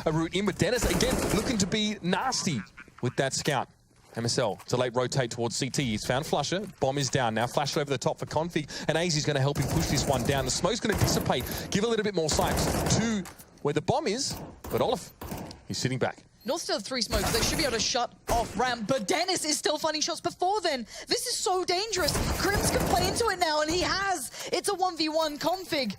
a route in, but Dennis, again, looking to be nasty with that scout. MSL to late rotate towards CT. He's found Flusher. Bomb is down now. Flash over the top for Config, and AZ's going to help him push this one down. The smoke's going to dissipate, give a little bit more sights to where the bomb is, but Olaf, he's sitting back. North still have 3 smokes. They should be able to shut off ramp, but Dennis is still finding shots before then. This is so dangerous. Crims can play into it now, and he has. It's a 1v1. Config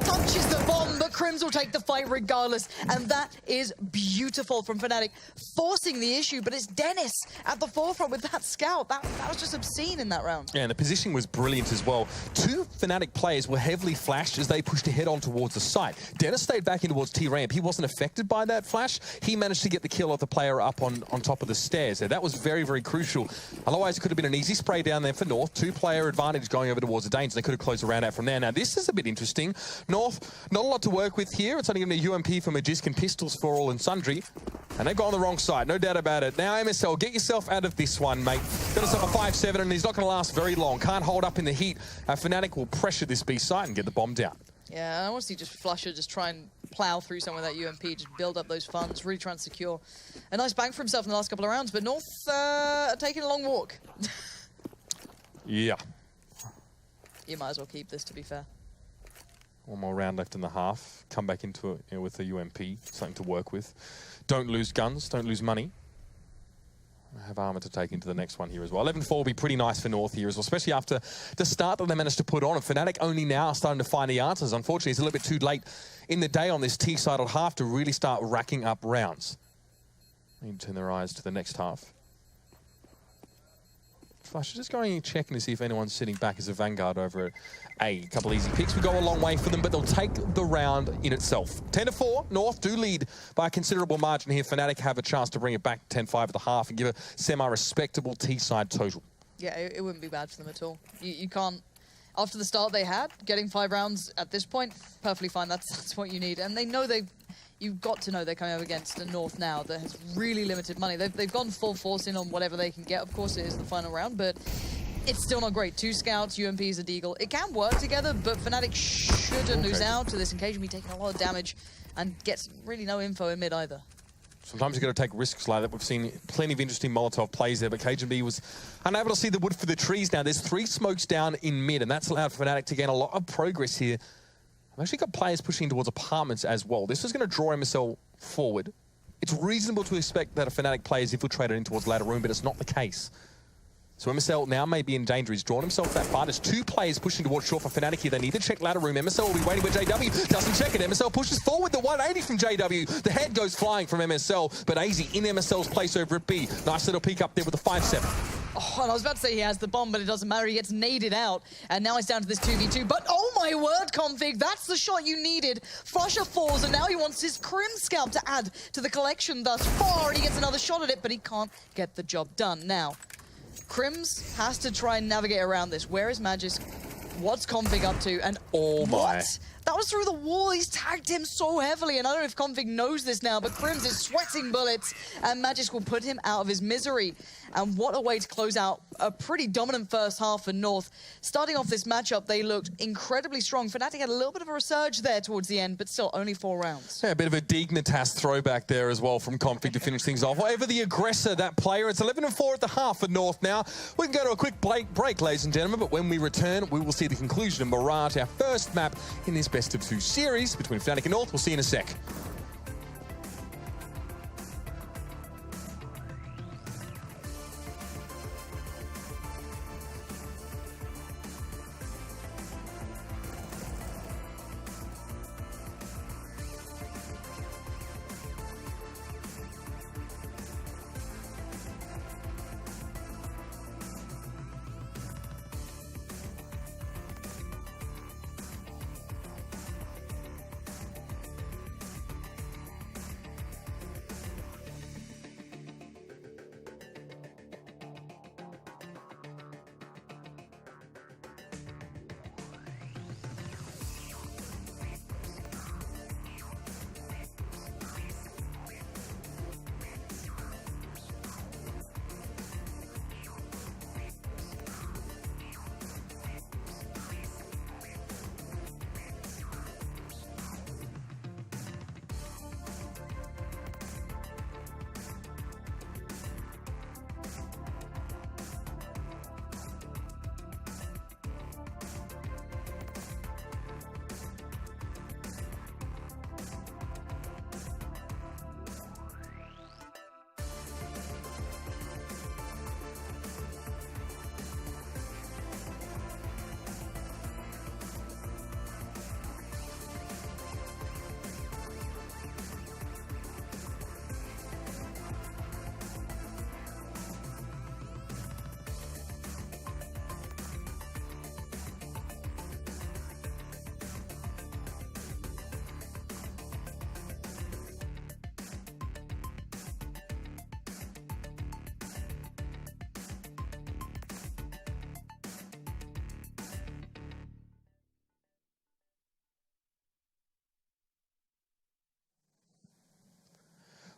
touches the bomb, but Crims will take the fight regardless, and that is beautiful from Fnatic, forcing the issue, but it's Dennis at the forefront with that scout. That was just obscene in that round. Yeah, and the positioning was brilliant as well. 2 Fnatic players were heavily flashed as they pushed ahead on towards the site. Dennis stayed back in towards T-ramp. He wasn't affected by that flash. He managed to get the kill of the player up on top of the stairs there. That was very, very crucial. Otherwise, it could have been an easy spray down there for North. 2-player advantage going over towards the Danes. They could have closed the round out from there. Now, this is a bit interesting. North, not a lot to work with here. It's only going to be UMP for Magisk and pistols for all and sundry. And they've gone the wrong side, no doubt about it. Now, MSL, get yourself out of this one, mate. Got yourself a 5-7, and he's not going to last very long. Can't hold up in the heat. Fnatic will pressure this B site and get the bomb down. Yeah, I want to see just Flusher just try and plow through some of that UMP, just build up those funds, really try and secure a nice bank for himself in the last couple of rounds. But North are taking a long walk. Yeah. You might as well keep this, to be fair. One more round left in the half. Come back into it with the UMP, something to work with. Don't lose guns, don't lose money. I have armor to take into the next one here as well. 11-4 will be pretty nice for North here as well, especially after the start that they managed to put on. And Fnatic only now starting to find the answers. Unfortunately, it's a little bit too late in the day on this T-sided half to really start racking up rounds. Need to turn their eyes to the next half. Flush, just going and checking to see if anyone's sitting back as a vanguard over at A. A couple easy picks would go a long way for them, but they'll take the round in itself. 10-4, North do lead by a considerable margin here. Fnatic have a chance to bring it back 10-5 at the half and give a semi-respectable T-side total. Yeah, it wouldn't be bad for them at all. You can't, after the start they had, getting 5 rounds at this point, perfectly fine. That's what you need. And they know you've got to know they're coming up against a North now that has really limited money. They've gone full force in on whatever they can get. Of course, it is the final round, but it's still not great. 2 scouts, UMPs, a deagle. It can work together, but Fnatic shouldn't lose out to this. Occasion be taking a lot of damage and gets really no info in mid either. Sometimes you've got to take risks like that. We've seen plenty of interesting Molotov plays there, but Cbble was unable to see the wood for the trees now. There's 3 smokes down in mid, and that's allowed Fnatic to gain a lot of progress here. I've actually got players pushing towards apartments as well. This is going to draw MSL forward. It's reasonable to expect that a Fnatic player is infiltrated in towards ladder room, but it's not the case. So MSL now may be in danger. He's drawn himself that far. There's 2 players pushing towards short for Fnatic here. They need to check ladder room. MSL will be waiting with JW. Doesn't check it. MSL pushes forward the 180 from JW. The head goes flying from MSL, but AZ in MSL's place over at B. Nice little peek up there with a 5-7. Oh, and I was about to say he has the bomb, but it doesn't matter. He gets naded out, and now he's down to this 2v2. But oh my word, Config, that's the shot you needed. Flusher falls, and now he wants his Crim Scalp to add to the collection thus far, and he gets another shot at it, but he can't get the job done. Now, Crims has to try and navigate around this. Where is Magisk? What's Config up to? And oh my. What? That was through the wall. He's tagged him so heavily, and I don't know if Config knows this now, but Crims is sweating bullets, and Magisk will put him out of his misery. And what a way to close out a pretty dominant first half for North. Starting off this matchup, they looked incredibly strong. Fnatic had a little bit of a resurge there towards the end, but still only 4 rounds. Yeah, a bit of a Dignitas throwback there as well from Config to finish things off. Whatever the aggressor, that player, it's 11-4 at the half for North now. We can go to a quick break, ladies and gentlemen, but when we return, we will see the conclusion of Mirage, our first map in this best-of-2 series between Fnatic and North. We'll see you in a sec.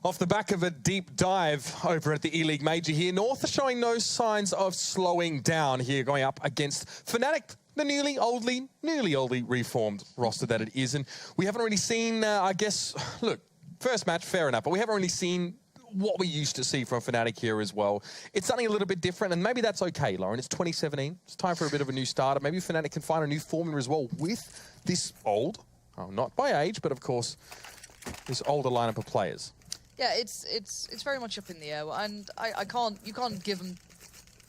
Off the back of a deep dive over at the E-League Major here, North are showing no signs of slowing down here, going up against Fnatic, the newly oldly reformed roster that it is. And we haven't really seen, I guess, look, first match, fair enough, but we haven't really seen what we used to see from Fnatic here as well. It's something a little bit different, and maybe that's okay, Lauren. It's 2017. It's time for a bit of a new starter. Maybe Fnatic can find a new formula as well with this old, not by age, but of course, this older lineup of players. Yeah, it's very much up in the air, and you can't give them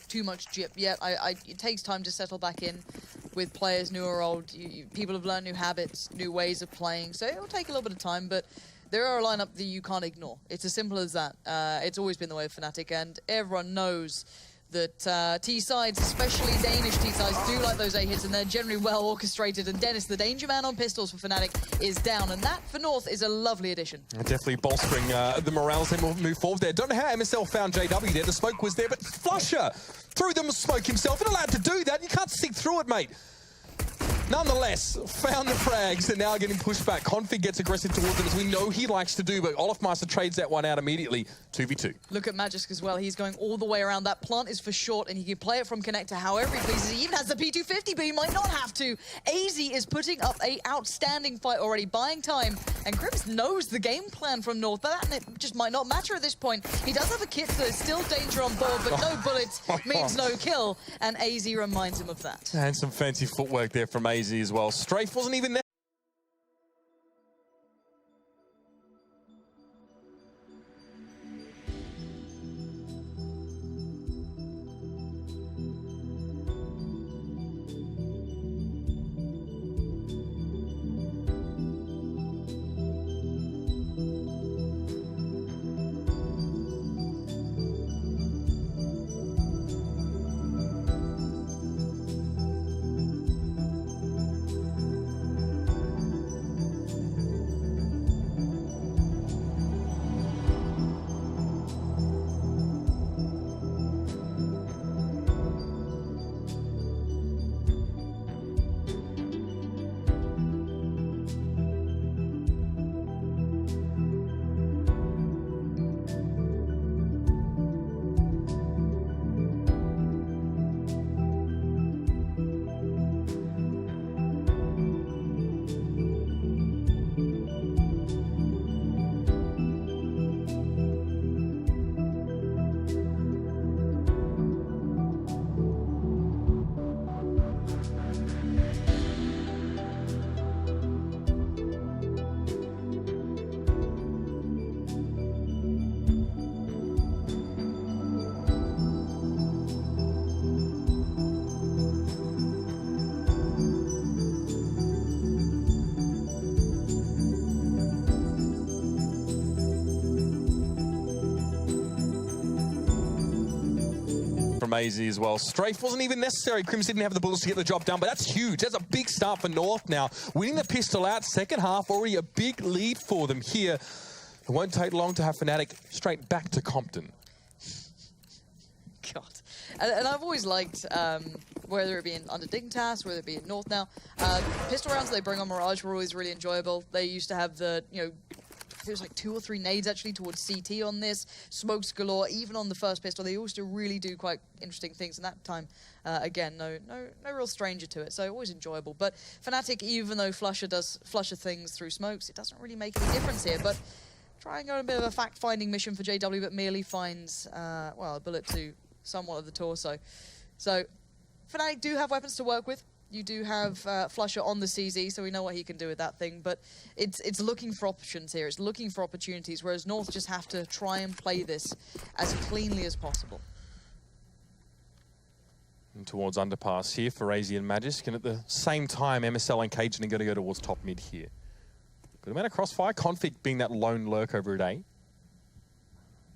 too much gyp yet. It takes time to settle back in with players, new or old. People have learned new habits, new ways of playing, so it'll take a little bit of time, but there are a lineup that you can't ignore. It's as simple as that. It's always been the way of Fnatic, and everyone knows that T-sides, especially Danish T-sides, do like those A-hits, and they're generally well orchestrated. And Dennis, the danger man on pistols for Fnatic, is down, and that, for North, is a lovely addition. Definitely bolstering the morale as they move forward there. Don't know how MSL found JW there. The smoke was there, but Flusher threw them smoke himself. You're not allowed to do that. You can't see through it, mate. Nonetheless, found the frags and now getting pushed back. Config gets aggressive towards them, as we know he likes to do, but Olofmeister trades that one out immediately. 2v2. Look at Magisk as well. He's going all the way around. That plant is for short, and he can play it from connector however he pleases. He even has the P250, but he might not have to. AZ is putting up an outstanding fight already, buying time, and Crims knows the game plan from North, but that just might not matter at this point. He does have a kit, so there's still danger on board, but no bullets means no kill, and AZ reminds him of that. And some fancy footwork there from AZ as well. Strafe wasn't even there. From AZ as well. Strafe wasn't even necessary. Crims didn't have the bullets to get the job done, but that's huge. That's a big start for North now. Winning the pistol out, second half, already a big lead for them here. It won't take long to have Fnatic straight back to Compton. God. And I've always liked, whether it be in under Dignitas, whether it be in North now, pistol rounds they bring on Mirage were always really enjoyable. They used to have the, there was like 2 or 3 nades actually towards CT on this, smokes galore, even on the first pistol. They used to really do quite interesting things, and that time, again, no real stranger to it, so always enjoyable. But Fnatic, even though Flusher does Flusher things through smokes, it doesn't really make any difference here, but try and go on a bit of a fact-finding mission for JW, but merely finds, well, a bullet to somewhat of the torso. So, Fnatic do have weapons to work with. You do have Flusher on the CZ, so we know what he can do with that thing, but it's looking for options here. It's looking for opportunities, whereas North just have to try and play this as cleanly as possible. And towards underpass here for AZ and Magisk, and at the same time, MSL and Cajun are going to go towards top mid here. Good amount of crossfire. Config being that lone lurk over at A.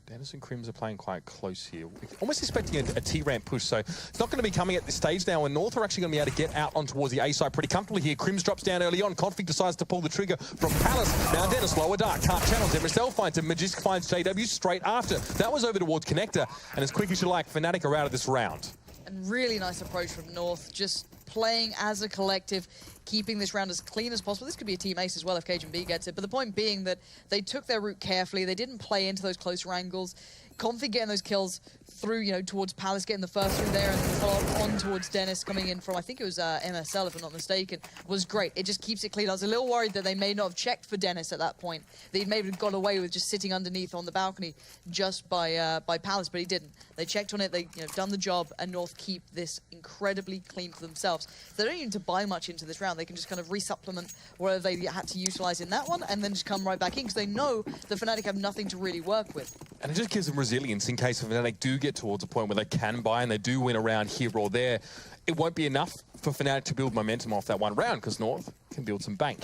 Dennis and Crims are playing quite close here. Almost expecting a T-ramp push, so it's not going to be coming at this stage now, and North are actually going to be able to get out on towards the A side pretty comfortably here. Crims drops down early on. Config decides to pull the trigger from Palace. Now Dennis, lower dark, can't channels. MSL finds him. Magisk finds JW straight after. That was over towards Connector, and as quick as you like, Fnatic are out of this round. And really nice approach from North, just playing as a collective, keeping this round as clean as possible. This could be a team ace as well if Cbble gets it, but the point being that they took their route carefully. They didn't play into those closer angles. Comfy getting those kills through, you know, towards Palace, getting the first through there, and then follow up on towards Dennis coming in from, I think it was MSL, if I'm not mistaken, was great. It just keeps it clean. I was a little worried that they may not have checked for Dennis at that point. They'd maybe got away with just sitting underneath on the balcony just by Palace, but he didn't. They checked on it, they done the job, and North keep this incredibly clean for themselves. They don't need to buy much into this round. They can just kind of resupplement whatever they had to utilize in that one, and then just come right back in, because they know the Fnatic have nothing to really work with. And it just gives them resilience in case Fnatic do get towards a point where they can buy and they do win a round here or there. It won't be enough for Fnatic to build momentum off that one round, because North can build some bank.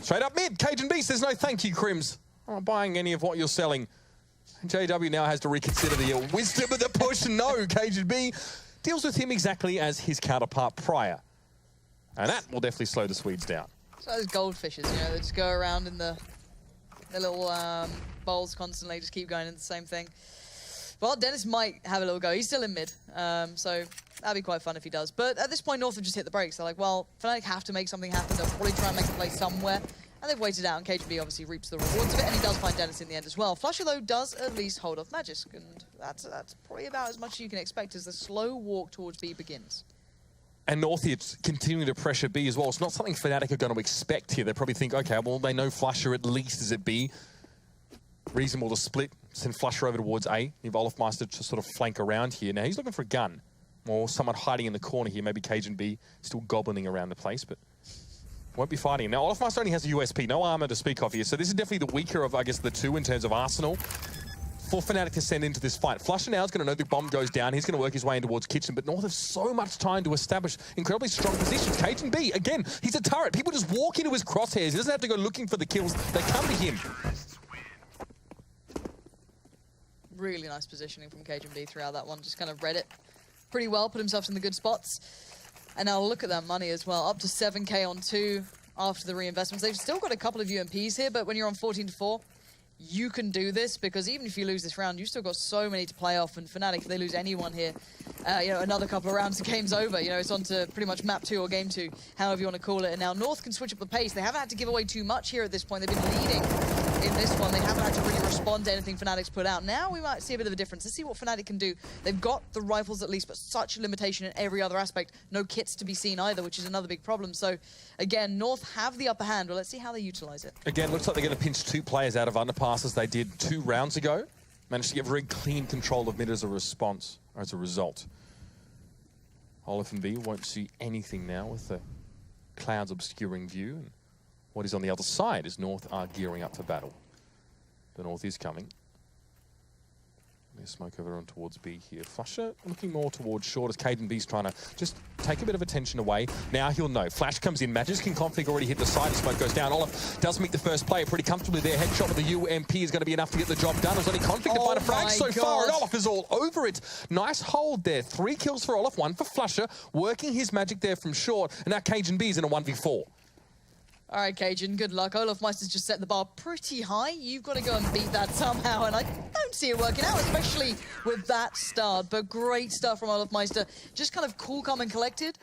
Straight up mid, Cajun says no thank you, Crims. I'm not buying any of what you're selling. And JW now has to reconsider the wisdom of the push. No, Cajun deals with him exactly as his counterpart prior. And that will definitely slow the Swedes down. So those goldfishes, you know, they just go around in the little bowls constantly, just keep going into the same thing. Well, Dennis might have a little go. He's still in mid, so that'd be quite fun if he does. But at this point, North have just hit the brakes. They're like, well, Fnatic have to make something happen. They'll probably try and make a play somewhere. And they've waited out, and Cbble obviously reaps the rewards of it, and he does find Dennis in the end as well. Flusher, though, does at least hold off Magisk, and that's probably about as much as you can expect as the slow walk towards B begins. And North here continuing to pressure B as well. It's not something Fnatic are going to expect here. They probably think, okay, well, they know Flusher at least is at B. Reasonable to split, send Flusher over towards A. Leave Olofmeister to sort of flank around here. Now, he's looking for a gun, or someone hiding in the corner here. Maybe Cajun still goblining around the place, but won't be fighting. Now, Olofmeister only has a USP, no armor to speak of here, so this is definitely the weaker of, I guess, the two in terms of arsenal for Fnatic to send into this fight. Flusher now is going to know the bomb goes down. He's going to work his way in towards Kitchen, but North have so much time to establish incredibly strong positions. Cajun again, he's a turret. People just walk into his crosshairs. He doesn't have to go looking for the kills. They come to him. Really nice positioning from Cajun throughout that one. Just kind of read it pretty well, put himself in the good spots. And now look at that money as well. Up to 7K on 2 after the reinvestments. They've still got a couple of UMPs here, but when you're on 14-4, you can do this, because even if you lose this round, you've still got so many to play off. And Fnatic, if they lose anyone here, you know, another couple of rounds, the game's over. You know, it's on to pretty much map 2 or game 2, however you want to call it. And now North can switch up the pace. They haven't had to give away too much here at this point. They've been leading in this one. They haven't had to really respond to anything Fnatic's put out. Now we might see a bit of a difference. Let's see what Fnatic can do. They've got the rifles at least, but such a limitation in every other aspect. No kits to be seen either, which is another big problem. So again, North have the upper hand. Well, let's see how they utilize it. Again, looks like they're going to pinch 2 players out of underpasses. They did 2 rounds ago. Managed to get very clean control of mid as a response, or as a result. Olaf and V won't see anything now with the clouds obscuring view. And what is on the other side is North are gearing up for battle. The North is coming. There's smoke over on towards B here. Flusher looking more towards short as Cajun trying to just take a bit of attention away. Now he'll know. Flash comes in. Magisk can config already hit the side. The smoke goes down. Olaf does meet the first player pretty comfortably there. Headshot with the UMP is going to be enough to get the job done. There's only config to find a frag so far, and Olaf is all over it. Nice hold there. 3 kills for Olaf, 1 for Flusher, working his magic there from short. And now Cajun is in a 1v4. All right, Cajun, good luck. Olofmeister's just set the bar pretty high. You've got to go and beat that somehow, and I don't see it working out, especially with that start. But great stuff from Olofmeister. Just kind of cool, calm, and collected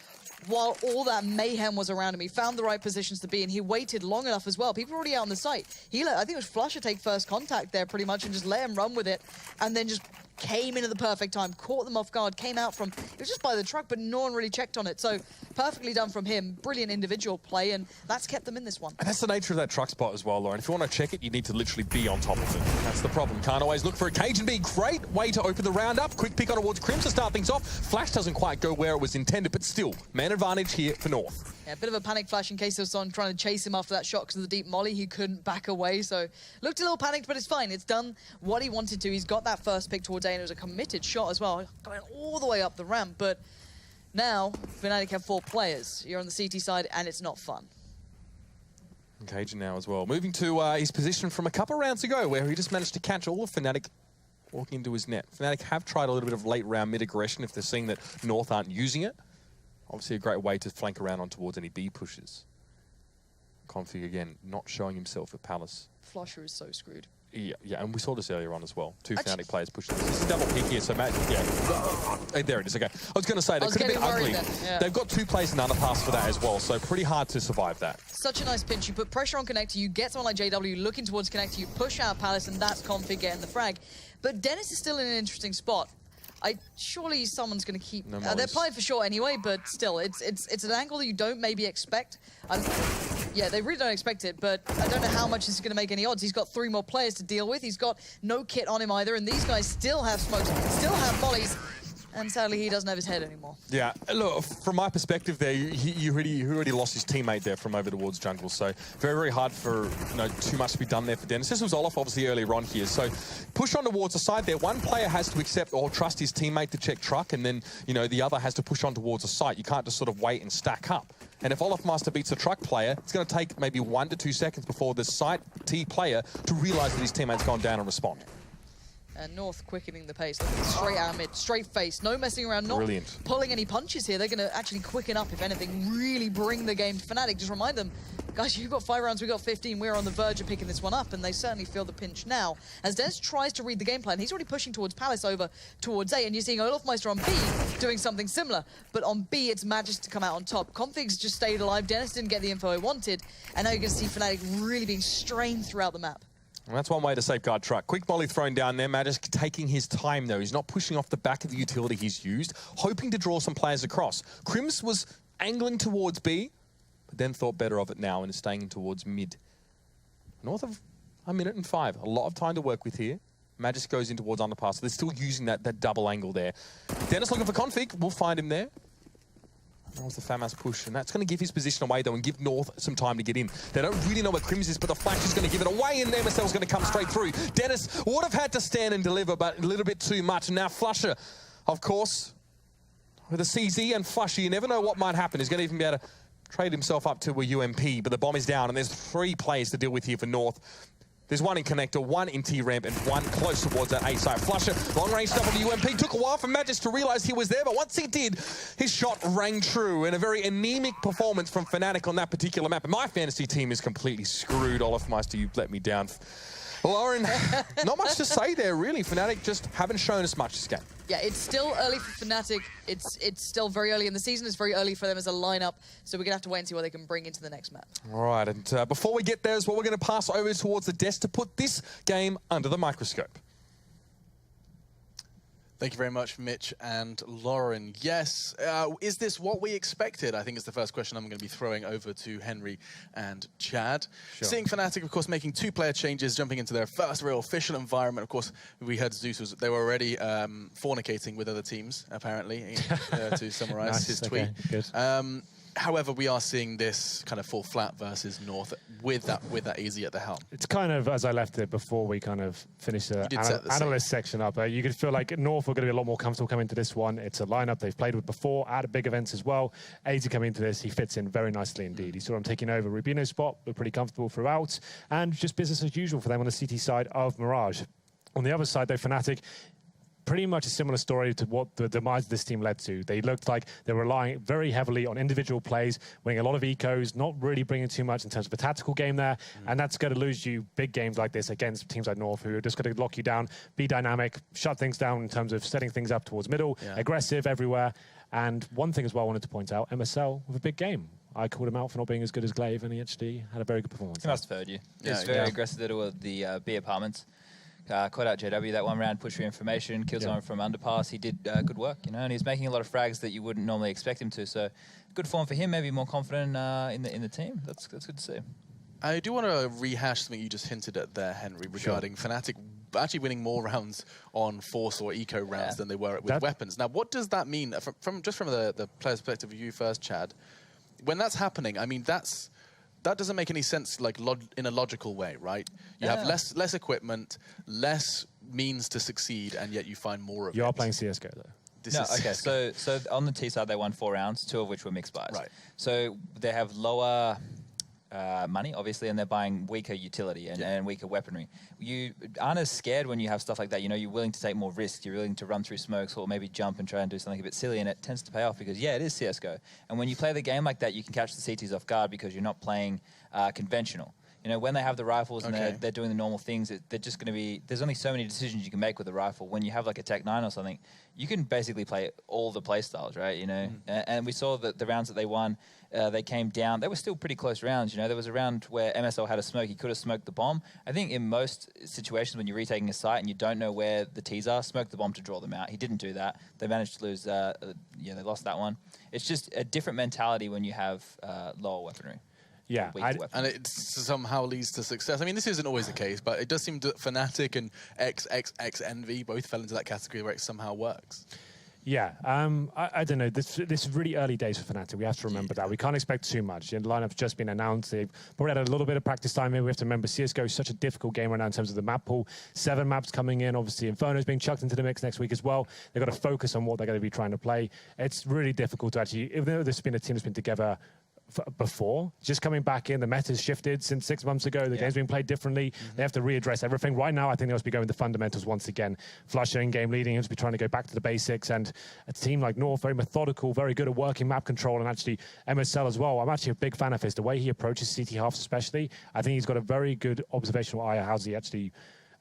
while all that mayhem was around him. He found the right positions to be, and he waited long enough as well. People were already out on the site. He let, I think it was Flusher take first contact there pretty much and just let him run with it, and then just came in at the perfect time, caught them off guard, came out from, it was just by the truck, but no one really checked on it. So perfectly done from him. Brilliant individual play, and that's kept them in this one. And that's the nature of that truck spot as well, Lauren. If you want to check it, you need to literally be on top of it. That's the problem. Can't always look for a Cajun. Great way to open the round up. Quick pick on towards Crims to start things off. Flash doesn't quite go where it was intended, but still, man advantage here for North. Yeah, a bit of a panic flash in case there was someone trying to chase him after that shot because of the deep molly. He couldn't back away, so looked a little panicked, but it's fine. It's done what he wanted to. He's got that first pick towards A, and it was a committed shot as well, going all the way up the ramp. But now, Fnatic have 4 players. You're on the CT side, and it's not fun. Cajun now as well. Moving to his position from a couple rounds ago, where he just managed to catch all of Fnatic walking into his net. Fnatic have tried a little bit of late round mid aggression if they're seeing that North aren't using it. Obviously a great way to flank around on towards any B pushes. Config again, not showing himself at Palace. Flusher is so screwed. Yeah, and we saw this earlier on as well. Two Fnatic players pushing this. This is double peak here, so Matt, there it is, okay. I was going to say, that could have been ugly. Yeah. They've got 2 players in underpass for that as well, so pretty hard to survive that. Such a nice pinch. You put pressure on Connector, you get someone like JW looking towards Connector, you push out Palace, and that's Config getting the frag. But Dennis is still in an interesting spot. Surely someone's going to keep... they're playing for sure anyway, but still, it's an angle that you don't maybe expect. Yeah, they really don't expect it, but I don't know how much this is going to make any odds. He's got 3 more players to deal with. He's got no kit on him either, and these guys still have smokes, still have mollies, and sadly he doesn't have his head anymore. Yeah, look, from my perspective there, he already lost his teammate there from over towards jungle, so very, very hard for, too much to be done there for Dennis. This was Olaf obviously earlier on here, so push on towards the side there. One player has to accept or trust his teammate to check truck, and then, the other has to push on towards the site. You can't just sort of wait and stack up. And if Olaf Master beats the truck player, it's going to take maybe 1 to 2 seconds before the site T player to realize that his teammate's gone down and respond. And North quickening the pace. Straight out mid, straight face, no messing around, not pulling any punches here. They're going to actually quicken up, if anything, really bring the game to Fnatic. Just remind them, guys, you've got 5 rounds, we've got 15. We're on the verge of picking this one up, and they certainly feel the pinch now. As Dennis tries to read the game plan, he's already pushing towards Palace over towards A, and you're seeing Olafmeister on B doing something similar. But on B, it's Magic to come out on top. Config's just stayed alive. Dennis didn't get the info he wanted, and now you're going to see Fnatic really being strained throughout the map. And that's one way to safeguard truck. Quick molly thrown down there. Magic taking his time, though. He's not pushing off the back of the utility he's used, hoping to draw some players across. Crims was angling towards B, but then thought better of it now and is staying towards mid. North of 1 minute and 5. A lot of time to work with here. Magic goes in towards underpass. So they're still using that double angle there. Dennis looking for Config. We'll find him there. That was the FAMAS push, and that's going to give his position away, though, and give North some time to get in. They don't really know where Crims is, but the flash is going to give it away, and MSL's going to come straight through. Dennis would have had to stand and deliver, but a little bit too much. And now Flusher, of course, with a CZ and Flusher, you never know what might happen. He's going to even be able to trade himself up to a UMP, but the bomb is down, and there's 3 players to deal with here for North. There's 1 in connector, 1 in T-ramp, and 1 close towards that A-site. Flusher, long-range stuff on the UMP. Took a while for Magis to realize he was there, but once he did, his shot rang true. And a very anemic performance from Fnatic on that particular map. And my fantasy team is completely screwed. Olafmeister, you've let me down. Lauren, not much to say there, really. Fnatic just haven't shown us much this game. Yeah, it's still early for Fnatic. It's still very early in the season. It's very early for them as a lineup. So we're going to have to wait and see what they can bring into the next map. All right, and before we get there as well, we're going to pass over towards the desk to put this game under the microscope. Thank you very much, Mitch and Lauren. Yes, is this what we expected? I think is the first question I'm going to be throwing over to Henry and Chad. Sure. Seeing Fnatic, of course, making 2 player changes, jumping into their first real official environment. Of course, we heard Zeus they were already fornicating with other teams, apparently, to summarize his tweet. Good. However, we are seeing this kind of fall flat versus North with that easy at the helm. It's kind of as I left it before we kind of finished the analyst section up. You could feel like North are going to be a lot more comfortable coming into this one. It's a lineup they've played with before at big events as well. AZ coming into this, he fits in very nicely indeed. He saw him taking over Rubino's spot, but pretty comfortable throughout, and just business as usual for them on the CT side of Mirage. On the other side, though, Fnatic, pretty much a similar story to what the demise of this team led to. They looked like they were relying very heavily on individual plays, winning a lot of ecos, not really bringing too much in terms of a tactical game there, and that's going to lose you big games like this against teams like North, who are just going to lock you down, be dynamic, shut things down in terms of setting things up towards middle, aggressive everywhere. And one thing as well I wanted to point out, MSL with a big game. I called him out for not being as good as Glaive, and he actually had a very good performance. He must have heard you. He was very aggressive at the B apartments. Caught out JW that 1 round, pushed for information, killed someone from underpass. He did good work, and he's making a lot of frags that you wouldn't normally expect him to. So good form for him, maybe more confident in the team. That's good to see. I do want to rehash something you just hinted at there, Henry, regarding Fnatic actually winning more rounds on Force or Eco rounds than they were with weapons. Now, what does that mean from the player's perspective of you first, Chad? When that's happening, I mean, that doesn't make any sense, like in a logical way, right? You have less equipment, less means to succeed, and yet you find more of it. You are playing CSGO, though. Okay, so on the T side, they won 4 rounds, 2 of which were mixed buys. Right. So they have lower money, obviously, and they're buying weaker utility and weaker weaponry. You aren't as scared when you have stuff like that. You're willing to take more risks. You're willing to run through smokes or maybe jump and try and do something a bit silly, and it tends to pay off because, it is CSGO. And when you play the game like that, you can catch the CTs off guard because you're not playing conventional. You know, when they have the rifles and they're doing the normal things, they're just going to be, there's only so many decisions you can make with a rifle. When you have like a Tech 9 or something, you can basically play all the play styles, right? You know, and we saw that the rounds that they won, they came down. They were still pretty close rounds. You know, there was a round where MSL had a smoke. He could have smoked the bomb. I think in most situations when you're retaking a site and you don't know where the T's are, smoke the bomb to draw them out. He didn't do that. They managed to lose. Yeah, they lost that one. It's just a different mentality when you have lower weaponry. Yeah, and it somehow leads to success. I mean, this isn't always the case, but it does seem that Fnatic and XXX Envy both fell into that category where it somehow works. Yeah, I don't know. This is really early days for Fnatic. We have to remember that. We can't expect too much. The lineup's just been announced. They've probably had a little bit of practice time here. We have to remember CSGO is such a difficult game right now in terms of the map pool. 7 maps coming in. Obviously, Inferno's being chucked into the mix next week as well. They've got to focus on what they're going to be trying to play. It's really difficult to actually, even though this has been a team that's been together before, just coming back in, the meta's shifted since 6 months ago. The game's being played differently. They have to readdress everything. Right now, I think they must be going with the fundamentals once again. Flusher in game leading, he must be trying to go back to the basics. And a team like North, very methodical, very good at working map control, and actually MSL as well. I'm actually a big fan of his. The way he approaches CT halves especially, I think he's got a very good observational eye of how he actually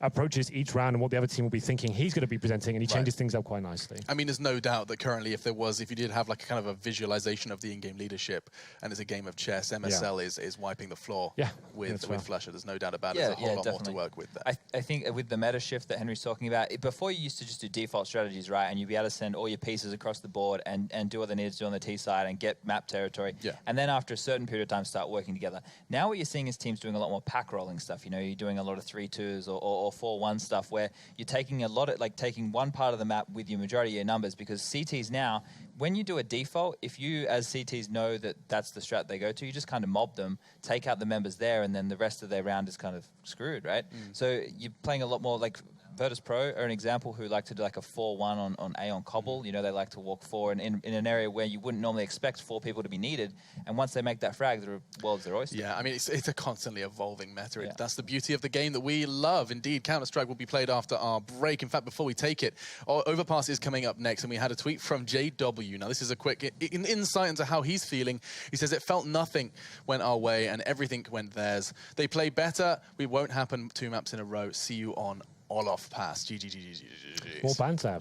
approaches each round and what the other team will be thinking he's going to be presenting, and he changes things up quite nicely. I mean, there's no doubt that currently if you did have like a kind of a visualization of the in-game leadership and it's a game of chess, MSL is wiping the floor with Flusher. There's no doubt about it. There's a whole lot more to work with there. I think with the meta shift that Henry's talking about, before you used to just do default strategies, right? And you'd be able to send all your pieces across the board and do what they needed to do on the T side and get map territory. And then after a certain period of time, start working together. Now what you're seeing is teams doing a lot more pack rolling stuff. You know, you're doing a lot of 3-2s or 4-1 stuff, where you're taking a lot of, like, taking one part of the map with your majority of your numbers, because CTs now, when you do a default, if you as CTs know that that's the strat they go to, you just kind of mob them, take out the members there, and then the rest of their round is kind of screwed, right? So you're playing a lot more, like Virtus Pro are an example who like to do like a 4-1 on A on Cobble. You know, they like to walk 4 in an area where you wouldn't normally expect 4 people to be needed. And once they make that frag, the world's their oyster. Yeah, I mean, it's a constantly evolving meta. That's the beauty of the game that we love. Indeed, Counter-Strike will be played after our break. In fact, before we take it, Overpass is coming up next, and we had a tweet from JW. Now, this is a quick insight into how he's feeling. He says, it felt nothing went our way, and everything went theirs. They play better. We won't happen 2 maps in a row. See you on Olof Pass. GG. More banter.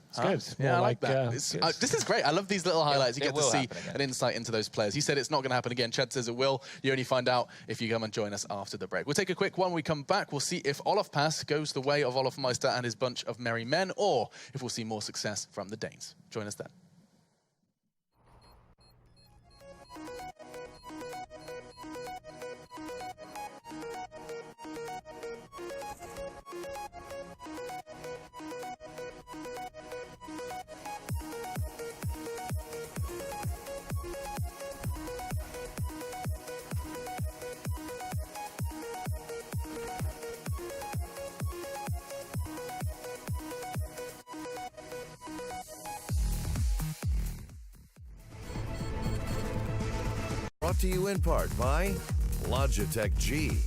It's good. Yeah, I like that. This is great. I love these little highlights. You get to see an insight into those players. He said it's not going to happen again. Chad says it will. You only find out if you come and join us after the break. We'll take a quick one. When we come back, we'll see if Olof Pass goes the way of Olofmeister and his bunch of merry men, or if we'll see more success from the Danes. Join us then. Brought to you in part by Logitech G.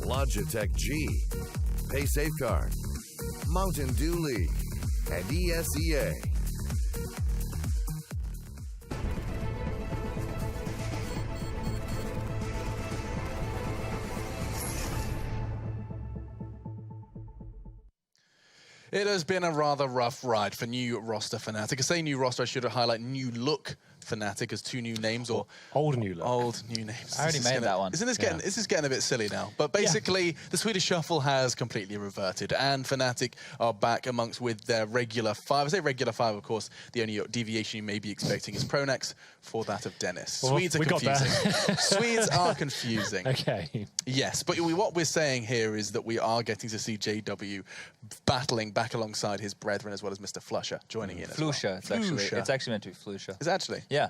Logitech G, Pay Safeguard, Mountain Dew League, and ESEA. It has been a rather rough ride for new roster Fnatic. I say new roster, I should highlight new look Fnatic as 2 new names, or old new look. Old new names. I already made that one. Isn't this getting this is getting a bit silly now? But basically, the Swedish Shuffle has completely reverted, and Fnatic are back amongst with their regular 5. I say regular 5, of course. The only deviation you may be expecting is Pronex for that of Dennis. Well, Swedes are confusing. Swedes are confusing. Okay. Yes, but what we're saying here is that we are getting to see JW battling back alongside his brethren, as well as Mr. Flusher joining in. Flusher. It's actually meant to be Flusher. Is it actually? Yeah.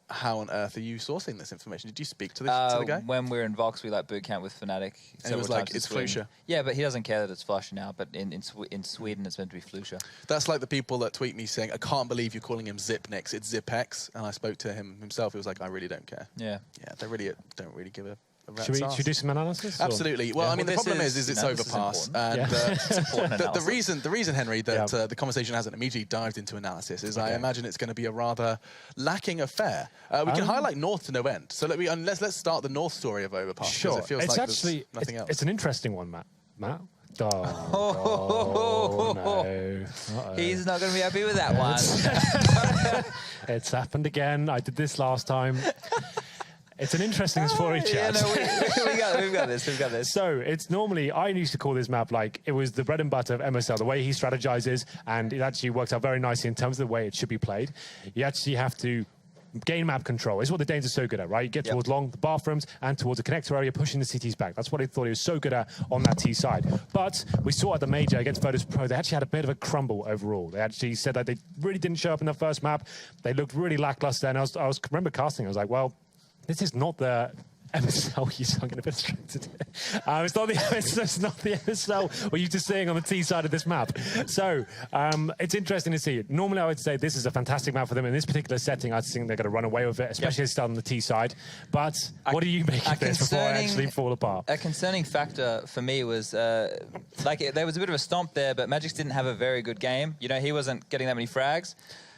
How on earth are you sourcing this information? Did you speak to the guy? When we're in Vox, we boot camp with Fnatic. And it was like, it's Flusher. Yeah, but he doesn't care that it's Flusher now, but in Sweden, it's meant to be Flusher. That's like the people that tweet me saying, I can't believe you're calling him Zipnix, it's Zipex. And I spoke to him himself, he was like, I really don't care. Yeah. Yeah, they really don't really give a Should we do some analysis? Absolutely. Well, I mean, the problem is it's overpass. And the reason, Henry, that the conversation hasn't immediately dived into analysis is I imagine it's going to be a rather lacking affair. We can highlight North to no end. So let's start the North story of overpass. Sure. It feels it's like actually nothing else. It's an interesting one, Matt. Matt? No. He's not going to be happy with that one. It's happened again. I did this last time. It's an interesting story, chat. Yeah, no, we've got this. So it's normally, I used to call this map like it was the bread and butter of MSL, the way he strategizes, and it actually works out very nicely in terms of the way it should be played. You actually have to gain map control. It's what the Danes are so good at, right? You get towards long, the bathrooms, and towards the connector area, pushing the CTs back. That's what I thought he was so good at on that T side. But we saw at the major against Virtus Pro, they actually had a bit of a crumble overall. They actually said that they really didn't show up in the first map. They looked really lackluster, and I remember casting, I was like, well, this is not the MSL. I'm going to be distracted. It's not the MSL we're used to seeing on the T side of this map. So it's interesting to see. Normally, I would say this is a fantastic map for them. In this particular setting, I think they're going to run away with it, especially as they start on the T side. But what do you make of this before I actually fall apart? A concerning factor for me was, there was a bit of a stomp there, but Magix didn't have a very good game. You know, he wasn't getting that many frags.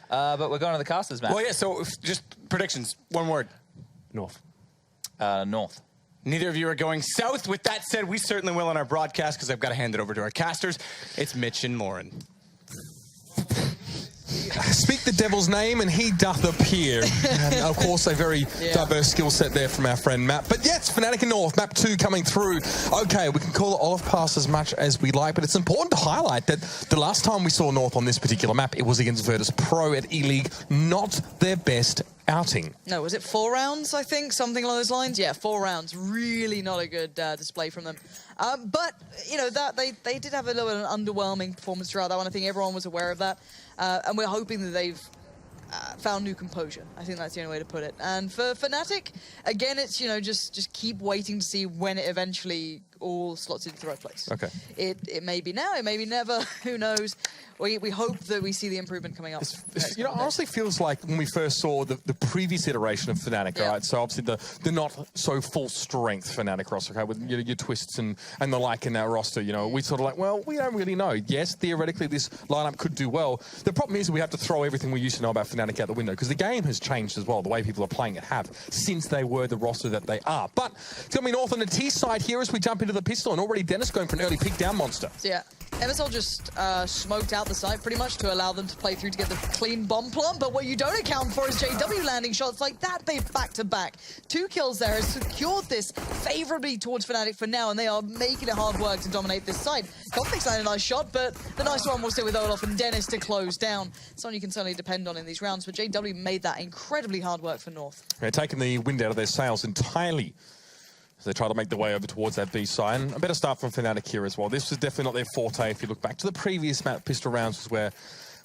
But we're going to the casters map. Well, yeah, so just predictions. One word. North. North. Neither of you are going south. With that said, we certainly will on our broadcast because I've got to hand it over to our casters. It's Mitch and Lauren. Speak the devil's name and he doth appear. And of course, a very diverse skill set there from our friend Matt. But yes, Fnatic and North, map 2 coming through. Okay, we can call it Olive Pass as much as we like, but it's important to highlight that the last time we saw North on this particular map, it was against Virtus Pro at E-League. Not their best outing. No, was it 4 rounds, I think? Something along those lines? Yeah, 4 rounds. Really not a good display from them. But, you know, that they did have a little bit of an underwhelming performance throughout that one. I think everyone was aware of that. And we're hoping that they've found new composure. I think that's the only way to put it. And for Fnatic, again, it's, you know, just keep waiting to see when it eventually all slots into the right place. Okay. It may be now, it may be never, who knows. We hope that we see the improvement coming up. You know, it honestly feels like when we first saw the previous iteration of Fnatic, right? So obviously the not so full strength Fnatic roster, okay, with your twists and the like in that roster, you know, we sort of like, well, we don't really know. Yes, theoretically this lineup could do well. The problem is we have to throw everything we used to know about Fnatic out the window because the game has changed as well. The way people are playing it have since they were the roster that they are. But it's going to be North on the T side here as we jump into the pistol, and already Dennis going for an early pick down monster. Yeah. MSL just smoked out the site pretty much to allow them to play through to get the clean bomb plump, but what you don't account for is JW landing shots like that. They back-to-back. 2 kills there has secured this favorably towards Fnatic for now, and they are making it hard work to dominate this site. Conflict's landed a nice shot, but the nice one will stay with Olaf and Dennis to close down. Someone you can certainly depend on in these rounds, but JW made that incredibly hard work for North. They're taking the wind out of their sails entirely. So they try to make their way over towards that B side. And a better start from Fnatic here as well. This was definitely not their forte. If you look back to the previous map, pistol rounds was where,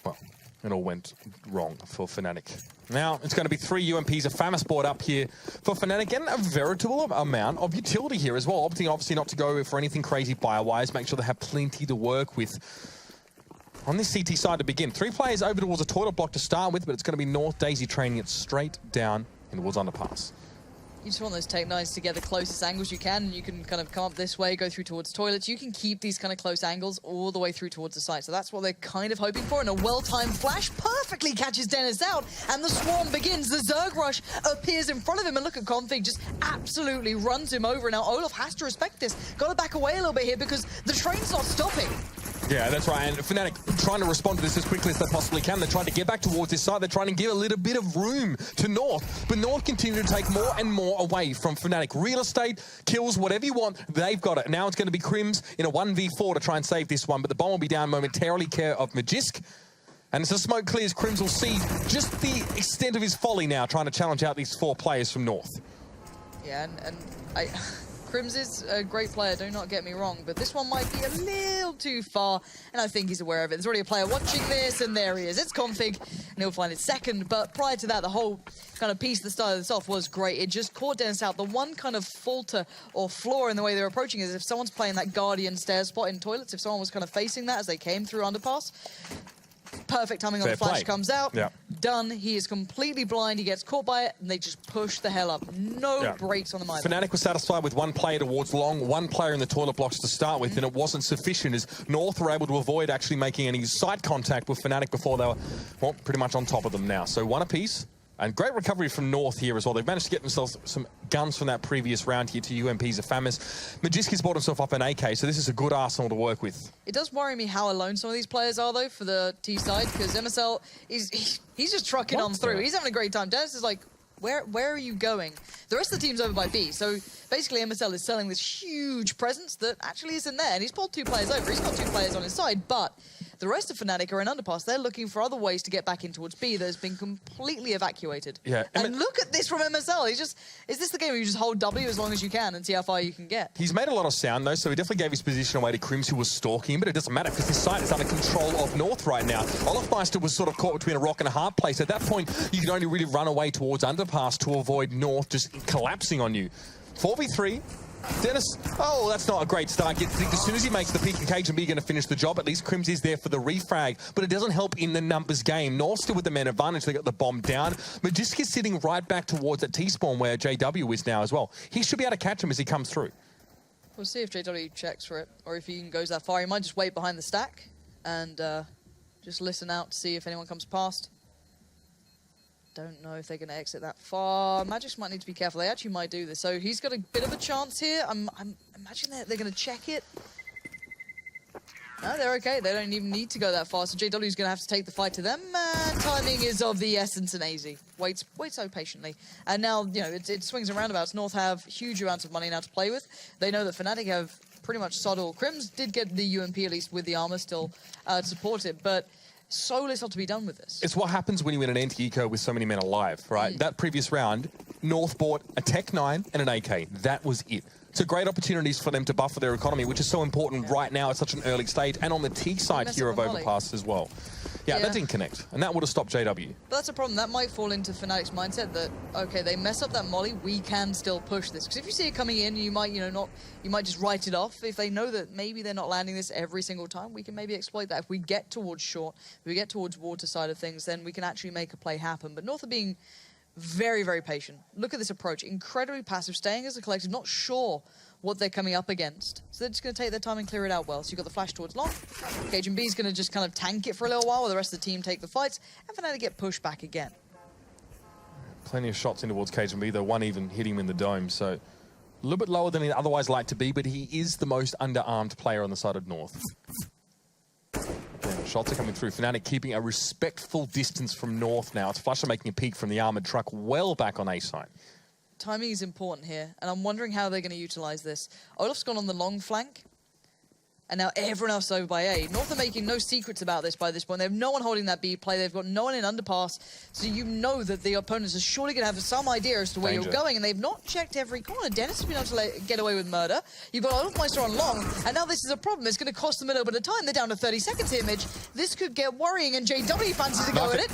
well, it all went wrong for Fnatic. Now, it's going to be 3 UMPs, a famous board up here for Fnatic, and a veritable amount of utility here as well. Opting obviously not to go for anything crazy buy-wise. Make sure they have plenty to work with. On this CT side to begin, 3 players over towards a toilet block to start with, but it's going to be North Daisy training it straight down in towards underpass. You just want those Tech 9s to get the closest angles you can, and you can kind of come up this way, go through towards toilets. You can keep these kind of close angles all the way through towards the site. So that's what they're kind of hoping for, and a well-timed flash perfectly catches Dennis out, and the swarm begins. The Zerg rush appears in front of him, and look at Config just absolutely runs him over. Now Olaf has to respect this. Got to back away a little bit here because the train's not stopping. Yeah, that's right. And Fnatic trying to respond to this as quickly as they possibly can. They're trying to get back towards this side. They're trying to give a little bit of room to North. But North continue to take more and more away from Fnatic. Real estate, kills, whatever you want, they've got it. Now it's going to be Crims in a 1v4 to try and save this one. But the bomb will be down momentarily, care of Magisk. And as the smoke clears, Crims will see just the extent of his folly now, trying to challenge out these 4 players from North. Yeah, and Crims is a great player, do not get me wrong, but this one might be a little too far, and I think he's aware of it. There's already a player watching this, and there he is. It's Config, and he'll find it second, but prior to that, the whole kind of piece that started this off was great. It just caught Dennis out. The one kind of falter or flaw in the way they're approaching is if someone's playing that Guardian stairs spot in toilets, if someone was kind of facing that as they came through underpass, perfect timing on the flash comes out. Yeah. Done. He is completely blind. He gets caught by it, and they just push the hell up. No brakes on the mind. Fnatic was satisfied with 1 player towards long, 1 player in the toilet blocks to start with, and it wasn't sufficient as North were able to avoid actually making any sight contact with Fnatic before they were, well, pretty much on top of them now. So 1 apiece. And great recovery from North here as well. They've managed to get themselves some guns from that previous round here to UMP's Afamis. Magiski's bought himself up an AK, so this is a good arsenal to work with. It does worry me how alone some of these players are, though, for the T side, because MSL, he's just trucking on through. He's having a great time. Dennis is like, where are you going? The rest of the team's over by B, so basically MSL is selling this huge presence that actually isn't there, and he's pulled 2 players over. He's got 2 players on his side, but the rest of Fnatic are in underpass. They're looking for other ways to get back in towards B that has been completely evacuated. Yeah. And look at this from MSL. He's just, is this the game where you just hold W as long as you can and see how far you can get? He's made a lot of sound, though, so he definitely gave his position away to Crims, who was stalking him, but it doesn't matter because his side is under control of North right now. Olafmeister was sort of caught between a rock and a hard place. At that point, you can only really run away towards underpass to avoid North just collapsing on you. 4v3. Dennis, oh, that's not a great start. You'd think as soon as he makes the peak, Cbble going to finish the job. At least Crims is there for the refrag, but it doesn't help in the numbers game. North still with the man advantage. They got the bomb down. Magisk is sitting right back towards that T-spawn where JW is now as well. He should be able to catch him as he comes through. We'll see if JW checks for it, or if he even goes that far. He might just wait behind the stack and just listen out to see if anyone comes past. Don't know if they're going to exit that far. Magisk might need to be careful. They actually might do this. So he's got a bit of a chance here. I'm imagining they're going to check it. No, they're okay. They don't even need to go that far. So JW's going to have to take the fight to them. And timing is of the essence and AZ. Waits so patiently. And now, you know, it swings and roundabouts. North have huge amounts of money now to play with. They know that Fnatic have pretty much sod all. Crims did get the UMP, at least with the armor still, to support it. But so little to be done with this. It's what happens when you win an anti-eco with so many men alive, right? That previous round, North bought a Tech 9 and an AK. That was it. So great opportunities for them to buffer their economy, which is so important right now at such an early stage, and on the T side here of Overpass as well. Yeah, that didn't connect, and that would have stopped JW. But that's a problem. That might fall into Fnatic's mindset that, okay, they mess up that molly, we can still push this. Because if you see it coming in, you might, you know, you might just write it off. If they know that maybe they're not landing this every single time, we can maybe exploit that. If we get towards short, if we get towards water side of things, then we can actually make a play happen. But North are being very, very patient. Look at this approach. Incredibly passive, staying as a collective, not sure what they're coming up against. So they're just going to take their time and clear it out well. So you've got the flash towards long. Cbble is going to just kind of tank it for a little while while the rest of the team take the fights. And Fnatic get pushed back again. Plenty of shots in towards Cbble, though one even hit him in the dome. So a little bit lower than he'd otherwise like to be, but he is the most underarmed player on the side of North. Again, shots are coming through. Fnatic keeping a respectful distance from North now. It's Flusher making a peek from the armored truck well back on A side. Timing is important here, and I'm wondering how they're going to utilize this. Olaf's gone on the long flank, and now everyone else is over by A. North are making no secrets about this by this point. They have no one holding that B play. They've got no one in underpass, so you know that the opponents are surely going to have some idea as to where you're going, and they've not checked every corner. Dennis has been able to get away with murder. You've got Olafmeister on long, and now this is a problem. It's going to cost them a little bit of time. They're down to 30 seconds here, Midge. This could get worrying, and JW fancies to go at it.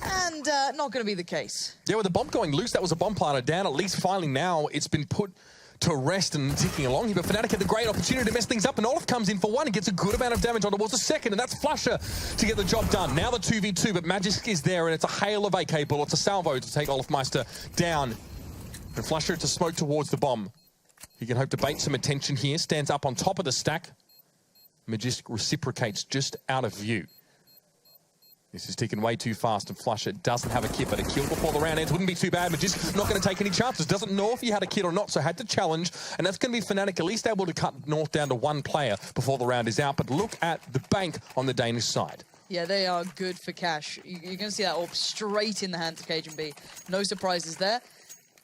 And not going to be the case. Yeah, with the bomb going loose, that was a bomb planted down. At least finally now it's been put to rest and ticking along here. But Fnatic had the great opportunity to mess things up, and Olaf comes in for one and gets a good amount of damage on towards the second, and that's Flusher to get the job done. Now the 2v2, but Magisk is there, and it's a hail of AK bullets, a salvo to take Olafmeister down. And Flusher to smoke towards the bomb. He can hope to bait some attention here. Stands up on top of the stack. Magisk reciprocates just out of view. This is ticking way too fast, and Flusher doesn't have a kit, but a kill before the round ends wouldn't be too bad. Magisk not going to take any chances. Doesn't know if he had a kit or not, so had to challenge. And that's going to be Fnatic at least able to cut North down to one player before the round is out. But look at the bank on the Danish side. Yeah, they are good for cash. You're going to see that AWP straight in the hands of Cbble. No surprises there.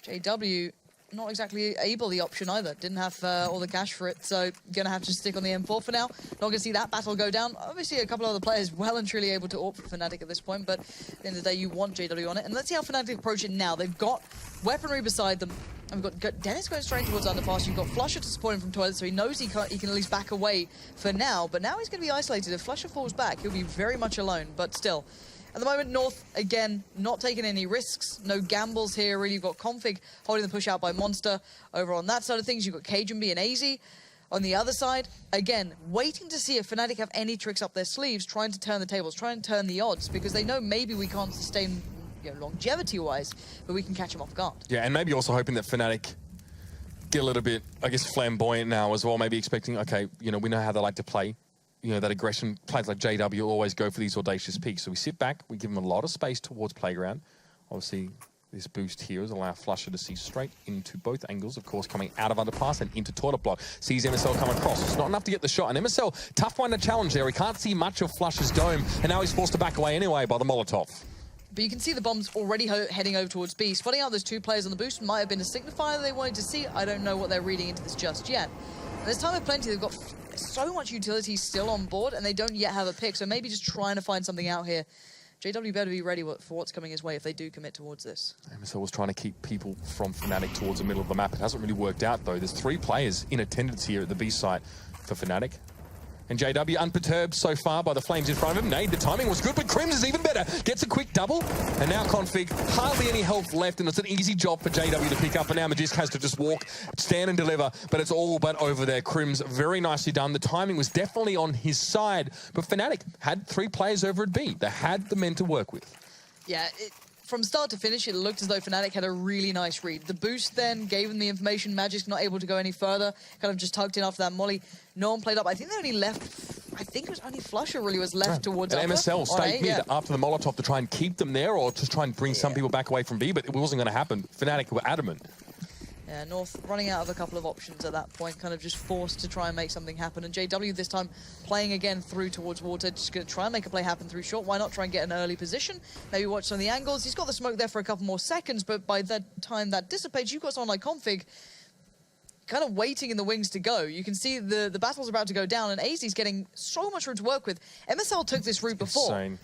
JW, not exactly able the option either. Didn't have all the cash for it, so going to have to stick on the M4 for now. Not going to see that battle go down. Obviously, a couple of other players well and truly able to AWP for Fnatic at this point, but at the end of the day, you want JW on it. And let's see how Fnatic approach it now. They've got weaponry beside them. And we've got Dennis going straight towards underpass. You've got Flusher to support him from toilet, so he knows he can at least back away for now. But now he's going to be isolated. If Flusher falls back, he'll be very much alone. But still, at the moment, North, again, not taking any risks. No gambles here, really. You've got Config holding the push out by Monster. Over on that side of things, you've got Cajunby and AZ. On the other side, again, waiting to see if Fnatic have any tricks up their sleeves, trying to turn the tables, trying to turn the odds, because they know maybe we can't sustain, longevity-wise, but we can catch them off guard. Yeah, and maybe also hoping that Fnatic get a little bit, I guess, flamboyant now as well. Maybe expecting, okay, we know how they like to play. That aggression. Players like JW will always go for these audacious peaks. So we sit back, we give them a lot of space towards playground. Obviously, this boost here is allow Flusher to see straight into both angles, of course, coming out of underpass and into toilet block. Sees MSL come across. It's not enough to get the shot. And MSL, tough one to challenge there. He can't see much of Flusher's dome, and now he's forced to back away anyway by the Molotov. But you can see the bombs already heading over towards B. Spotting out those two players on the boost might have been a signifier they wanted to see. I don't know what they're reading into this just yet. And there's time of plenty. They've got so much utility still on board, and they don't yet have a pick. So maybe just trying to find something out here. JW better be ready for what's coming his way if they do commit towards this. MSL was trying to keep people from Fnatic towards the middle of the map. It hasn't really worked out, though. There's 3 players in attendance here at the B site for Fnatic. And JW unperturbed so far by the flames in front of him. Nade, the timing was good, but Crims is even better. Gets a quick double, and now Config, hardly any health left, and it's an easy job for JW to pick up, and now Magisk has to just walk, stand and deliver, but it's all but over there. Crims, very nicely done. The timing was definitely on his side, but Fnatic had 3 players over at B. They had the men to work with. Yeah, from start to finish, it looked as though Fnatic had a really nice read. The boost then gave them the information. Magisk not able to go any further. Kind of just tucked in after that molly. No one played up. I think they only left... I think it was only Flusher really was left towards and MSL stayed mid after the Molotov to try and keep them there or to try and bring some people back away from B, but it wasn't going to happen. Fnatic were adamant. Yeah, North running out of a couple of options at that point, kind of just forced to try and make something happen. And JW this time playing again through towards water, just going to try and make a play happen through short. Why not try and get an early position? Maybe watch some of the angles. He's got the smoke there for a couple more seconds, but by the time that dissipates, you've got someone like Config kind of waiting in the wings to go. You can see the battle's about to go down, and AZ's getting so much room to work with. MSL took this route before. Insane.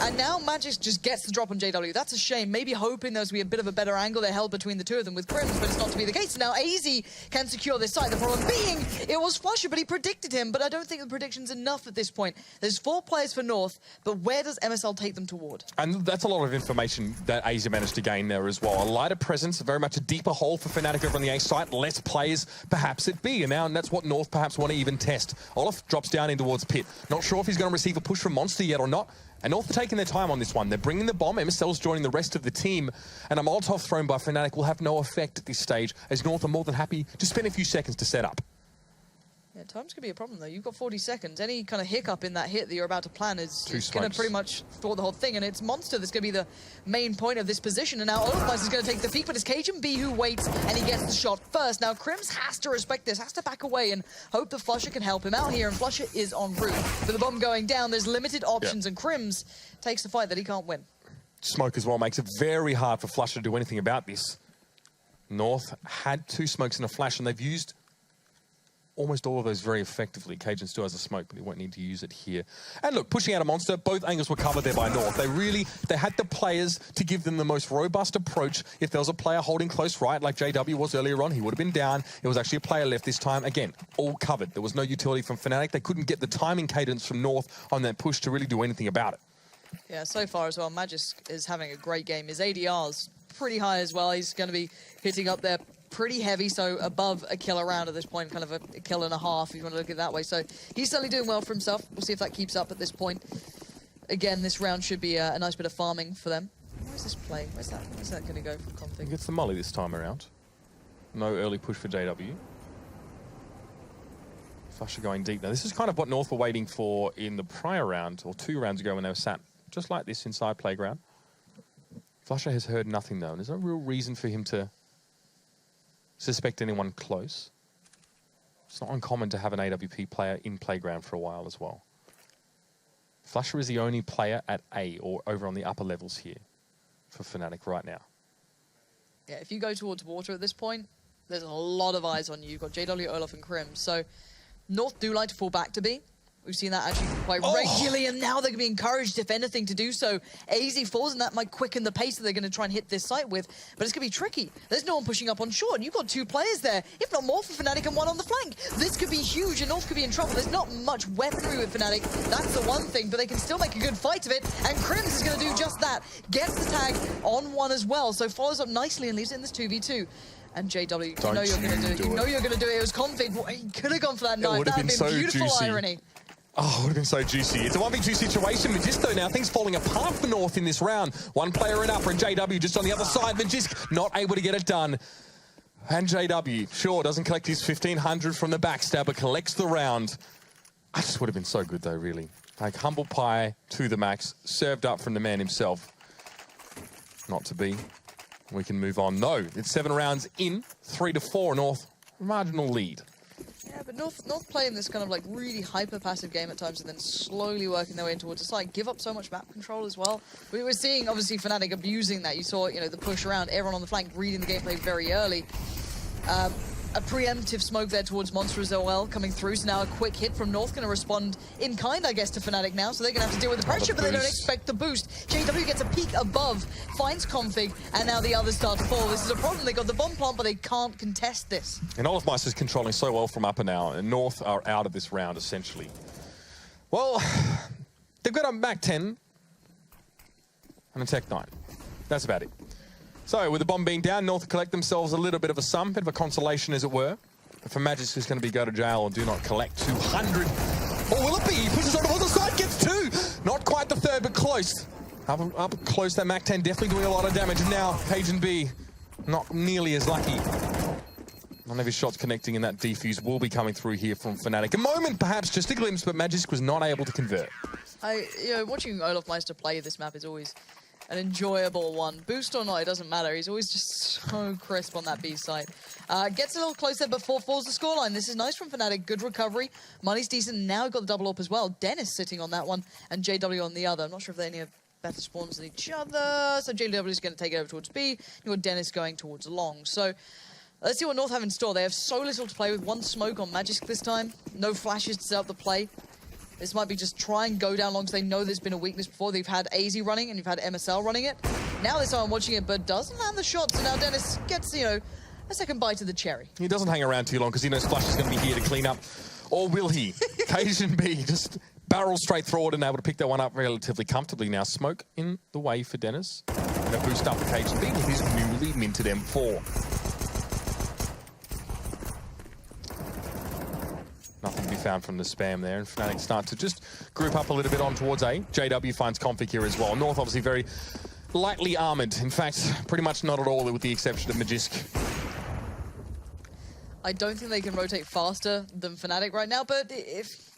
And now Magisk just gets the drop on JW. That's a shame. Maybe hoping there's going to be a bit of a better angle they held between the two of them with Crims, but it's not to be the case. Now AZ can secure this side. The problem being, it was Flusher, but he predicted him. But I don't think the prediction's enough at this point. There's 4 players for North, but where does MSL take them toward? And that's a lot of information that AZ managed to gain there as well. A lighter presence, very much a deeper hole for Fnatic over on the A site. Less players, perhaps at B. And now that's what North perhaps want to even test. Olaf drops down in towards Pit. Not sure if he's going to receive a push from Monster yet or not. And North are taking their time on this one. They're bringing the bomb. MSL's joining the rest of the team. And a Molotov thrown by Fnatic will have no effect at this stage, as North are more than happy to spend a few seconds to set up. Yeah, time's going to be a problem, though. You've got 40 seconds. Any kind of hiccup in that hit that you're about to plan is going to pretty much thwart the whole thing. And it's Monster that's going to be the main point of this position. And now Olaf is going to take the peak, but it's Cajunby who waits, and he gets the shot first. Now, Crims has to respect this, has to back away and hope that Flusher can help him out here. And Flusher is en route. With the bomb going down, there's limited options, and Crims takes the fight that he can't win. Smoke as well makes it very hard for Flusher to do anything about this. North had 2 smokes and a flash, and they've used almost all of those very effectively. Cajun still has a smoke, but he won't need to use it here. And look, pushing out a Monster, both angles were covered there by North. They had the players to give them the most robust approach. If there was a player holding close right, like JW was earlier on, he would have been down. It was actually a player left this time. Again, all covered. There was no utility from Fnatic. They couldn't get the timing cadence from North on that push to really do anything about it. Yeah, so far as well, Magisk is having a great game. His ADR's pretty high as well. He's going to be hitting up there pretty heavy, so above a kill a round at this point, kind of a kill and a half, if you want to look at it that way. So he's certainly doing well for himself. We'll see if that keeps up at this point. Again, this round should be a nice bit of farming for them. Where's this play? Where's that going to go from Config? He gets the molly this time around. No early push for JW. Flusher going deep. Now, this is kind of what North were waiting for in the prior round, or 2 rounds ago when they were sat just like this inside playground. Flusher has heard nothing, though, and there's no real reason for him to suspect anyone close. It's not uncommon to have an AWP player in playground for a while as well. Flusher is the only player at A, or over on the upper levels here, for Fnatic right now. Yeah, if you go towards water at this point, there's a lot of eyes on you. You've got JW, Olaf, and Krim. So North do like to fall back to B. We've seen that actually quite regularly, and now they're going to be encouraged, if anything, to do so. AZ falls, and that might quicken the pace that they're going to try and hit this site with, but it's going to be tricky. There's no one pushing up on short, and you've got 2 players there, if not more for Fnatic, and 1 on the flank. This could be huge, and North could be in trouble. There's not much weaponry with Fnatic, that's the one thing, but they can still make a good fight of it, and Krims is going to do just that. Gets the tag on 1 as well, so follows up nicely and leaves it in this 2v2. And JW, you know you're going to do it. You know you're going to do it. It was Config. He could have gone for that knife. That would have been so beautiful juicy. Irony. Oh, it would have been so juicy. It's a 1v2 situation. Magisk, though, now things falling apart for North in this round. 1 player in upper, and JW just on the other side. Magisk not able to get it done. And JW, sure, doesn't collect his 1,500 from the backstab, but collects the round. I just would have been so good, though, really. Like, humble pie to the max, served up from the man himself. Not to be. We can move on. No, it's 7 rounds in, 3-4 North. Marginal lead. Yeah, but North playing this kind of like really hyper-passive game at times and then slowly working their way in towards the site. Give up so much map control as well. We were seeing, obviously, Fnatic abusing that. You saw, you know, the push around, everyone on the flank reading the gameplay very early. A preemptive smoke there towards Monster as well coming through. So now a quick hit from North going to respond in kind, I guess, to Fnatic now. So they're going to have to deal with the pressure, but they don't expect the boost. JW gets a peek above, finds Config, and now the others start to fall. This is a problem. They got the bomb plant, but they can't contest this. And Olafmeister is controlling so well from upper now, and North are out of this round, essentially. Well, they've got a Mac 10 and a Tech 9. That's about it. So, with the bomb being down, North collect themselves a little bit of a sum, bit of a consolation, as it were. But for Magisk, who's going to be go to jail or do not collect 200. Or will it be? He pushes on the other side, gets 2. Not quite the 3rd, but close. Up close, that Mac 10 definitely doing a lot of damage. And now, Cbble, not nearly as lucky. None of his shots connecting, and that defuse will be coming through here from Fnatic. A moment, perhaps, just a glimpse, but Magisk was not able to convert. Watching Olafmeister play this map is always an enjoyable one. Boost or not, it doesn't matter. He's always just so crisp on that B side. Gets a little closer before falls the scoreline. This is nice from Fnatic. Good recovery. Money's decent. Now got the double up as well. Dennis sitting on that one and JW on the other. I'm not sure if they any have better spawns than each other. So JW is going to take it over towards B. You've got Dennis going towards long. So let's see what North have in store. They have so little to play with. 1 smoke on Magisk this time. No flashes to set up the play. This might be just try and go down long because they know there's been a weakness before. They've had AZ running and you've had MSL running it. Now there's someone watching it but doesn't land the shot. So now Dennis gets, you know, a second bite of the cherry. He doesn't hang around too long because he knows Flush is going to be here to clean up. Or will he? Cbble just barrels straight forward and able to pick that one up relatively comfortably. Now smoke in the way for Dennis. And a boost up for Cbble with his newly minted M4. Nothing to be found from the spam there, and Fnatic start to just group up a little bit on towards A. JW finds Config here as well. North obviously very lightly armoured. In fact, pretty much not at all with the exception of Magisk. I don't think they can rotate faster than Fnatic right now, but it's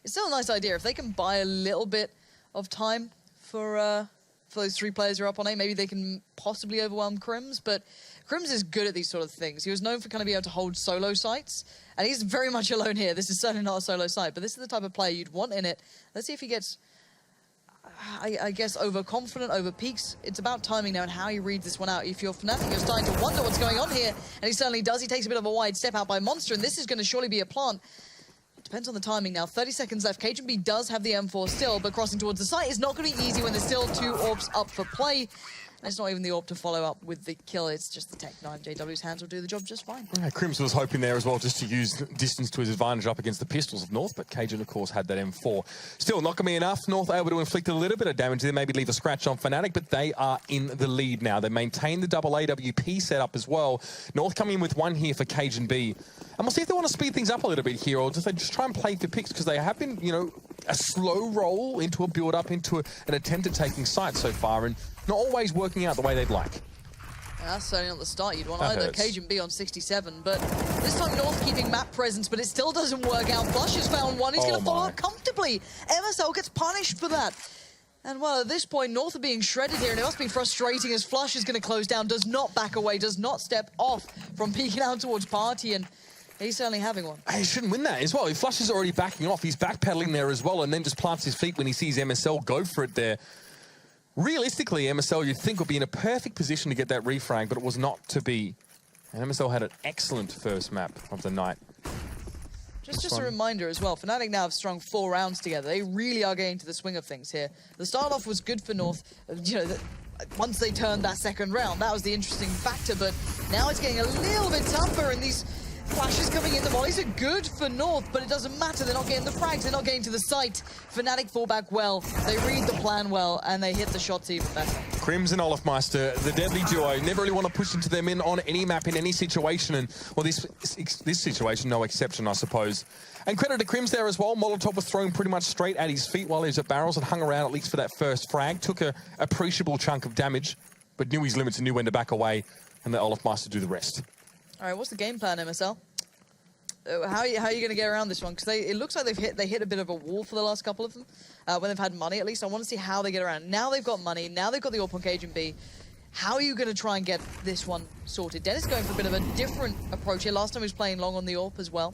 still a nice idea. If they can buy a little bit of time for those 3 players who are up on A, maybe they can possibly overwhelm Krims, but Krims is good at these sort of things. He was known for kind of being able to hold solo sites, and he's very much alone here. This is certainly not a solo site, but this is the type of player you'd want in it. Let's see if he gets, I guess, overconfident, over peaks. It's about timing now and how he reads this one out. If you're Fnatic, you're starting to wonder what's going on here, and he certainly does. He takes a bit of a wide step out by Monster, and this is going to surely be a plant. Depends on the timing now. 30 seconds left. Cbble does have the M4 still, but crossing towards the site is not going to be easy when there's still 2 orbs up for play. And it's not even the orb to follow up with the kill. It's just the Tech 9. JW's hands will do the job just fine. Yeah, Krims was hoping there as well just to use distance to his advantage up against the pistols of North, but Cajun, of course, had that M4. Still, not going to be enough. North able to inflict a little bit of damage there, maybe leave a scratch on Fnatic, but they are in the lead now. They maintain the double AWP setup as well. North coming in with 1 here for Cajun B. And we'll see if they want to speed things up a little bit here, or just they just try and play for picks, because they have been, you know, a slow roll into a build-up, into an attempt at taking sight so far, and not always working out the way they'd like. That's certainly not the start you'd want That either. hurts. Cajun on 67, but this time North keeping map presence, but it still doesn't work out. Flush has found one. He's going to follow up comfortably. MSL gets punished for that. And well, at this point, North are being shredded here, and it must be frustrating as Flush is going to close down, does not back away, does not step off from peeking out towards Party, and he's certainly having one. He shouldn't win that as well. If Flush is already backing off, he's backpedaling there as well, and then just plants his feet when he sees MSL go for it there. Realistically, MSL, you'd think, would be in a perfect position to get that refrag, but it was not to be. And MSL had an excellent first map of the night. Just a reminder as well, Fnatic now have strung 4 rounds together. They really are getting to the swing of things here. The start off was good for North. You know, once they turned that second round, that was the interesting factor, but now it's getting a little bit tougher, and these flashes coming in, the mollies are good for North, but it doesn't matter. They're not getting the frags, they're not getting to the site. Fnatic fall back well, they read the plan well, and they hit the shots even better. Crims and Olofmeister, the deadly duo, never really want to push into them in on any map in any situation, and well, this situation, no exception, I suppose. And credit to Crims there as well. Molotov was thrown pretty much straight at his feet while he was at barrels and hung around at least for that first frag. Took a appreciable chunk of damage, but knew his limits and knew when to back away, and let Olofmeister do the rest. All right, what's the game plan, MSL? How are you going to get around this one? Because it looks like they hit a bit of a wall for the last couple of them, when they've had money at least. I want to see how they get around. Now they've got money, now they've got the AWP on Cbble. How are you going to try and get this one sorted? Dennis going for a bit of a different approach here. Last time he was playing long on the AWP as well.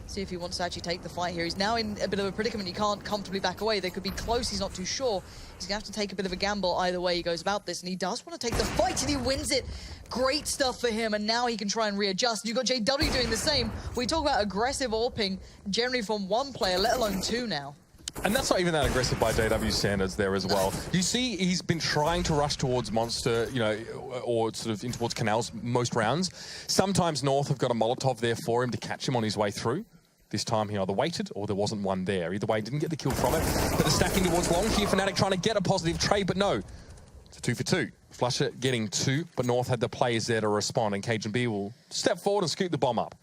See if he wants to actually take the fight here. He's now in a bit of a predicament. He can't comfortably back away. They could be close. He's not too sure. He's going to have to take a bit of a gamble either way he goes about this. And he does want to take the fight, and he wins it. Great stuff for him, and now he can try and readjust. You've got JW doing the same. We talk about aggressive AWPing generally from one player, let alone 2 now. And that's not even that aggressive by JW standards there as well. You see he's been trying to rush towards Monster, you know, or sort of in towards Canals most rounds. Sometimes North have got a Molotov there for him to catch him on his way through. This time he either waited or there wasn't one there. Either way, didn't get the kill from it. But the stacking towards long here, Fnatic trying to get a positive trade, but no. It's a 2 for 2. Flusher getting 2, but North had the players there to respond, and Cajun will step forward and scoop the bomb up.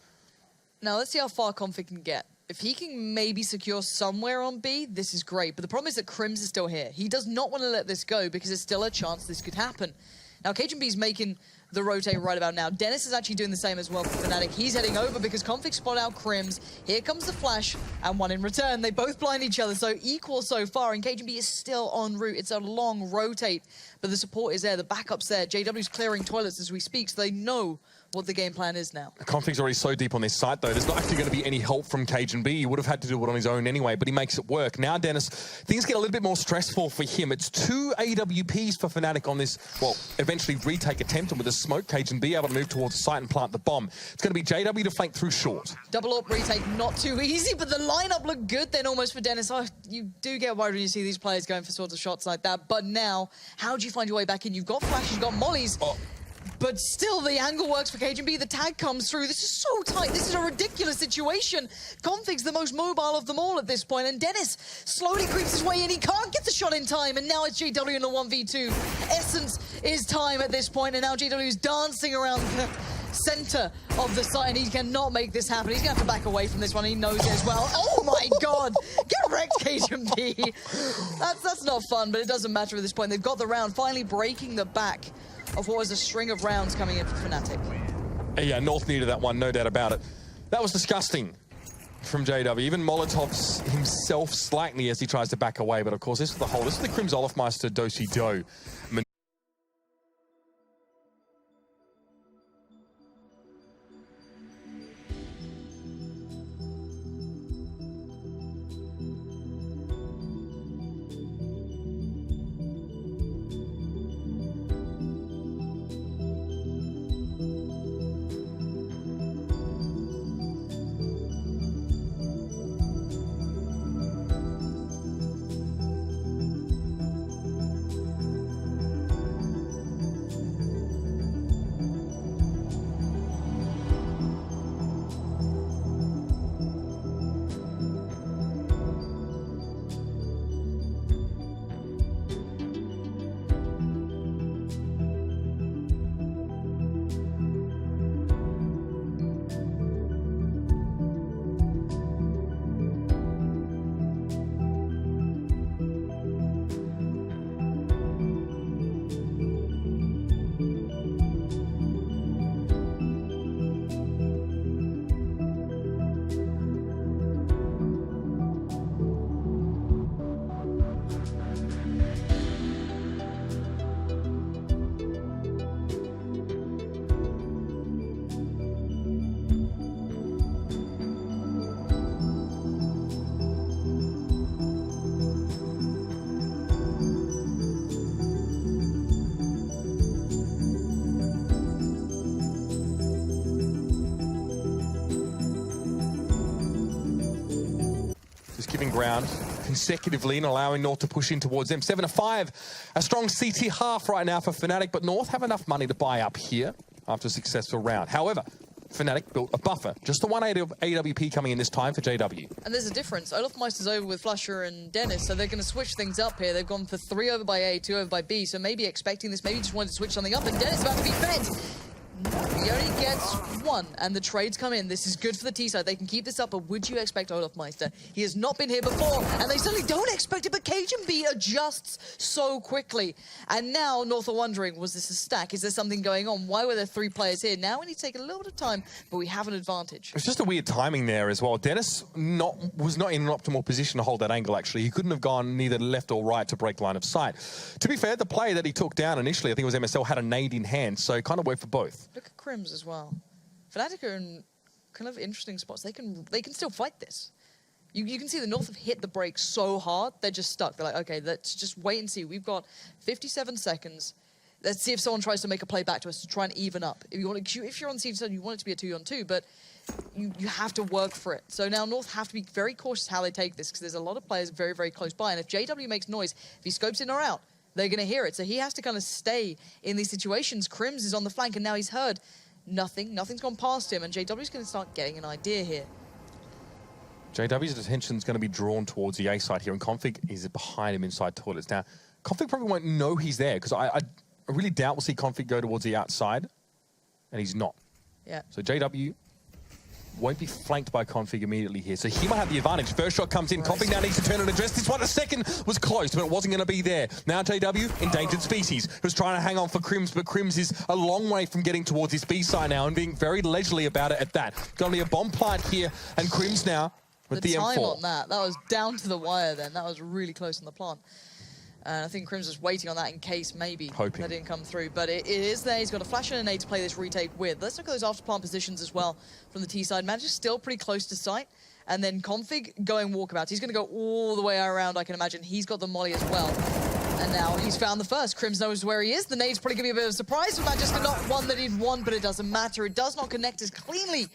Now let's see how far Config can get. If he can maybe secure somewhere on B, this is great. But the problem is that Crims is still here. He does not want to let this go because there's still a chance this could happen. Now Cajun is making the rotate right about now. Dennis is actually doing the same as well for Fnatic. He's heading over because Config spot out Crims. Here comes the flash, and one in return. They both blind each other, so equal so far, and Cajun is still en route. It's a long rotate, but the support is there, the backup's there. JW's clearing toilets as we speak, so they know what the game plan is now. Config's already so deep on this site, though. There's not actually going to be any help from Cajun. He would have had to do it on his own anyway, but he makes it work. Now, Dennis, things get a little bit more stressful for him. It's 2 AWPs for Fnatic on this, well, eventually retake attempt, and with a smoke, Cajun able to move towards the site and plant the bomb. It's going to be JW to flank through short. Double AWP retake, not too easy, but the lineup looked good then almost for Dennis. Oh, you do get worried when you see these players going for sorts of shots like that, but now, how do you find your way back in? You've got flashes, you've got mollies. But still, the angle works for Cajun. The tag comes through. This is so tight. This is a ridiculous situation. Config's the most mobile of them all at this point, and Dennis slowly creeps his way in. He can't get the shot in time, and now it's JW in the 1v2. Essence is time at this point, and now JW is dancing around the center of the site, and he cannot make this happen. He's going to have to back away from this one. He knows it as well. Oh my God! Get wrecked, Cajun. That's not fun, but it doesn't matter at this point. They've got the round, finally breaking the back of what was a string of rounds coming in for Fnatic. Yeah, North needed that one, no doubt about it. That was disgusting from JW. Even Molotov's himself slightly as he tries to back away, but of course this is the Crims Olofmeister do-si-do. giving ground consecutively and allowing North to push in towards them. 7-5, a strong CT half right now for Fnatic, but North have enough money to buy up here after a successful round. However, Fnatic built a buffer. Just the one AWP coming in this time for JW. And there's a difference. Olofmeister's over with Flusher and Dennis, so they're going to switch things up here. They've gone for 3 over by A, 2 over by B, so maybe expecting this, maybe just wanted to switch something up, and Dennis about to be fed. He only gets 1, and the trades come in. This is good for the T side. They can keep this up, but would you expect Olofmeister? He has not been here before, and they certainly don't expect it, but Cbble adjusts so quickly. And now North are wondering, was this a stack? Is there something going on? Why were there 3 players here? Now we need to take a little bit of time, but we have an advantage. It's just a weird timing there as well. Dennis was not in an optimal position to hold that angle, actually. He couldn't have gone neither left or right to break line of sight. To be fair, the player that he took down initially, I think it was MSL, had a nade in hand, so it kind of worked for both. Look at Crims as well. Fnatic are in kind of interesting spots. They can still fight this. You can see the North have hit the brakes so hard, they're just stuck. They're like, okay, let's just wait and see. We've got 57 seconds. Let's see if someone tries to make a play back to us to try and even up. If you're on C7, you want it to be a 2-on-2, but you have to work for it. So now North have to be very cautious how they take this, because there's a lot of players very, very close by. And if JW makes noise, if he scopes in or out, they're going to hear it. So he has to kind of stay in these situations. Crims is on the flank, and now he's heard nothing. Nothing's gone past him, and JW's going to start getting an idea here. JW's attention is going to be drawn towards the A side here, and Config is behind him inside toilets. Now, Config probably won't know he's there, because I really doubt we'll see Config go towards the outside, and he's not. Yeah. So JW won't be flanked by Config immediately here. So he might have the advantage. First shot comes in. Config now needs to turn and address this one. The second was close, but it wasn't going to be there. Now JW, endangered species, who's trying to hang on for Crims, but Crims is a long way from getting towards his B side now and being very leisurely about it at that. Going to be a bomb plant here, and Crims now with the time M4. on that was down to the wire then. That was really close on the plant. And I think Crims was waiting on that in case maybe hoping that didn't come through. But it is there. He's got a flash and a nade to play this retake with. Let's look at those after plant positions as well from the T side. Manager's still pretty close to sight. And then Config going walkabouts. He's going to go all the way around, I can imagine. He's got the molly as well. And now he's found the first. Crims knows where he is. The nade's probably going to be a bit of a surprise for Manchester. Not one that he'd want, but it doesn't matter. It does not connect as cleanly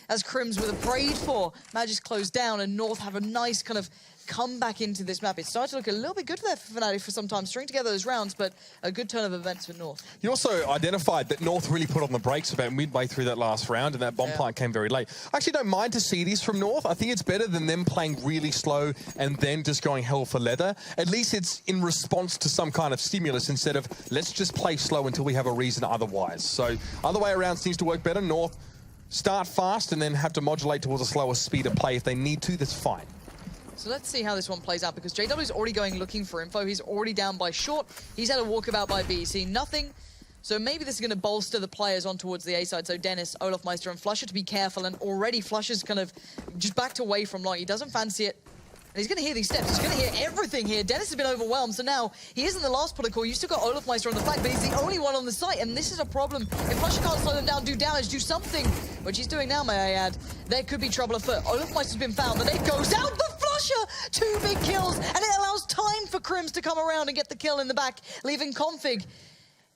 as Crims would have prayed for. Magic's closed down, and North have a nice kind of come back into this map. It started to look a little bit good there for Fnatic for some time, string together those rounds, but a good turn of events for North. You also identified that North really put on the brakes about midway through that last round, and that bomb plant came very late. I actually don't mind to see this from North. I think it's better than them playing really slow and then just going hell for leather. At least it's in response to some kind of stimulus instead of let's just play slow until we have a reason otherwise. So other way around seems to work better. North start fast and then have to modulate towards a slower speed of play if they need to. That's fine. So let's see how this one plays out, because JW's already going looking for info. He's already down by short. He's had a walkabout by B. Seen nothing. So maybe this is going to bolster the players on towards the A side. So Dennis, Olofmeister, and Flusher to be careful. And already Flusher's kind of just backed away from long. He doesn't fancy it. And he's going to hear these steps. He's going to hear everything here. Dennis has been overwhelmed. So now he is in the last protocol. You still got Olofmeister on the flank, but he's the only one on the site. And this is a problem. If Flusher can't slow them down, do damage, do something, which he's doing now, may I add, there could be trouble afoot. Olofmeister's been found. The nade goes out. The Flusher, 2 big kills. And it allows time for Crims to come around and get the kill in the back, leaving Config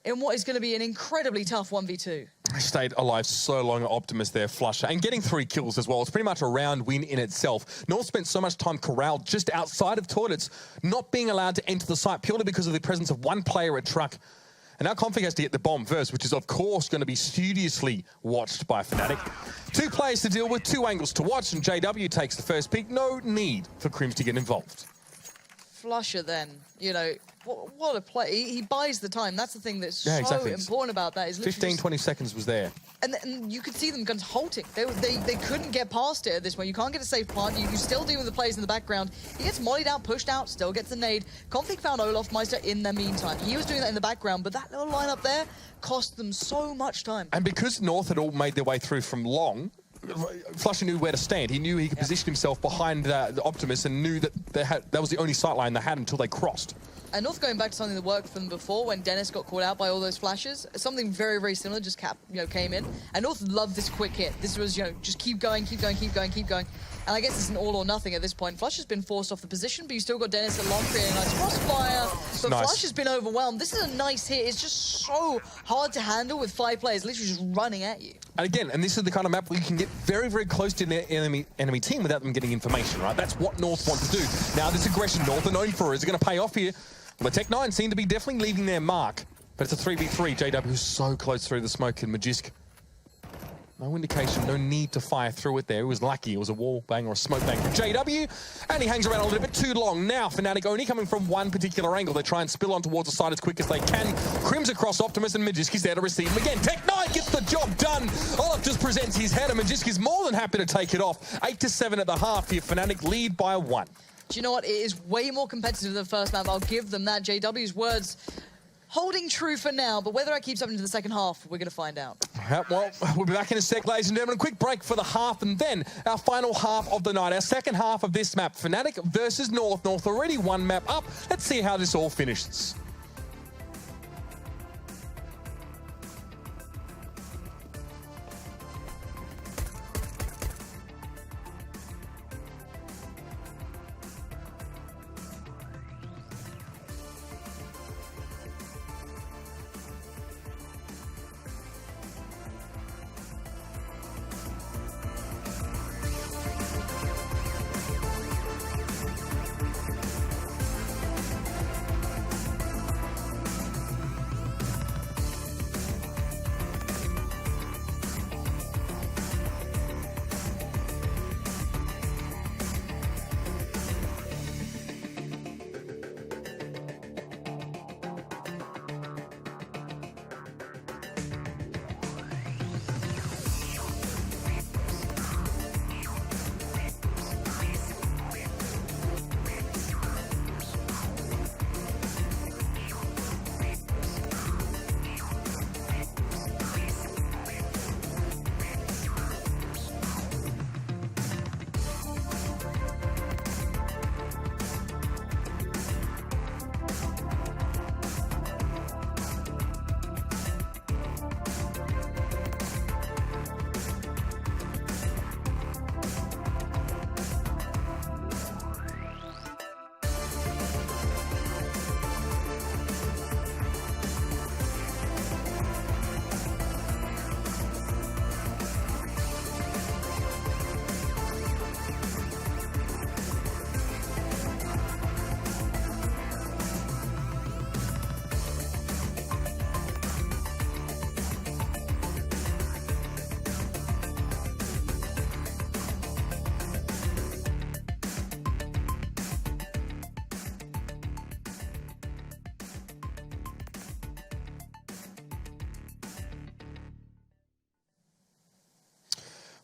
in what is going to be an incredibly tough 1v2. I stayed alive so long at Optimus there, Flusher, and getting 3 kills as well. It's pretty much a round win in itself. North spent so much time corralled just outside of toilets, not being allowed to enter the site purely because of the presence of one player at truck. And now Config has to get the bomb first, which is, of course, going to be studiously watched by Fnatic. 2 players to deal with, 2 angles to watch, and JW takes the first pick. No need for Crims to get involved. Flusher then, you know, what a play. He buys the time. That's the thing that's so important about that. Is 15, 20 seconds was there. And you could see them kind of halting. They couldn't get past it at this point. You can't get a safe plant. You still deal with the players in the background. He gets mollied out, pushed out, still gets the nade. Config found Olofmeister in the meantime. He was doing that in the background, but that little lineup there cost them so much time. And because North had all made their way through from long, Flusher knew where to stand. He knew he could position himself behind the Optimus and knew that that was the only sight line they had until they crossed. And North going back to something that worked for them before when Dennis got called out by all those flashes. Something very, very similar just came in. And North loved this quick hit. This was, just keep going, keep going, keep going, keep going. And I guess it's an all or nothing at this point. Flush has been forced off the position, but you still got Dennis at long, creating a nice crossfire. But nice. Flush has been overwhelmed. This is a nice hit. It's just so hard to handle with 5 players literally just running at you. And again, and this is the kind of map where you can get very, very close to the enemy team without them getting information, right? That's what North want to do. Now, this aggression North are known for, is it going to pay off here? Well, the Tech9 seem to be definitely leaving their mark, but it's a 3v3. JW who's so close through the smoke, and Magisk, no indication, no need to fire through it there. It was lucky. It was a wall bang or a smoke bang from JW, and he hangs around a little bit too long. Now, Fnatic only coming from one particular angle. They try and spill on towards the side as quick as they can. Crims across Optimus, and Magisk is there to receive him again. Tech9 gets the job done. Olaf just presents his head, and Magisk is more than happy to take it off. 8-7 at the half here. Fnatic lead by 1. Do you know what? It is way more competitive than the first map. I'll give them that. JW's words holding true for now, but whether that keeps up into the second half, we're going to find out. Well, we'll be back in a sec, ladies and gentlemen. A quick break for the half, and then our final half of the night, our second half of this map, Fnatic versus North. North already 1 map up. Let's see how this all finishes.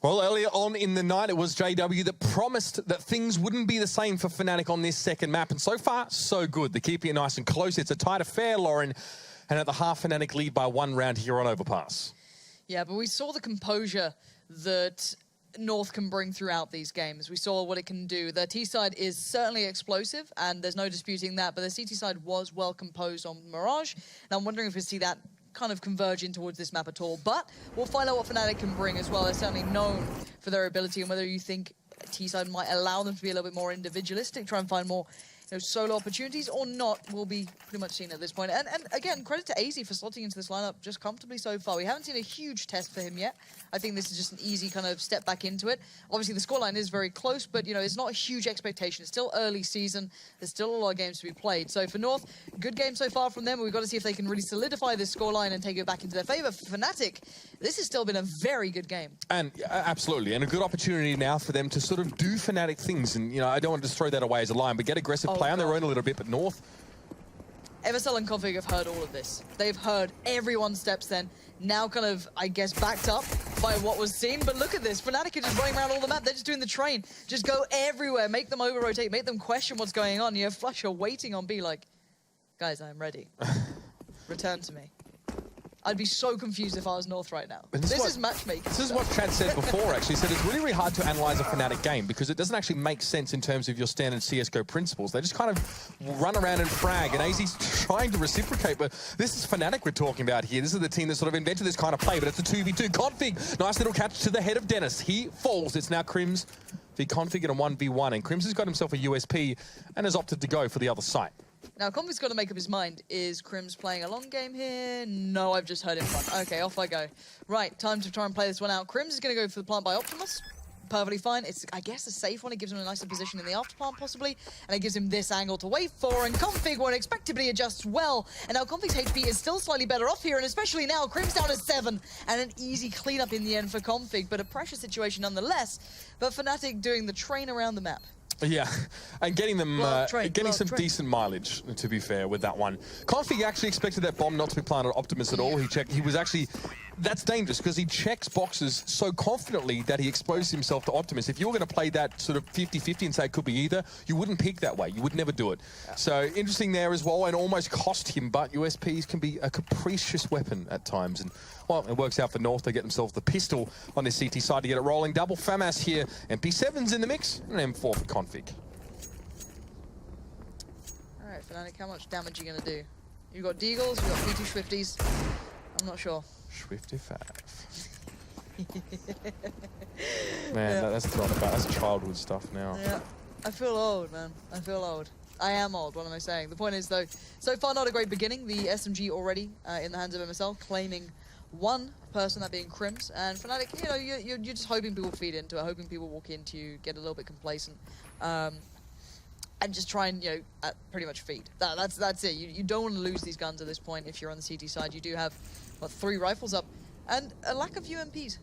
Well, earlier on in the night, it was JW that promised that things wouldn't be the same for Fnatic on this second map. And so far, so good. They're keeping it nice and close. It's a tight affair, Lauren. And at the half, Fnatic lead by 1 round here on Overpass. Yeah, but we saw the composure that North can bring throughout these games. We saw what it can do. The T side is certainly explosive, and there's no disputing that, but the CT side was well composed on Mirage. And I'm wondering if we see that kind of converging towards this map at all. But we'll find out what Fnatic can bring as well. They're certainly known for their ability, and whether you think T-side might allow them to be a little bit more individualistic, try and find more solo opportunities or not, will be pretty much seen at this point. And again, credit to AZ for slotting into this lineup just comfortably so far. We haven't seen a huge test for him yet. I think this is just an easy kind of step back into it. Obviously, the scoreline is very close, but, it's not a huge expectation. It's still early season. There's still a lot of games to be played. So for North, good game so far from them. We've got to see if they can really solidify this scoreline and take it back into their favor. For Fnatic, this has still been a very good game. And absolutely, and a good opportunity now for them to sort of do Fnatic things. And, I don't want to just throw that away as a line, but get aggressive, play on their own a little bit. But North, ESL and Config have heard all of this. They've heard everyone's steps then. Now kind of, I guess, backed up by what was seen. But look at this. Fnatic are just running around all the map. They're just doing the train. Just go everywhere. Make them over-rotate. Make them question what's going on. You have Flusher waiting on B like, guys, I'm ready. Return to me. I'd be so confused if I was North right now. This is matchmaking. This is what Chad said before, actually. He said it's really, really hard to analyze a Fnatic game because it doesn't actually make sense in terms of your standard CSGO principles. They just kind of run around and frag, and AZ's trying to reciprocate, but this is Fnatic we're talking about here. This is the team that sort of invented this kind of play, but it's a 2v2. Config, nice little catch to the head of Dennis. He falls. It's now Crims v Config in a 1v1, and Crims has got himself a USP and has opted to go for the other side. Now, Config's got to make up his mind. Is Crims playing a long game here? No, I've just heard him run. Okay, off I go. Right, time to try and play this one out. Crims is going to go for the plant by Optimus. Perfectly fine. It's, I guess, a safe one. It gives him a nicer position in the after plant, possibly. And it gives him this angle to wait for. And Config won't expectably adjust well. And now Config's HP is still slightly better off here. And especially now, Crims down to 7. And an easy cleanup in the end for Config. But a pressure situation nonetheless. But Fnatic doing the train around the map. Yeah, and getting them, getting some decent mileage, to be fair, with that one. Config actually expected that bomb not to be planted on Optimus at all. He checked, he was actually, that's dangerous because he checks boxes so confidently that he exposed himself to Optimus. If you were going to play that sort of 50-50 and say it could be either, you wouldn't pick that way. You would never do it. Yeah. So interesting there as well, and almost cost him, but USPs can be a capricious weapon at times. And well, it works out for North. They get themselves the pistol on this CT side to get it rolling. Double FAMAS here. MP7's in the mix, and an M4 for Config. All right, Fnatic, how much damage are you going to do? You've got Deagles, you've got P2 Swifties. I'm not sure. Swifty 5. Man, yeah. That's not about, that's childhood stuff now. Yeah, I feel old, man. I feel old. I am old, what am I saying? The point is, though, so far not a great beginning. The SMG already in the hands of MSL, claiming one person, that being Crims. And Fnatic, you know, you're just hoping people feed into it, hoping people walk into you, get a little bit complacent. And just try and, you know, pretty much feed. That's it. You don't want to lose these guns at this point if you're on the CT side. You do have, what, 3 rifles up and a lack of UMPs.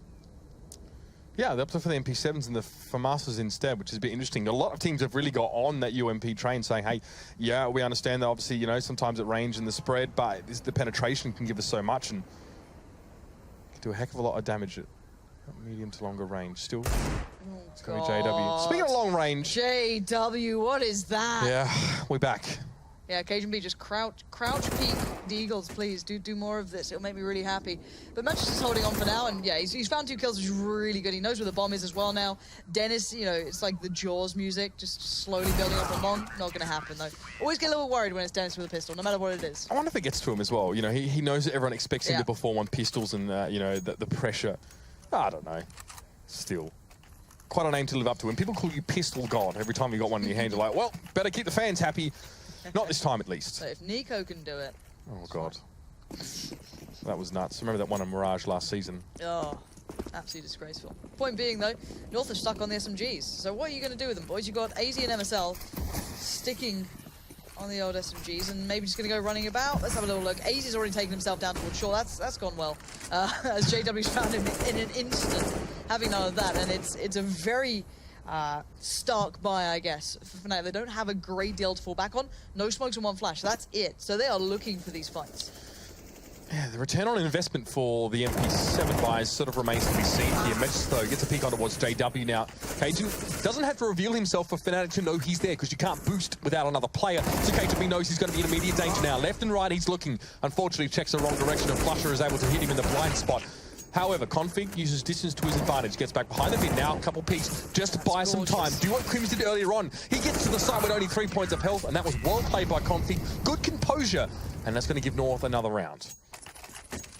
Yeah, they're up for the MP7s and the FAMASs instead, which has been interesting. A lot of teams have really got on that UMP train saying, hey, yeah, we understand that obviously, you know, sometimes at range and the spread, but the penetration can give us so much and can do a heck of a lot of damage at medium to longer range. Still, it's going to be JW. Speaking of long range. JW, what is that? Yeah, we're back. Yeah, Cbble just crouch peek the Eagles, please. Do more of this. It'll make me really happy. But Manchester's holding on for now, and yeah, he's found 2 kills, which is really good. He knows where the bomb is as well now. Dennis, you know, it's like the Jaws music, just slowly building up a long. Not going to happen, though. Always get a little worried when it's Dennis with a pistol, no matter what it is. I wonder if it gets to him as well. You know, he knows that everyone expects him to perform on pistols and, you know, the pressure. I don't know. Still. Quite a name to live up to. When people call you Pistol God every time you got one in your hand, you're like, well, better keep the fans happy. Not this time, at least. So if Nico can do it. Oh, God. That was nuts. Remember that one on Mirage last season? Oh, absolutely disgraceful. Point being, though, North are stuck on the SMGs. So what are you going to do with them, boys? You've got AZ and MSL sticking on the old SMGs and maybe just going to go running about. Let's have a little look. AZ's already taken himself down towards shore. That's gone well. As JW's found him in an instant, having none of that. And it's a very stark buy, I guess, for Fnatic. They don't have a great deal to fall back on. No smokes and 1 flash. That's it. So they are looking for these fights. Yeah, the return on investment for the MP7 buys sort of remains to be seen here. Matchday, though, gets a peek on towards JW now. Cajun doesn't have to reveal himself for Fnatic to know he's there because you can't boost without another player. So KGB knows he's going to be in immediate danger now. Left and right, he's looking. Unfortunately, checks the wrong direction and Flusher is able to hit him in the blind spot. However, Config uses distance to his advantage, gets back behind the mid now, a couple peeks, just to buy some time. Do what Crims did earlier on. He gets to the side with only 3 points of health, and that was well played by Config. Good composure, and that's going to give North another round.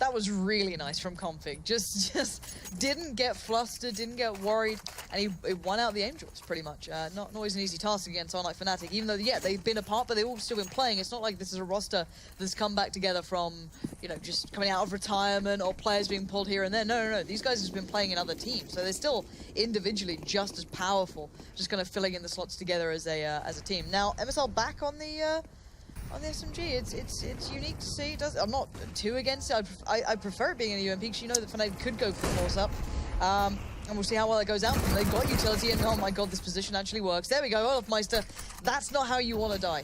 That was really nice from Config. Just didn't get flustered, didn't get worried, and he won out the Angels pretty much. Not always an easy task against someone like Fnatic, even though, yeah, they've been apart, but they've all still been playing. It's not like this is a roster that's come back together from, you know, just coming out of retirement or players being pulled here and there. No. These guys have been playing in other teams, so they're still individually just as powerful, just kind of filling in the slots together as a team. Now, MSL back on the SMG, it's unique to see. I'm not too against it. I prefer it being in a UMP because you know that Fnatic could go for the force up. And we'll see how well it goes out. They've got utility, and oh my god, this position actually works. There we go, Olafmeister. That's not how you want to die.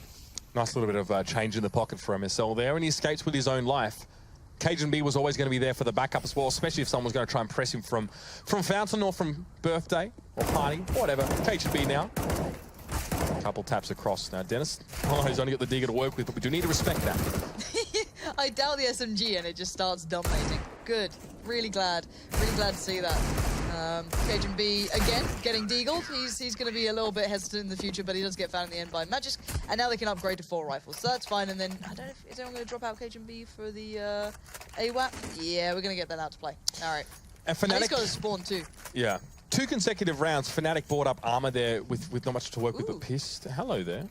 Nice little bit of change in the pocket for MSL there, and he escapes with his own life. Cajun was always going to be there for the backup as well, especially if someone's going to try and press him from Fountain or from Birthday or Party, whatever. Cajun now. Couple taps across. Now, Dennis, he's only got the Digger to work with, but we do need to respect that. I doubt the SMG and it just starts dominating. Good. Really glad to see that. Cbble, again, getting deagled. He's going to be a little bit hesitant in the future, but he does get found in the end by Magisk. And now they can upgrade to 4 rifles, so that's fine. And then, I don't know if is anyone going to drop out Cbble for the AWAP? Yeah, we're going to get that out to play. All right. And Fnatic, he's got a spawn too. Yeah. 2 consecutive rounds, Fnatic brought up armor there with not much to work with, but pissed. Hello there.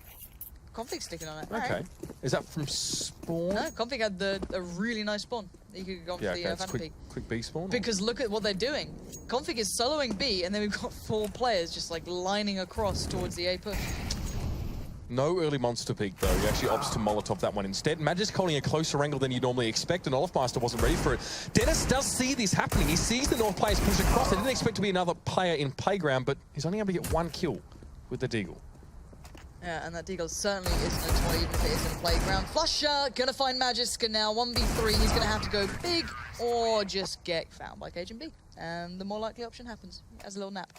Config sticking on it. Okay. Right. Is that from spawn? No, Config had a really nice spawn. You could go for the Phantom Peak. Quick B spawn? Because look at what they're doing. Config is soloing B, and then we've got 4 players just like lining across towards the A push. No early monster peak though. He actually opts to Molotov that one instead. Magisk holding a closer angle than you'd normally expect, and Olofmeister wasn't ready for it. Dennis does see this happening. He sees the North players push across. They didn't expect to be another player in playground, but he's only able to get 1 kill with the Deagle. Yeah, and that Deagle certainly isn't a toy, even if it is in playground. Flusher gonna find Magisk, and now 1v3. He's gonna have to go big or just get found by Cbble. And the more likely option happens. As a little nap.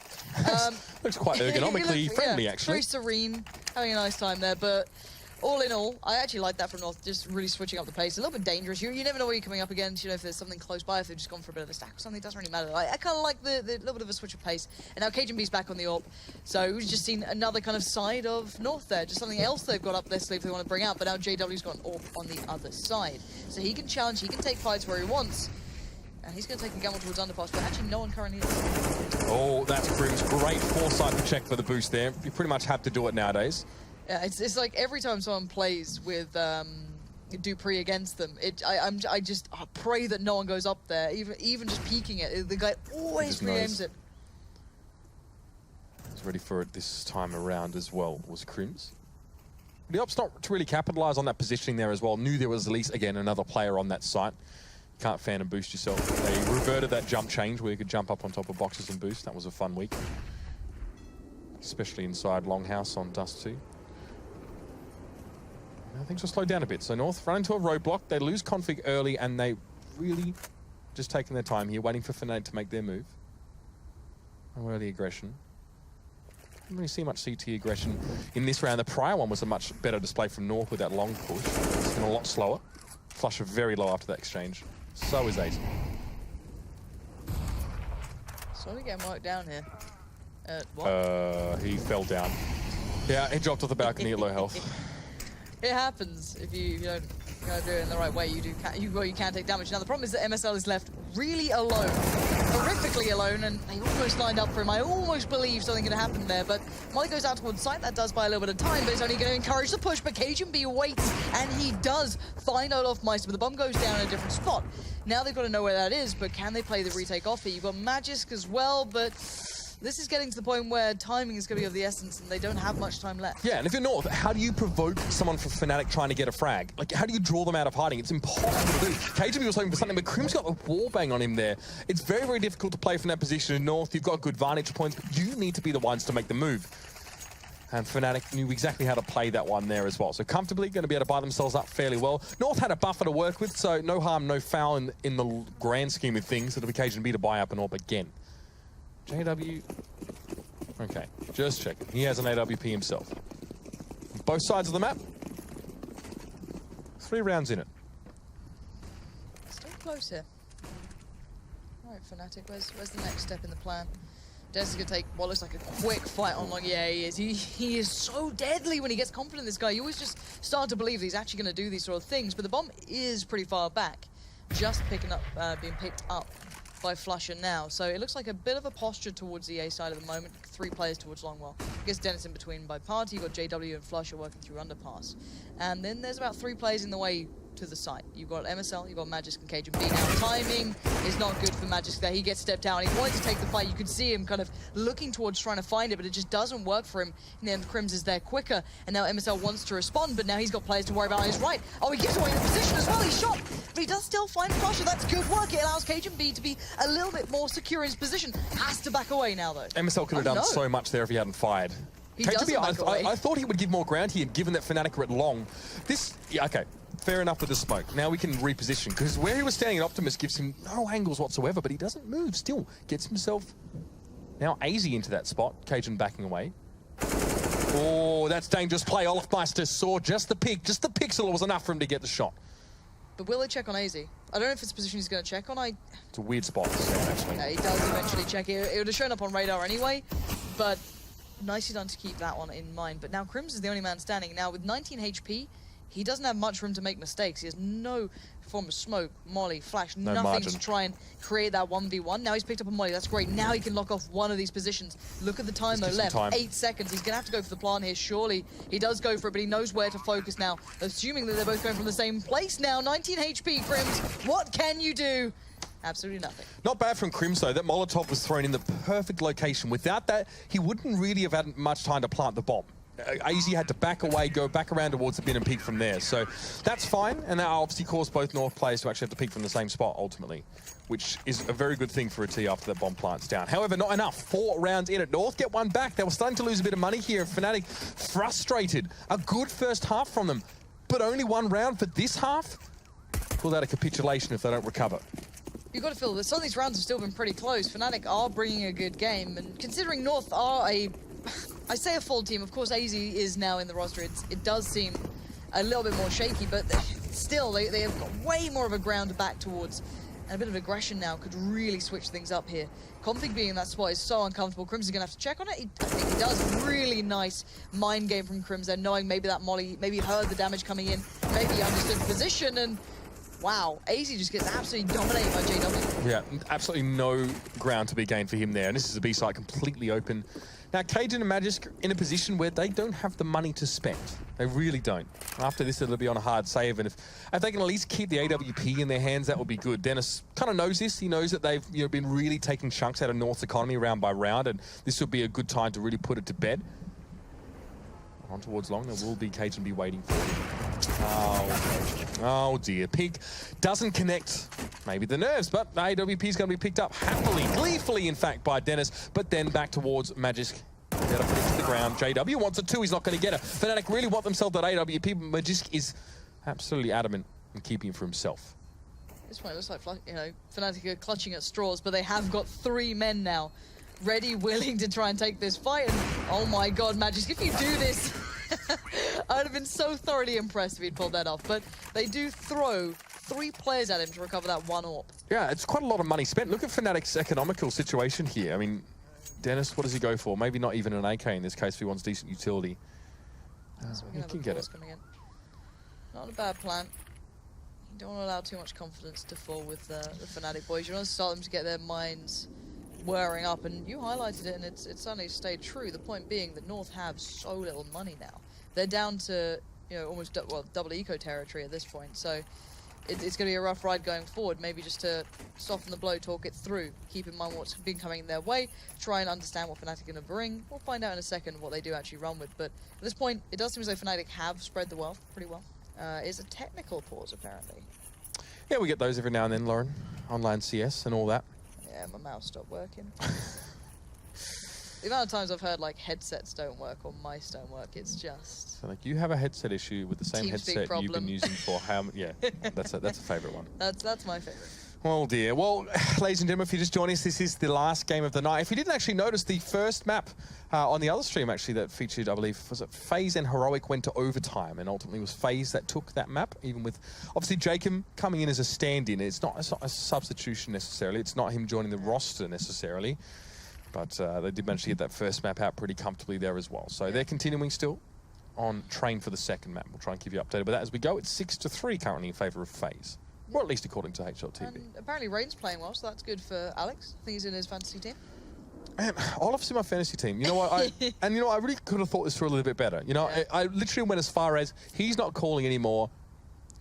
Looks quite ergonomically friendly, actually. Very serene, having a nice time there, but all in all, I actually like that from North, just really switching up the pace. A little bit dangerous. You never know what you're coming up against. You know, if there's something close by, if they've just gone for a bit of a stack or something, it doesn't really matter. I kind of like the little bit of a switch of pace. And now Cble's back on the AWP. So we've just seen another kind of side of North there. Just something else they've got up their sleeve they want to bring out. But now JW's got an AWP on the other side. So he can challenge, he can take fights where he wants. And he's going to take a gamble towards underpass, but actually no one currently is. Oh, that's Grim's great foresight to check for the boost there. You pretty much have to do it nowadays. Yeah, it's like every time someone plays with Dupree against them, I just pray that no one goes up there, even just peeking it. The guy always re-aims it. He's ready for it this time around as well, was Crims. The op's not to really capitalise on that positioning there as well. Knew there was at least, again, another player on that site. You can't fan and boost yourself. They reverted that jump change where you could jump up on top of boxes and boost. That was a fun week. Especially inside Longhouse on Dust 2. Now things will slow down a bit. So North run into a roadblock. They lose config early, and they really just taking their time here, waiting for Fnatic to make their move. No early aggression. Didn't really see much CT aggression in this round. The prior one was a much better display from North with that long push. It's been a lot slower. Flusher very low after that exchange. So is Ace. Slowly getting worked down here. What? He fell down. Yeah, he dropped off the balcony at low health. It happens if you don't do it in the right way. You can take damage. Now the problem is that MSL is left really alone, horrifically alone, and they almost lined up for him. I almost believe something could happen there, but Molly goes out towards site. That does buy a little bit of time, but it's only going to encourage the push. But Cbble waits, and he does find Olofmeister, but the bomb goes down in a different spot. Now they've got to know where that is, but can they play the retake off here? You've got Magisk as well, but this is getting to the point where timing is going to be of the essence, and they don't have much time left. Yeah, and if you're North, how do you provoke someone from Fnatic trying to get a frag? Like, how do you draw them out of hiding? It's impossible to do. Cbble was hoping for something, but Crim's got a wallbang on him there. It's very, very difficult to play from that position in North. You've got good vantage points, but you need to be the ones to make the move. And Fnatic knew exactly how to play that one there as well. So comfortably going to be able to buy themselves up fairly well. North had a buffer to work with, so no harm, no foul in the grand scheme of things. It'll be Cbble to buy up an AWP again. JW... Okay, just checking. He has an AWP himself. Both sides of the map. 3 rounds in it. Still close here. All right, Fnatic, where's the next step in the plan? Dennis is going to take what looks like a quick fight on long. Yeah, he is. He is so deadly when he gets confident in this guy. You always just start to believe that he's actually going to do these sort of things, but the bomb is pretty far back. Just being picked up by Flusher now. So it looks like a bit of a posture towards the A side at the moment. 3 players towards Longwell. I guess Dennis in between by party. You've got JW and Flusher working through underpass. And then there's about 3 players in the way to the site. You've got MSL, you've got Magisk and Cbble. Now timing is not good for Magisk there. He gets stepped down. He wanted to take the fight. You could see him kind of looking towards trying to find it, but it just doesn't work for him. And then Crims is there quicker. And now MSL wants to respond, but now he's got players to worry about on his right. Oh, he gives away the position as well. He's shot, but he does still find Flusher. That's good work. It allows Cbble to be a little bit more secure in his position. Has to back away now, though. MSL could have done so much there if he hadn't fired. I thought he would give more ground here, given that Fnatic are at long. Okay, fair enough with the smoke. Now we can reposition, because where he was standing at Optimus gives him no angles whatsoever, but he doesn't move still. Gets himself now AZ into that spot. Cajun backing away. Oh, that's dangerous play. Olofmeister saw just the pixel was enough for him to get the shot. But will they check on AZ? I don't know if it's a position he's going to check on. It's a weird spot, actually. Yeah, he does eventually check it. It would have shown up on radar anyway, but nicely done to keep that one in mind. But now Crims is the only man standing. Now with 19 HP, he doesn't have much room to make mistakes. He has no form of smoke, molly, flash, nothing margin to try and create that 1v1. Now he's picked up a molly, that's great. Now he can lock off one of these positions. Look at the timer left, 8 seconds. He's gonna have to go for the plant here, surely. He does go for it, but he knows where to focus now. Assuming that they're both going from the same place now. 19 HP, Crims, what can you do? Absolutely nothing. Not bad from Crims, though. That Molotov was thrown in the perfect location. Without that, he wouldn't really have had much time to plant the bomb. AZ had to back away, go back around towards the bin and peek from there. So that's fine, and that obviously caused both North players to actually have to peek from the same spot, ultimately, which is a very good thing for a T after that bomb plant's down. However, not enough. 4 rounds in at North, get one back. They were starting to lose a bit of money here. Fnatic frustrated. A good first half from them, but only 1 round for this half? Call that a capitulation if they don't recover. You've got to feel that some of these rounds have still been pretty close. Fnatic are bringing a good game, and considering North are I say a full team, of course AZ is now in the roster. It does seem a little bit more shaky, but still they have got way more of a ground back towards, and a bit of aggression now could really switch things up here. Config being in that spot is so uncomfortable. Crims is going to have to check on it. I think he does. Really nice mind game from Crims there, knowing maybe that molly, maybe heard the damage coming in, maybe he understood position, and wow, AZ just gets absolutely dominated by JW. Yeah, absolutely no ground to be gained for him there, and this is a B site completely open. Now, Cajun and Magisk in a position where they don't have the money to spend. They really don't. After this, it'll be on a hard save, and if they can at least keep the AWP in their hands, that would be good. Dennis kind of knows this. He knows that they've been really taking chunks out of North's economy round by round, and this would be a good time to really put it to bed. On towards long, there will be Cajun be waiting for him. Oh dear. Pig doesn't connect. Maybe the nerves, but the AWP is going to be picked up happily, gleefully, in fact, by Dennis, but then back towards Magisk. Got to put it to the ground. JW wants it too. He's not going to get it. Fnatic really want themselves that AWP, but Magisk is absolutely adamant in keeping it for himself. This one looks like, Fnatic are clutching at straws, but they have got 3 men now ready, willing to try and take this fight. And oh my god, Magisk, if you do this, I would have been so thoroughly impressed if he'd pulled that off. But they do throw 3 players at him to recover that 1 AWP. Yeah, it's quite a lot of money spent. Look at Fnatic's economical situation here. I mean, Dennis, what does he go for? Maybe not even an AK in this case if he wants decent utility. So he can get it. Not a bad plan. You don't want to allow too much confidence to fall with the Fnatic boys. You want to start them to get their minds whirring up, and you highlighted it, and it's certainly stayed true. The point being that North have so little money now. They're down to almost double eco territory at this point, so it's going to be a rough ride going forward. Maybe just to soften the blow, talk it through, keep in mind what's been coming their way, try and understand what Fnatic are going to bring. We'll find out in a second what they do actually run with, but at this point it does seem as though Fnatic have spread the wealth pretty well. It's a technical pause apparently. Yeah, we get those every now and then, Lauren. Online CS and all that. Yeah, my mouse stopped working. The amount of times I've heard like headsets don't work or mice don't work, it's just... So like you have a headset issue with the same headset you've been using for how many... Yeah, that's a favourite one. That's my favourite. Oh dear. Well, ladies and gentlemen, if you just joined us, this is the last game of the night. If you didn't actually notice, the first map on the other stream actually that featured, I believe, was it FaZe and Heroic went to overtime, and ultimately it was FaZe that took that map, even with obviously Jacob coming in as a stand-in. It's not a substitution necessarily. It's not him joining the roster necessarily, but they did manage to get that first map out pretty comfortably there as well. So they're continuing still on train for the second map. We'll try and keep you updated with that as we go. It's 6-3 currently in favour of FaZe. Or at least according to HLTV. And apparently Rain's playing well, so that's good for Alex. I think he's in his fantasy team. Olaf's in my fantasy team. You know what? I really could have thought this through a little bit better. You know, yeah. I literally went as far as he's not calling anymore.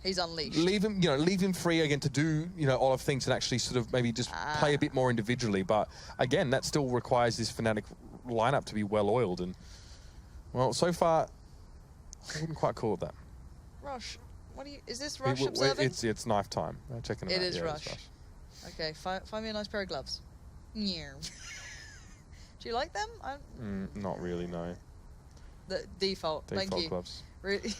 He's unleashed. Leave him free again to do, Olaf things and actually sort of maybe just play a bit more individually. But again, that still requires this Fnatic lineup to be well oiled. And well, so far, I wouldn't quite call it that. Rush. Is this Rush observing? It's knife time. Checking it out. It is Rush. Okay, find me a nice pair of gloves. Do you like them? Not really, no. The default. Thank you. Gloves. Really?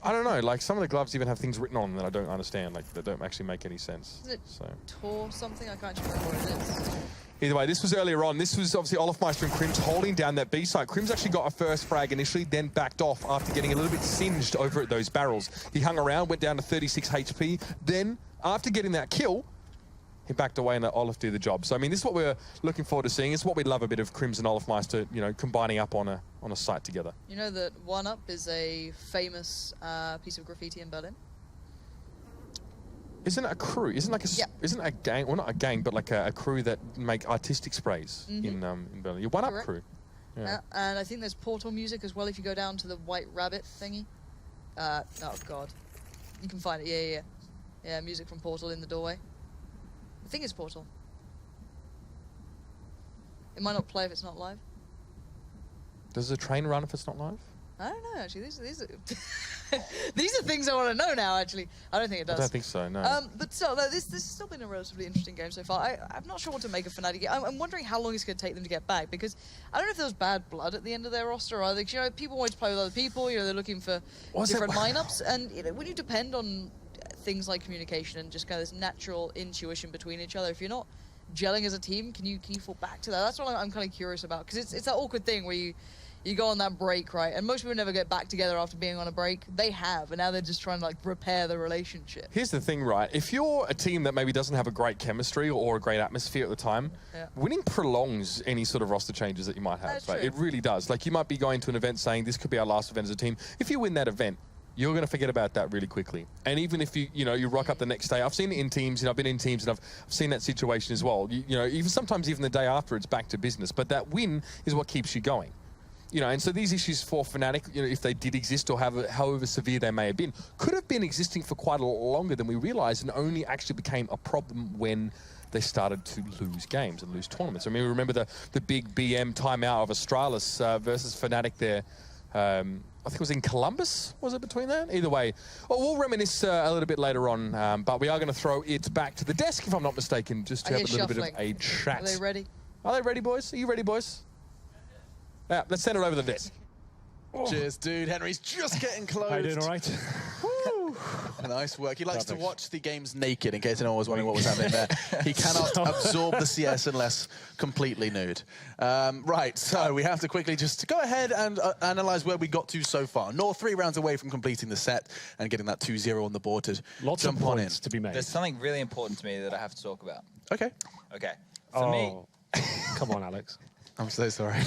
I don't know. Like some of the gloves even have things written on them that I don't understand. Like that don't actually make any sense. Is it Tor something? I can't remember what it is. Either way, this was earlier on. This was obviously Olofmeister and Crims holding down that B site. Crims actually got a first frag initially, then backed off after getting a little bit singed over at those barrels. He hung around, went down to 36 HP. Then, after getting that kill, he backed away and let Olof do the job. So, I mean, this is what we're looking forward to seeing. It's what we love a bit of Crims and Olofmeister, you know, combining up on a site together. You know that 1UP is a famous piece of graffiti in Berlin? Isn't it a crew? Isn't like a isn't it a gang? Well, not a gang, but like a crew that make artistic sprays in Berlin. Your 1UP crew. Yeah. And I think there's Portal music as well. If you go down to the White Rabbit thingy. Oh God, you can find it. Yeah. Music from Portal in the doorway. I think it's Portal. It might not play if it's not live. Does the train run if it's not live? I don't know, actually. These are these are things I want to know now, actually. I don't think it does. I don't think so, no. But still, no, this has still been a relatively interesting game so far. I'm not sure what to make of Fnatic. I'm wondering how long it's going to take them to get back, because I don't know if there was bad blood at the end of their roster either. You know, people want to play with other people. You know, they're looking for different lineups, and you know, when you depend on things like communication and just kind of this natural intuition between each other, if you're not gelling as a team, can you fall back to that? That's what I'm kind of curious about, because it's that awkward thing where you go on that break, right? And most people never get back together after being on a break. They have, and now they're just trying to like repair the relationship. Here's the thing, right? If you're a team that maybe doesn't have a great chemistry or a great atmosphere at the time, winning prolongs any sort of roster changes that you might have. Right? It really does. Like, you might be going to an event saying this could be our last event as a team. If you win that event, you're going to forget about that really quickly. And even if you rock up the next day, I've seen it in teams, I've been in teams and I've seen that situation as well. You know, sometimes even the day after, it's back to business. But that win is what keeps you going. You know, and so these issues for Fnatic, you know, if they did exist or however severe they may have been, could have been existing for quite a lot longer than we realized, and only actually became a problem when they started to lose games and lose tournaments. I mean, remember the big BM timeout of Astralis versus Fnatic there. I think it was in Columbus, was it, between that? Either way. Well, we'll reminisce a little bit later on, but we are going to throw it back to the desk, if I'm not mistaken, just to have a little bit of a chat. Are they ready? Are they ready, boys? Are you ready, boys? Yeah, let's send it over the desk. Cheers, dude. Henry's just getting closed. How you doing, all right? Woo. Nice work. He likes to watch the games naked, in case anyone was wondering what was happening there. He cannot absorb the CS unless completely nude. Right, so we have to quickly just go ahead and analyze where we got to so far. North 3 rounds away from completing the set and getting that 2-0 on the board to jump on in. To be made. There's something really important to me that I have to talk about. Okay. Okay. For me... Come on, Alex. I'm so sorry.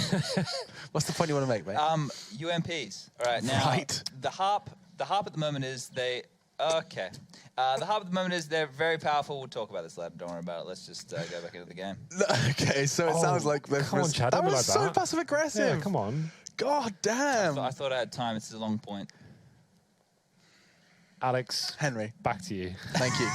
What's the point you want to make, mate? UMPs. All right, now the harp at the moment is the harp at the moment is they're very powerful. We'll talk about this later. Don't worry about it. Let's just go back into the game. Okay, so it sounds like come on, Chad, that was like so passive aggressive. Yeah, come on. God damn. I thought I had time. It's a long point. Alex, Henry, back to you. Thank you.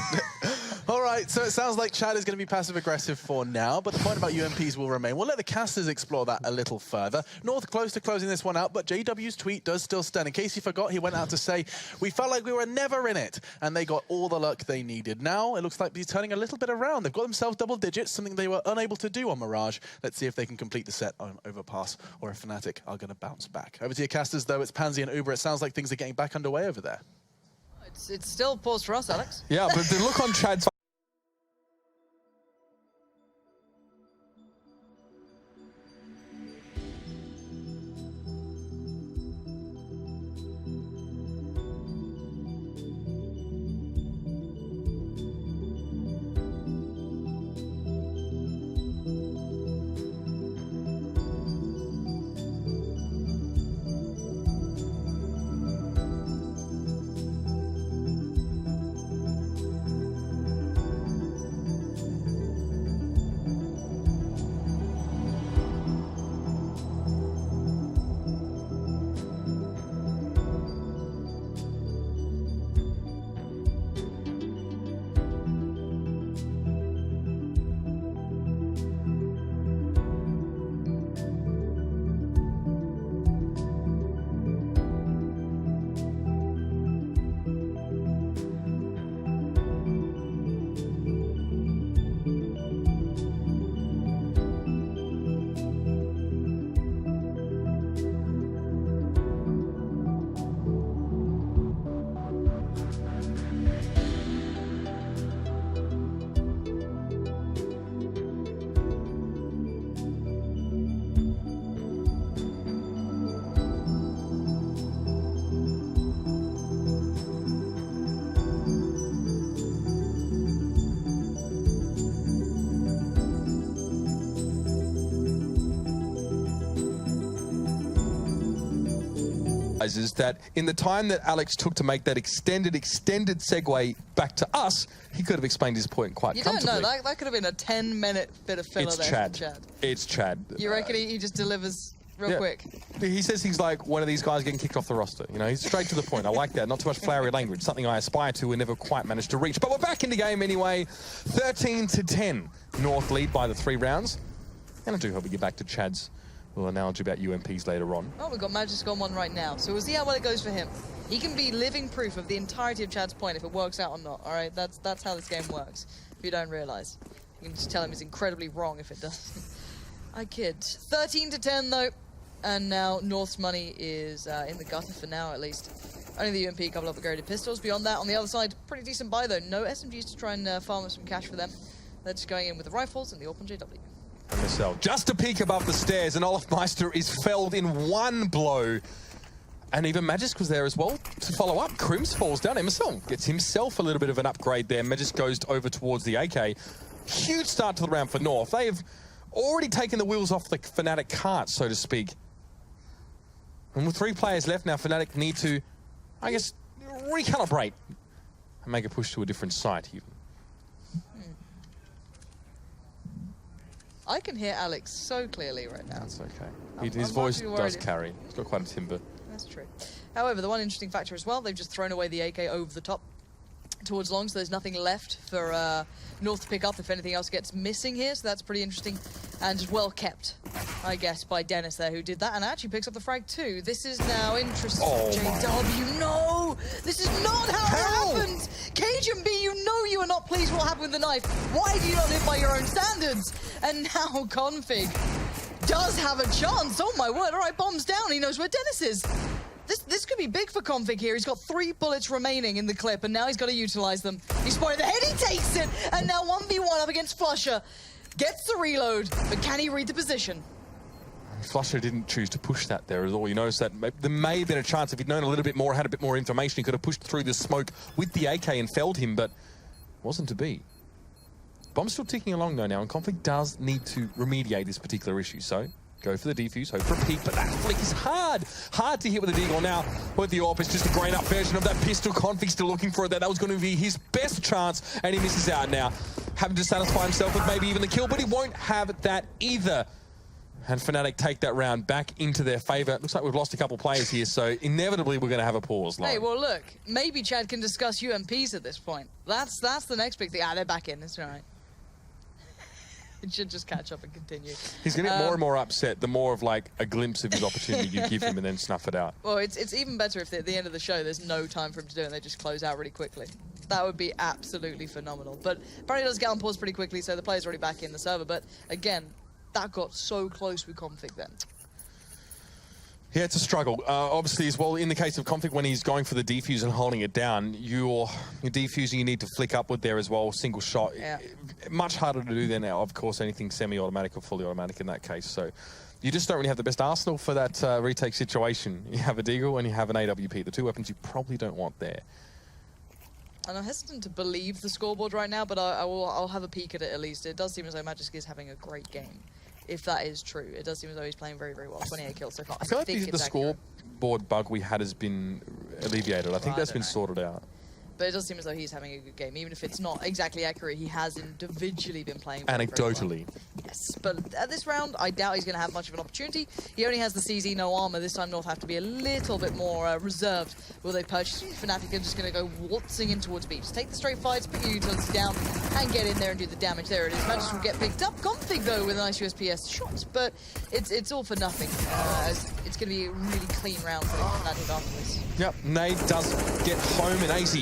All right, so it sounds like Chad is going to be passive-aggressive for now, but the point about UMPs will remain. We'll let the casters explore that a little further. North close to closing this one out, but JW's tweet does still stand. In case you forgot, he went out to say, we felt like we were never in it, and they got all the luck they needed. Now, it looks like he's turning a little bit around. They've got themselves double digits, something they were unable to do on Mirage. Let's see if they can complete the set on Overpass, or if Fnatic are going to bounce back. Over to your casters, though. It's Pansy and Uber. It sounds like things are getting back underway over there. It's still paused for us, Alex. Yeah, but the look on Chad's is that in the time that Alex took to make that extended segue back to us, he could have explained his point quite comfortably. You don't know, that could have been a 10-minute bit of filler there from Chad. It's Chad. You reckon he just delivers real quick? He says he's like one of these guys getting kicked off the roster. You know, he's straight to the point. I like that. Not too much flowery language. Something I aspire to and never quite managed to reach. But we're back in the game anyway. 13-10. North lead by the 3 rounds. And I do hope we get back to Chad's little analogy about UMPs later on. Oh, we've got Magisk on one right now, so we'll see how well it goes for him. He can be living proof of the entirety of Chad's point if it works out or not, all right? That's how this game works, if you don't realize. You can just tell him he's incredibly wrong if it doesn't. I kid. 13-10, though, and now North's money is in the gutter for now, at least. Only the UMP, a couple of upgraded pistols. Beyond that, on the other side, pretty decent buy, though. No SMGs to try and farm up some cash for them. They're just going in with the rifles and the open JW. Just a peek above the stairs, and Olafmeister is felled in one blow. And even Magisk was there as well to follow up. Crims falls down. MSL gets himself a little bit of an upgrade there. Magisk goes over towards the AK. Huge start to the round for North. They have already taken the wheels off the Fnatic cart, so to speak. And with 3 players left now, Fnatic need to, I guess, recalibrate and make a push to a different site even. I can hear Alex so clearly right now. That's okay. His voice does carry. He's got quite a timbre. That's true. However, the one interesting factor as well, they've just thrown away the AK over the top towards long, so there's nothing left for North to pick up if anything else gets missing here, so that's pretty interesting. And just well kept, I guess, by Dennis there, who did that, and actually picks up the frag too. This is now interesting. Oh JW, no! This is not how it happened! Cajun B, you know you are not pleased with what happened with the knife. Why do you not live by your own standards? And now Config does have a chance. Oh my word, all right, bombs down, he knows where Dennis is. This could be big for Config here. He's got 3 bullets remaining in the clip, and now he's got to utilize them. He spotted the head, he takes it, and now 1v1 up against Flusher. Gets the reload, but can he read the position? Flusher didn't choose to push that there at all. You notice that there may have been a chance if he'd known a little bit more, had a bit more information, he could have pushed through the smoke with the AK and felled him, but wasn't to be. Bomb's still ticking along though now, and Config does need to remediate this particular issue, so go for the defuse, hope for a peek, but that flick is hard to hit with the deagle. Now, with the AWP, it's just a grain up version of that pistol. Config still looking for it. That was going to be his best chance, and he misses out now. Having to satisfy himself with maybe even the kill, but he won't have that either. And Fnatic take that round back into their favor. Looks like we've lost a couple players here, so inevitably we're going to have a pause. Hey, well look, maybe Chad can discuss UMPs at this point. That's the next big thing. Ah, they're back in, that's right. It should just catch up and continue. He's going to get more and more upset the more of like a glimpse of his opportunity you give him and then snuff it out. Well, it's even better if at the end of the show there's no time for him to do it and they just close out really quickly. That would be absolutely phenomenal. But apparently it does get on pause pretty quickly, so the player's already back in the server. But again, that got so close with Config then. Yeah, it's a struggle. Obviously, as well, in the case of Config, when he's going for the defuse and holding it down, you're defusing, you need to flick upward there as well, single shot. Yeah. Much harder to do there now, of course, anything semi-automatic or fully automatic in that case. So you just don't really have the best arsenal for that retake situation. You have a Deagle and you have an AWP, the 2 weapons you probably don't want there. And I'm hesitant to believe the scoreboard right now, but I'll have a peek at it at least. It does seem as though Magisk is having a great game. If that is true, it does seem as though he's playing very, very well. 28 kills so far. I feel like the scoreboard bug we had has been alleviated. I think that's been sorted out. But it does seem as though he's having a good game. Even if it's not exactly accurate, he has individually been playing very, anecdotally. Very well. Yes, but at this round, I doubt he's going to have much of an opportunity. He only has the CZ, no armor. This time, North have to be a little bit more reserved. Will they purchase? Fnatic are just going to go waltzing in towards B. Just take the straight fights, put your utilities down, and get in there and do the damage. There it is. Magisk will get picked up. Config, though, with a nice USPS shot, but it's all for nothing. It's going to be a really clean round for Fnatic after this. Yep, Nade does get home, and AZ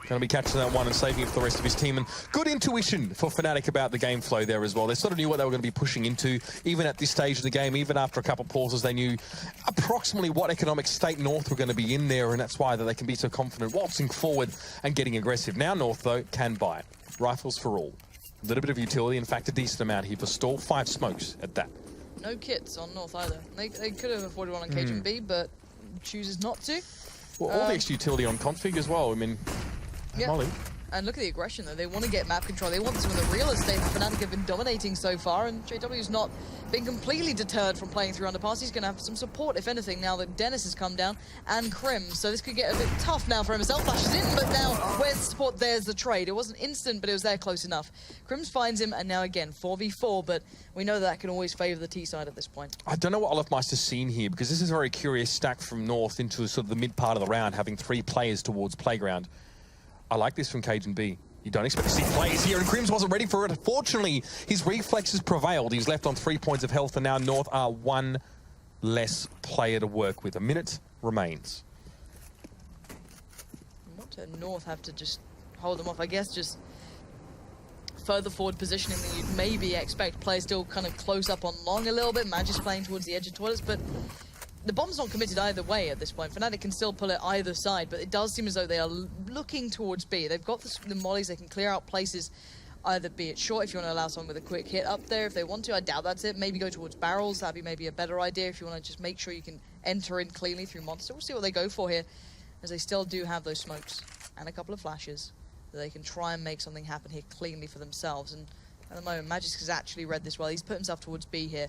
going to be catching that one and saving it for the rest of his team. And good intuition for Fnatic about the game flow there as well. They sort of knew what they were going to be pushing into, even at this stage of the game. Even after a couple pauses, they knew approximately what economic state North were going to be in there, and that's why that they can be so confident waltzing forward and getting aggressive. Now North, though, can buy it. Rifles for all. A little bit of utility, in fact, a decent amount here for stall. 5 smokes at that. No kits on North either. They could have afforded one on Cajun B, but chooses not to. Well, all the extra utility on Config as well. I mean, yeah. Molly. And look at the aggression, though. They want to get map control. They want some of the real estate that Fnatic have been dominating so far, and JW's not been completely deterred from playing through underpass. He's going to have some support, if anything, now that Dennis has come down, and Krim. So this could get a bit tough now for MSL. Flashes in, but now where's the support? There's the trade. It wasn't instant, but it was there close enough. Krims finds him, and now again, 4v4, but we know that can always favor the T side at this point. I don't know what Olofmeister's seen here, because this is a very curious stack from North into sort of the mid part of the round, having 3 players towards Playground. I like this from Cbble. You don't expect to see players here, and Krims wasn't ready for it. Fortunately, his reflexes prevailed. He's left on 3 points of health, and now North are 1 less player to work with. A minute remains. What do North have to just hold them off? I guess just further forward positioning than you'd maybe expect. Players still kind of close up on long a little bit. Magic's playing towards the edge of toilets, but the bomb's not committed either way at this point. Fnatic can still pull it either side, but it does seem as though they are looking towards B. They've got the mollies, they can clear out places, either be it short if you want to allow someone with a quick hit up there if they want to. I doubt that's it. Maybe go towards barrels. That'd be maybe a better idea if you want to just make sure you can enter in cleanly through monster. We'll see what they go for here, as they still do have those smokes and a couple of flashes. So they can try and make something happen here cleanly for themselves. And at the moment, Magisk has actually read this well. He's put himself towards B here.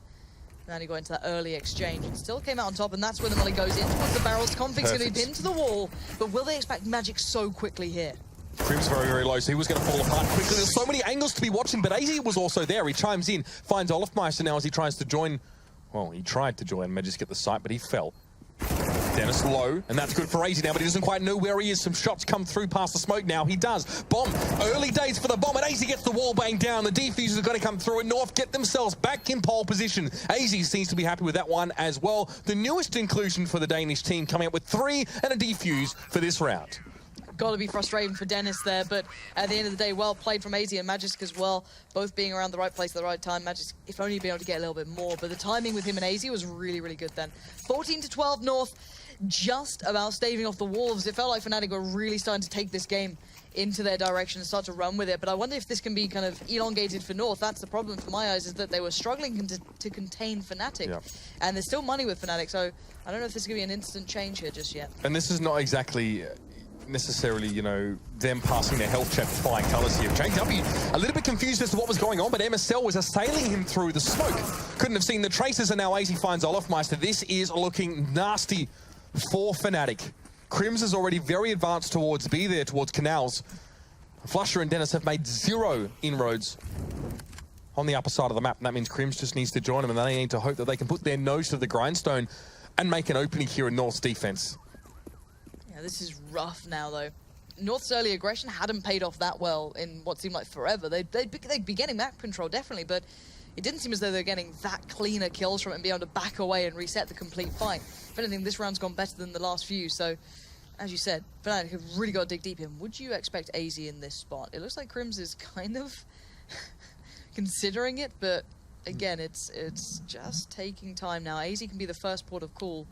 And then he got into that early exchange and still came out on top, and that's where the molly goes in towards the barrels. Config's going to be pinned to the wall, but will they expect Magic so quickly here? Krim's very, very low, so he was going to fall apart quickly. There's so many angles to be watching, but AZ was also there. He chimes in, finds Olofmeister now as he tries to join. Well, he tried to join Magisk at the site, but he fell. Dennis low, and that's good for AZ now, but he doesn't quite know where he is. Some shots come through past the smoke now. He does. Bomb. Early days for the bomb, and AZ gets the wall bang down. The defusers are going to come through, and North get themselves back in pole position. AZ seems to be happy with that one as well. The newest inclusion for the Danish team, coming up with 3 and a defuse for this round. Got to be frustrating for Dennis there, but at the end of the day, well played from AZ and Magisk as well, both being around the right place at the right time. Magisk, if only be able to get a little bit more, but the timing with him and AZ was really, really good then. 14-12 North, just about staving off the Wolves. It felt like Fnatic were really starting to take this game into their direction and start to run with it, but I wonder if this can be kind of elongated for North. That's the problem for my eyes, is that they were struggling to contain Fnatic, yeah. And there's still money with Fnatic, so I don't know if this is going to be an instant change here just yet. And this is not exactly necessarily, you know, them passing their health check with flying colours here. JW a little bit confused as to what was going on, but MSL was assailing him through the smoke. Couldn't have seen the traces, and now AZ finds Olofmeister. This is looking nasty for Fnatic. Krims is already very advanced towards B there, towards Canals. Flusher and Dennis have made 0 inroads on the upper side of the map, and that means Krims just needs to join them, and they need to hope that they can put their nose to the grindstone and make an opening here in North's defense. Yeah, this is rough now, though. North's early aggression hadn't paid off that well in what seemed like forever. They'd be getting map control, definitely, but it didn't seem as though they were getting that cleaner kills from it and be able to back away and reset the complete fight. If anything, this round's gone better than the last few, so as you said, Fnatic have really got to dig deep in. Would you expect AZ in this spot? It looks like Krims is kind of considering it, but again, it's just taking time now. AZ can be the first port of call.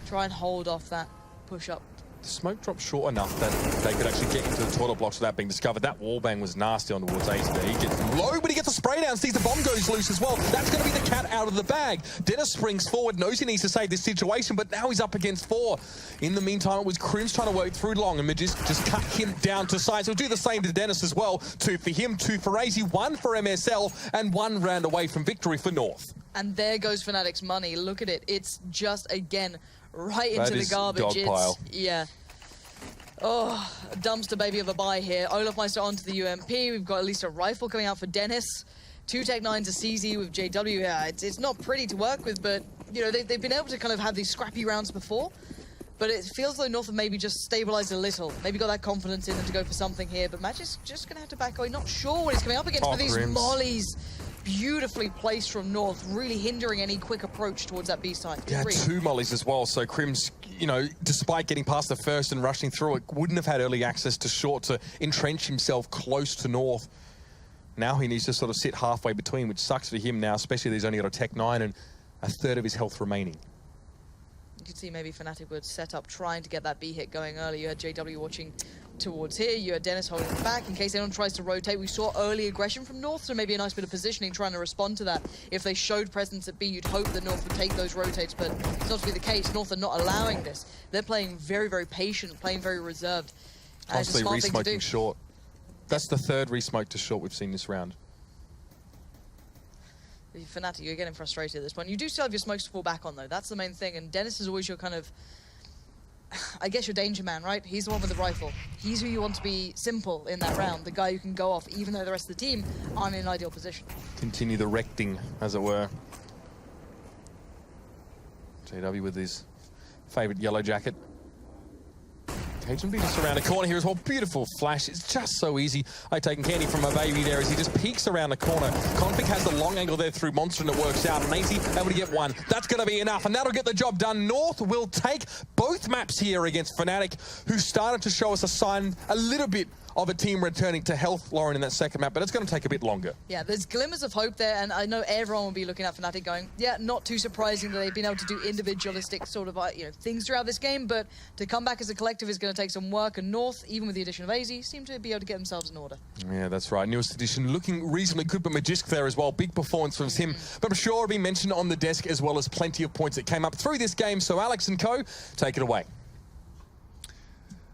Try and hold off that push-up. The smoke dropped short enough that they could actually get into the toilet blocks without being discovered. That wallbang was nasty on towards AZ. He gets low, but he gets a spray down, sees the bomb goes loose as well. That's going to be the cat out of the bag. Dennis springs forward, knows he needs to save this situation, but now he's up against 4. In the meantime, it was Krims trying to work through long, and Magisk just cut him down to size. He'll do the same to Dennis as well. 2 for him, 2 for AZ, 1 for MSL, and 1 round away from victory for North. And there goes Fnatic's money. Look at it. It's just, again, right into the garbage. Dog pile. Yeah. Oh, a dumpster baby of a buy here. Olofmeister onto the UMP. We've got at least a rifle coming out for Dennis. 2 Tech 9 to CZ with JW. Yeah, it's not pretty to work with, but, you know, they've been able to kind of have these scrappy rounds before. But it feels like North have maybe just stabilized a little. Maybe got that confidence in them to go for something here. But Magic's just going to have to back away. Not sure what he's coming up against, but these mollies beautifully placed from North, really hindering any quick approach towards that B side. Yeah, 2 mollies as well. So Krims, you know, despite getting past the first and rushing through it, wouldn't have had early access to short to entrench himself close to North. Now he needs to sort of sit halfway between, which sucks for him now, especially that he's only got a Tech 9 and a third of his health remaining. You could see maybe Fnatic would set up trying to get that B hit going early. You had JW watching towards here. You had Dennis holding back in case anyone tries to rotate. We saw early aggression from North, so maybe a nice bit of positioning trying to respond to that. If they showed presence at B, you'd hope that North would take those rotates, but it's not to be the case. North are not allowing this. They're playing very, very patient, playing very reserved. Constantly re-smoking short. That's the third re-smoke to short we've seen this round. Fnatic, you're getting frustrated at this point. You do still have your smokes to fall back on, though. That's the main thing. And Dennis is always your kind of, I guess, your danger man, right? He's the one with the rifle. He's who you want to be simple in that round, the guy who can go off, even though the rest of the team aren't in an ideal position. Continue the recting, as it were. JW with his favourite yellow jacket. Cajun just around a corner here as well. Beautiful flash. It's just so easy. I've taken candy from my baby there as he just peeks around the corner. Config has the long angle there through Monster and it works out. And Easy able to get one. That's going to be enough and that'll get the job done. North will take both maps here against Fnatic, who started to show us a sign a little bit of a team returning to health, Lauren, in that second map, but it's going to take a bit longer. Yeah, there's glimmers of hope there, and I know everyone will be looking at Fnatic going, yeah, not too surprising that they've been able to do individualistic sort of things throughout this game, but to come back as a collective is going to take some work, and North, even with the addition of AZ, seem to be able to get themselves in order. Yeah, that's right. Newest edition looking reasonably good, but Magisk there as well. Big performance from him, but I'm sure it'll be mentioned on the desk as well as plenty of points that came up through this game, so Alex and co, take it away.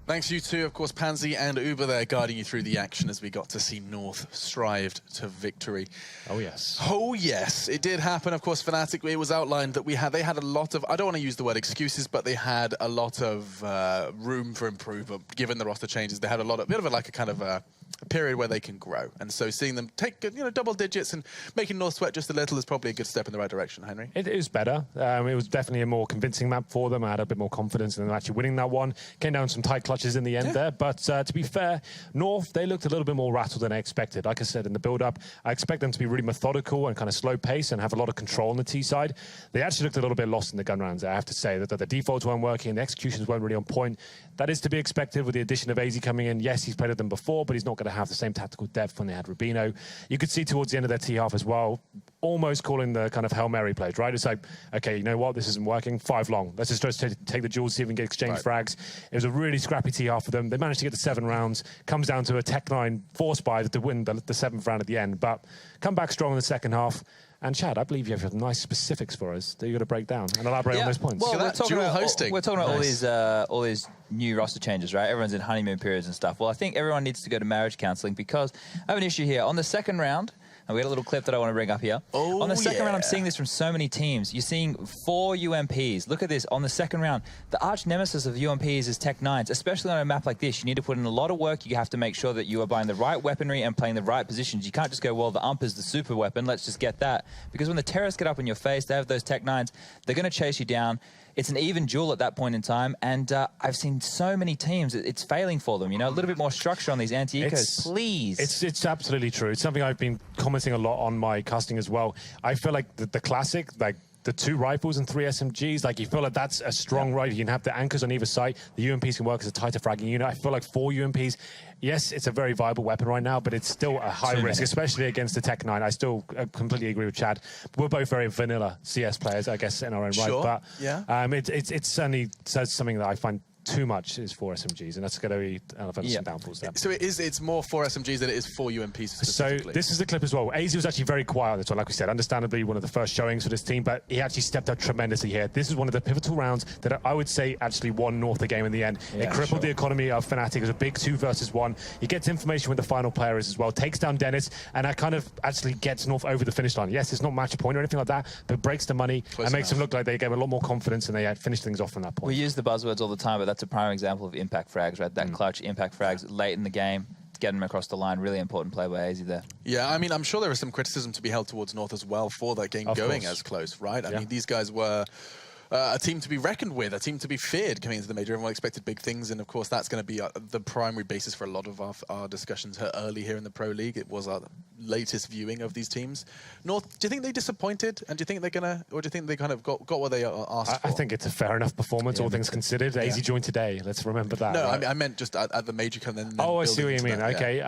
Thanks you two, of course, Pansy and Uber there guiding you through the action as we got to see North strived to victory. Oh, yes. Oh, yes. It did happen, of course, Fnatic. It was outlined that they had a lot of, I don't want to use the word excuses, but they had a lot of room for improvement. Given the roster changes, they had a bit of a period where they can grow. And so seeing them take, double digits and making North sweat just a little is probably a good step in the right direction, Henry. It is better. It was definitely a more convincing map for them. I had a bit more confidence in them actually winning that one. Came down some tight clutches in the end there. But to be fair, North, they looked a little bit more rattled than I expected. Like I said, in the build-up, I expect them to be really methodical and kind of slow pace and have a lot of control on the T side. They actually looked a little bit lost in the gun rounds, I have to say. That the defaults weren't working, the executions weren't really on point. That is to be expected with the addition of AZ coming in. Yes, he's played with them before, but he's not going to have the same tactical depth when they had Rubino. You could see towards the end of their T-half as well, almost calling the kind of Hail Mary plays, right? It's like, okay, you know what? This isn't working. 5 long. Let's just take the duels, see if we can get exchange frags. It was a really scrappy T-half for them. They managed to get to 7 rounds. Comes down to a Tech-9 force buy to win the 7th round at the end. But come back strong in the second half. And Chad, I believe you have some nice specifics for us that you're going to break down and elaborate on those points. Well, we're talking about nice. all these new roster changes, right? Everyone's in honeymoon periods and stuff. Well, I think everyone needs to go to marriage counselling because I have an issue here. On the second round, and we got a little clip that I want to bring up here. Oh, on the second round, I'm seeing this from so many teams. You're seeing 4 UMPs. Look at this. On the second round, the arch nemesis of UMPs is Tech-9s, especially on a map like this. You need to put in a lot of work. You have to make sure that you are buying the right weaponry and playing the right positions. You can't just go, well, the UMP is the super weapon. Let's just get that. Because when the terrorists get up in your face, they have those Tech-9s. They're going to chase you down. It's an even duel at that point in time, and I've seen so many teams, it's failing for them, a little bit more structure on these anti-ecos, please. It's absolutely true. It's something I've been commenting a lot on my casting as well. I feel like the classic, like the 2 rifles and 3 SMGs, like you feel like that's a strong rifle. You can have the anchors on either side. The UMPs can work as a tighter fragging unit. I feel like 4 UMPs, yes, it's a very viable weapon right now, but it's still a high risk, especially against the Tech-9. I still completely agree with Chad. We're both very vanilla CS players, I guess, in our own right. But it certainly says something that I find too much is 4 SMGs, and that's going to be some downfalls there. So it's more 4 SMGs than it is 4 UMPs specifically. So this is the clip as well. AZ was actually very quiet on this one, like we said. Understandably, one of the first showings for this team, but he actually stepped up tremendously here. This is one of the pivotal rounds that I would say actually won North the game in the end. It crippled the economy of Fnatic. It was a big 2 versus 1. He gets information with the final player as well, takes down Dennis, and that kind of actually gets North over the finish line. Yes, it's not match point or anything like that, but breaks the money and makes them look like they gave a lot more confidence and they had finished things off from that point. We use the buzzwords all the time, but that's a prime example of impact frags, right? That clutch impact frags late in the game, getting them across the line. Really important play by AZ there. Yeah, I mean, I'm sure there was some criticism to be held towards North as well for that game going as close, right? I mean, these guys were a team to be reckoned with, a team to be feared coming into the major. Everyone expected big things, and of course that's going to be the primary basis for a lot of our discussions early here in the Pro League. It was our latest viewing of these teams. North, do you think they disappointed, and do you think they're gonna, or do you think they kind of got what they asked for? I think it's a fair enough performance, all things considered. AZ joined today. Let's remember that. No, right? I meant just at the major. I see what you mean. Okay.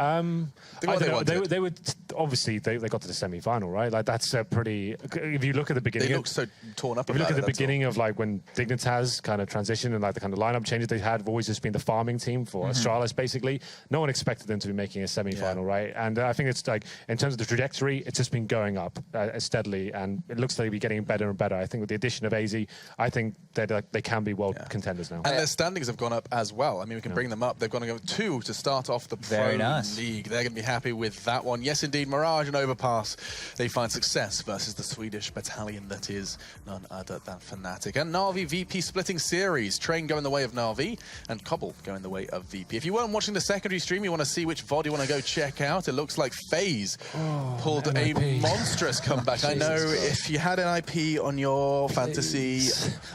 They were obviously they got to the semi-final, right? Like that's a pretty. If you look at the beginning, they looked so torn up. If you look at the beginning of like when Dignitas kind of transitioned and like the kind of lineup changes they had have always just been the farming team for Astralis, basically. No one expected them to be making a semi-final, right? And I think it's like, in terms of the trajectory, it's just been going up steadily, and it looks like they'll be getting better and better. I think with the addition of AZ, I think that they can be world contenders now. And their standings have gone up as well. I mean, we can bring them up. They've gone to go 2 to start off the Pro League. They're going to be happy with that one. Yes, indeed, Mirage and Overpass, they find success versus the Swedish battalion that is none other than Fnatic. And Na'Vi VP splitting series. Train going the way of Na'Vi and Cbble going the way of VP. If you weren't watching the secondary stream, you want to see which VOD you want to go check out, it looks like FaZe pulled a monstrous comeback. I know if you had an IP on your fantasy,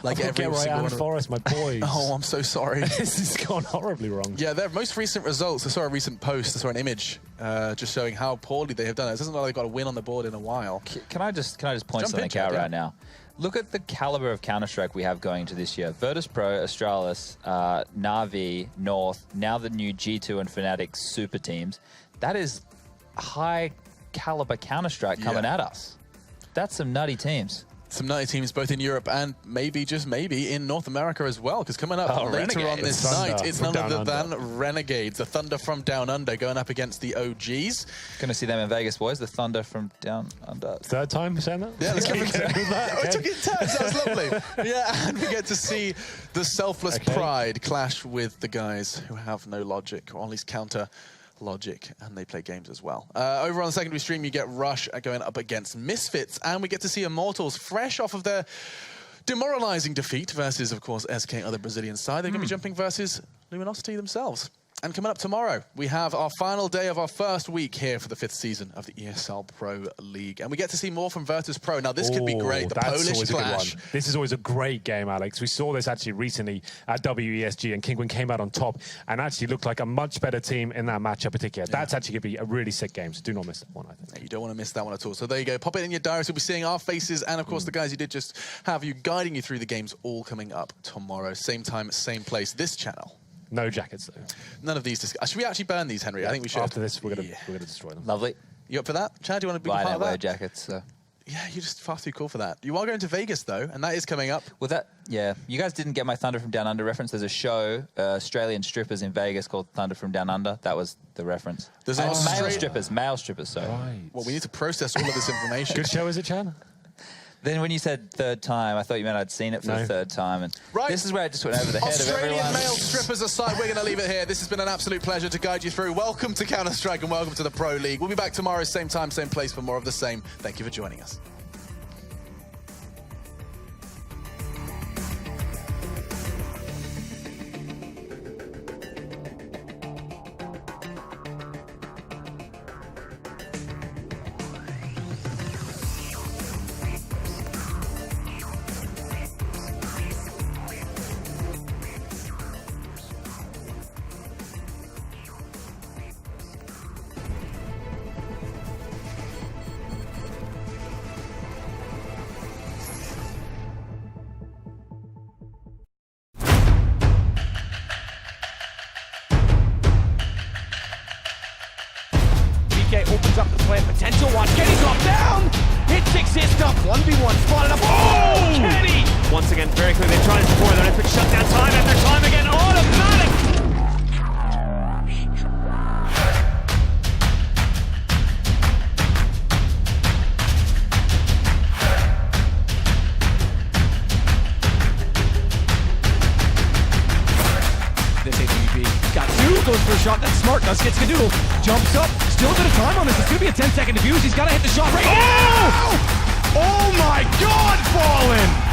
like every single one. Forest, my boys. Oh, I'm so sorry. This has gone horribly wrong. Yeah, their most recent results, I saw a recent post, I saw an image just showing how poorly they have done it. It doesn't look like they've got a win on the board in a while. Can I just point something out right now? Look at the caliber of Counter-Strike we have going into this year. Virtus.pro, Astralis, Na'Vi, North, now the new G2 and Fnatic super teams. That is high caliber Counter-Strike coming at us. That's some nutty teams. Some nutty teams both in Europe and maybe, just maybe, in North America as well. Because coming up later Renegades. on this night, it's none other than Renegades, the Thunder from Down Under, going up against the OGs. Going to see them in Vegas, boys. The Thunder from Down Under. Third time saying that? Yeah, let's go for that. We took it in turns. That was lovely. Yeah, and we get to see the Selfless Pride clash with the guys who have no logic, or at least counter logic, and they play games as well. Over on the secondary stream, you get Rush going up against Misfits, and we get to see Immortals fresh off of their demoralizing defeat versus, of course, SK, other Brazilian side. They're going to be jumping versus Luminosity themselves. And coming up tomorrow, we have our final day of our first week here for the 5th season of the ESL Pro League. And we get to see more from Virtus.pro. Now, this could be great. The Polish clash. This is always a great game, Alex. We saw this actually recently at WESG, and Kinguin came out on top and actually looked like a much better team in that matchup particular. That's actually going to be a really sick game, so do not miss that one, I think. You don't want to miss that one at all. So there you go. Pop it in your diaries. We'll be seeing our faces and, of course, the guys you did just have you guiding you through the games all coming up tomorrow. Same time, same place, this channel. No jackets, though. None of these. Should we actually burn these, Henry? Yeah, I think we should. After this, we're gonna destroy them. Lovely. You up for that? Chad, do you want to be part of that? I don't wear jackets, so. Yeah, you're just far too cool for that. You are going to Vegas, though, and that is coming up. Well, you guys didn't get my Thunder from Down Under reference. There's a show, Australian strippers in Vegas called Thunder from Down Under. That was the reference. There's male strippers, so. Right. Well, we need to process all of this information. Good show, is it, Chad? Then when you said third time, I thought you meant I'd seen it for the third time. And this is where I just went over the head of everyone. Australian male strippers aside, we're going to leave it here. This has been an absolute pleasure to guide you through. Welcome to Counter-Strike and welcome to the Pro League. We'll be back tomorrow, same time, same place for more of the same. Thank you for joining us. Opens up the play potential. Watch Kenny drop down. Hit 6 hit up. 1v1 spotted up. Oh, Kenny! Once again, very quickly trying to score. Then epic shutdown time after time again. Automatic. This ATB got 2. Goes for a shot. That's smart. Does gets Skadoodle. Jumps up. Still a bit of time on this. It's going to be a 10-second defuse. He's got to hit the shot right now. Oh my God, Fallen!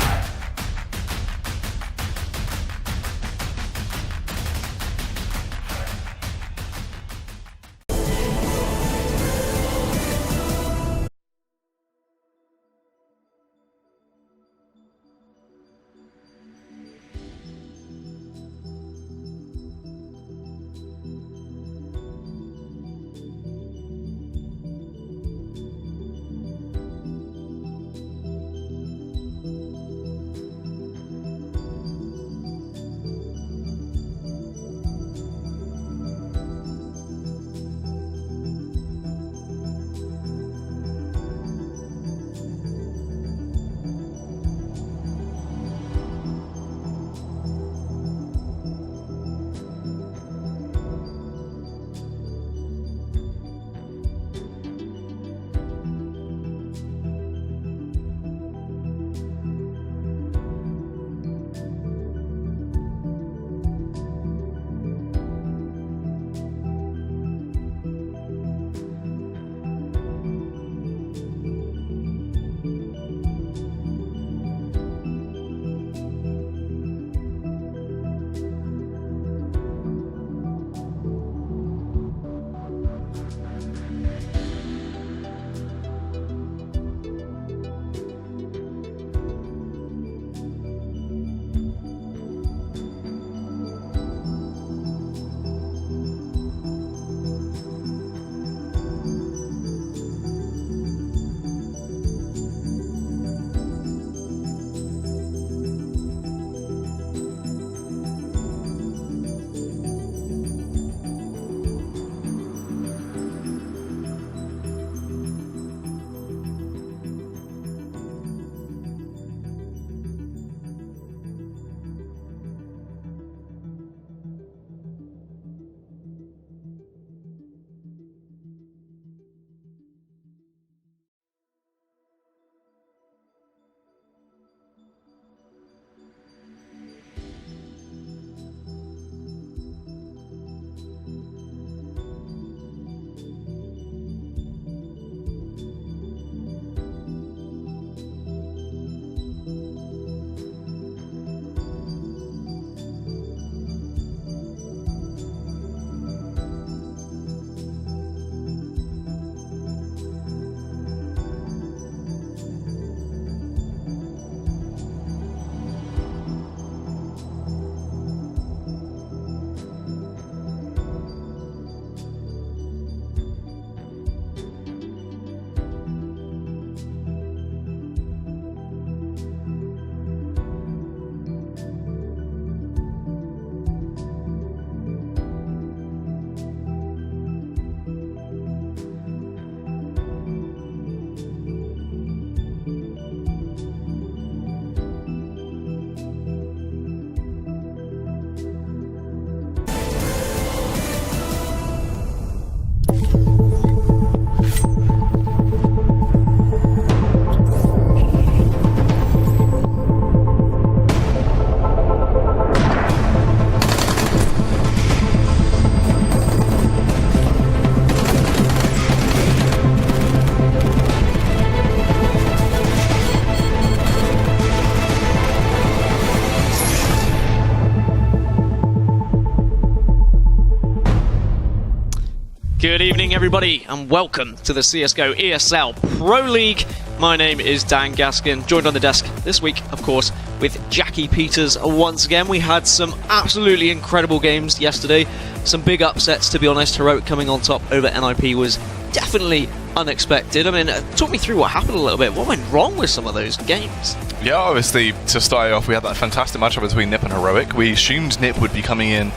Good evening, everybody, and welcome to the CSGO ESL Pro League. My name is Dan Gaskin, joined on the desk this week, of course, with Jackie Peters. Once again, we had some absolutely incredible games yesterday. Some big upsets, to be honest. Heroic coming on top over NIP was definitely unexpected. I mean, talk me through what happened a little bit. What went wrong with some of those games? Yeah, obviously, to start off, we had that fantastic matchup between NiP and Heroic. We assumed NiP would be coming in,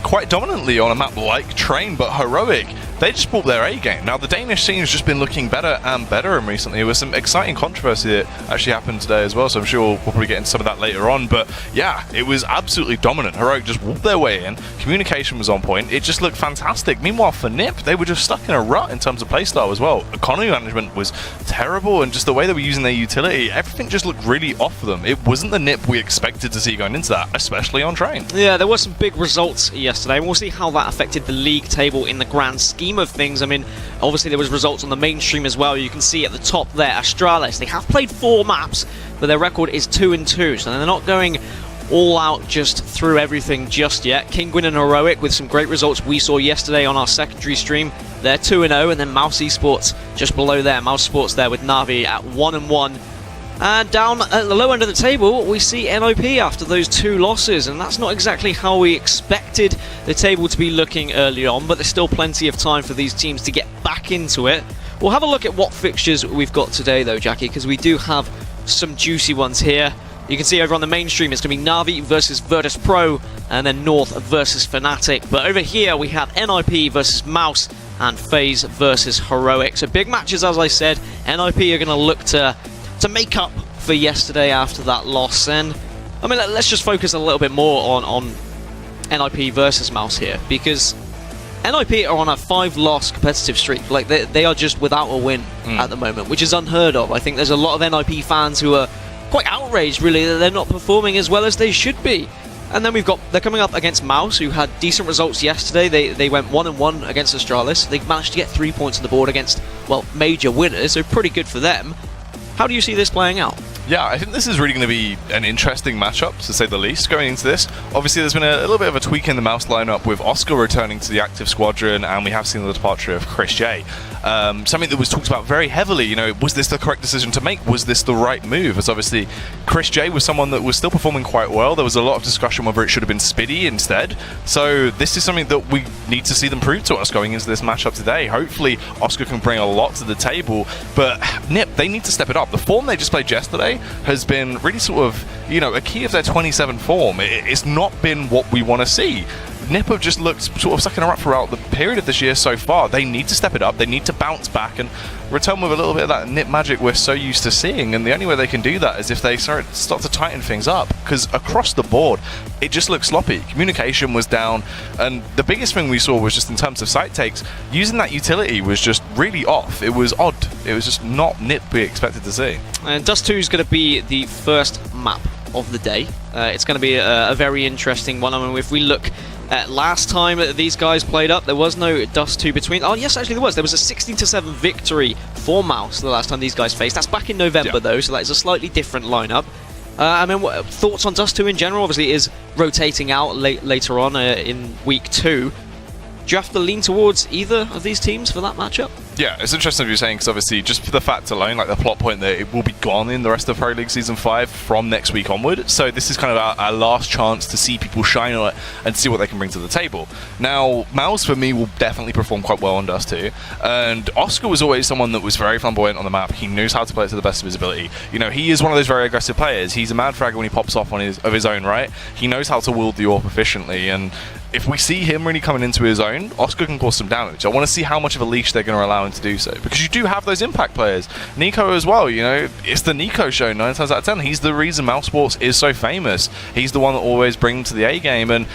quite dominantly on a map like Train, but Heroic, they just brought their A game. Now, the Danish scene has just been looking better and better recently. There was some exciting controversy that actually happened today as well, so I'm sure we'll probably get into some of that later on. But yeah, it was absolutely dominant. Heroic just whooped their way in. Communication was on point. It just looked fantastic. Meanwhile, for NiP, they were just stuck in a rut in terms of playstyle as well. Economy management was terrible, and just the way they were using their utility, everything just looked really off for them. It wasn't the NiP we expected to see going into that, especially on Train. Yeah, there were some big results yesterday, and we'll see how that affected the league table in the grand scheme of things. I mean, obviously there was results on the mainstream as well. You can see at the top there, Astralis, they have played 4 maps, but their record is 2-2, so they're not going all out just through everything just yet. Kinguin and Heroic with some great results we saw yesterday on our secondary stream. They're 2-0, and then Mouse Esports just below there. Mouse Sports there with Na'Vi at 1-1. And down at the low end of the table, we see NIP after those 2 losses, and that's not exactly how we expected the table to be looking early on, but there's still plenty of time for these teams to get back into it. We'll have a look at what fixtures we've got today, though, Jackie, because we do have some juicy ones here. You can see over on the mainstream, it's going to be Na'Vi versus Virtus Pro, and then North versus Fnatic. But over here, we have NIP versus Mouse, and FaZe versus Heroic. So big matches, as I said. NIP are going to look to make up for yesterday after that loss. And I mean, let's just focus a little bit more on NIP versus Mouse here, because NIP are on a 5-loss competitive streak. Like, they are just without a win at the moment, which is unheard of. I think there's a lot of NIP fans who are quite outraged, really, that they're not performing as well as they should be. And then they're coming up against Mouse, who had decent results yesterday. They went 1-1 against Astralis. They managed to get 3 points on the board against, well, major winners, so pretty good for them. How do you see this playing out? Yeah, I think this is really going to be an interesting matchup, to say the least, going into this. Obviously, there's been a little bit of a tweak in the Mouse lineup with Oscar returning to the active squadron, and we have seen the departure of Chris J. Something that was talked about very heavily, was this the correct decision to make? Was this the right move? As obviously, Chris J was someone that was still performing quite well. There was a lot of discussion whether it should have been Spiddy instead. So this is something that we need to see them prove to us going into this matchup today. Hopefully, Oscar can bring a lot to the table, but NiP, they need to step it up. The form they just played yesterday has been really sort of, a key of their 27 form. It's not been what we want to see. NiP have just looked sort of sucking her up throughout the period of this year so far. They need to step it up. They need to bounce back and return with a little bit of that NiP magic we're so used to seeing. And the only way they can do that is if they start to tighten things up. Because across the board, it just looks sloppy. Communication was down. And the biggest thing we saw was just in terms of site takes, using that utility was just really off. It was odd. It was just not NiP we expected to see. And Dust 2 is going to be the first map of the day. It's going to be a very interesting one. I mean, if we look at last time these guys played up, there was no Dust 2 between. Oh, yes, actually there was. There was a 16-7 victory for Mouse the last time these guys faced. That's back in November, though, so that is a slightly different lineup. I mean, thoughts on Dust 2 in general? Obviously, it is rotating out later on in week 2. Do you have to lean towards either of these teams for that matchup? Yeah, it's interesting what you're saying, because obviously just for the fact alone, like the plot point that it will be gone in the rest of Pro League Season 5 from next week onward. So this is kind of our last chance to see people shine on it and see what they can bring to the table. Now, Mouse for me will definitely perform quite well on Dust 2. And Oscar was always someone that was very flamboyant on the map. He knows how to play it to the best of his ability. He is one of those very aggressive players. He's a mad fragger when he pops off of his own, right? He knows how to wield the AWP efficiently, and if we see him really coming into his own, Oscar can cause some damage. I want to see how much of a leash they're going to allow him to do so, because you do have those impact players. Nico as well, it's the Nico show 9 times out of 10. He's the reason Mouse Sports is so famous. He's the one that always brings to the A game, and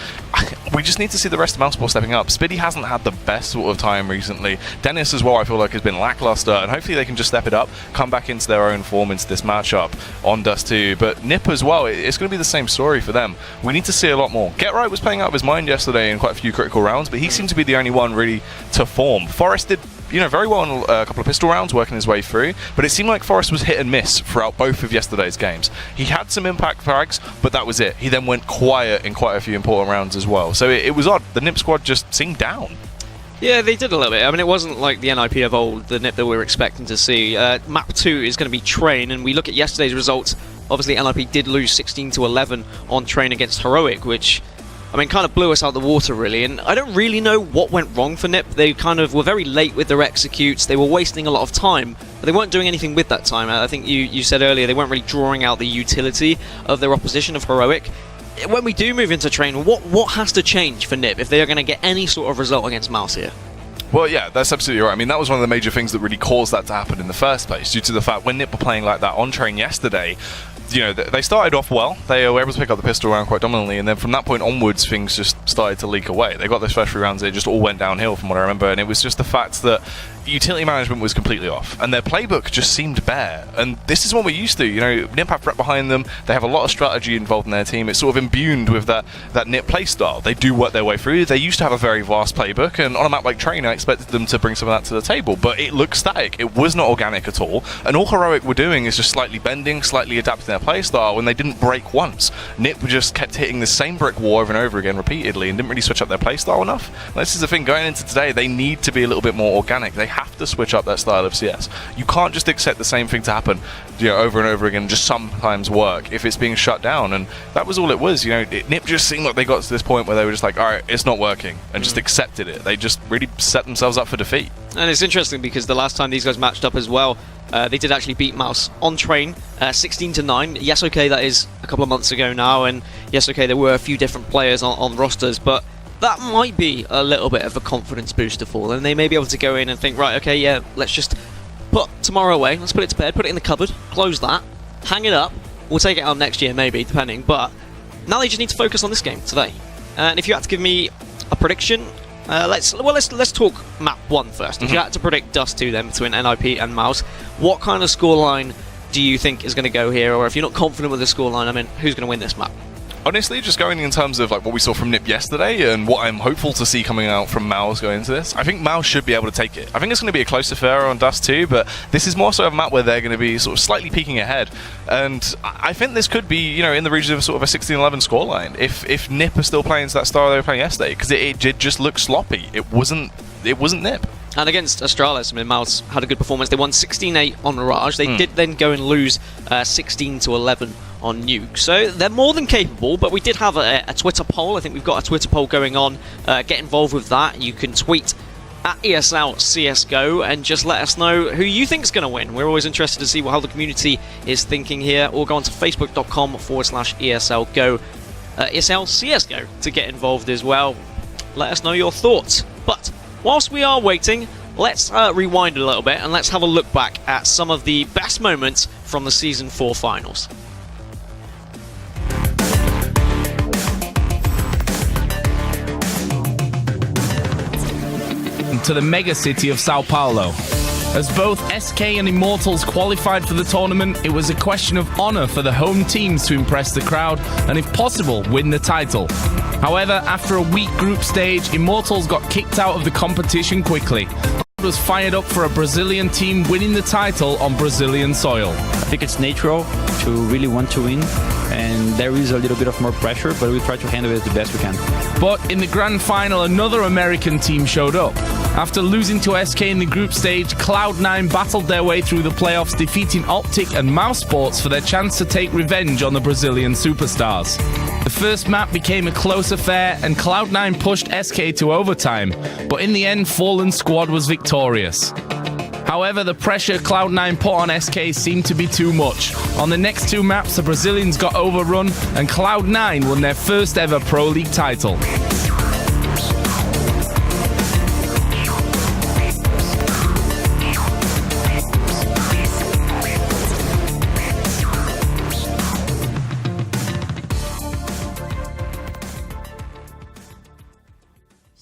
we just need to see the rest of Mouse Sports stepping up. Spiddy hasn't had the best sort of time recently. Dennis as well, I feel like, has been lackluster, and hopefully they can just step it up, come back into their own form into this matchup on Dust 2. But NiP as well, it's going to be the same story for them. We need to see a lot more. Get Right was playing out of his mind yesterday in quite a few critical rounds, but he seemed to be the only one really to form. Forrest did very well in a couple of pistol rounds, working his way through, but it seemed like Forrest was hit and miss throughout both of yesterday's games. He had some impact frags, but that was it. He then went quiet in quite a few important rounds as well. So it was odd. The NiP squad just seemed down. Yeah, they did a little bit. I mean, it wasn't like the NIP of old, the NIP that we were expecting to see. Map 2 is going to be Train, and we look at yesterday's results. Obviously, NIP did lose 16-11 on Train against Heroic, which, I mean, kind of blew us out of the water, really. And I don't really know what went wrong for NIP. They kind of were very late with their executes. They were wasting a lot of time, but they weren't doing anything with that time. I think you said earlier they weren't really drawing out the utility of their opposition of Heroic. When we do move into Train, what has to change for NIP if they are going to get any sort of result against Mouse here? Well, yeah, that's absolutely right. I mean, that was one of the major things that really caused that to happen in the first place, due to the fact when NIP were playing like that on Train yesterday, you know, they started off well. They were able to pick up the pistol round quite dominantly, and then from that point onwards, things just started to leak away. They got those first 3 rounds, it just all went downhill from what I remember, and it was just the fact that utility management was completely off, and their playbook just seemed bare. And this is what we're used to. You know, NIP have threat behind them. They have a lot of strategy involved in their team. It's sort of imbued with that NIP play style. They do work their way through. They used to have a very vast playbook, and on a map like Train, I expected them to bring some of that to the table, but it looked static. It was not organic at all, and all Heroic were doing is just slightly bending, slightly adapting their play style, and they didn't break once. NIP just kept hitting the same brick wall over and over again repeatedly and didn't really switch up their play style enough. And this is the thing, going into today, they need to be a little bit more organic. They have to switch up that style of CS. You can't just accept the same thing to happen, you know, over and over again, just sometimes work if it's being shut down. And that was all it was. You know, NIP just seemed like they got to this point where they were just like, all right, it's not working, and just accepted it. They just really set themselves up for defeat. And it's interesting because the last time these guys matched up as well, they did actually beat Mouse on Train, 16-9. Yes, okay, that is a couple of months ago now, and yes, okay, there were a few different players on rosters, but that might be a little bit of a confidence booster for them. They may be able to go in and think, right, okay, yeah, let's just put tomorrow away, let's put it to bed, put it in the cupboard, close that, hang it up, we'll take it out next year maybe, depending, but now they just need to focus on this game today. And if you had to give me a prediction, let's talk map 1 first. If you had to predict Dust 2 then between NIP and Mouse, what kind of scoreline do you think is going to go here? Or if you're not confident with the scoreline, I mean, who's going to win this map? Honestly, just going in terms of like what we saw from NIP yesterday and what I'm hopeful to see coming out from Mouse going into this, I think Mouse should be able to take it. I think it's going to be a close affair on Dust 2, but this is more so a map where they're going to be sort of slightly peeking ahead. And I think this could be, you know, in the region of sort of a 16-11 scoreline if NIP are still playing to that style they were playing yesterday, because it did just look sloppy. It wasn't NIP. And against Astralis, I mean, Mouse had a good performance. They won 16-8 on Mirage. They did then go and lose 16-11 on Nuke. So they're more than capable, but we did have a Twitter poll. I think we've got a Twitter poll going on. Get involved with that. You can tweet at ESL CSGO and just let us know who you think is going to win. We're always interested to see how the community is thinking here. Or go on to facebook.com/ESL Go, ESL CSGO to get involved as well. Let us know your thoughts. But whilst we are waiting, let's rewind a little bit and let's have a look back at some of the best moments from the Season 4 finals. To the mega city of Sao Paulo. As both SK and Immortals qualified for the tournament, it was a question of honor for the home teams to impress the crowd and, if possible, win the title. However, after a weak group stage, Immortals got kicked out of the competition quickly. Was fired up for a Brazilian team winning the title on Brazilian soil. I think it's natural to really want to win, and there is a little bit of more pressure, but we try to handle it the best we can. But in the grand final, another American team showed up. After losing to SK in the group stage, Cloud9 battled their way through the playoffs, defeating OpTic and Mouse Sports for their chance to take revenge on the Brazilian superstars. The first map became a close affair, and Cloud9 pushed SK to overtime, but in the end, Fallen Squad was victorious. However, the pressure Cloud9 put on SK seemed to be too much. On the next 2 maps, the Brazilians got overrun, and Cloud9 won their first ever Pro League title.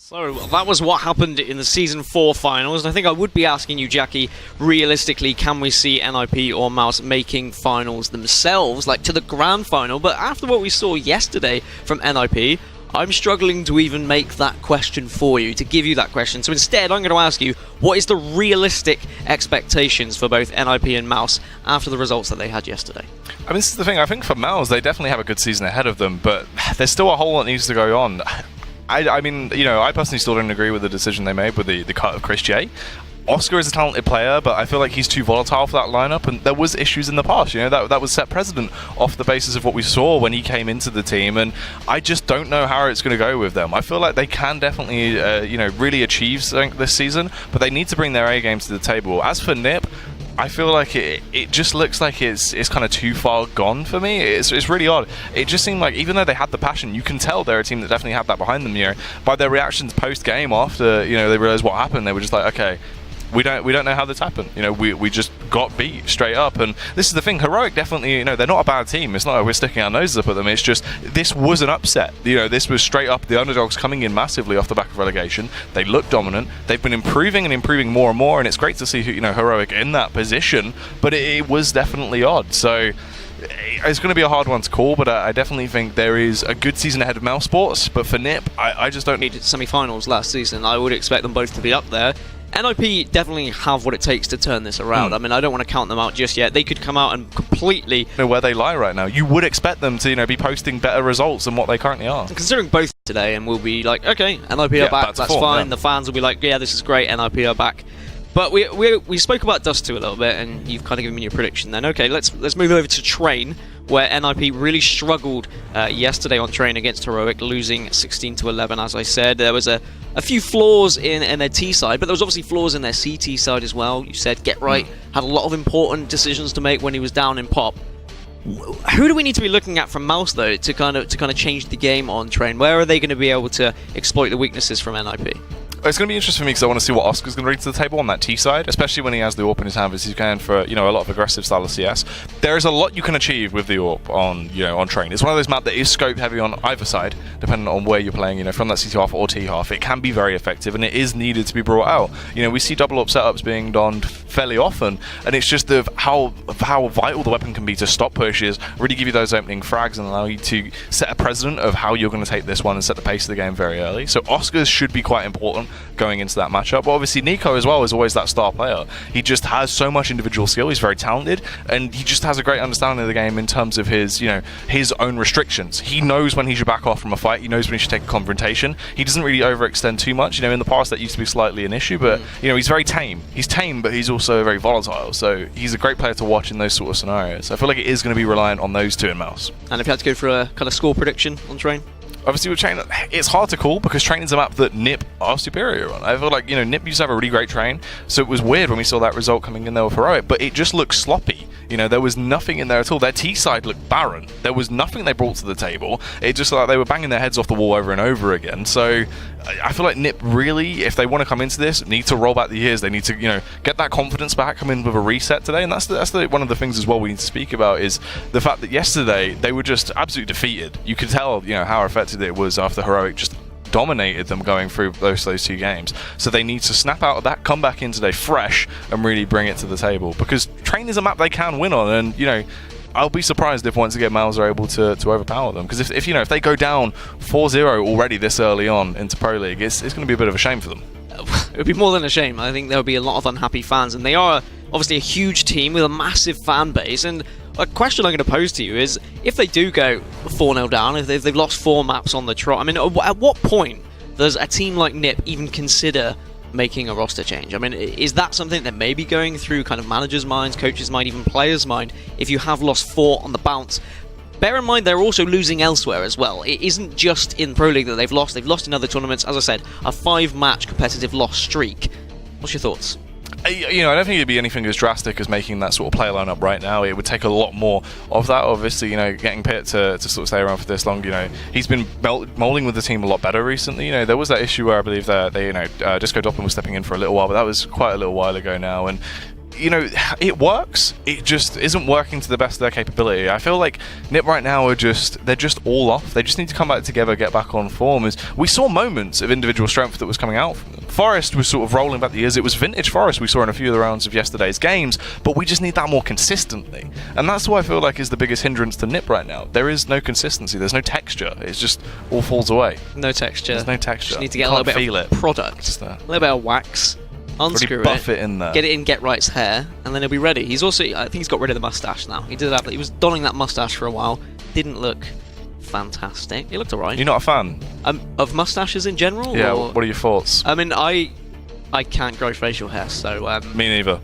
So that was what happened in the Season 4 finals. And I think I would be asking you, Jackie, realistically, can we see NIP or Mouse making finals themselves, like to the grand final? But after what we saw yesterday from NIP, I'm struggling to even make that question for you, to give you that question. So instead, I'm going to ask you, what is the realistic expectations for both NIP and Mouse after the results that they had yesterday? I mean, this is the thing. I think for Mouse, they definitely have a good season ahead of them, but there's still a whole lot that needs to go on. I mean, you know, I personally still don't agree with the decision they made with the cut of Chris J. Oscar is a talented player, but I feel like he's too volatile for that lineup, and there was issues in the past. You know, that was set precedent off the basis of what we saw when he came into the team, and I just don't know how it's going to go with them. I feel like they can definitely, you know, really achieve something this season, but they need to bring their A game to the table. As for Nip, I feel like it just looks like it's kind of too far gone for me. It's really odd. It just seemed like even though they had the passion, you can tell they're a team that definitely had that behind them. You know, by their reactions post game after, you know, they realized what happened, they were just like, okay, we don't know how this happened. You know, we just got beat straight up. And this is the thing, Heroic definitely, you know, they're not a bad team. It's not like we're sticking our noses up at them. It's just, this was an upset. You know, this was straight up the underdogs coming in massively off the back of relegation. They look dominant. They've been improving and improving more and more, and it's great to see, you know, Heroic in that position, but it was definitely odd. So it's going to be a hard one to call, but I definitely think there is a good season ahead of Mouse Sports. But for Nip, I just don't... Semi-finals last season, I would expect them both to be up there. NIP definitely have what it takes to turn this around. I mean, I don't want to count them out just yet. They could come out and completely... know where they lie right now. You would expect them to, you know, be posting better results than what they currently are. Considering both today, and we'll be like, okay, NIP are back, that's fine. Yeah. The fans will be like, yeah, this is great, NIP are back. But we spoke about Dust 2 a little bit, and you've kind of given me your prediction then. Okay, let's move over to Train, where NIP really struggled yesterday on Train against Heroic, losing 16-11, as I said. There was a few flaws in their T side, but there was obviously flaws in their CT side as well. You said Get Right had a lot of important decisions to make when he was down in Pop. Who do we need to be looking at from Mouse, though, to kind of change the game on Train? Where are they going to be able to exploit the weaknesses from NIP? It's going to be interesting for me because I want to see what Oscar's going to bring to the table on that T side, especially when he has the AWP in his hand, as he's going for, you know, a lot of aggressive style of CS. There is a lot you can achieve with the AWP on, you know, on Train. It's one of those maps that is scope heavy on either side, depending on where you're playing, you know, from that CT half or T half. It can be very effective, and it is needed to be brought out. You know, we see double AWP setups being donned fairly often, and it's just how vital the weapon can be to stop pushes, really give you those opening frags, and allow you to set a precedent of how you're going to take this one and set the pace of the game very early. So Oscars should be quite important going into that matchup. But obviously Nico as well is always that star player. He just has so much individual skill. He's very talented, and he just has a great understanding of the game in terms of his, you know, his own restrictions. He knows when he should back off from a fight. He knows when he should take a confrontation. He doesn't really overextend too much. You know, in the past that used to be slightly an issue, but you know, he's very tame. He's tame, but he's also very volatile. So he's a great player to watch in those sort of scenarios. I feel like it is going to be reliant on those two in Mouse. And if you had to go for a kind of score prediction on Train? Obviously with Train, it's hard to call because Train is a map that NIP are superior on. I feel like, you know, NIP used to have a really great Train, so it was weird when we saw that result coming in there with Heroic, but it just looked sloppy. You know, there was nothing in there at all. Their T side looked barren. There was nothing they brought to the table. It just looked like they were banging their heads off the wall over and over again. So I feel like NIP really, if they want to come into this, need to roll back the years. They need to, you know, get that confidence back, come in with a reset today. And that's one of the things as well we need to speak about is the fact that yesterday they were just absolutely defeated. You could tell, you know, how effective it was after Heroic just dominated them going through those two games. So they need to snap out of that, come back in today fresh, and really bring it to the table. Because Train is a map they can win on, and, you know, I'll be surprised if once again Miles are able to overpower them. Because if you know, if they go down 4-0 already this early on into Pro League, it's going to be a bit of a shame for them. It would be more than a shame. I think there'll be a lot of unhappy fans, and they are obviously a huge team with a massive fan base. And a question I'm going to pose to you is, if they do go 4-0 down, if they've lost 4 maps on the trot, I mean, at what point does a team like NIP even consider making a roster change? I mean, is that something that may be going through kind of managers' minds, coaches' mind, even players' mind, if you have lost 4 on the bounce? Bear in mind, they're also losing elsewhere as well. It isn't just in Pro League that they've lost. They've lost in other tournaments. As I said, a 5-match competitive loss streak. What's your thoughts? You know, I don't think it'd be anything as drastic as making that sort of player lineup right now. It would take a lot more of that. Obviously, you know, getting Pitt to sort of stay around for this long, you know, he's been molding with the team a lot better recently. You know, there was that issue where I believe that they, you know, Disco Doppin was stepping in for a little while, but that was quite a little while ago now. And you know, it works. It just isn't working to the best of their capability. I feel like NIP right now they're just all off. They just need to come back together, get back on form. As we saw moments of individual strength that was coming out from them. Forest was sort of rolling back the years. It was vintage Forest we saw in a few of the rounds of yesterday's games, but we just need that more consistently. And that's what I feel like is the biggest hindrance to NIP right now. There is no consistency. There's no texture. It's just all falls away. No texture. There's no texture. Just need to get a little bit of product. A little bit of wax. Unscrew really buff it in there. Get it in Get Right's hair, and then he'll be ready. He's also, I think he's got rid of the mustache now. He was donning that mustache for a while. Didn't look fantastic. He looked alright. You're not a fan? Of mustaches in general? Yeah, or? What are your thoughts? I mean, I can't grow facial hair, so... Me neither.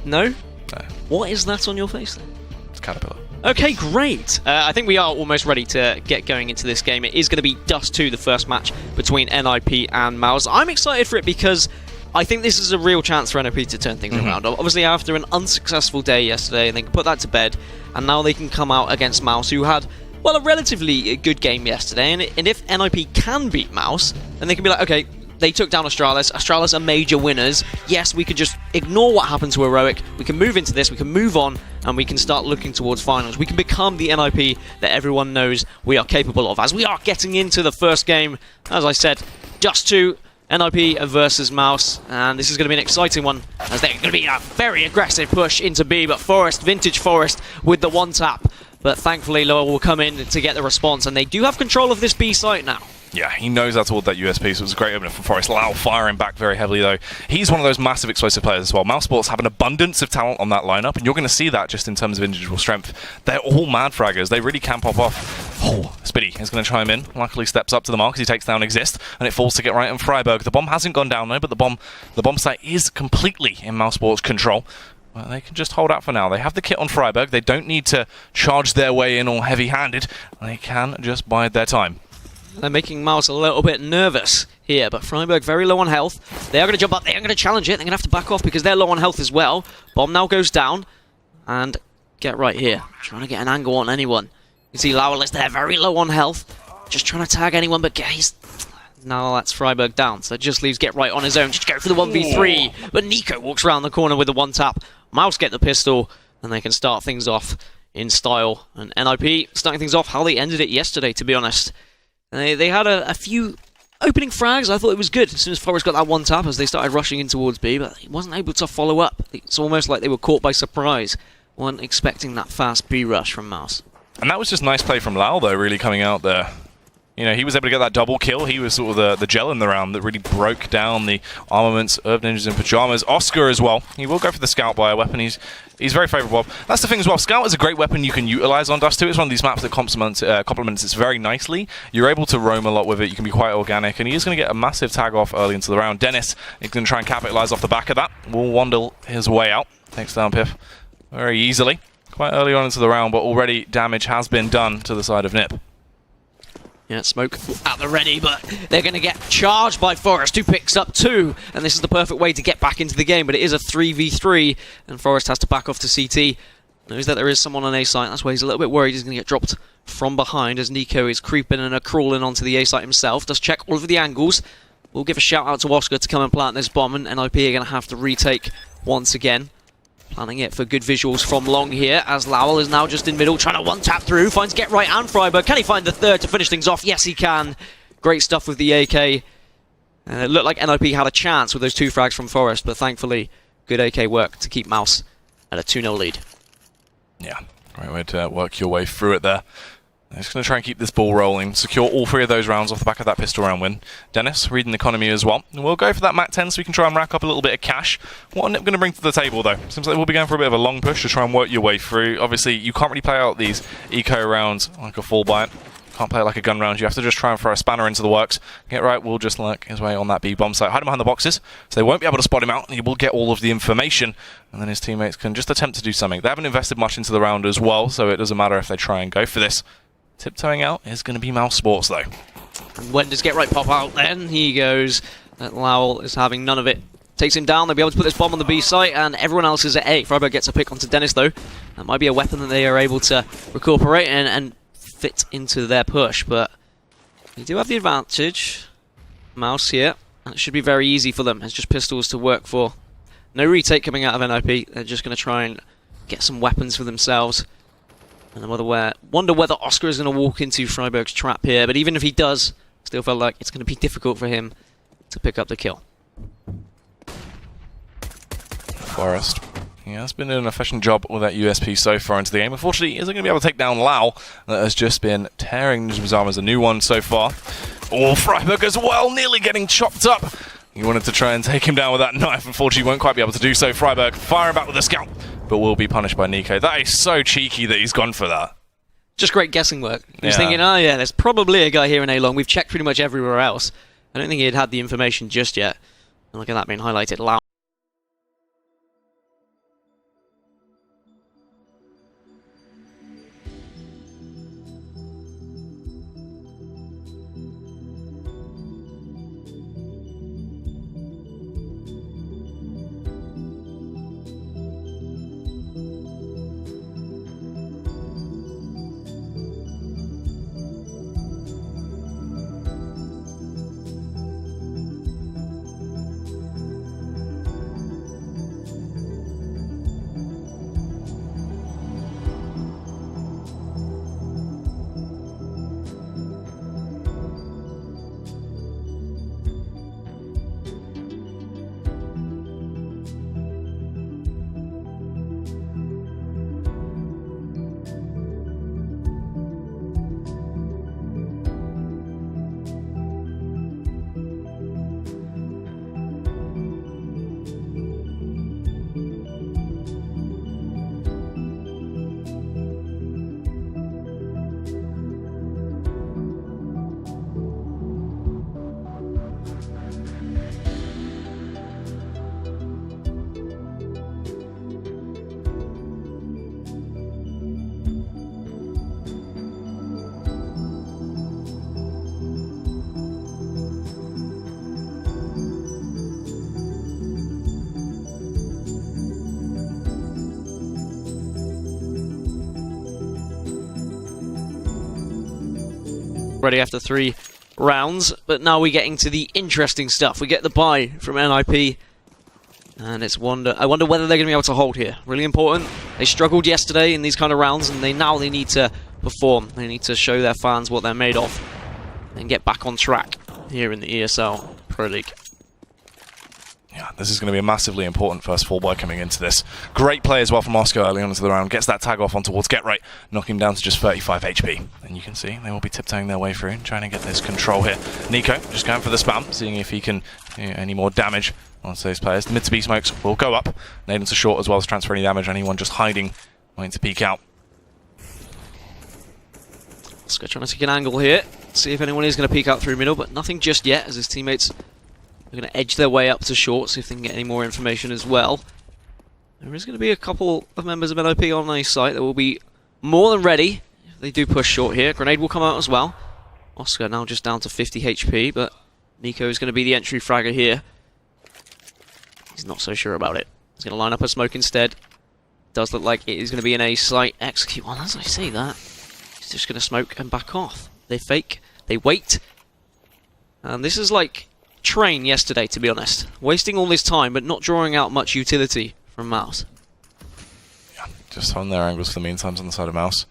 No? No. What is that on your face then? It's caterpillar. Okay, great. I think we are almost ready to get going into this game. It is going to be Dust 2, the first match between NIP and Mouse. I'm excited for it because I think this is a real chance for NIP to turn things around. Obviously, after an unsuccessful day yesterday, they can put that to bed, and now they can come out against Mouse, who had, well, a relatively good game yesterday. And if NIP can beat Mouse, then they can be like, okay, they took down Astralis. Astralis are major winners. Yes, we could just ignore what happened to Heroic. We can move into this, we can move on, and we can start looking towards finals. We can become the NIP that everyone knows we are capable of. As we are getting into the first game, as I said, Dust 2, NIP versus Mouse, and this is going to be an exciting one, as they're going to be a very aggressive push into B, but Forest, Vintage Forest, with the one tap. But thankfully, Loa will come in to get the response, and they do have control of this B site now. Yeah, he knows how to hold that USP, so it was a great opener for Forest. Lau firing back very heavily, though. He's one of those massive explosive players as well. Mouse Sports have an abundance of talent on that lineup, and you're going to see that just in terms of individual strength. They're all mad fraggers. They really can pop off. Oh, Spiddy is going to chime in. Luckily steps up to the mark as he takes down Exist, and it falls to get right on Freiburg. The bomb hasn't gone down, though, but the bomb site is completely in Mouse Sports' control. Well, they can just hold out for now. They have the kit on Freiburg. They don't need to charge their way in all heavy-handed. They can just bide their time. They're making Mouse a little bit nervous here, but Freiburg very low on health. They are going to jump up, they are going to challenge it, they're going to have to back off because they're low on health as well. Bomb now goes down, and get right here. Trying to get an angle on anyone. You can see Lowell is there, very low on health. Just trying to tag anyone, but he's... Now that's Freiburg down, so it just leaves Get Right on his own. Just go for the 1v3, but Nico walks around the corner with the one tap. Mouse get the pistol, and they can start things off in style. And NIP starting things off how they ended it yesterday, to be honest. They had a few opening frags. I thought it was good as soon as Forest got that one tap as they started rushing in towards B, but he wasn't able to follow up. It's almost like they were caught by surprise. Weren't expecting that fast B rush from Mouse. And that was just nice play from Lau, though, really coming out there. You know, he was able to get that double kill. He was sort of the gel in the round that really broke down the armaments of Ninjas in Pyjamas. Oscar as well. He will go for the Scout by a weapon. He's very favourable. That's the thing as well. Scout is a great weapon you can utilise on Dust 2. It's one of these maps that complements it very nicely. You're able to roam a lot with it. You can be quite organic. And he is going to get a massive tag off early into the round. Dennis is going to try and capitalise off the back of that. Will wander his way out. Takes down Piff very easily. Quite early on into the round, but already damage has been done to the side of Nip. Yeah, smoke at the ready, but they're going to get charged by Forest, who picks up 2. And this is the perfect way to get back into the game, but it is a 3v3, and Forest has to back off to CT. Knows that there is someone on A site, that's why he's a little bit worried he's going to get dropped from behind as Nico is creeping and crawling onto the A site himself. Does check all of the angles. We'll give a shout out to Oscar to come and plant this bomb, and NIP are going to have to retake once again. Planning it for good visuals from long here, as Lowell is now just in middle, trying to one-tap through, finds Get Right and Freiburg. Can he find the third to finish things off? Yes, he can. Great stuff with the AK. It looked like NIP had a chance with those 2 frags from Forest, but thankfully, good AK work to keep Mouse at a 2-0 lead. Yeah, great way to work your way through it there. They're just going to try and keep this ball rolling, secure all 3 of those rounds off the back of that pistol round win. Dennis, reading the economy as well. And we'll go for that Mat 10 so we can try and rack up a little bit of cash. What are Nip going to bring to the table, though? Seems like we'll be going for a bit of a long push to try and work your way through. Obviously, you can't really play out these eco rounds like a full bite. Can't play it like a gun round. You have to just try and throw a spanner into the works. Get Right will just lurk his way on that B bomb site. Hide him behind the boxes, so they won't be able to spot him out. He will get all of the information, and then his teammates can just attempt to do something. They haven't invested much into the round as well, so it doesn't matter if they try and go for this. Tiptoeing out is going to be Mouse Sports, though. And when does Get Right pop out? Then he goes. Lowell is having none of it. Takes him down. They'll be able to put this bomb on the B site, and everyone else is at A. Freiburg gets a pick onto Dennis, though. That might be a weapon that they are able to recuperate and fit into their push, but they do have the advantage. Mouse here. And it should be very easy for them. It's just pistols to work for. No retake coming out of NIP. They're just going to try and get some weapons for themselves. And I wonder whether Oscar is going to walk into Freiburg's trap here, but even if he does, still felt like it's going to be difficult for him to pick up the kill. Forest. Yeah, has been doing an efficient job with that USP so far into the game. Unfortunately, he isn't going to be able to take down Lau. That has just been tearing Nizam as a new one so far. Oh, Freiburg as well, nearly getting chopped up. He wanted to try and take him down with that knife. Unfortunately, won't quite be able to do so. Freiburg firing back with a scout, but will be punished by Nico. That is so cheeky that he's gone for that. Just great guessing work. He was thinking, oh yeah, there's probably a guy here in A-Long. We've checked pretty much everywhere else. I don't think he had the information just yet. And look at that being highlighted loud. Ready after 3 rounds, but now we're getting to the interesting stuff. We get the buy from NIP, and I wonder whether they're going to be able to hold here. Really important. They struggled yesterday in these kind of rounds, and now they need to perform. They need to show their fans what they're made of and get back on track here in the ESL Pro League. Yeah, this is going to be a massively important first full buy coming into this. Great play as well from Oscar early on into the round. Gets that tag off on towards Get Right, knocking him down to just 35 HP. And you can see they will be tiptoeing their way through and trying to get this control here. Nico just going for the spam, seeing if he can any more damage onto those players. The mid-to-B smokes will go up. Nade into short as well as transfer any damage. Anyone just hiding, waiting to peek out. Oscar trying to take an angle here. See if anyone is going to peek out through middle, but nothing just yet as his teammates are going to edge their way up to short, see if they can get any more information as well. There is going to be a couple of members of NIP on a site that will be more than ready if they do push short here. Grenade will come out as well. Oscar now just down to 50 HP, but Nico is going to be the entry fragger here. He's not so sure about it. He's going to line up a smoke instead. Does look like it is going to be in a slight execute. Well, as I say that, he's just going to smoke and back off. They fake, they wait, and this is like Train yesterday, to be honest. Wasting all this time, but not drawing out much utility from Mouse. Yeah, just on their angles for the meantime on the side of Mouse.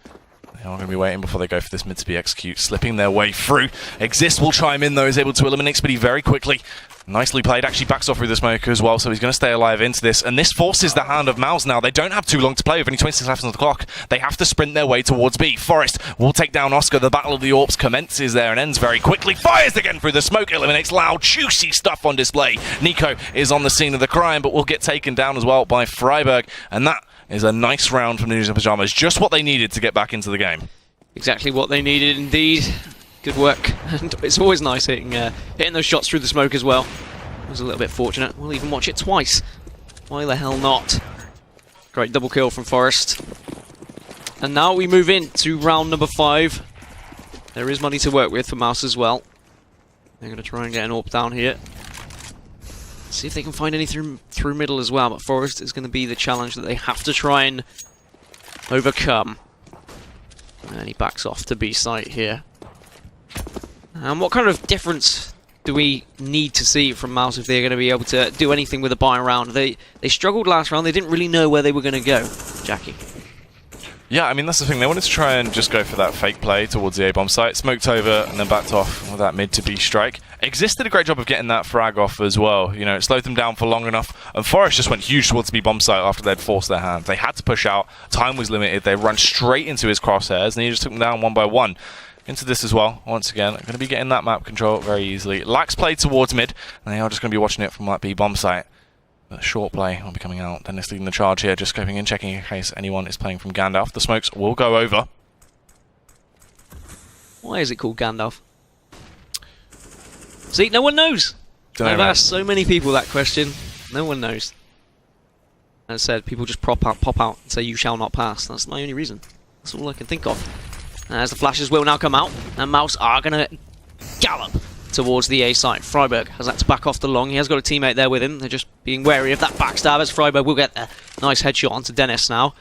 They are going to be waiting before they go for this mid to be execute, slipping their way through. Exist will chime in though, is able to eliminate Spitty very quickly. Nicely played, actually backs off through the smoke as well, so he's going to stay alive into this. And this forces the hand of Mouse now. They don't have too long to play with only 26 left on the clock. They have to sprint their way towards B. Forest will take down Oscar. The Battle of the Orps commences there and ends very quickly. Fires again through the smoke, eliminates Loud. Juicy stuff on display. Nico is on the scene of the crime, but will get taken down as well by Freiburg. And that is a nice round from Ninjas in Pyjamas. Just what they needed to get back into the game. Exactly what they needed indeed. Good work. And it's always nice hitting those shots through the smoke as well. It was a little bit fortunate. We'll even watch it twice. Why the hell not? Great double kill from Forest. And now we move into round number 5. There is money to work with for Mouse as well. They're going to try and get an AWP down here. See if they can find anything through middle as well. But Forest is going to be the challenge that they have to try and overcome. And he backs off to B site here. And what kind of difference do we need to see from Mouse if they're going to be able to do anything with a buy round? They struggled last round. They didn't really know where they were going to go. Jackie. Yeah, I mean, that's the thing. They wanted to try and just go for that fake play towards the A-bomb site. Smoked over and then backed off with that mid-to-B strike. Exist did a great job of getting that frag off as well. You know, it slowed them down for long enough. And Forest just went huge towards the B-bomb site after they'd forced their hand. They had to push out. Time was limited. They run straight into his crosshairs, and he just took them down one by one. Into this as well, once again. Going to be getting that map control very easily. Lax played towards mid, and they are just going to be watching it from that B-bomb site. But short play will be coming out. Dennis leading the charge here, just scoping in, checking in case anyone is playing from Gandalf. The smokes will go over. Why is it called Gandalf? See, no one knows. I've asked so many people that question. No one knows. As I said, people just pop out and say, "You shall not pass." That's my only reason. That's all I can think of. As the flashes will now come out, and Mouse are going to gallop towards the A side. Freiburg has had to back off the long. He has got a teammate there with him. They're just being wary of that backstab, as Freiburg will get a nice headshot onto Dennis now.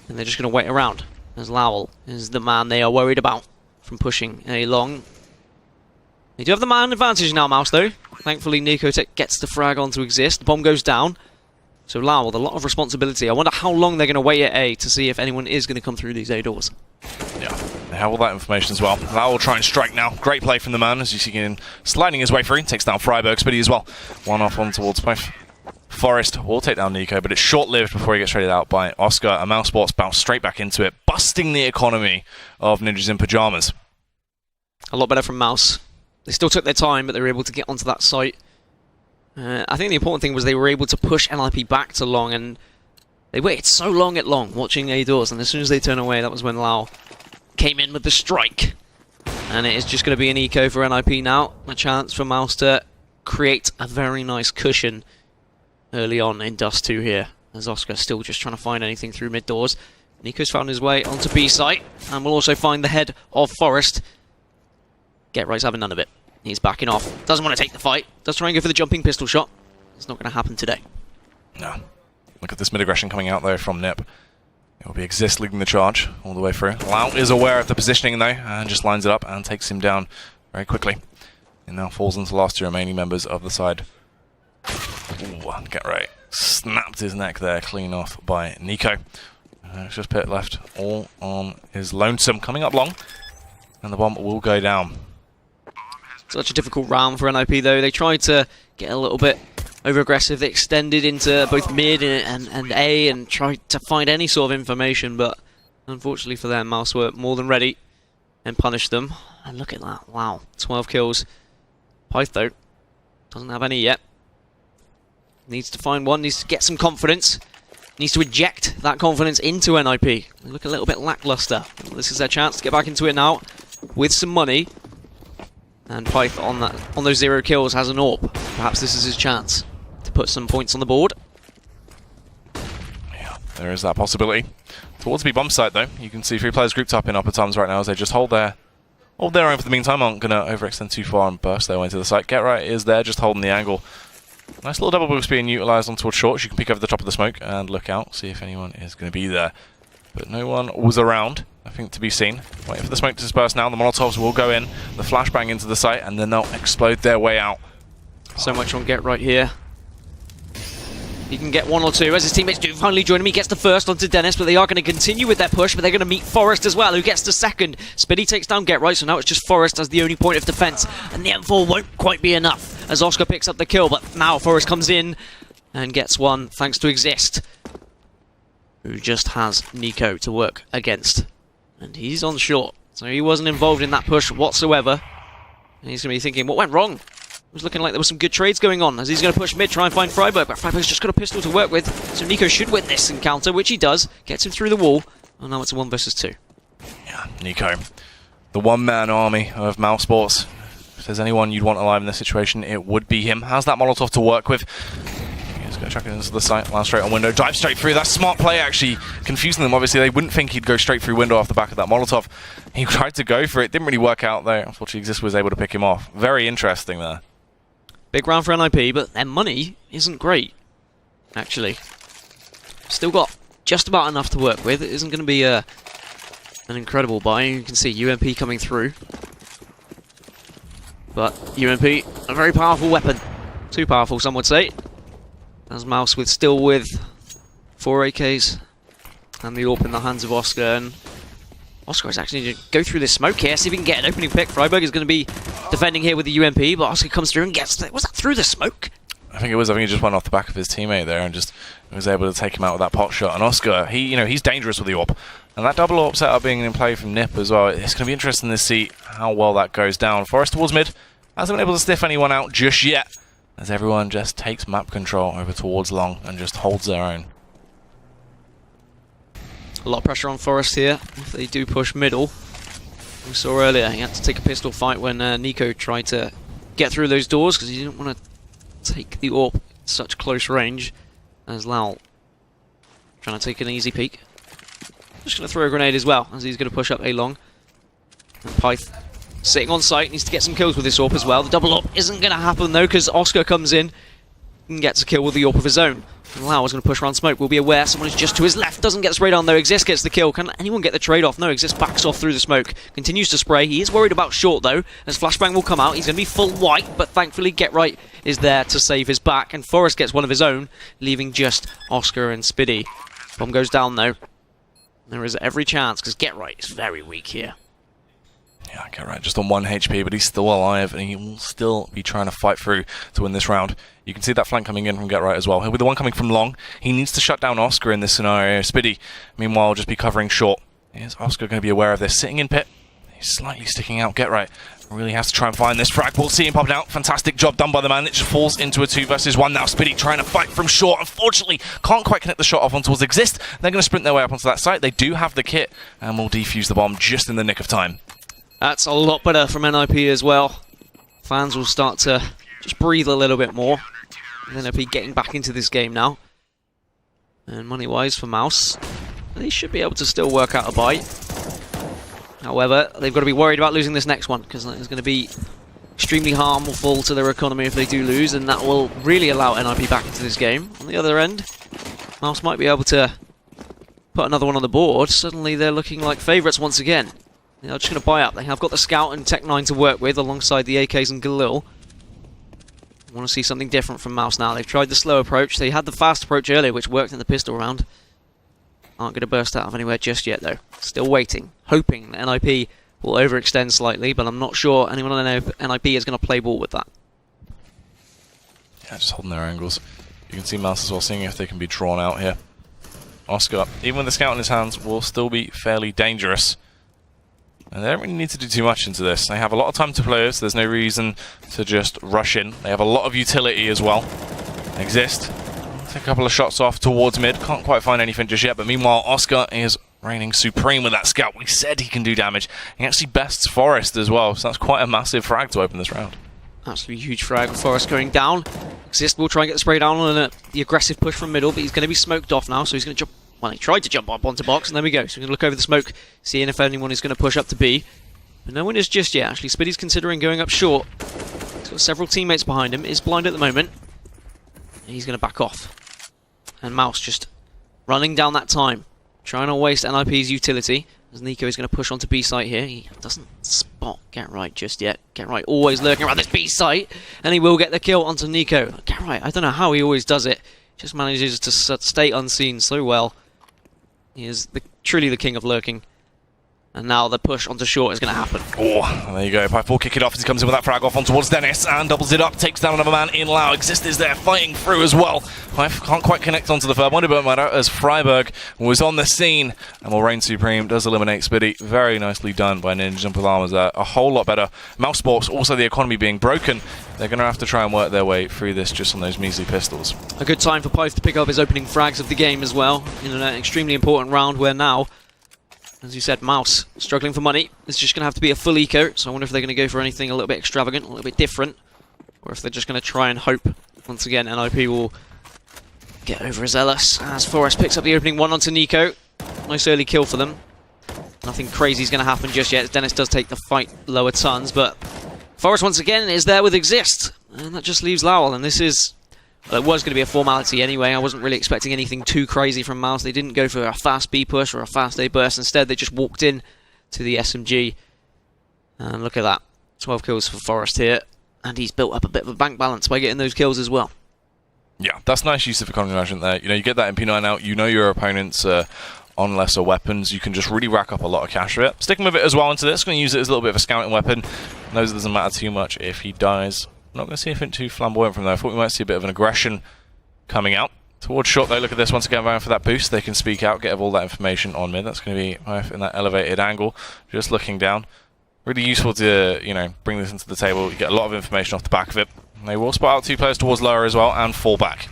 And they're just going to wait around, as Lowell is the man they are worried about from pushing A long. They do have the man advantage now, Mouse, though. Thankfully, Nicotech gets the frag on to exist. The bomb goes down. So Lowell with a lot of responsibility. I wonder how long they're going to wait at A to see if anyone is going to come through these A doors. Yeah, they have all that information as well. Lowell will try and strike now. Great play from the man, as you see him sliding his way through. Takes down Freiburg, Spitty as well. One off on towards both. Forest will take down Nico, but it's short-lived before he gets traded out by Oscar. And Mouse Sports bounce straight back into it, busting the economy of Ninjas in Pyjamas. A lot better from Mouse. They still took their time, but they were able to get onto that site. I think the important thing was they were able to push NIP back to long, and they waited so long at long, watching A doors, and as soon as they turn away, that was when Lau came in with the strike. And it is just going to be an eco for NIP now. A chance for Mouse to create a very nice cushion early on in Dust 2 here, as Oscar still just trying to find anything through mid doors. Nico's found his way onto B site, and will also find the head of Forest. Get Right's having none of it. He's backing off. Doesn't want to take the fight. Does try and go for the jumping pistol shot. It's not going to happen today. No. Look at this mid-aggression coming out, though, from Nip. It will be Exist leading the charge all the way through. Lau is aware of the positioning, though, and just lines it up and takes him down very quickly. And now falls into the last two remaining members of the side. Ooh, Get Right. Snapped his neck there, clean off by Nico. It's just Pit left all on his lonesome. Coming up long, and the bomb will go down. Such a difficult round for NIP, though. They tried to get a little bit over-aggressive. They extended into both mid and A and tried to find any sort of information, but unfortunately for them, Mouse were more than ready and punished them. And look at that. Wow. 12 kills. Pyth, though, doesn't have any yet. Needs to find one. Needs to get some confidence. Needs to inject that confidence into NIP. They look a little bit lackluster. This is their chance to get back into it now with some money. And Pyth on those 0 kills has an AWP. Perhaps this is his chance to put some points on the board. Yeah, there is that possibility. Towards B bomb site, though, you can see 3 players grouped up in upper times right now as they just hold their own for the meantime. Aren't going to overextend too far and burst their way into the site. Get Right is there, just holding the angle. Nice little double boost being utilised on towards short. You can peek over the top of the smoke and look out, see if anyone is going to be there. But no one was around, I think, to be seen. Waiting for the smoke to disperse now. The Molotovs will go in, the flashbang into the site, and then they'll explode their way out. So much on Get Right here. He can get 1 or 2 as his teammates do finally join him. He gets the first onto Dennis, but they are going to continue with their push, but they're going to meet Forest as well, who gets the second. Spitty takes down Get Right, so now it's just Forest as the only point of defense, and the M4 won't quite be enough as Oscar picks up the kill, but now Forest comes in and gets one thanks to Exist, who just has Nico to work against. And he's on short, so he wasn't involved in that push whatsoever. And he's going to be thinking, what went wrong? It was looking like there were some good trades going on as he's going to push mid, try and find Freiburg, but Freiburg's just got a pistol to work with, so Nico should win this encounter, which he does. Gets him through the wall, and now it's a 1 versus 2. Yeah, Nico, the one-man army of Mouse Sports. If there's anyone you'd want alive in this situation, it would be him. Has that Molotov to work with. He's going to chuck it into the site, land straight on window, dive straight through. That's smart play, actually, confusing them. Obviously, they wouldn't think he'd go straight through window off the back of that Molotov. He tried to go for it, didn't really work out there. Unfortunately, Exist was able to pick him off. Very interesting there. Big round for NIP, but their money isn't great, actually. Still got just about enough to work with. It isn't going to be an incredible buy. You can see UMP coming through. But UMP, a very powerful weapon. Too powerful, some would say. As Mouse still with 4 AKs and the AWP in the hands of Oscar. And Oscar is actually going to go through this smoke here, see if he can get an opening pick. Freiburg is going to be defending here with the UMP, but Oscar comes through and gets... Was that through the smoke? I think it was. I think he just went off the back of his teammate there and just was able to take him out with that pot shot. And Oscar, he's dangerous with the AWP. And that double AWP setup being in play from Nip as well. It's going to be interesting to see how well that goes down. Forest towards mid. Hasn't been able to sniff anyone out just yet, as everyone just takes map control over towards long and just holds their own. A lot of pressure on Forest here if they do push middle. We saw earlier he had to take a pistol fight when Nico tried to get through those doors because he didn't want to take the AWP at such close range. As Lau trying to take an easy peek. Just going to throw a grenade as well, as he's going to push up A long. And Pyth sitting on site, needs to get some kills with this AWP as well. The double AWP isn't going to happen though, because Oscar comes in and gets a kill with the AWP of his own. And Lau is going to push around smoke. We'll be aware someone is just to his left, doesn't get sprayed on though. Exist gets the kill. Can anyone get the trade off? No, Exist backs off through the smoke. Continues to spray. He is worried about short though, as Flashbang will come out. He's going to be full white, but thankfully Get Right is there to save his back. And Forrest gets one of his own, leaving just Oscar and Spiddy. Bomb goes down though. There is every chance, because Get Right is very weak here. Yeah, Get Right just on 1 HP, but he's still alive, and he will still be trying to fight through to win this round. You can see that flank coming in from Get Right as well. He'll be the one coming from long. He needs to shut down Oscar in this scenario. Spiddy, meanwhile, will just be covering short. Is Oscar going to be aware of this? Sitting in pit. He's slightly sticking out. Get Right really has to try and find this frag. We'll see him popping out. Fantastic job done by the man. It just falls into a 2 versus 1 now. Spiddy trying to fight from short. Unfortunately, can't quite connect the shot off on towards Exist. They're going to sprint their way up onto that site. They do have the kit, and will defuse the bomb just in the nick of time. That's a lot better from NIP as well. Fans will start to just breathe a little bit more. NIP getting back into this game now. And money-wise for Mouse, they should be able to still work out a bite. However, they've got to be worried about losing this next one, because it's going to be extremely harmful to their economy if they do lose, and that will really allow NIP back into this game. On the other end, Mouse might be able to put another one on the board. Suddenly they're looking like favourites once again. They're just going to buy up. They have got the Scout and Tech-9 to work with, alongside the AKs and Galil. I want to see something different from Mouse now. They've tried the slow approach. They had the fast approach earlier, which worked in the pistol round. Aren't going to burst out of anywhere just yet, though. Still waiting, hoping that NIP will overextend slightly, but I'm not sure anyone on NIP is going to play ball with that. Yeah, just holding their angles. You can see Mouse as well, seeing if they can be drawn out here. Oscar, even with the Scout in his hands, will still be fairly dangerous. And they don't really need to do too much into this. They have a lot of time to play, so there's no reason to just rush in. They have a lot of utility as well. Exist. Take a couple of shots off towards mid. Can't quite find anything just yet, but meanwhile, Oscar is reigning supreme with that Scout. We said he can do damage. He actually bests Forrest as well, so that's quite a massive frag to open this round. Absolutely huge frag with Forrest going down. Exist will try and get the spray down on the aggressive push from middle, but he's going to be smoked off now, so he's going to jump. Well, he tried to jump up onto box, and there we go. So we're going to look over the smoke, seeing if anyone is going to push up to B. But no one is just yet, actually. Spiddy's considering going up short. He's got several teammates behind him. Is blind at the moment. He's going to back off. And Mouse just running down that time. Trying to waste NIP's utility. As Nico is going to push onto B site here. He doesn't spot Get Right just yet. Get Right always lurking around this B site. And he will get the kill onto Nico. Get Right, I don't know how he always does it. Just manages to stay unseen so well. He is truly the king of lurking. And now the push onto short is going to happen. Oh, there you go. Pyth will kick it off as he comes in with that frag off on towards Dennis and doubles it up. Takes down another man in Lau. Exist is there fighting through as well. Pyth can't quite connect onto the third one, but matter as Freiburg was on the scene and will reign supreme. Does eliminate Spiddy. Very nicely done by Ninja and Palamas there. A whole lot better. Mouse Sports, also the economy being broken. They're going to have to try and work their way through this just on those measly pistols. A good time for Pyth to pick up his opening frags of the game as well. In an extremely important round where now, as you said, Mouse struggling for money. It's just going to have to be a full eco, so I wonder if they're going to go for anything a little bit extravagant, a little bit different, or if they're just going to try and hope, once again, NIP will get overzealous as Forrest picks up the opening one onto Nico. Nice early kill for them. Nothing crazy is going to happen just yet. Dennis does take the fight lower tons, but Forrest once again is there with Exist, and that just leaves Lowell, and this is... Well, it was going to be a formality anyway. I wasn't really expecting anything too crazy from Mouse. They didn't go for a fast B push or a fast A burst. Instead, they just walked in to the SMG. And look at that. 12 kills for Forrest here. And he's built up a bit of a bank balance by getting those kills as well. Yeah, that's nice use of economy management there. You know, you get that MP9 out. You know your opponent's on lesser weapons. You can just really rack up a lot of cash with it. Sticking with it as well into this. Going to use it as a little bit of a scouting weapon. Knows it doesn't matter too much if he dies. Not going to see anything too flamboyant from there. I thought we might see a bit of an aggression coming out. Towards short though, look at this. Once again, going for that boost. They can speak out, get all that information on mid. That's going to be in that elevated angle. Just looking down. Really useful to, you know, bring this into the table. You get a lot of information off the back of it. And they will spot out 2 players towards lower as well and fall back.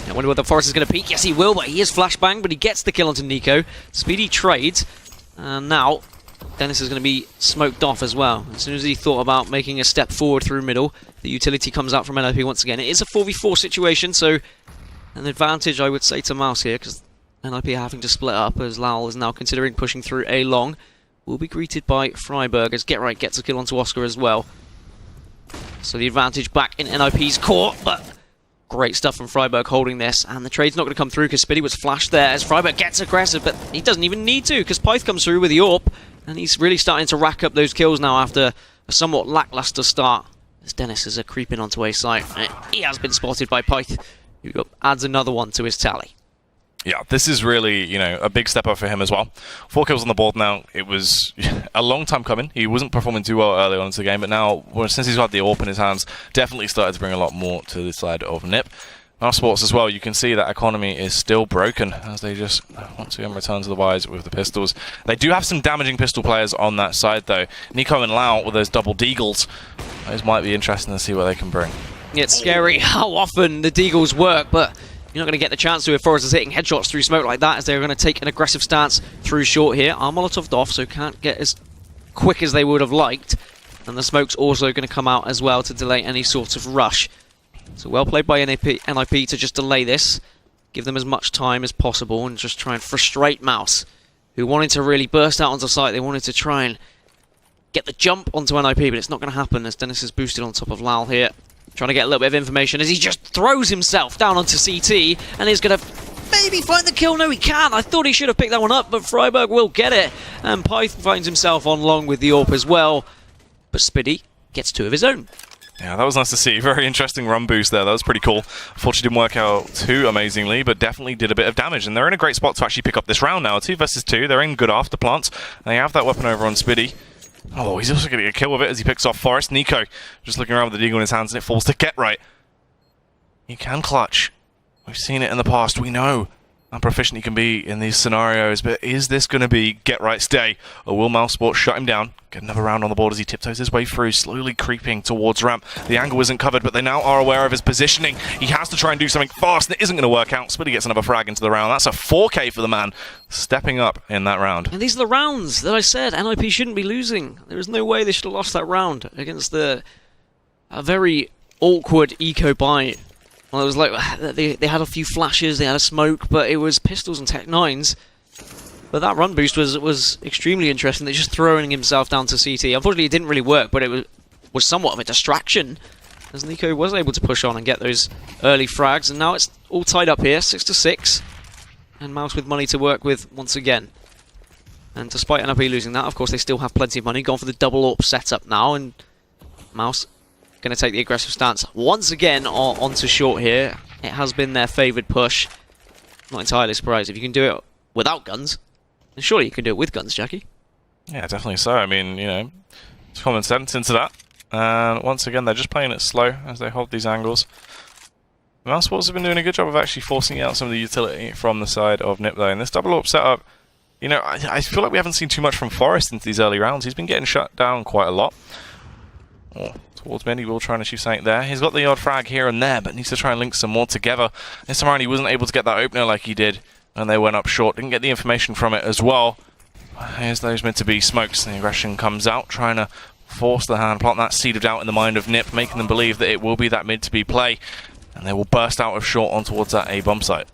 I wonder whether Forrest is going to peek. Yes, he will, but he is flashbang, but he gets the kill onto Nico. Speedy trades. And now Dennis is going to be smoked off as well. As soon as he thought about making a step forward through middle, the utility comes out from NIP once again. It is a 4v4 situation, so an advantage, I would say, to Mouse here, because NIP are having to split up, as Lowell is now considering pushing through A long. Will be greeted by Freiburg, as Get Right gets a kill onto Oscar as well. So the advantage back in NIP's court, but great stuff from Freiburg holding this, and the trade's not going to come through because Spitty was flashed there as Freiburg gets aggressive, but he doesn't even need to because Pyth comes through with the AWP, and he's really starting to rack up those kills now after a somewhat lackluster start. As Dennis is creeping onto A site, he has been spotted by Pyth, who adds another one to his tally. Yeah, this is really, you know, a big step up for him as well. 4 kills on the board now. It was a long time coming. He wasn't performing too well early on into the game, but now, since he's got the AWP in his hands, definitely started to bring a lot more to the side of NIP. Our sports as well, you can see that economy is still broken as they just once again return to the wise with the pistols. They do have some damaging pistol players on that side though. Nico and Lau with those double deagles. Those might be interesting to see what they can bring. It's scary how often the deagles work, but you're not going to get the chance to if Forrest is hitting headshots through smoke like that, as they're going to take an aggressive stance through short here. Are Molotov'd off, so can't get as quick as they would have liked. And the smoke's also going to come out as well to delay any sort of rush. So well played by NIP to just delay this, give them as much time as possible, and just try and frustrate Mouse, who wanted to really burst out onto site. They wanted to try and get the jump onto NIP, but it's not going to happen as Dennis is boosted on top of Lal here. Trying to get a little bit of information as he just throws himself down onto CT and is going to maybe find the kill. No, he can't. I thought he should have picked that one up, but Freiburg will get it. And Pyth finds himself on long with the AWP as well. But Spiddy gets 2 of his own. Yeah, that was nice to see. Very interesting run boost there. That was pretty cool. Unfortunately, didn't work out too amazingly, but definitely did a bit of damage. And they're in a great spot to actually pick up this round now. 2 versus 2. They're in good after plants. They have that weapon over on Spiddy. Oh, he's also going to get a kill with it as he picks off Forrest. Nico just looking around with the deagle in his hands, and it falls to Get Right. He can clutch. We've seen it in the past. We know how proficient he can be in these scenarios, but is this going to be Get Right's day? Or will Mousesports shut him down? Get another round on the board as he tiptoes his way through, slowly creeping towards ramp. The angle isn't covered, but they now are aware of his positioning. He has to try and do something fast, and it isn't going to work out. Spitty gets another frag into the round. That's a 4K for the man, stepping up in that round. And these are the rounds that I said NIP shouldn't be losing. There is no way they should have lost that round against a very awkward eco buy. Well, it was like they had a few flashes, they had a smoke, but it was pistols and Tech 9s. But that run boost was extremely interesting. They're just throwing himself down to CT. Unfortunately, it didn't really work, but it was somewhat of a distraction, as Nico was able to push on and get those early frags. And now it's all tied up here, 6-6. And Mouse with money to work with once again. And despite NIP losing that, of course, they still have plenty of money. Gone for the double AWP setup now, and Mouse going to take the aggressive stance once again onto short here. It has been their favoured push. Not entirely surprised. If you can do it without guns, then surely you can do it with guns, Jackie. Yeah, definitely so. I mean, you know, it's common sense into that. And once again, they're just playing it slow as they hold these angles. Mousesports have been doing a good job of actually forcing out some of the utility from the side of NIP though. In this double AWP setup, you know, I feel like we haven't seen too much from Forrest into these early rounds. He's been getting shut down quite a lot. Oh, towards mid, he will try and achieve something there. He's got the odd frag here and there, but needs to try and link some more together. This time around, he wasn't able to get that opener like he did when they went up short. Didn't get the information from it as well. Here's those meant to be smokes, and the aggression comes out, trying to force the hand, plant that seed of doubt in the mind of NIP, making them believe that it will be that mid to be play, and they will burst out of short on towards that A bomb site.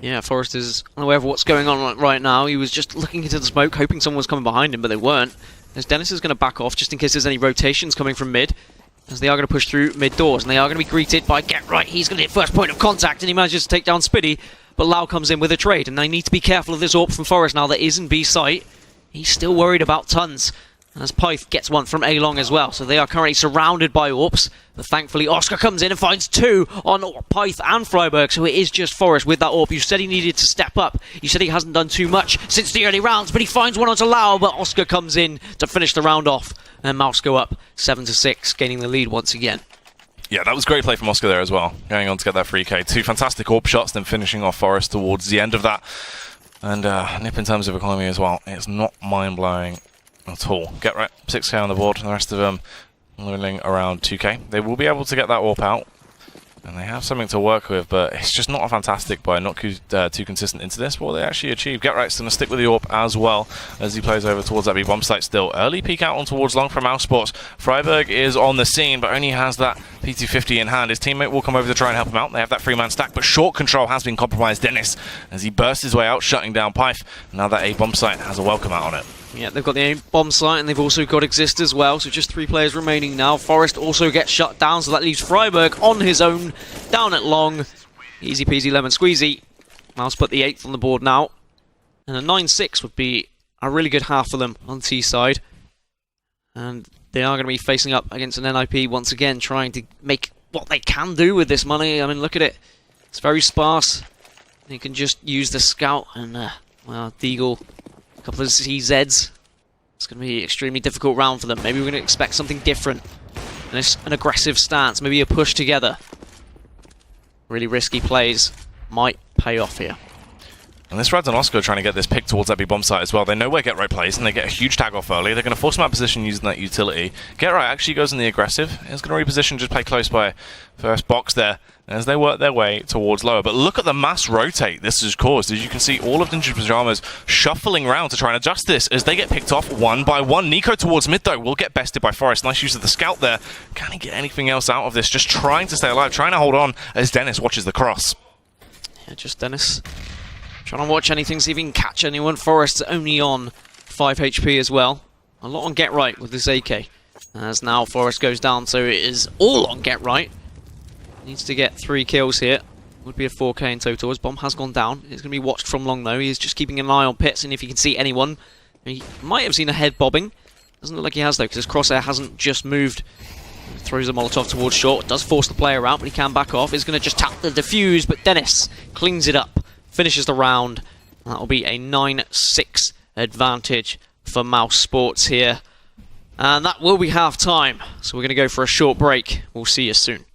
Yeah, Forrest is unaware of what's going on right now. He was just looking into the smoke, hoping someone was coming behind him, but they weren't. As Dennis is going to back off just in case there's any rotations coming from mid, as they are going to push through mid doors, and they are going to be greeted by Get Right. He's going to hit first point of contact, and he manages to take down Spiddy, but Lau comes in with a trade, and they need to be careful of this AWP from Forrest now that is in B site. He's still worried about tons, as Pyth gets one from A long as well, so they are currently surrounded by AWPs, but thankfully Oscar comes in and finds 2 on Pyth and Freiburg, so it is just Forrest with that AWP. You said he needed to step up, you said he hasn't done too much since the early rounds, but he finds one onto Lau, but Oscar comes in to finish the round off, and Mouse go up 7-6, gaining the lead once again. Yeah, that was great play from Oscar there as well, going on to get that 3K. 2 fantastic AWP shots, then finishing off Forrest towards the end of that. And NIP in terms of economy as well, it's not mind-blowing at all. Get Right, 6K on the board, and the rest of them lulling around 2K. They will be able to get that AWP out. And they have something to work with, but it's just not a fantastic buy, not too consistent into this. What they actually achieve. GetRight's going to stick with the AWP as well as he plays over towards that B bomb site still. Early peek out on towards long from Mouse Sports. Freiburg is on the scene, but only has that P250 in hand. His teammate will come over to try and help him out. They have that 3-man stack, but short control has been compromised. Dennis, as he bursts his way out, shutting down Pyth. Now that A bomb site has a welcome out on it. Yeah, they've got the bomb site and they've also got Exist as well, so just 3 players remaining now. Forest also gets shut down, so that leaves Freiburg on his own, down at long. Easy peasy lemon squeezy. Mouse put the 8th on the board now. And a 9-6 would be a really good half for them on T side. And they are going to be facing up against an NIP once again, trying to make what they can do with this money. I mean, look at it. It's very sparse. They can just use the scout and, well, Deagle. Couple of CZs. It's going to be an extremely difficult round for them. Maybe we're going to expect something different. An aggressive stance, maybe a push together. Really risky plays might pay off here. And this Rads and Oscar trying to get this pick towards that B bomb site as well. They know where GetRight plays, and they get a huge tag off early. They're going to force him out of position using that utility. GetRight actually goes in the aggressive. He's going to reposition, just play close by first box there as they work their way towards lower. But look at the mass rotate this has caused. As you can see, all of Ninja Pyjamas shuffling around to try and adjust this as they get picked off one by one. Nico towards mid, though, will get bested by Forest. Nice use of the scout there. Can he get anything else out of this? Just trying to stay alive, trying to hold on as Dennis watches the cross. Yeah, just Dennis. Trying to watch anything, see if he can catch anyone. Forest's only on 5 HP as well. A lot on GetRight with this AK. As now Forest goes down, so it is all on GetRight. Needs to get 3 kills here. Would be a 4k in total. His bomb has gone down. It's going to be watched from long though. He is just keeping an eye on Pits, and if he can see anyone. He might have seen a head bobbing. Doesn't look like he has though, because his crosshair hasn't just moved. Throws a Molotov towards short. Does force the player out, but he can back off. He's going to just tap the defuse, but Dennis cleans it up. Finishes the round. That will be a 9-6 advantage for Mouse Sports here. And that will be half time. So we're going to go for a short break. We'll see you soon.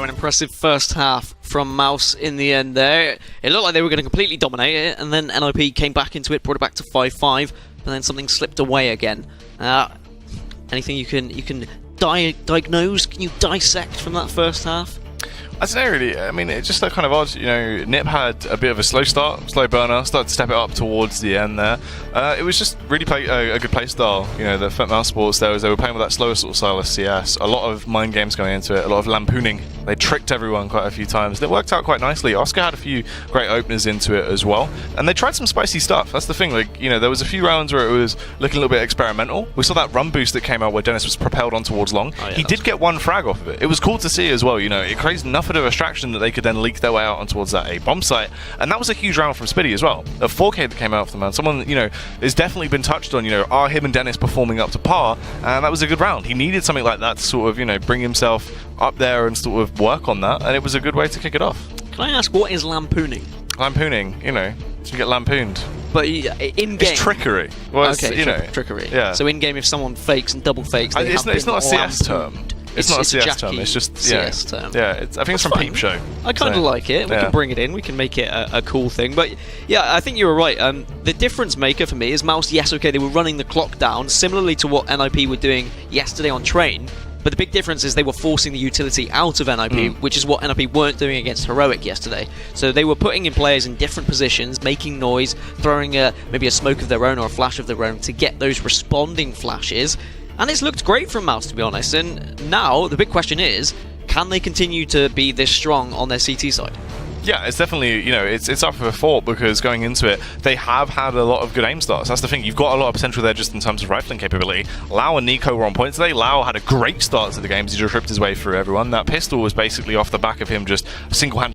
Impressive first half from Mouse in the end there. It looked like they were going to completely dominate it, and then NIP came back into it, brought it back to 5-5, but then something slipped away again. Anything you can diagnose? Can you dissect from that first half? I don't know really. I mean, it's just that kind of odd. You know, Nip had a bit of a slow start, slow burner, started to step it up towards the end there. It was just really a good play style. You know, the Fet Mouse Sports there was they were playing with that slower sort of style of CS. A lot of mind games going into it, a lot of lampooning. They tricked everyone quite a few times. It worked out quite nicely. Oscar had a few great openers into it as well, and they tried some spicy stuff. That's the thing. Like, you know, there was a few rounds where it was looking a little bit experimental. We saw that run boost that came out where Dennis was propelled on towards long. Oh, yeah, he did get one frag off of it. It was cool to see as well. You know, it created enough of a distraction that they could then leak their way out on towards that A bomb site, and that was a huge round from Spiddy as well. A 4k that came out of the man. Someone, you know, has definitely been touched on. You know, are him and Dennis performing up to par? And that was a good round. He needed something like that to sort of, you know, bring himself up there and sort of work on that, and it was a good way to kick it off. Can I ask, what is lampooning? Lampooning, you know, so you get lampooned. But in game, it's trickery. Well, it's, okay, you know, trickery. Yeah. So in game, if someone fakes and double fakes, it's not a CS term. It's not a CS Jackie term. It's just CS term. Yeah, I think it's from Peep Show. I kind of like it. We can bring it in. We can make it a cool thing. But yeah, I think you were right. The difference maker for me is Mouse. Yes, okay, they were running the clock down, similarly to what NIP were doing yesterday on Train. But the big difference is they were forcing the utility out of NIP, which is what NIP weren't doing against Heroic yesterday. So they were putting in players in different positions, making noise, throwing maybe a smoke of their own or a flash of their own to get those responding flashes. And it's looked great from Mouse, to be honest. And now the big question is, can they continue to be this strong on their CT side? Yeah, it's definitely, you know, it's up for thought, because going into it, they have had a lot of good aim starts. That's the thing. You've got a lot of potential there just in terms of rifling capability. Lau and Nico were on point today. Lau had a great start to the game. He just ripped his way through everyone. That pistol was basically off the back of him just single-handedly.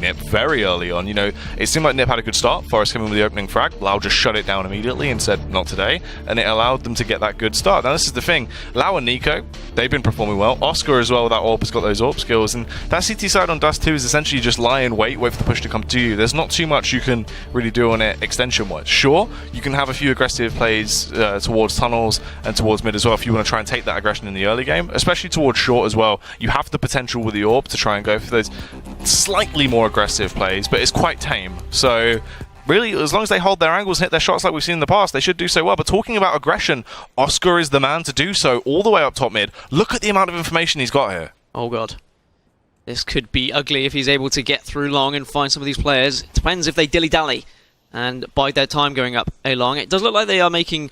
Nip very early on. You know, it seemed like Nip had a good start. Forrest came in with the opening frag. Lau just shut it down immediately and said, not today. And it allowed them to get that good start. Now, this is the thing. Lau and Nico, they've been performing well. Oscar as well, with that AWP, has got those AWP skills. And that CT side on Dust 2 is essentially just lie and wait for the push to come to you. There's not too much you can really do on it extension-wise. Sure, you can have a few aggressive plays towards tunnels and towards mid as well if you want to try and take that aggression in the early game, especially towards short as well. You have the potential with the AWP to try and go for those slightly more aggressive plays, but it's quite tame. So really, as long as they hold their angles and hit their shots like we've seen in the past, they should do so well. But talking about aggression, Oscar is the man to do so all the way up top mid. Look at the amount of information he's got here. Oh god. This could be ugly if he's able to get through long and find some of these players. It depends if they dilly-dally and bide their time going up A long. It does look like they are making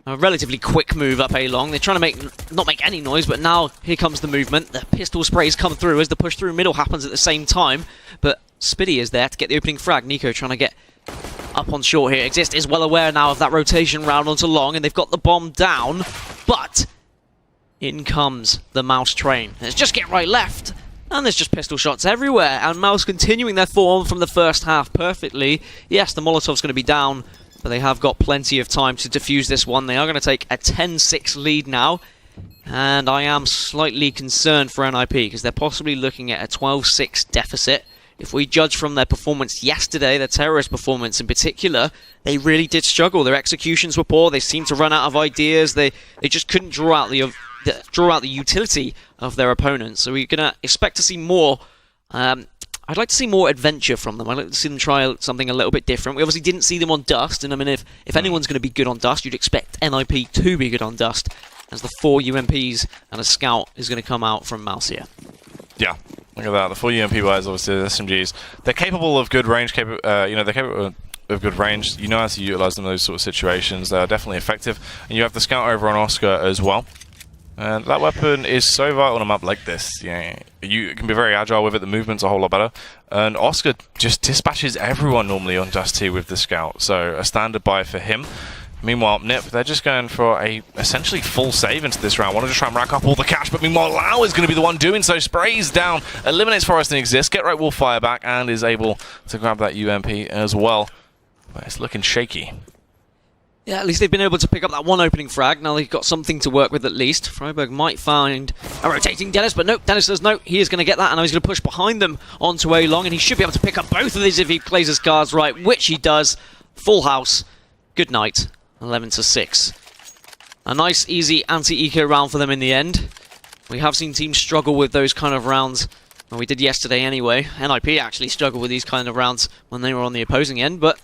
a relatively quick move up A long. They're trying to not make any noise, but now here comes the movement. The pistol sprays come through as the push through middle happens at the same time. But Spiddy is there to get the opening frag. Nico trying to get up on short here. Exist is well aware now of that rotation round onto long, and they've got the bomb down. But in comes the Mouse train. Let's just get right left. And there's just pistol shots everywhere. And Mouse continuing their form from the first half perfectly. Yes, the Molotov's going to be down, but they have got plenty of time to defuse this one. They are going to take a 10-6 lead now. And I am slightly concerned for NIP because they're possibly looking at a 12-6 deficit. If we judge from their performance yesterday, their terrorist performance in particular, they really did struggle. Their executions were poor. They seemed to run out of ideas. They just couldn't draw out the utility of their opponents. So we're going to expect to see more. I'd like to see more adventure from them. I'd like to see them try something a little bit different. We obviously didn't see them on Dust, and I mean, if anyone's going to be good on Dust, you'd expect NIP to be good on Dust, as the 4 UMPs and a scout is going to come out from Mouse here. Yeah, look at that. The 4 UMP guys, obviously, the SMGs, they're capable of good range. They're capable of good range. You know how to utilize them in those sort of situations. They are definitely effective. And you have the scout over on Oscar as well. And that weapon is so vital on a map like this. Yeah, you can be very agile with it. The movement's a whole lot better. And Oscar just dispatches everyone normally on Dust 2 with the scout. So a standard buy for him. Meanwhile, Nip, they're just going for a essentially full save into this round. Want to just try and rack up all the cash, but meanwhile, Lau is going to be the one doing so. Sprays down, eliminates Forrest and Exist. Get Right will fire back and is able to grab that UMP as well. But it's looking shaky. Yeah, at least they've been able to pick up that one opening frag. Now they've got something to work with at least. Freiburg might find a rotating Dennis, but nope, Dennis says no. He is going to get that, and now he's going to push behind them onto A-Long, and he should be able to pick up both of these if he plays his cards right, which he does. Full house. Good night. 11-6. A nice, easy anti-eco round for them in the end. We have seen teams struggle with those kind of rounds. Well, we did yesterday anyway. NIP actually struggled with these kind of rounds when they were on the opposing end, but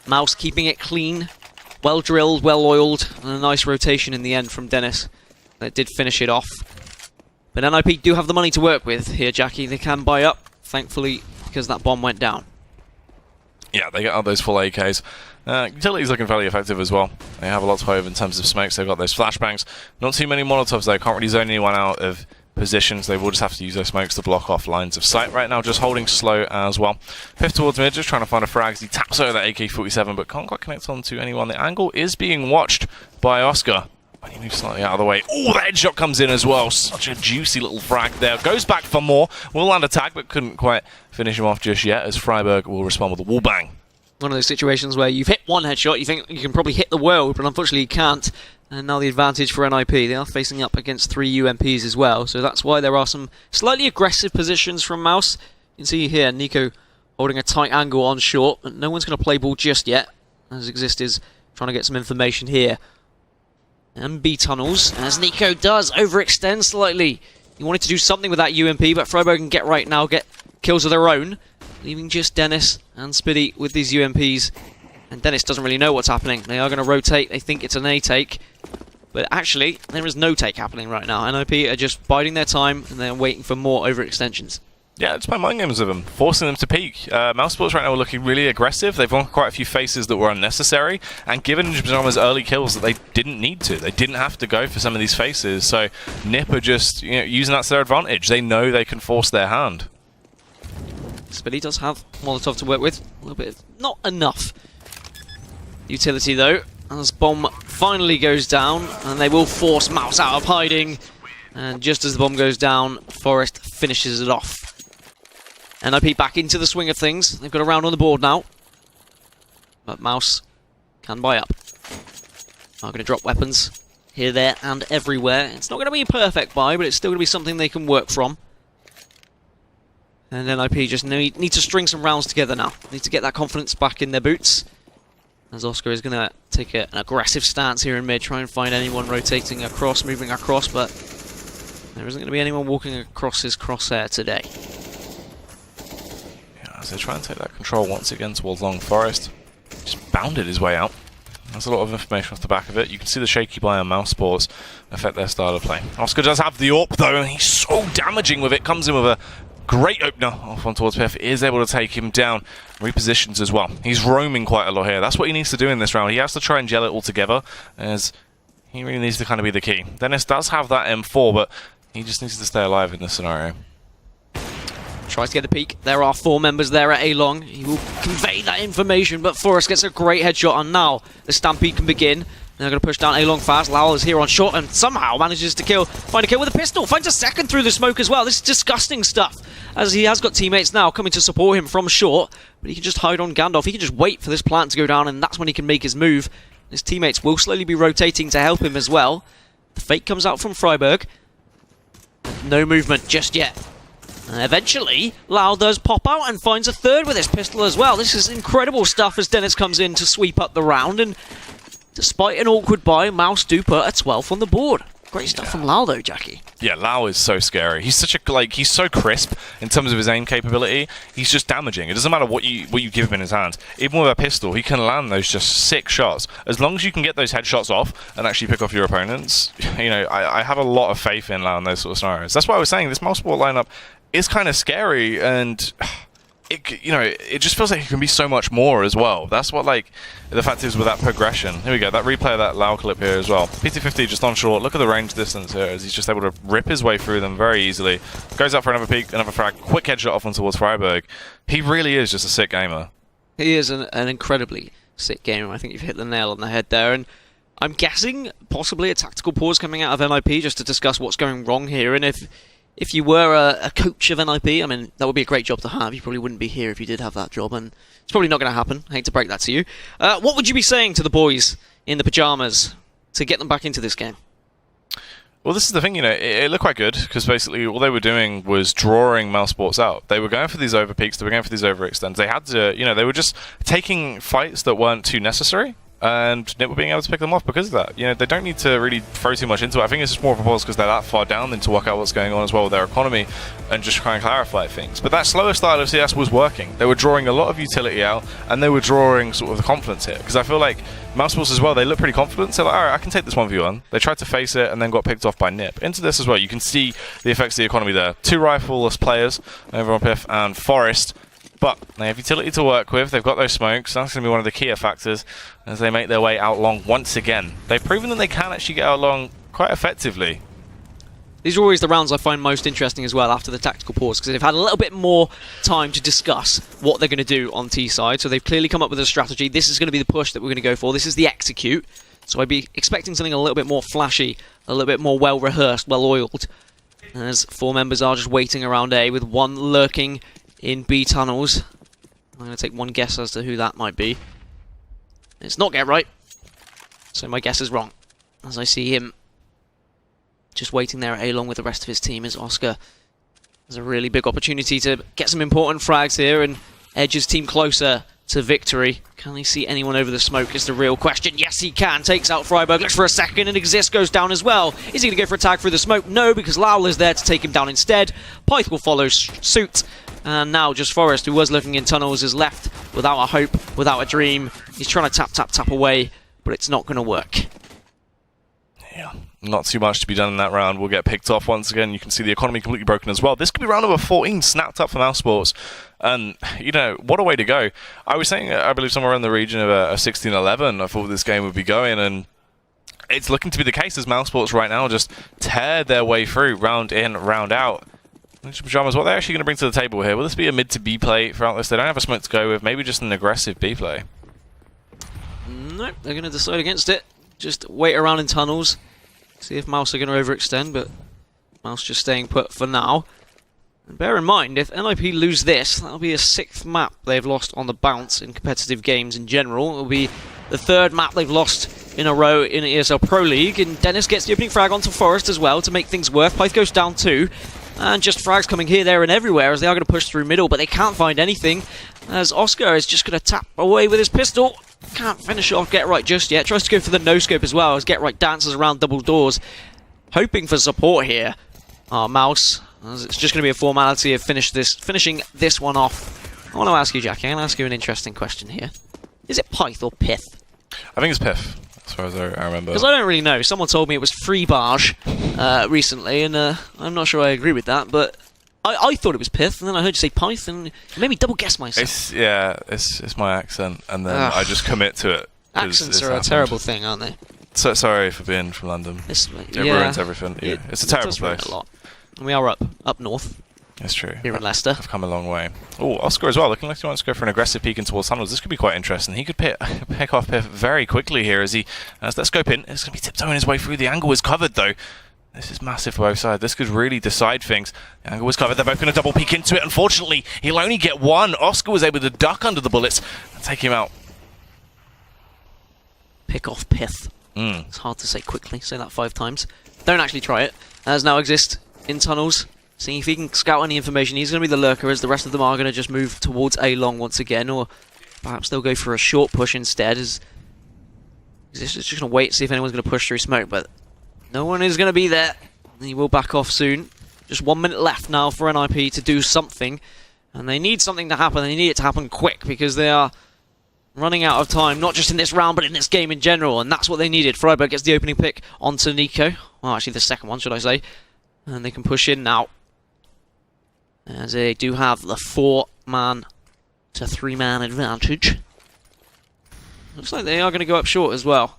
Mouse keeping it clean. Well drilled, well oiled, and a nice rotation in the end from Dennis. That did finish it off. But NIP do have the money to work with here, Jackie. They can buy up, thankfully, because that bomb went down. Yeah, they get all those full AKs. Utility's looking fairly effective as well. They have a lot to play with in terms of smokes. They've got those flashbangs. Not too many Molotovs though. Can't really zone anyone out of positions. They will just have to use those smokes to block off lines of sight right now. Just holding slow as well. Piff towards mid, just trying to find a frag. He taps over that AK-47, but can't quite connect onto anyone. The angle is being watched by Oscar. He moves slightly out of the way. Oh, the headshot comes in as well. Such a juicy little frag there. Goes back for more. Will land a tag, but couldn't quite finish him off just yet, as Freiburg will respond with a wall bang. One of those situations where you've hit one headshot, you think you can probably hit the world, but unfortunately you can't. And now the advantage for NIP. They are facing up against 3 UMPs as well, so that's why there are some slightly aggressive positions from Mouse. You can see here, Nico holding a tight angle on short, but no one's going to play ball just yet, as Exist is trying to get some information here. And B tunnels, as Nico does overextend slightly. He wanted to do something with that UMP, but Freiburg can get right now, get kills of their own, leaving just Dennis and Spiddy with these UMPs. And Dennis doesn't really know what's happening. They are going to rotate. They think it's an A take. But actually, there is no take happening right now. NIP are just biding their time, and they're waiting for more overextensions. Yeah, it's playing mind games with them, forcing them to peak. Mouse Sports right now are looking really aggressive. They've won quite a few faces that were unnecessary, and given Pajama's early kills that they didn't need to. They didn't have to go for some of these faces, so NIP are just using that to their advantage. They know they can force their hand. Spiddy does have Molotov to work with. A little bit, not enough. Utility though, as bomb finally goes down, and they will force Mouse out of hiding. And just as the bomb goes down, Forest finishes it off. NIP back into the swing of things. They've got a round on the board now. But Mouse can buy up. Are going to drop weapons here, there, and everywhere. It's not going to be a perfect buy, but it's still going to be something they can work from. And NIP just need to string some rounds together now. Need to get that confidence back in their boots. As Oscar is going to take an aggressive stance here in mid, try and find anyone rotating across, moving across, but there isn't going to be anyone walking across his crosshair today. Yeah, as they try and take that control once again towards Long Forest. Just bounded his way out. There's a lot of information off the back of it. You can see the shaky buy on Mouse Sports affect their style of play. Oscar does have the AWP though, and he's so damaging with it. Comes in with a great opener off on towards Piff, is able to take him down, repositions as well. He's roaming quite a lot here. That's what he needs to do in this round. He has to try and gel it all together, as he really needs to kind of be the key. Dennis does have that M4, but he just needs to stay alive in this scenario. Tries to get the peek. There are 4 members there at A-Long. He will convey that information, but Forrest gets a great headshot, and now the stampede can begin. They're going to push down A-Long fast. Lowell is here on short and somehow manages to find a kill with a pistol. Finds a second through the smoke as well. This is disgusting stuff, as he has got teammates now coming to support him from short, but he can just hide on Gandalf. He can just wait for this plant to go down, and that's when he can make his move. His teammates will slowly be rotating to help him as well. The fake comes out from Freiburg. No movement just yet. And eventually, Lau does pop out and finds a third with his pistol as well. This is incredible stuff as Dennis comes in to sweep up the round, and despite an awkward buy, Mouse do put a 12th on the board. Great stuff from Lau though, Jackie. Yeah, Lau is so scary. He's such a he's so crisp in terms of his aim capability. He's just damaging. It doesn't matter what you give him in his hands. Even with a pistol, he can land those just sick shots. As long as you can get those headshots off and actually pick off your opponents, I have a lot of faith in Lau in those sort of scenarios. That's why I was saying this Mouse Sport lineup is kind of scary, and it just feels like it can be so much more as well. That's what the fact is with that progression. Here we go, that replay of that Lau clip here as well. PT50 just on short. Look at the range distance here as he's just able to rip his way through them very easily. Goes up for another peek, another frag, quick headshot off on towards Freiburg. He really is just a sick gamer. He is an incredibly sick gamer. I think you've hit the nail on the head there, and I'm guessing possibly a tactical pause coming out of NIP just to discuss what's going wrong here. And if you were a coach of NIP, I mean, that would be a great job to have. You probably wouldn't be here if you did have that job, and it's probably not going to happen. I hate to break that to you. What would you be saying to the boys in the pyjamas to get them back into this game? Well, this is the thing, you know, it looked quite good because basically all they were doing was drawing Mousesports out. They were going for these overpeaks, they were going for these overextends. They had to, you know, they were just taking fights that weren't too necessary, and Nip were being able to pick them off because of that. You know, they don't need to really throw too much into it. I think it's just more of a pause because they're that far down than to work out what's going on as well with their economy and just try and clarify things. But that slower style of CS was working. They were drawing a lot of utility out, and they were drawing sort of the confidence here. Because I feel like Mousesports as well, they look pretty confident. So like, all right, I can take this 1v1. They tried to face it and then got picked off by Nip. Into this as well, you can see the effects of the economy there. 2 rifleless players over on Piff and Forest. But they have utility to work with. They've got those smokes. That's going to be one of the key factors as they make their way out long once again. They've proven that they can actually get out long quite effectively. These are always the rounds I find most interesting as well after the tactical pause, because they've had a little bit more time to discuss what they're going to do on T side. So they've clearly come up with a strategy. This is going to be the push that we're going to go for. This is the execute. So I'd be expecting something a little bit more flashy, a little bit more well-rehearsed, well-oiled, as 4 members are just waiting around A with 1 lurking in B tunnels. I'm going to take one guess as to who that might be. It's not Get Right, so my guess is wrong, as I see him just waiting there at A along with the rest of his team as Oscar has a really big opportunity to get some important frags here and edge his team closer to victory. Can he see anyone over the smoke is the real question. Yes, he can. Takes out Freiburg, looks for a second, and Exist goes down as well. Is he going to go for a tag through the smoke? No, because Lowell is there to take him down instead. Pyth will follow suit. And now just Forest, who was looking in tunnels, is left without a hope, without a dream. He's trying to tap away, but it's not going to work. Yeah, not too much to be done in that round. We'll get picked off once again. You can see the economy completely broken as well. This could be round number 14 snapped up for Mousesports. And, you know, what a way to go. I was saying, I believe, somewhere in the region of a 16-11, I thought this game would be going, and it's looking to be the case as Mousesports right now just tear their way through, round in, round out. Pyjamas, what are they actually going to bring to the table here? Will this be a mid to B play throughout this? They don't have a smoke to go with. Maybe just an aggressive B play. Nope, they're going to decide against it. Just wait around in tunnels. See if Mouse are going to overextend, but Mouse just staying put for now. And bear in mind, if NIP lose this, that'll be a 6th map they've lost on the bounce in competitive games in general. It'll be the 3rd map they've lost in a row in ESL Pro League. And Dennis gets the opening frag onto Forest as well to make things worth. Pyth goes down 2. And just frags coming here, there, and everywhere as they are going to push through middle, but they can't find anything. As Oscar is just going to tap away with his pistol. Can't finish off Get Right just yet. Tries to go for the no-scope as well as Get Right dances around double doors. Hoping for support here. Mouse, as it's just going to be a formality of finishing this one off. I want to ask you, Jackie, I'm going to ask you an interesting question here. Is it Pyth or Pith? I think it's Piff, as far as I remember. Because I don't really know. Someone told me it was Free Barge recently, and I'm not sure I agree with that, but I thought it was Pith, and then I heard you say Pyth, and it made me double guess myself. It's my accent, and then I just commit to it. Accents are a terrible thing, aren't they? So sorry for being from London. It ruins everything. Yeah, it's a terrible place. A lot. And we are up north. That's true. Here in Leicester. I've come a long way. Oh, Oscar as well, looking like he wants to go for an aggressive peek in towards tunnels. This could be quite interesting. He could pick off Piff very quickly here as that scope in. It's going to be tiptoeing his way through. The angle is covered though. This is massive for both sides. This could really decide things. The angle was covered. They're both going to double peek into it. Unfortunately, he'll only get one. Oscar was able to duck under the bullets and take him out. Pick off Pith. It's hard to say quickly. Say that 5 times. Don't actually try it. As now Exist in tunnels. Seeing if he can scout any information. He's going to be the lurker as the rest of them are going to just move towards A long once again. Or perhaps they'll go for a short push instead. As Exist is just going to wait, see if anyone's going to push through smoke. But no one is going to be there. He will back off soon. Just 1 minute left now for NIP to do something. And they need something to happen. They need it to happen quick because they are running out of time. Not just in this round, but in this game in general. And that's what they needed. Freiburg gets the opening pick onto Nico. Well, actually the second one, should I say. And they can push in now. As they do have the 4-man to 3-man advantage. Looks like they are going to go up short as well.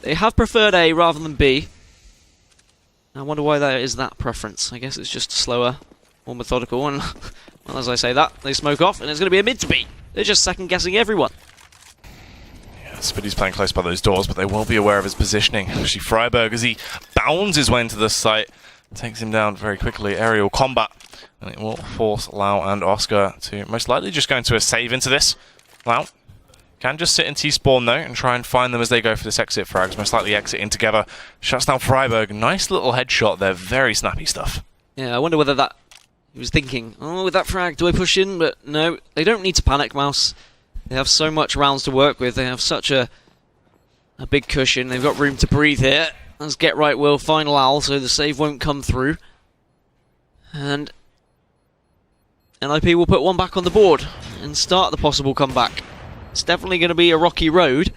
They have preferred A rather than B. I wonder why that is that preference. I guess it's just slower, more methodical. And well, as I say that, they smoke off, and it's going to be a mid to B. They're just second-guessing everyone. Yeah, Spiddy's playing close by those doors, but they will be aware of his positioning. Actually, Freiburg, as he bounds his way into the site, takes him down very quickly. Aerial combat. And it will force Lau and Oscar to most likely just go into a save into this. Lau Can just sit in T-spawn though and try and find them as they go for this exit frags. Most likely exiting together. Shuts down Freiburg. Nice little headshot there. Very snappy stuff. Yeah, I wonder whether that... He was thinking, oh, with that frag, do I push in? But no, they don't need to panic, Mouse. They have so much rounds to work with. They have such a big cushion. They've got room to breathe here. As Get Right will find Lal, so the save won't come through. And NIP will put one back on the board and start the possible comeback. It's definitely going to be a rocky road.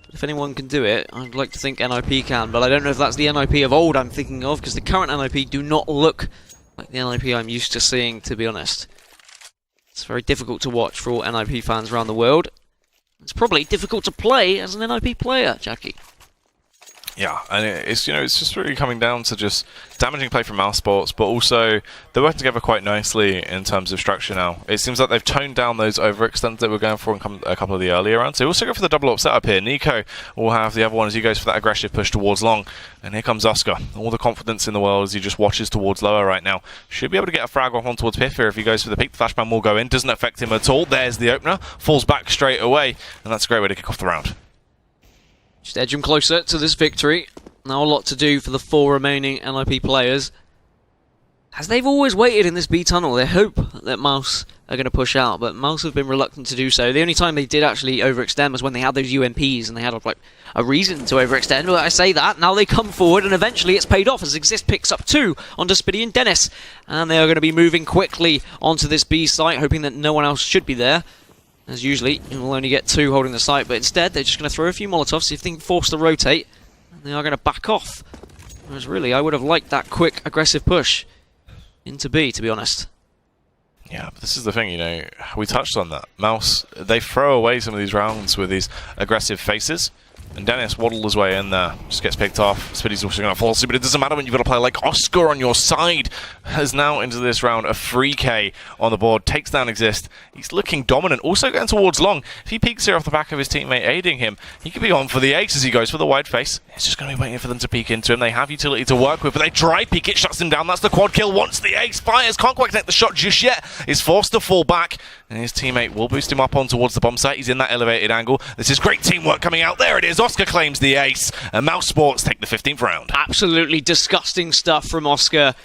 But if anyone can do it, I'd like to think NIP can. But I don't know if that's the NIP of old I'm thinking of, because the current NIP do not look like the NIP I'm used to seeing, to be honest. It's very difficult to watch for all NIP fans around the world. It's probably difficult to play as an NIP player, Jackie. Yeah, and it's it's just really coming down to just damaging play from Mouse Sports, but also they're working together quite nicely in terms of structure now. It seems like they've toned down those overextends that we're going for in a couple of the earlier rounds. They also go for the double up setup here. Nico will have the other one as he goes for that aggressive push towards long, and here comes Oscar. All the confidence in the world as he just watches towards lower right now. Should be able to get a frag off on towards Piff here if he goes for the peak. The flashbang will go in, doesn't affect him at all. There's the opener, falls back straight away, and that's a great way to kick off the round. Just edge them closer to this victory. Now a lot to do for the 4 remaining NIP players. As they've always waited in this B tunnel, they hope that Mouse are going to push out, but Mouse have been reluctant to do so. The only time they did actually overextend was when they had those UMPs and they had like a reason to overextend. But I say that, now they come forward and eventually it's paid off as Exist picks up 2 onto Spiddy and Dennis. And they are going to be moving quickly onto this B site, hoping that no one else should be there. As usually, you'll only get 2 holding the site, but instead they're just going to throw a few Molotovs, see if they can force the rotate. And they are going to back off. Whereas really, I would have liked that quick, aggressive push into B, to be honest. Yeah, but this is the thing, we touched on that. Mouse, they throw away some of these rounds with these aggressive faces. And Dennis waddled his way in there, just gets picked off. Spiddy's also going to fall asleep, but it doesn't matter when you've got a player like Oscar on your side. Has now into this round a 3K on the board, takes down Exist. He's looking dominant, also going towards long. If he peeks here off the back of his teammate aiding him, he could be on for the ace as he goes for the wide face. It's just going to be waiting for them to peek into him. They have utility to work with, but they try peek, it shuts him down. That's the quad kill. Once the ace fires, can't quite connect the shot just yet. Is forced to fall back, and his teammate will boost him up on towards the bomb site. He's in that elevated angle. This is great teamwork coming out. There it is. Oscar claims the ace, and Mouse Sports take the 15th round. Absolutely disgusting stuff from Oscar,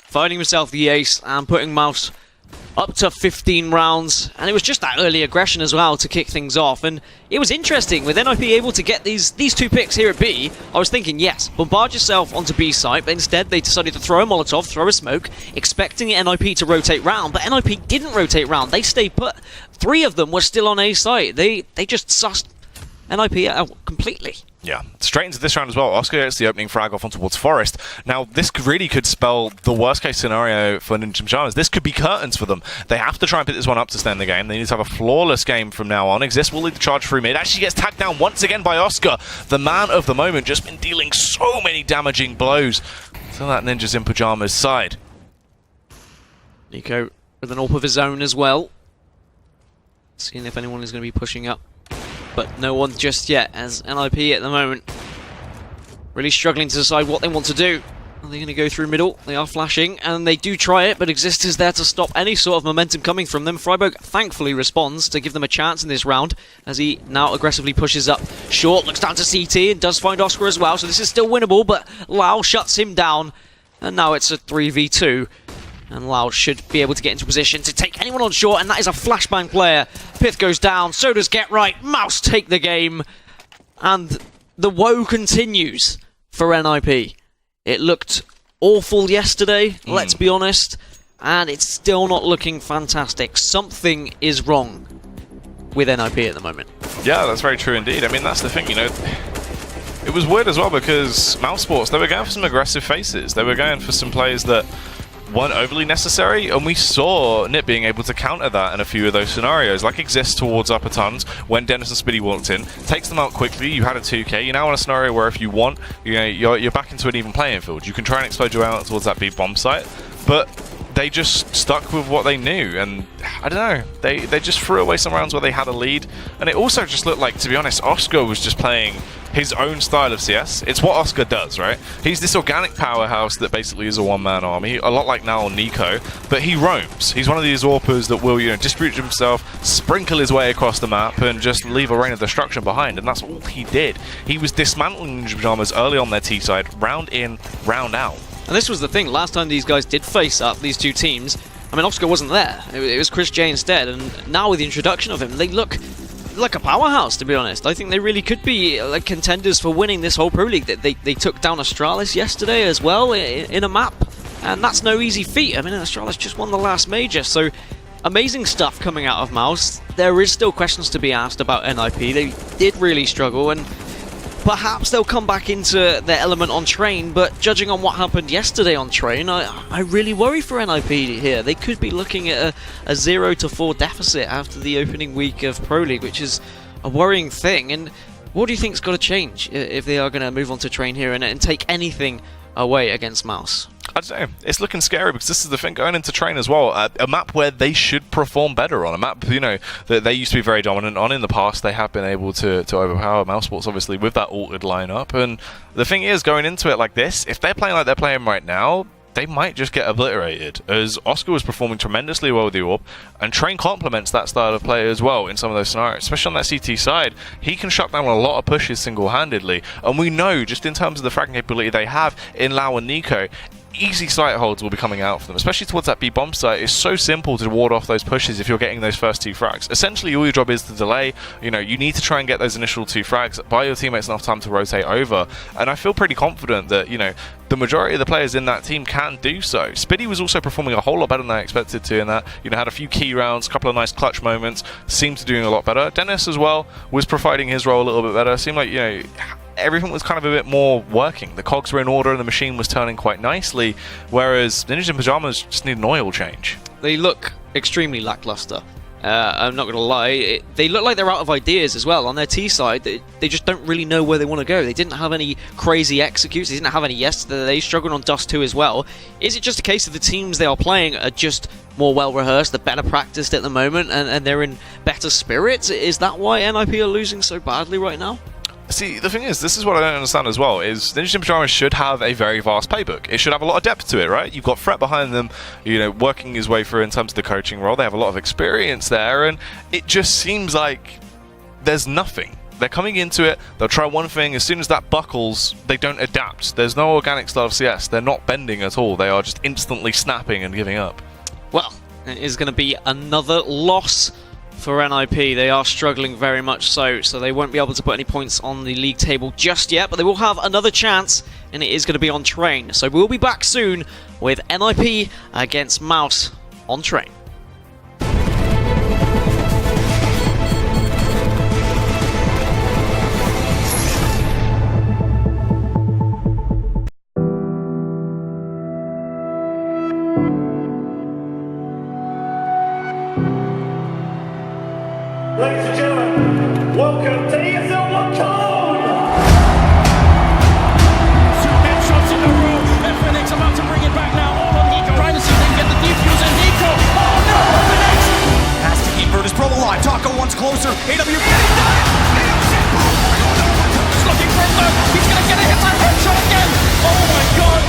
finding himself the ace and putting Mouse up to 15 rounds. And it was just that early aggression as well to kick things off. And it was interesting with NIP able to get these 2 picks here at B. I was thinking, yes, bombard yourself onto B site, but instead they decided to throw a Molotov, throw a smoke, expecting NIP to rotate round, but NIP didn't rotate round. They stayed put. 3 of them were still on A site. They just sussed NIP out completely. Yeah, straight into this round as well. Oscar gets the opening frag off on towards Forest. Now, this really could spell the worst-case scenario for Ninja Pajamas. This could be curtains for them. They have to try and pick this one up to stay in the game. They need to have a flawless game from now on. Exist will lead the charge through mid. Actually gets tagged down once again by Oscar. The man of the moment, just been dealing so many damaging blows to that Ninjas in Pajamas side. Nico with an AWP of his own as well. Seeing if anyone is going to be pushing up. But no one just yet, as NIP at the moment really struggling to decide what they want to do. Are they going to go through middle? They are flashing, and they do try it, but Exist is there to stop any sort of momentum coming from them. Freiburg thankfully responds to give them a chance in this round, as he now aggressively pushes up short, looks down to CT, and does find Oscar as well, so this is still winnable, but Lau shuts him down, and now it's a 3v2. And Lau should be able to get into position to take anyone on short, and that is a flashbang player. Pith goes down, so does Get Right. Mouse take the game, and the woe continues for NIP. It looked awful yesterday, let's be honest, and it's still not looking fantastic. Something is wrong with NIP at the moment. Yeah, that's very true indeed. I mean, that's the thing, It was weird as well because Mouse Sports, they were going for some aggressive faces. They were going for some plays that weren't overly necessary, and we saw Nip being able to counter that in a few of those scenarios, like Exist towards upper tons when Dennis and Spiddy walked in, takes them out quickly. You had a 2k. You're now in a scenario where if you want, you're back into an even playing field. You can try and explode your way out towards that B bomb site, but they just stuck with what they knew, and I don't know, they just threw away some rounds where they had a lead, and it also just looked like, to be honest, Oscar was just playing his own style of CS. It's what Oscar does, right? He's this organic powerhouse that basically is a one-man army, a lot like now Nico, but he roams. He's one of these AWPers that will, distribute himself, sprinkle his way across the map, and just leave a rain of destruction behind, and that's all he did. He was dismantling Ninja Pajamas early on their T side, round in, round out. And this was the thing, last time these guys did face up, these two teams, I mean, Oscar wasn't there. It was Chris J instead, and now with the introduction of him, they look like a powerhouse, to be honest. I think they really could be like contenders for winning this whole Pro League. They took down Astralis yesterday as well in a map, and that's no easy feat. I mean, Astralis just won the last major, so amazing stuff coming out of Mouse. There is still questions to be asked about NIP. They did really struggle, and perhaps they'll come back into their element on Train, but judging on what happened yesterday on Train, I really worry for NIP here. They could be looking at a 0-4 deficit after the opening week of Pro League, which is a worrying thing. And what do you think's got to change if they are going to move on to Train here and take anything away against Mouse? I don't know. It's looking scary because this is the thing going into Train as well. A map where they should perform better on. A map, that they used to be very dominant on in the past. They have been able to overpower Mousesports, obviously, with that altered lineup. And the thing is, going into it like this, if they're playing like they're playing right now, they might just get obliterated, as Oscar was performing tremendously well with the AWP, and Train complements that style of play as well in some of those scenarios, especially on that CT side. He can shut down a lot of pushes single-handedly, and we know, just in terms of the fragging capability they have in Lau and Nico, easy site holds will be coming out for them, especially towards that B bomb site. It's so simple to ward off those pushes if you're getting those first two frags. Essentially, all your job is to delay. You need to try and get those initial two frags, buy your teammates enough time to rotate over, and I feel pretty confident that, the majority of the players in that team can do so. Spiddy was also performing a whole lot better than I expected to in that, had a few key rounds, a couple of nice clutch moments, seemed to be doing a lot better. Dennis as well was providing his role a little bit better. Seemed like, everything was kind of a bit more working. The cogs were in order and the machine was turning quite nicely, whereas Ninja Pajamas just need an oil change. They look extremely lackluster. I'm not going to lie. They look like they're out of ideas as well. On their T side, they just don't really know where they want to go. They didn't have any crazy executes. They didn't have any yesterday. They struggled on Dust 2 as well. Is it just a case of the teams they are playing are just more well-rehearsed, they're better practiced at the moment, and they're in better spirits? Is that why NIP are losing so badly right now? See, the thing is, this is what I don't understand as well, is Ninja Pajamas should have a very vast playbook. It should have a lot of depth to it, right? You've got Fret behind them, working his way through in terms of the coaching role. They have a lot of experience there, and it just seems like there's nothing. They're coming into it, they'll try one thing, as soon as that buckles, they don't adapt. There's no organic style of CS. They're not bending at all. They are just instantly snapping and giving up. Well, it is going to be another loss for NIP. They are struggling very much so they won't be able to put any points on the league table just yet, but they will have another chance, and it is going to be on Train. So we'll be back soon with NIP against Mouse on Train. Ladies and gentlemen, welcome to ESL One Code! 2 headshots in a row, and Phoenix about to bring it back now. All on Nico. Trying to see if they can get the defuse, and Nico. Oh no, Phoenix! Has to keep Virtus Pro alive. Taco once closer. AW getting done. He's looking for a look. He's going to get a hit by headshot again. Oh my god.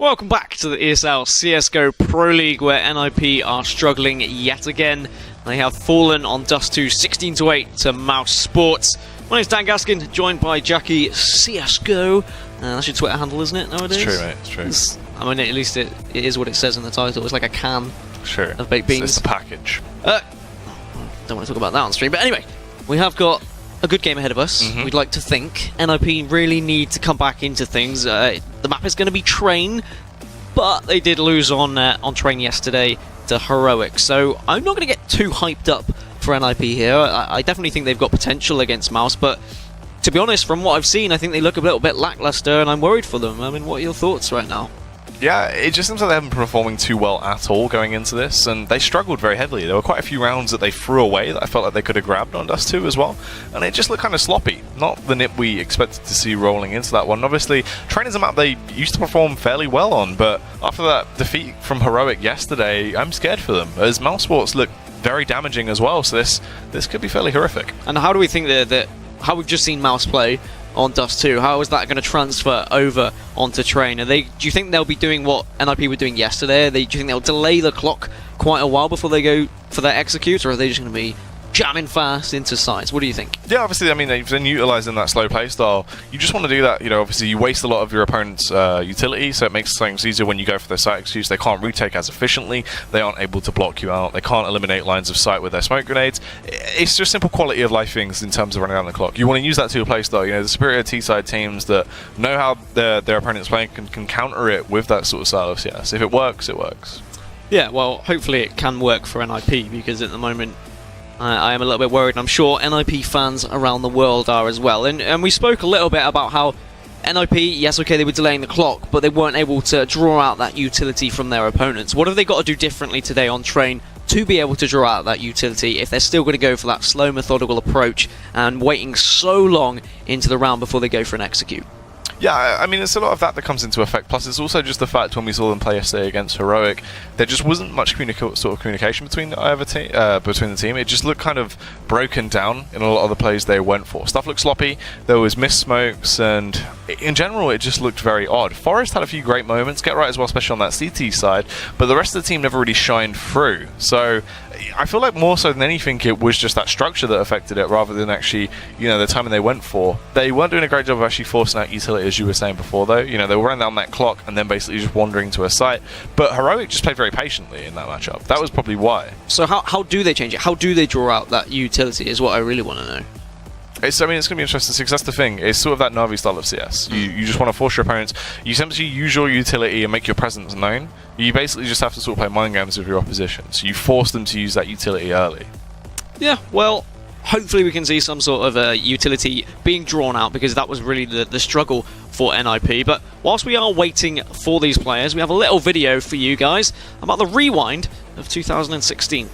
Welcome back to the ESL CSGO Pro League, where NIP are struggling yet again. They have fallen on Dust 2 16-8 to Mouse Sports. My name's Dan Gaskin, joined by Jackie CSGO. That's your Twitter handle, isn't it, nowadays? It's true, mate. It's true. I mean, at least it is what it says in the title. It's like a can of baked beans. It's the package. Don't want to talk about that on stream. But anyway, we have got a good game ahead of us. We'd like to think. NIP really need to come back into things. The map is going to be Train, but they did lose on Train yesterday to Heroic. So I'm not going to get too hyped up for NIP here. I definitely think they've got potential against Mouse, but to be honest, from what I've seen, I think they look a little bit lackluster, and I'm worried for them. I mean, what are your thoughts right now? Yeah, it just seems like they haven't been performing too well at all going into this, and they struggled very heavily. There were quite a few rounds that they threw away that I felt like they could have grabbed on Dust 2 as well, and it just looked kind of sloppy. Not the nip we expected to see rolling into that one. Obviously, Train is a map they used to perform fairly well on, but after that defeat from Heroic yesterday, I'm scared for them, as Mouse Sports look very damaging as well, so this could be fairly horrific. And how do we think that how we've just seen Mouse play on Dust 2, how is that going to transfer over onto Train? Do you think they'll be doing what NIP were doing yesterday? Do you think they'll delay the clock quite a while before they go for their execute, or are they just going to be jamming fast into sites? What do you think? Yeah, obviously, I mean, they've been utilising that slow play style. You just want to do that, you know, obviously you waste a lot of your opponent's utility, so it makes things easier when you go for their site executes. They can't retake as efficiently, they aren't able to block you out, they can't eliminate lines of sight with their smoke grenades. It's just simple quality of life things in terms of running down the clock. You want to use that to your play style. You know, the superior T-side teams that know how their opponent's playing can counter it with that sort of style of CS. If it works, it works. Yeah, well, hopefully it can work for NIP, because at the moment I am a little bit worried, and I'm sure NIP fans around the world are as well. And we spoke a little bit about how NIP, yes, okay, they were delaying the clock, but they weren't able to draw out that utility from their opponents. What have they got to do differently today on Train to be able to draw out that utility if they're still going to go for that slow, methodical approach and waiting so long into the round before they go for an execute? Yeah, I mean, it's a lot of that comes into effect. Plus, it's also just the fact when we saw them play yesterday against Heroic, there just wasn't much sort of communication between the team. It just looked kind of broken down in a lot of the plays they went for. Stuff looked sloppy. There was missed smokes, and in general, it just looked very odd. Forest had a few great moments, Get Right as well, especially on that CT side, but the rest of the team never really shined through. So I feel like more so than anything, it was just that structure that affected it, rather than actually, you know, the timing they went for. They weren't doing a great job of actually forcing out utility, as you were saying before, though. You know, they were running down that clock and then basically just wandering to a site. But Heroic just played very patiently in that matchup. That was probably why. So how do they change it? How do they draw out that utility is what I really want to know. I mean, it's going to be interesting because that's the thing. It's sort of that Na'Vi style of CS. You just want to force your opponents. You simply use your utility and make your presence known. You basically just have to sort of play mind games with your opposition. So you force them to use that utility early. Yeah, well, hopefully we can see some sort of utility being drawn out, because that was really the struggle for NIP. But whilst we are waiting for these players, we have a little video for you guys about the rewind of 2016.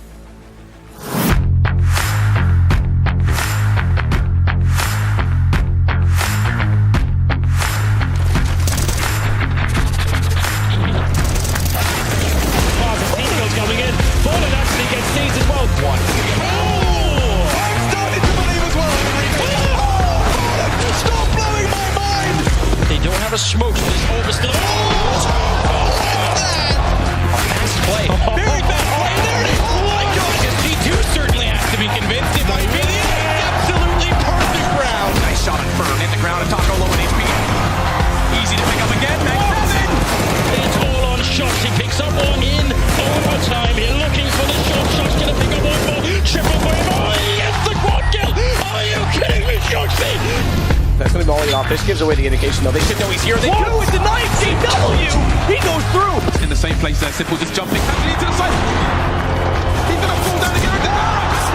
Smoke this overstill. Fast play. Very fast play. There it is. Oh my gosh. G2 certainly has to be convinced. It might be the absolutely perfect round. Nice shot on Fern. Hit the ground and Taco low on HP. Easy to pick up again. It's all on shots. He picks up one in overtime. Here looking for the shot. Shot's going to pick up one more. Triple wave. Oh, yes, the quad kill. Are you kidding me, Shoxy? That's going to be all off. This gives away the indication, though. They should know he's here. They do with the knife. Cbble. He goes through. In the same place there. Simple just jumping. Catching into the side. He's going to fall down again.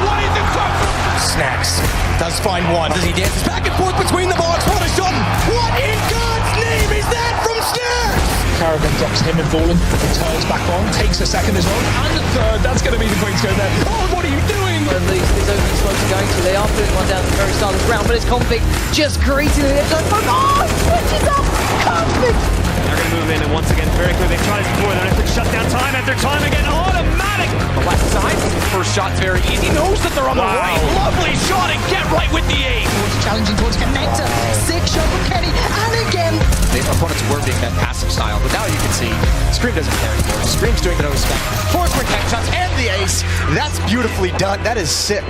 Why is it tough? Snacks. Does find one. Does he dances back and forth between the box? What a shot. What in God's name is that from Snacks? Carrigan drops him and Fallen. Turns back on. Takes a second as well. And a third. That's going to be the quick go there. Oh, what are you doing? These opening smokes are going to. They are putting one down at the very start of the round, but it's Config just greeting it. Oh, switches up! Config! They're going to move in, and once again, very quickly, they try to score. They're going to shut down time after time again. Automatic! Fnatic. The left side, first shot's very easy. Knows that they're on the right. Lovely shot and get right with the aim. Challenging towards Connector. Sick shot from Kenny. And again. The opponents were being that passive style, but now you can see Scream doesn't care anymore. Scream's doing the no respect. 4 quick headshots and the ace. That's beautifully done. That is sick.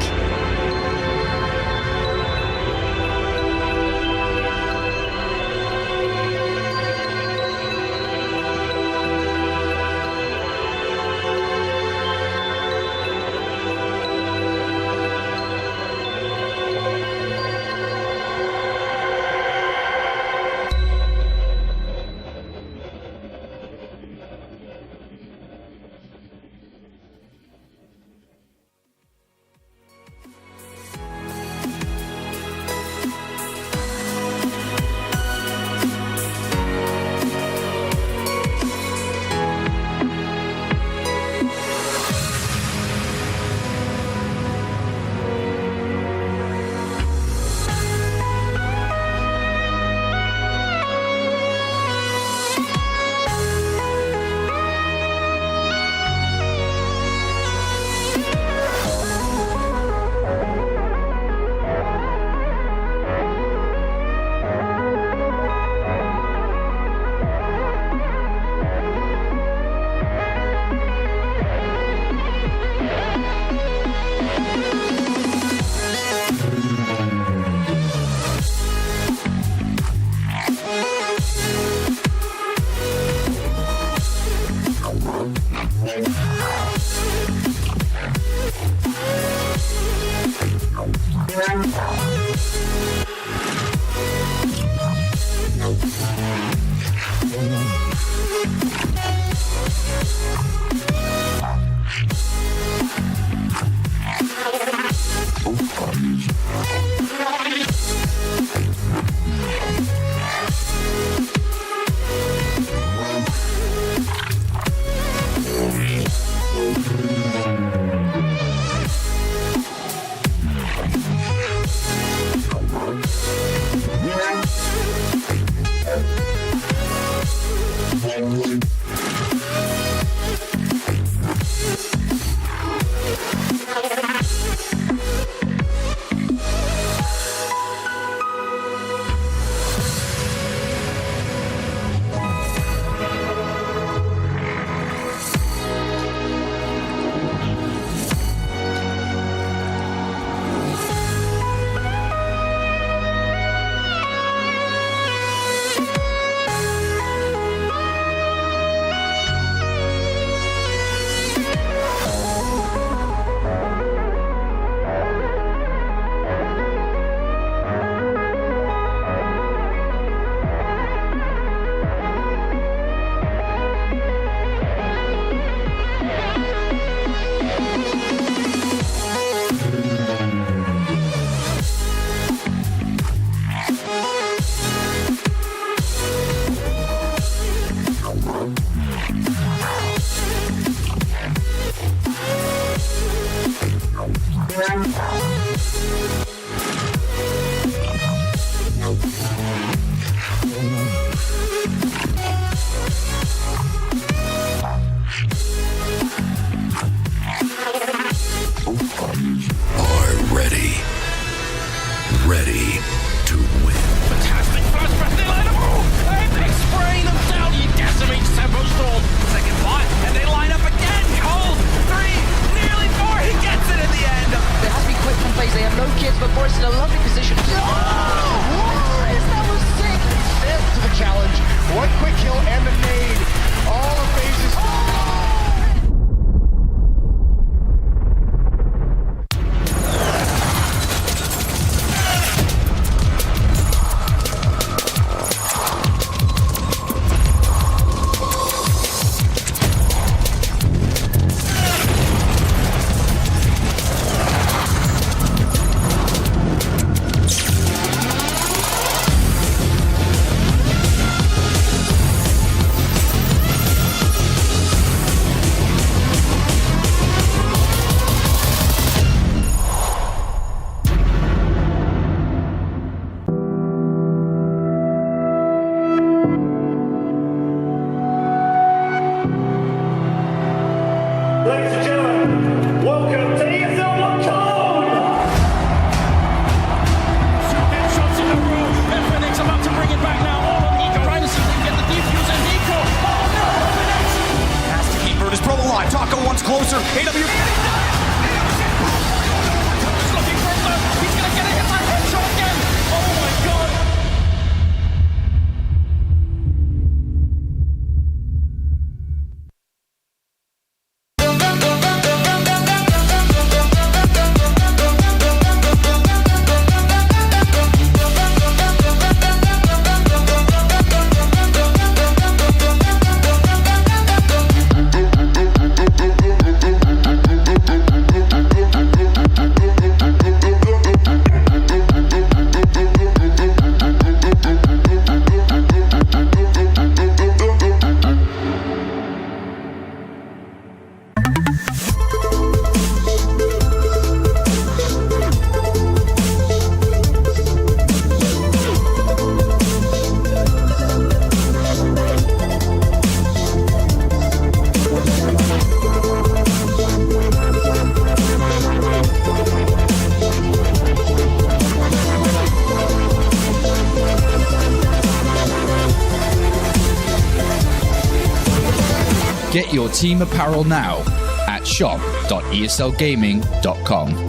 Get your team apparel now at shop.eslgaming.com.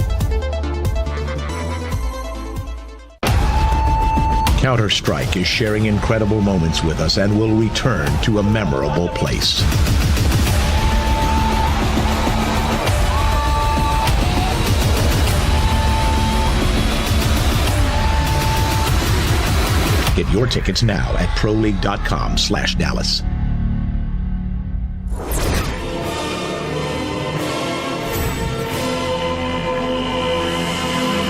Counter-Strike is sharing incredible moments with us and will return to a memorable place. Get your tickets now at proleague.com/Dallas.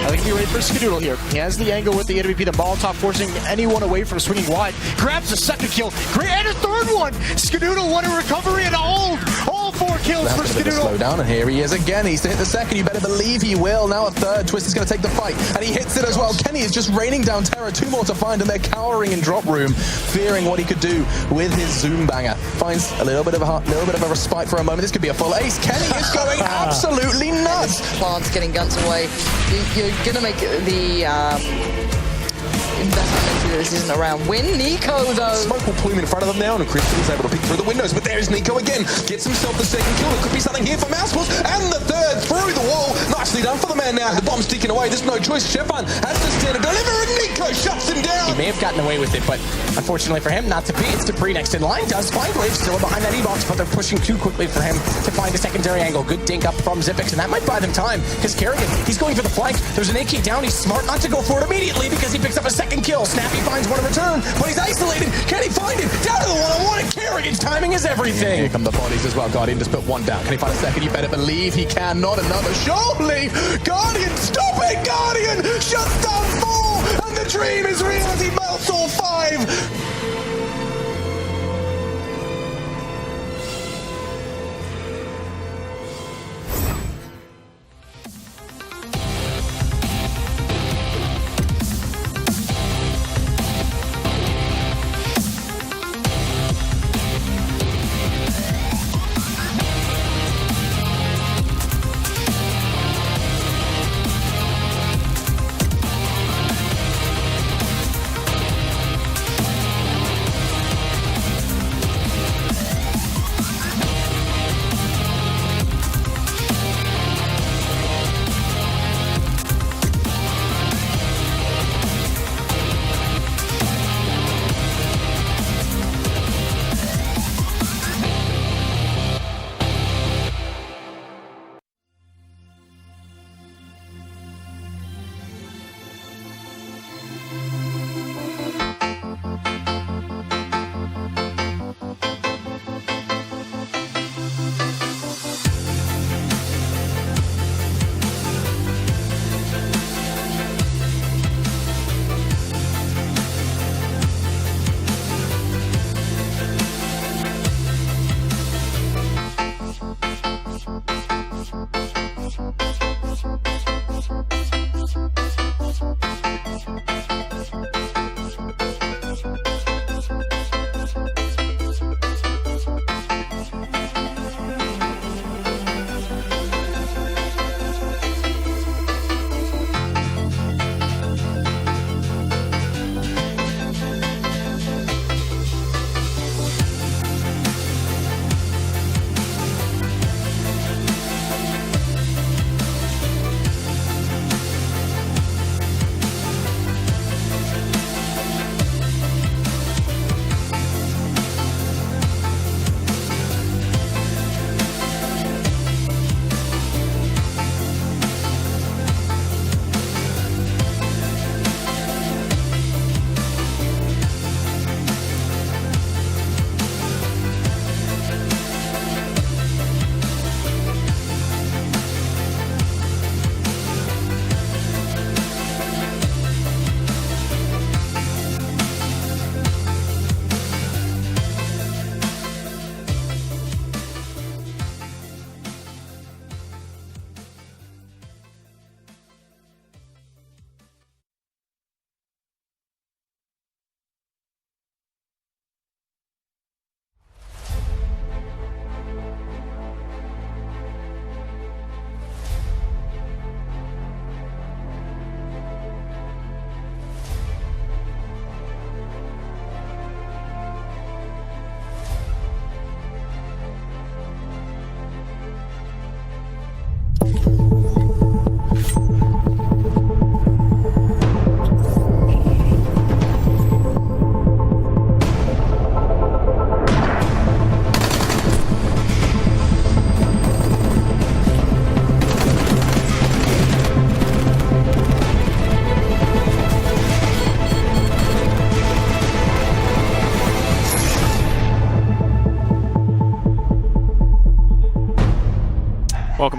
I think you're ready for Skadoodle here. He has the angle with the AWP, the Molotov forcing anyone away from swinging wide. Grabs a second kill. Great, and a third one. Skadoodle, what a recovery and a hold. All 4 kills for Skadoodle. Slow down, and here he is again. He's to hit the second. You better believe he will. Now a third. Twist is going to take the fight, and he hits it as well. Kenny is just raining down terror. 2 more to find, and they're cowering in drop room, fearing what he could do with his Zoom banger. Finds a little bit of a respite for a moment. This could be a full ace. Kenny is going absolutely nuts. Plants getting guns away. You're going to make the investment into this isn't around win. Nico, though. Smoke will plume in front of them now, and Christian's able to peek through the windows. But there's Nico again. Gets himself the second kill. It could be something here for Mousefuls. And the third through the wall. Nicely done for the man now. The bomb's ticking away. There's no choice. Shepard has to stand and deliver, and Nico shuts him down. He may have gotten away with it, but unfortunately for him, not to be. It's Dupree next in line. Does find Wave still behind that E-box, but they're pushing too quickly for him to find a secondary angle. Good dink up from Xyp9x, and that might buy them time, because Kerrigan, he's going for the flank. There's an AK down. He's smart not to go for it immediately because he picks up a second kill. Snappy finds one in return, but he's isolated. Can he find it? Down to the one-on-one, and Kerrigan's timing is everything. Here come the bodies as well. Guardian just put one down. Can he find a second? You better believe he can. Not another. Surely! Guardian, stop it! Guardian shuts down 4, and the dream is real as he melts all 5.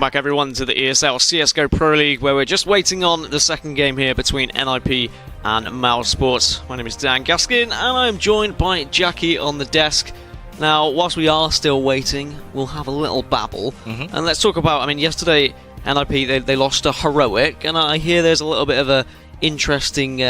back everyone to the ESL CSGO Pro League, where we're just waiting on the second game here between NIP and Mouse Sports. My name is Dan Gaskin, and I'm joined by Jackie on the desk. Now, whilst we are still waiting, we'll have a little babble. And let's talk about, I mean, yesterday, NIP, they lost to Heroic, and I hear there's a little bit of a interesting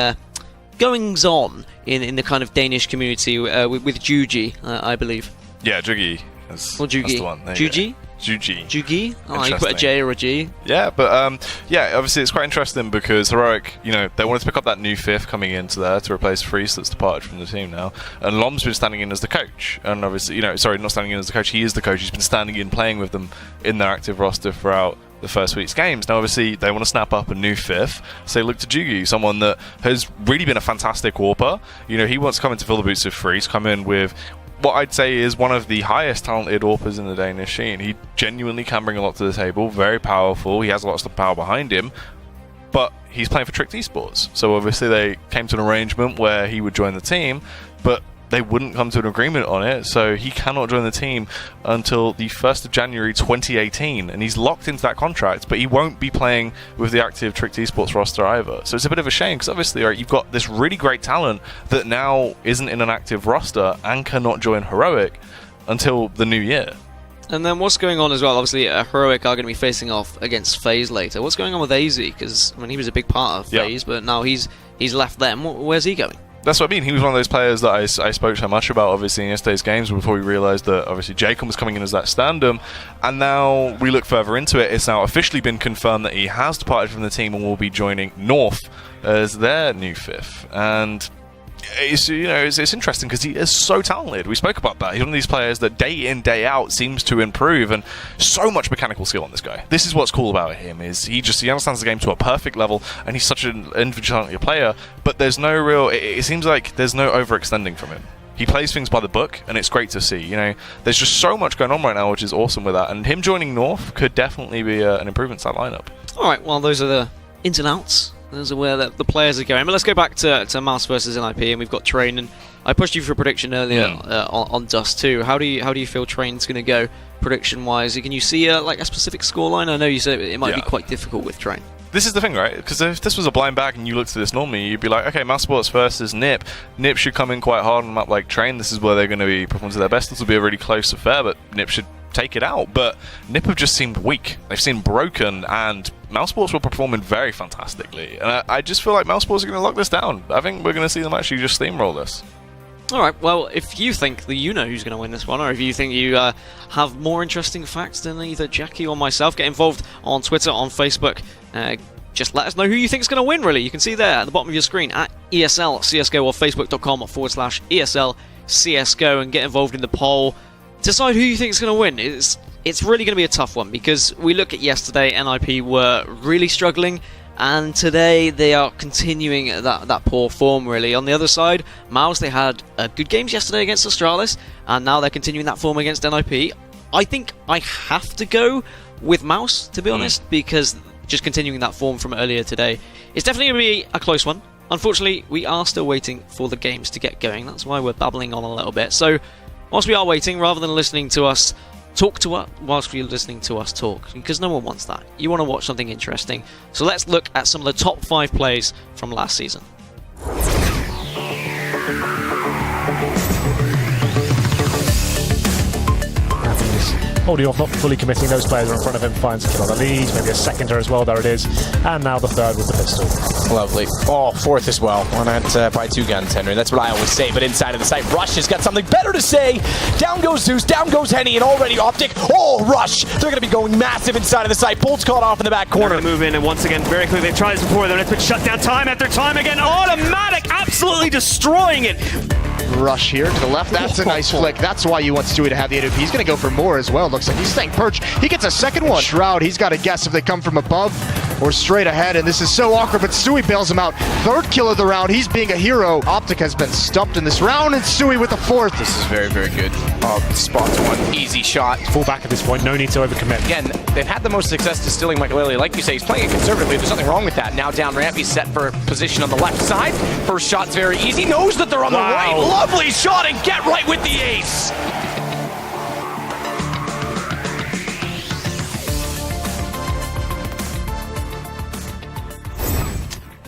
goings-on in the kind of Danish community with Jugi, I believe. Yeah, Jugi. That's the one. Jugi? Jugi? Oh, you put a J or a G? Yeah, but yeah, obviously it's quite interesting because Heroic, you know, they wanted to pick up that new fifth coming into there to replace Freeze that's departed from the team now. And Lom's been standing in as the coach. And obviously, you know, sorry, not standing in as the coach, he is the coach. He's been standing in, playing with them in their active roster throughout the first week's games. Now, obviously, they want to snap up a new fifth, so they look to Jugi, someone that has really been a fantastic warper. You know, he wants to come in to fill the boots of Freeze, come in with what I'd say is one of the highest talented AWPers in the Danish scene. He genuinely can bring a lot to the table, very powerful, he has lots of power behind him, but he's playing for Tricked Esports. So obviously they came to an arrangement where he would join the team, but they wouldn't come to an agreement on it, so he cannot join the team until the 1st of January 2018, and he's locked into that contract, but he won't be playing with the active Tricked Esports roster either. So it's a bit of a shame, because obviously, right, you've got this really great talent that now isn't in an active roster and cannot join Heroic until the new year. And then what's going on as well? Obviously, Heroic are going to be facing off against FaZe later. What's going on with AZ? Because, I mean, he was a big part of FaZe, but now he's left them. Where's he going? That's what I mean. He was one of those players that I spoke so much about, obviously, in yesterday's games before we realised that, obviously, Jacob was coming in as that stand-up. And now we look further into it. It's now officially been confirmed that he has departed from the team and will be joining North as their new fifth. And it's, you know, it's interesting because he is so talented. We spoke about that. He's one of these players that day in, day out seems to improve, and so much mechanical skill on this guy. This is what's cool about him, is he understands the game to a perfect level, and he's such an individual player, but there's no real, it seems like there's no overextending from him. He plays things by the book, and it's great to see. You know, there's just so much going on right now, which is awesome with that, and him joining North could definitely be an improvement to that lineup. All right, well, those are the ins and outs. Those are where the players are going. But let's go back to Mouse versus NIP, and we've got Train. And I pushed you for a prediction earlier on Dust too. How do you feel Train's going to go prediction-wise? Can you see like a specific scoreline? I know you said it might be quite difficult with Train. This is the thing, right? Because if this was a blind bag and you looked at this normally, you'd be like, okay, Mouse Sports versus NIP. NIP should come in quite hard on a map like Train. This is where they're going to be performing to their best. This will be a really close affair, but NIP should take it out. But NIP have just seemed weak. They've seemed broken, and Mouse Sports were performing very fantastically. And I just feel like Mouse Sports are going to lock this down. I think we're going to see them actually just steamroll this. All right, well, if you think that you know who's going to win this one, or if you think you have more interesting facts than either Jackie or myself, get involved on Twitter, on Facebook. Just let us know who you think is going to win, really. You can see there at the bottom of your screen at ESL CSGO or Facebook.com/ESL CSGO, and get involved in the poll. Decide who you think is going to win. It's really going to be a tough one, because we look at yesterday, NIP were really struggling, and today they are continuing that poor form, really. On the other side, Mouse, they had good games yesterday against Astralis, and now they're continuing that form against NIP. I think I have to go with Mouse, to be honest, because just continuing that form from earlier today, it's definitely going to be a close one. Unfortunately, we are still waiting for the games to get going. That's why we're babbling on a little bit. So, whilst we are waiting, rather than listening to us talk to us, whilst we're listening to us talk, because no one wants that. You want to watch something interesting. So let's look at some of the top 5 plays from last season. Holding off, not fully committing. Those players are in front of him, finds a kill on the lead, maybe a seconder as well, there it is. And now the third with the pistol. Lovely. Oh, fourth as well on that by 2 guns, Henry. That's what I always say, but inside of the site, Rush has got something better to say. Down goes Zeus, down goes Henny, and already OpTic. Oh, Rush! They're going to be going massive inside of the site. Bolt's caught off in the back corner. They're going to move in, and once again, very quickly, they've tried this before, then it's been shut down time after time again. Automatic, absolutely destroying it. Rush here to the left. That's a nice flick. That's why you want Stewie to have the AWP. He's going to go for more as well. Looks like he's staying perch. He gets a second one. Shroud, he's got to guess if they come from above or straight ahead, and this is so awkward, but Stewie bails him out. Third kill of the round. He's being a hero. OpTic has been stumped in this round, and Stewie with the fourth. This is very, very good. Spot one. Easy shot. Full back at this point. No need to overcommit. Again, they've had the most success distilling Michael Lilly. Like you say, he's playing it conservatively. There's nothing wrong with that. Now down ramp, he's set for position on the left side. First shot's very easy. Knows that they're on the right. Lovely shot, and get right with the ace.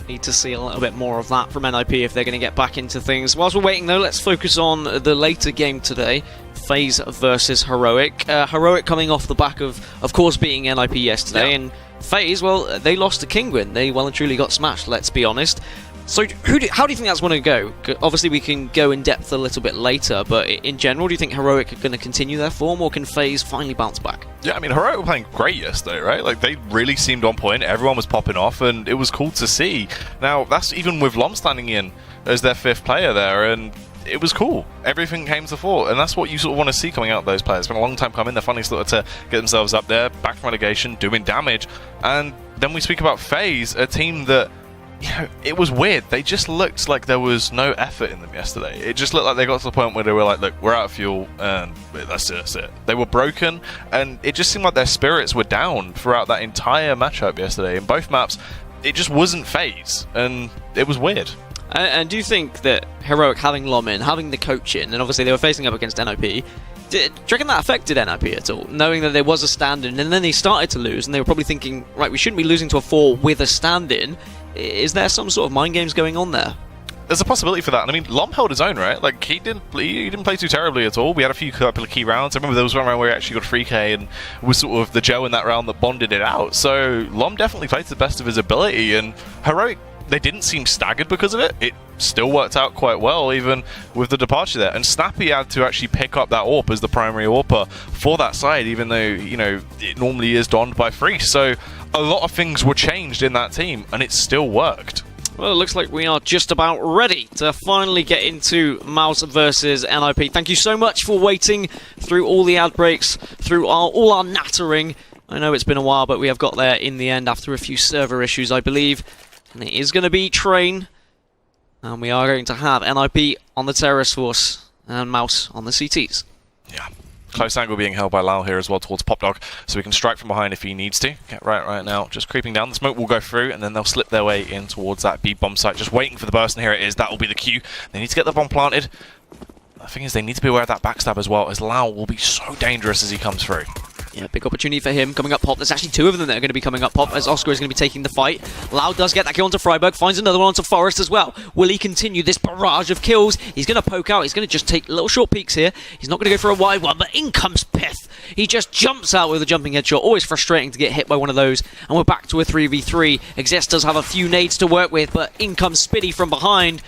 Need to see a little bit more of that from NIP if they're going to get back into things. Whilst we're waiting though, let's focus on the later game today. FaZe versus Heroic. Heroic coming off the back of course, beating NIP yesterday, and FaZe, well, they lost to Kinguin. They well and truly got smashed, let's be honest. So how do you think that's going to go? Obviously, we can go in depth a little bit later, but in general, do you think Heroic are going to continue their form, or can FaZe finally bounce back? Yeah, I mean, Heroic were playing great yesterday, right? Like, they really seemed on point. Everyone was popping off, and it was cool to see. Now, that's even with Lom standing in as their 5th player there, and it was cool. Everything came to fore, and that's what you sort of want to see coming out of those players. It's been a long time coming. They're finally started to get themselves up there, back from relegation, doing damage. And then we speak about FaZe, a team that, you know, it was weird. They just looked like there was no effort in them yesterday. It just looked like they got to the point where they were like, look, we're out of fuel, and that's it. They were broken, and it just seemed like their spirits were down throughout that entire matchup yesterday. In both maps, it just wasn't FaZe, and it was weird. And do you think that Heroic having Lom in, having the coach in, and obviously they were facing up against NIP, do you reckon that affected NIP at all? Knowing that there was a stand-in, and then they started to lose, and they were probably thinking, right, we shouldn't be losing to a 4 with a stand-in. Is there some sort of mind games going on there? There's a possibility for that. And I mean, Lom held his own, right? Like, he didn't play too terribly at all. We had a few couple of key rounds. I remember there was one round where he actually got 3k and was sort of the Joe in that round that bonded it out. So Lom definitely played to the best of his ability, and Heroic, they didn't seem staggered because of it. It still worked out quite well, even with the departure there. And Snappy had to actually pick up that AWP as the primary AWPer for that side, even though, you know, it normally is donned by Free. So a lot of things were changed in that team, and it still worked. Well, it looks like we are just about ready to finally get into Mouse versus NIP. Thank you so much for waiting through all the ad breaks, through all our nattering. I know it's been a while, but we have got there in the end after a few server issues, I believe. And it is going to be Train. And we are going to have NIP on the Terrorist Force and Mouse on the CTs. Yeah. Close angle being held by Lau here as well towards PopDog, so he can strike from behind if he needs to. Get right now, just creeping down. The smoke will go through, and then they'll slip their way in towards that B bomb site, just waiting for the burst, and here it is. That will be the cue. They need to get the bomb planted. The thing is, they need to be aware of that backstab as well, as Lau will be so dangerous as he comes through. Yeah, big opportunity for him coming up Pop. There's actually 2 of them that are going to be coming up Pop, as Oscar is going to be taking the fight. Lau does get that kill onto Freiburg, finds another one onto Forest as well. Will he continue this barrage of kills? He's going to poke out. He's going to just take little short peeks here. He's not going to go for a wide one, but in comes Pith. He just jumps out with a jumping headshot. Always frustrating to get hit by one of those. And we're back to a 3v3. Exist does have a few nades to work with, but in comes Spiddy from behind.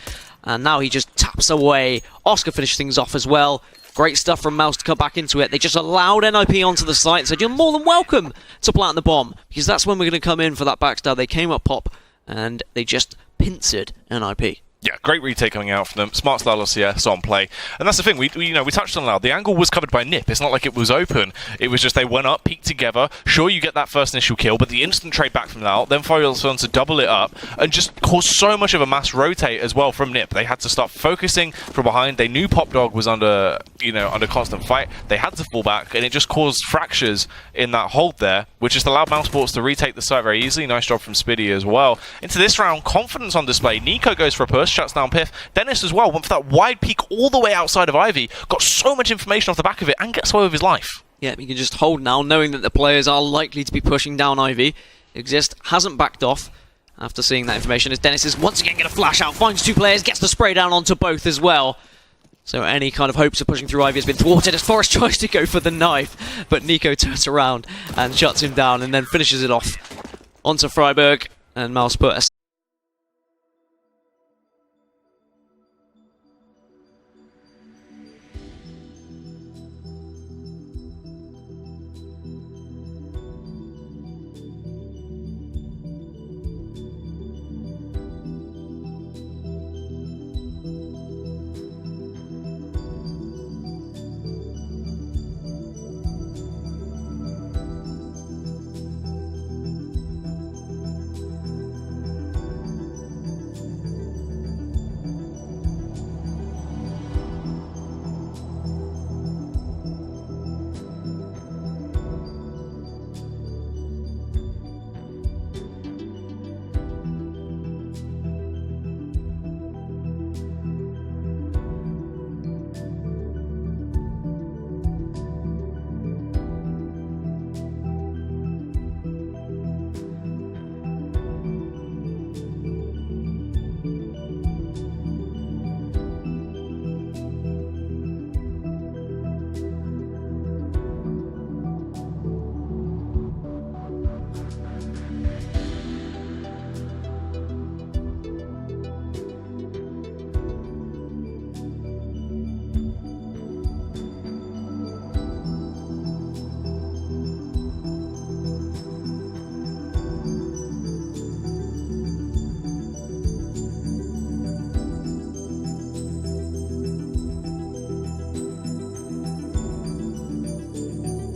And now he just taps away. Oscar finishes things off as well. Great stuff from Mouse to come back into it. They just allowed NIP onto the site and said, you're more than welcome to plant the bomb, because that's when we're going to come in for that backstab. They came up Pop, and they just pincered NIP. Yeah, great retake coming out from them. Smart style of CS on play. And that's the thing, we touched on Loud. The angle was covered by Nip. It's not like it was open. It was just they went up, peeked together. Sure, you get that first initial kill, but the instant trade back from Loud, then Foyle's on to double it up and just cause so much of a mass rotate as well from Nip. They had to start focusing from behind. They knew PopDog was under constant fight. They had to fall back, and it just caused fractures in that hold there, which just allowed Mousesports to retake the site very easily. Nice job from Spiddy as well. Into this round, confidence on display. Nico goes for a push, shuts down Piff. Dennis as well went for that wide peek all the way outside of Ivy, got so much information off the back of it, and gets away with his life. Yeah, he can just hold now, knowing that the players are likely to be pushing down Ivy. Exist hasn't backed off after seeing that information, as Dennis is once again going to flash out, finds 2 players, gets the spray down onto both as well. So any kind of hopes of pushing through Ivy has been thwarted as Forrest tries to go for the knife, but Nico turns around and shuts him down and then finishes it off onto Freiburg, and Mouse put a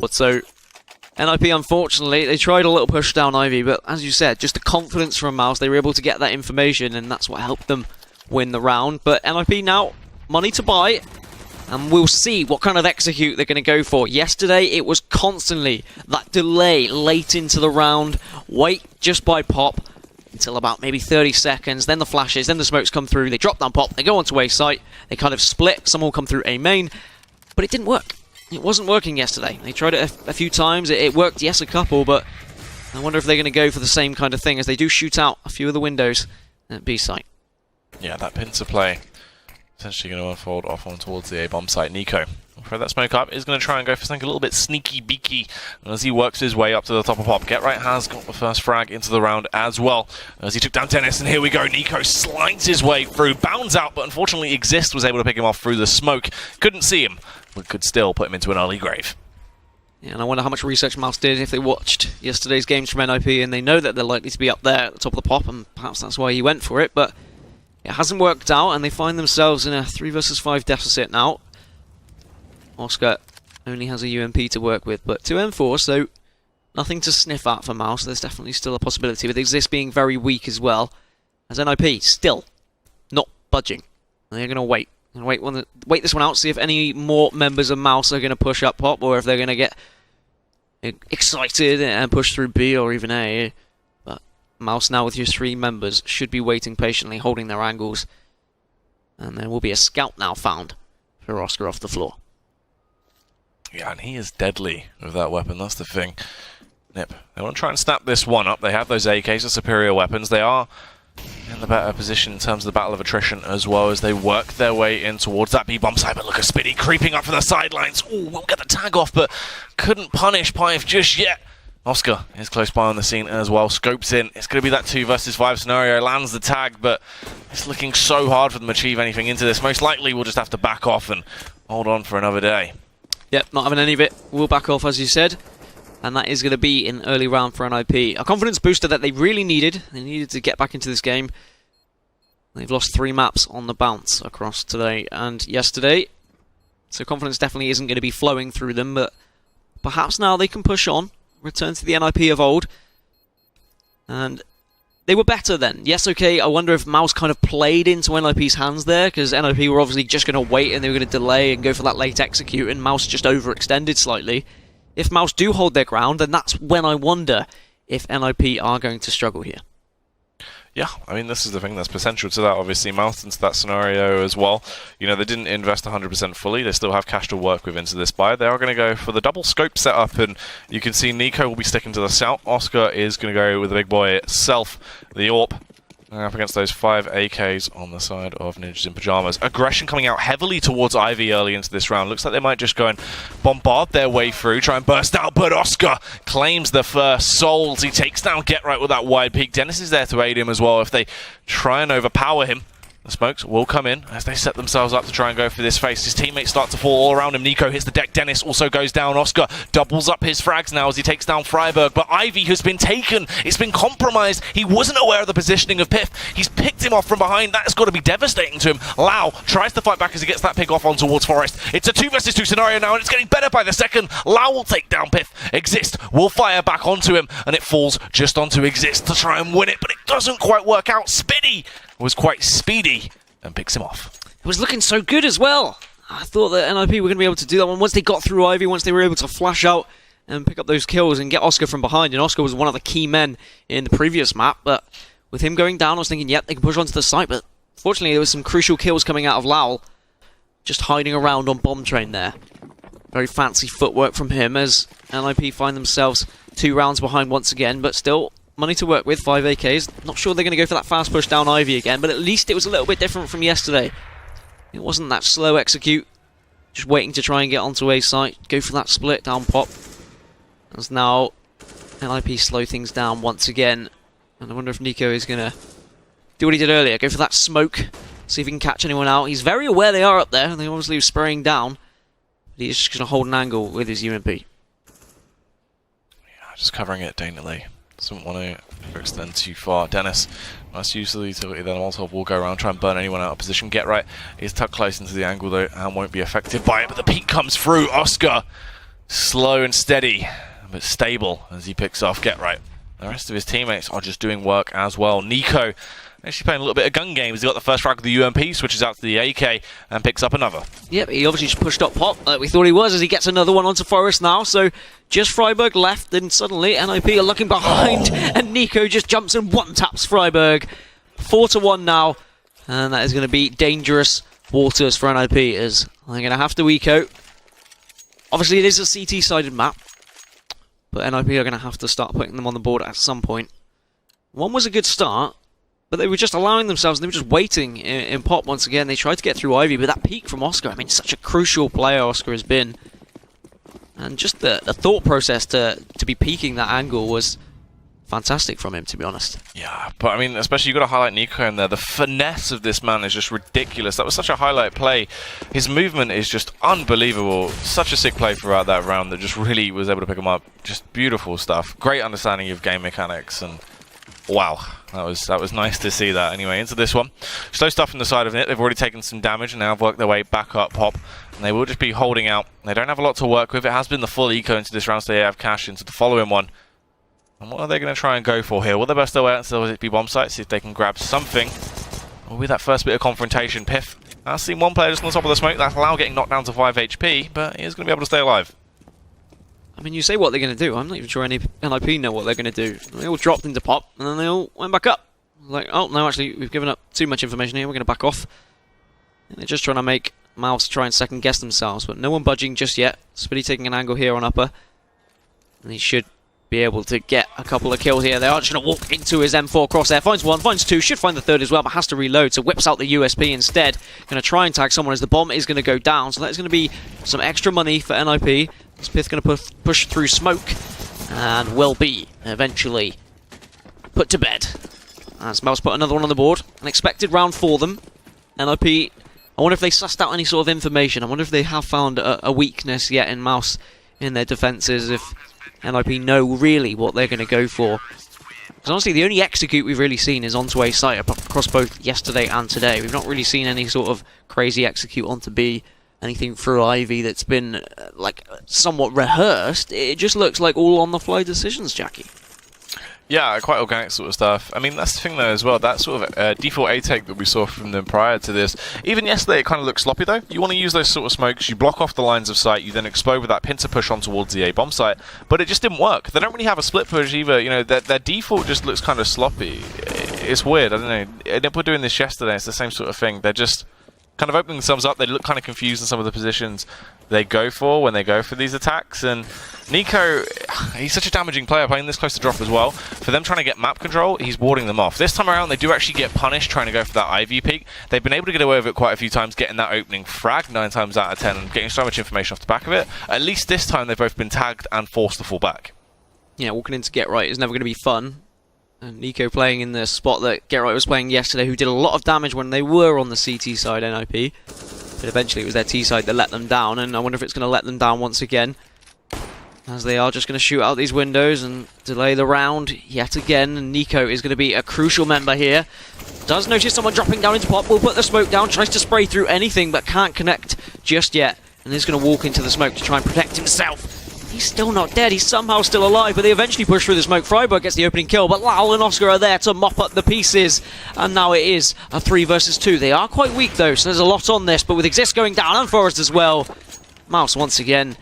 But so, NIP, unfortunately, they tried a little push down Ivy, but as you said, just the confidence from Mouse, they were able to get that information, and that's what helped them win the round. But NIP now, money to buy, and we'll see what kind of execute they're going to go for. Yesterday, it was constantly that delay late into the round, wait just by pop until about maybe 30 seconds, then the flashes, then the smokes come through, they drop down pop, they go onto A site, they kind of split, some will come through A main, but it didn't work. It wasn't working yesterday. They tried it a few times, it worked, yes, a couple, but I wonder if they're going to go for the same kind of thing as they do shoot out a few of the windows at B site. Yeah, that pincer play potentially going to unfold off on towards the A-bomb site. Nico, throw that smoke up, is going to try and go for something a little bit sneaky beaky as he works his way up to the top of pop. Get Right has got the first frag into the round as well as he took down Dennis, and here we go. Nico slides his way through, bounds out, but unfortunately Exist was able to pick him off through the smoke. Couldn't see him, but could still put him into an early grave. Yeah, and I wonder how much research Mouse did if they watched yesterday's games from NIP and they know that they're likely to be up there at the top of the pop, and perhaps that's why he went for it, but it hasn't worked out, and they find themselves in a 3 versus 5 deficit now. Oscar only has a UMP to work with, but 2M4, so nothing to sniff at for Mouse. There's definitely still a possibility, with Exist being very weak as well. As NIP still not budging. They're going to wait. Wait this one out, see if any more members of Mouse are going to push up pop, or if they're going to get excited and push through B or even A. But Mouse now with your 3 members should be waiting patiently, holding their angles. And there will be a scout now found for Oscar off the floor. Yeah, and he is deadly with that weapon, that's the thing. Nip, they want to try and snap this one up. They have those AKs, the superior weapons. They are in the better position in terms of the battle of attrition as well as they work their way in towards that B-bomb side. But look at Spitty creeping up from the sidelines. Ooh, we'll get the tag off, but couldn't punish Pive just yet. Oscar is close by on the scene as well. Scopes in. It's going to be that 2 versus 5 scenario. Lands the tag, but it's looking so hard for them to achieve anything into this. Most likely we'll just have to back off and hold on for another day. Yep, not having any of it. We'll back off, as you said. And that is going to be an early round for NIP. A confidence booster that they really needed. They needed to get back into this game. They've lost 3 maps on the bounce across today and yesterday. So confidence definitely isn't going to be flowing through them, but perhaps now they can push on, return to the NIP of old. And they were better then. Yes, okay, I wonder if Mouse kind of played into NIP's hands there, because NIP were obviously just going to wait and they were going to delay and go for that late execute, and Mouse just overextended slightly. If Mouse do hold their ground, then that's when I wonder if NIP are going to struggle here. Yeah, I mean, this is the thing. There's potential to that, obviously. Mouse into that scenario as well. You know, they didn't invest 100% fully. They still have cash to work with into this buy. They are going to go for the double scope setup, and you can see Nico will be sticking to the south. Oscar is going to go with the big boy itself, the AWP. Up against those 5 AKs on the side of Ninjas in Pyjamas. Aggression coming out heavily towards Ivy early into this round. Looks like they might just go and bombard their way through, try and burst out, but Oscar claims the first souls. He takes down Get Right with that wide peak. Dennis is there to aid him as well if they try and overpower him. The smokes will come in as they set themselves up to try and go for this face. His teammates start to fall all around him. Nico hits the deck. Dennis also goes down. Oscar doubles up his frags now as he takes down Freiburg. But Ivy has been taken. It's been compromised. He wasn't aware of the positioning of Piff. He's picked him off from behind. That has got to be devastating to him. Lau tries to fight back as he gets that pick off on towards Forest. It's a 2 versus 2 scenario now, and it's getting better by the second. Lau will take down Piff. Exist will fire back onto him, and it falls just onto Exist to try and win it, but it doesn't quite work out. Spitty was quite speedy and picks him off. It was looking so good as well. I thought that NIP were going to be able to do that one once they got through Ivy, once they were able to flash out and pick up those kills and get Oscar from behind. And Oscar was one of the key men in the previous map, but with him going down, I was thinking, yep, they can push onto the site, but fortunately there was some crucial kills coming out of Lowell, just hiding around on bomb train there. Very fancy footwork from him as NIP find themselves 2 rounds behind once again, but still money to work with, 5 AKs. Not sure they're going to go for that fast push down Ivy again, but at least it was a little bit different from yesterday. It wasn't that slow execute, just waiting to try and get onto A site, go for that split down pop. As now NIP slow things down once again, and I wonder if Nico is going to do what he did earlier, go for that smoke, see if he can catch anyone out. He's very aware they are up there, and they obviously are spraying down, but he's just going to hold an angle with his UMP. Yeah, just covering it daintily. Doesn't want to extend too far. Dennis, nice usually to then Molotov will go around, try and burn anyone out of position. Get Right is tucked close into the angle though and won't be affected by it, but the peek comes through. Oscar Slow and steady, but stable as he picks off Get Right. The rest of his teammates are just doing work as well. Nico actually playing a little bit of gun games. He got the first frag with the UMP, switches out to the AK, and picks up another. Yep, he obviously just pushed up Pop like we thought he was as he gets another one onto Forest now. So just Freiburg left, and suddenly NIP are looking behind, and Nico just jumps and one-taps Freiburg. 4-1 now, and that is going to be dangerous waters for NIP as they're going to have to eco. Obviously, it is a CT-sided map, but NIP are going to have to start putting them on the board at some point. One was a good start, but they were just allowing themselves, and they were just waiting in Pop once again. They tried to get through Ivy, but that peak from Oscar, I mean, such a crucial player Oscar has been. And just the thought process to be peaking that angle was fantastic from him, to be honest. Yeah, but I mean, especially you've got to highlight Nico in there. The finesse of this man is just ridiculous. That was such a highlight play. His movement is just unbelievable. Such a sick play throughout that round that just really was able to pick him up. Just beautiful stuff. Great understanding of game mechanics, and wow, that was nice to see that. Anyway, into this one. Slow stuff from the side of it. They've already taken some damage and now have worked their way back up Pop. And they will just be holding out. They don't have a lot to work with. It has been the full eco into this round, so they have cash into the following one. And what are they going to try and go for here? Will they bust their way out until it be bomb site, see if they can grab something? Or with that first bit of confrontation, Piff has seen one player just on the top of the smoke. That's Lau getting knocked down to 5 HP, but he is going to be able to stay alive. I mean, you say what they're going to do. I'm not even sure any NIP know what they're going to do. They all dropped into Pop, and then they all went back up. Like, oh, no, actually, we've given up too much information here. We're going to back off. And they're just trying to make Mouse try and second-guess themselves, but no one budging just yet. Spitty taking an angle here on upper. And he should be able to get a couple of kills here. They are just going to walk into his M4 crosshair. Finds one, finds two, should find the third as well, but has to reload, so whips out the USP instead. Going to try and tag someone as the bomb is going to go down, so that's going to be some extra money for NIP. Spith going to push through smoke, and will be eventually put to bed. As Mouse put another one on the board. An expected round for them. NIP, I wonder if they sussed out any sort of information. I wonder if they have found a weakness yet in Mouse in their defences, if NIP know really what they're going to go for. Because honestly, the only execute we've really seen is onto A site across both yesterday and today. We've not really seen any sort of crazy execute onto B, anything through Ivy that's been like somewhat rehearsed. It just looks like all on-the-fly decisions, Jackie. Yeah, quite organic sort of stuff. I mean, that's the thing though as well, that sort of default A-take that we saw from them prior to this. Even yesterday it kind of looked sloppy though. You want to use those sort of smokes, you block off the lines of sight, you then explode with that pincer push on towards the A-bomb site, but it just didn't work. They don't really have a split push either, you know, their default just looks kind of sloppy. It's weird, I don't know. They were doing this yesterday, it's the same sort of thing. They're just kind of opening themselves up, they look kind of confused in some of the positions they go for when they go for these attacks, and Nico, he's such a damaging player playing this close to drop as well. For them trying to get map control, he's warding them off. This time around, they do actually get punished trying to go for that Ivy peak. They've been able to get away with it quite a few times, getting that opening frag 9 times out of 10 and getting so much information off the back of it. At least this time, they've both been tagged and forced to fall back. Yeah, walking into Get Right is never going to be fun. And Nico playing in the spot that Get Right was playing yesterday, who did a lot of damage when they were on the CT side, NIP. But eventually it was their T side that let them down, and I wonder if it's going to let them down once again, as they are just going to shoot out these windows and delay the round yet again. And Nico is going to be a crucial member here. Does notice someone dropping down into Pop, will put the smoke down, tries to spray through anything but can't connect just yet, and is going to walk into the smoke to try and protect himself. He's still not dead, he's somehow still alive, but they eventually push through the smoke. Freiburg gets the opening kill, but Lau and Oscar are there to mop up the pieces. And now it is a 3 versus 2. They are quite weak though, so there's a lot on this, but with Exist going down and Forest as well, Mouse once again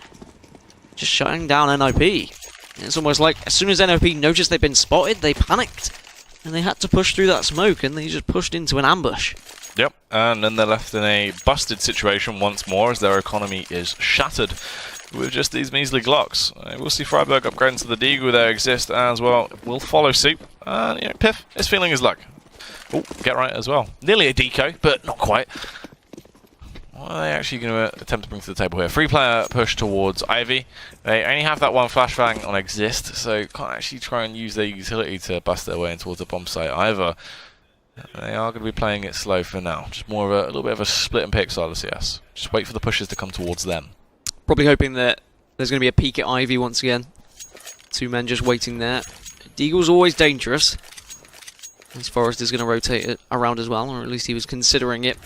just shutting down NIP. It's almost like as soon as NIP noticed they'd been spotted, they panicked. And they had to push through that smoke, and they just pushed into an ambush. Yep, and then they're left in a busted situation once more as their economy is shattered with just these measly Glocks. We'll see Freiburg upgrading to the Deagle there Exist as well. Will follow suit. And you know, Piff is feeling his luck. Oh, Get Right as well. Nearly a deco, but not quite. What are they actually going to attempt to bring to the table here? 3-player push towards Ivy. They only have that one flashbang on Exist, so can't actually try and use their utility to bust their way in towards the bomb site either. They are going to be playing it slow for now. Just more of a little bit of a split and pick style of CS. Just wait for the pushes to come towards them. Probably hoping that there's going to be a peek at Ivy once again. 2 men just waiting there. Deagle's always dangerous. As Forest is going to rotate it around as well, or at least he was considering it.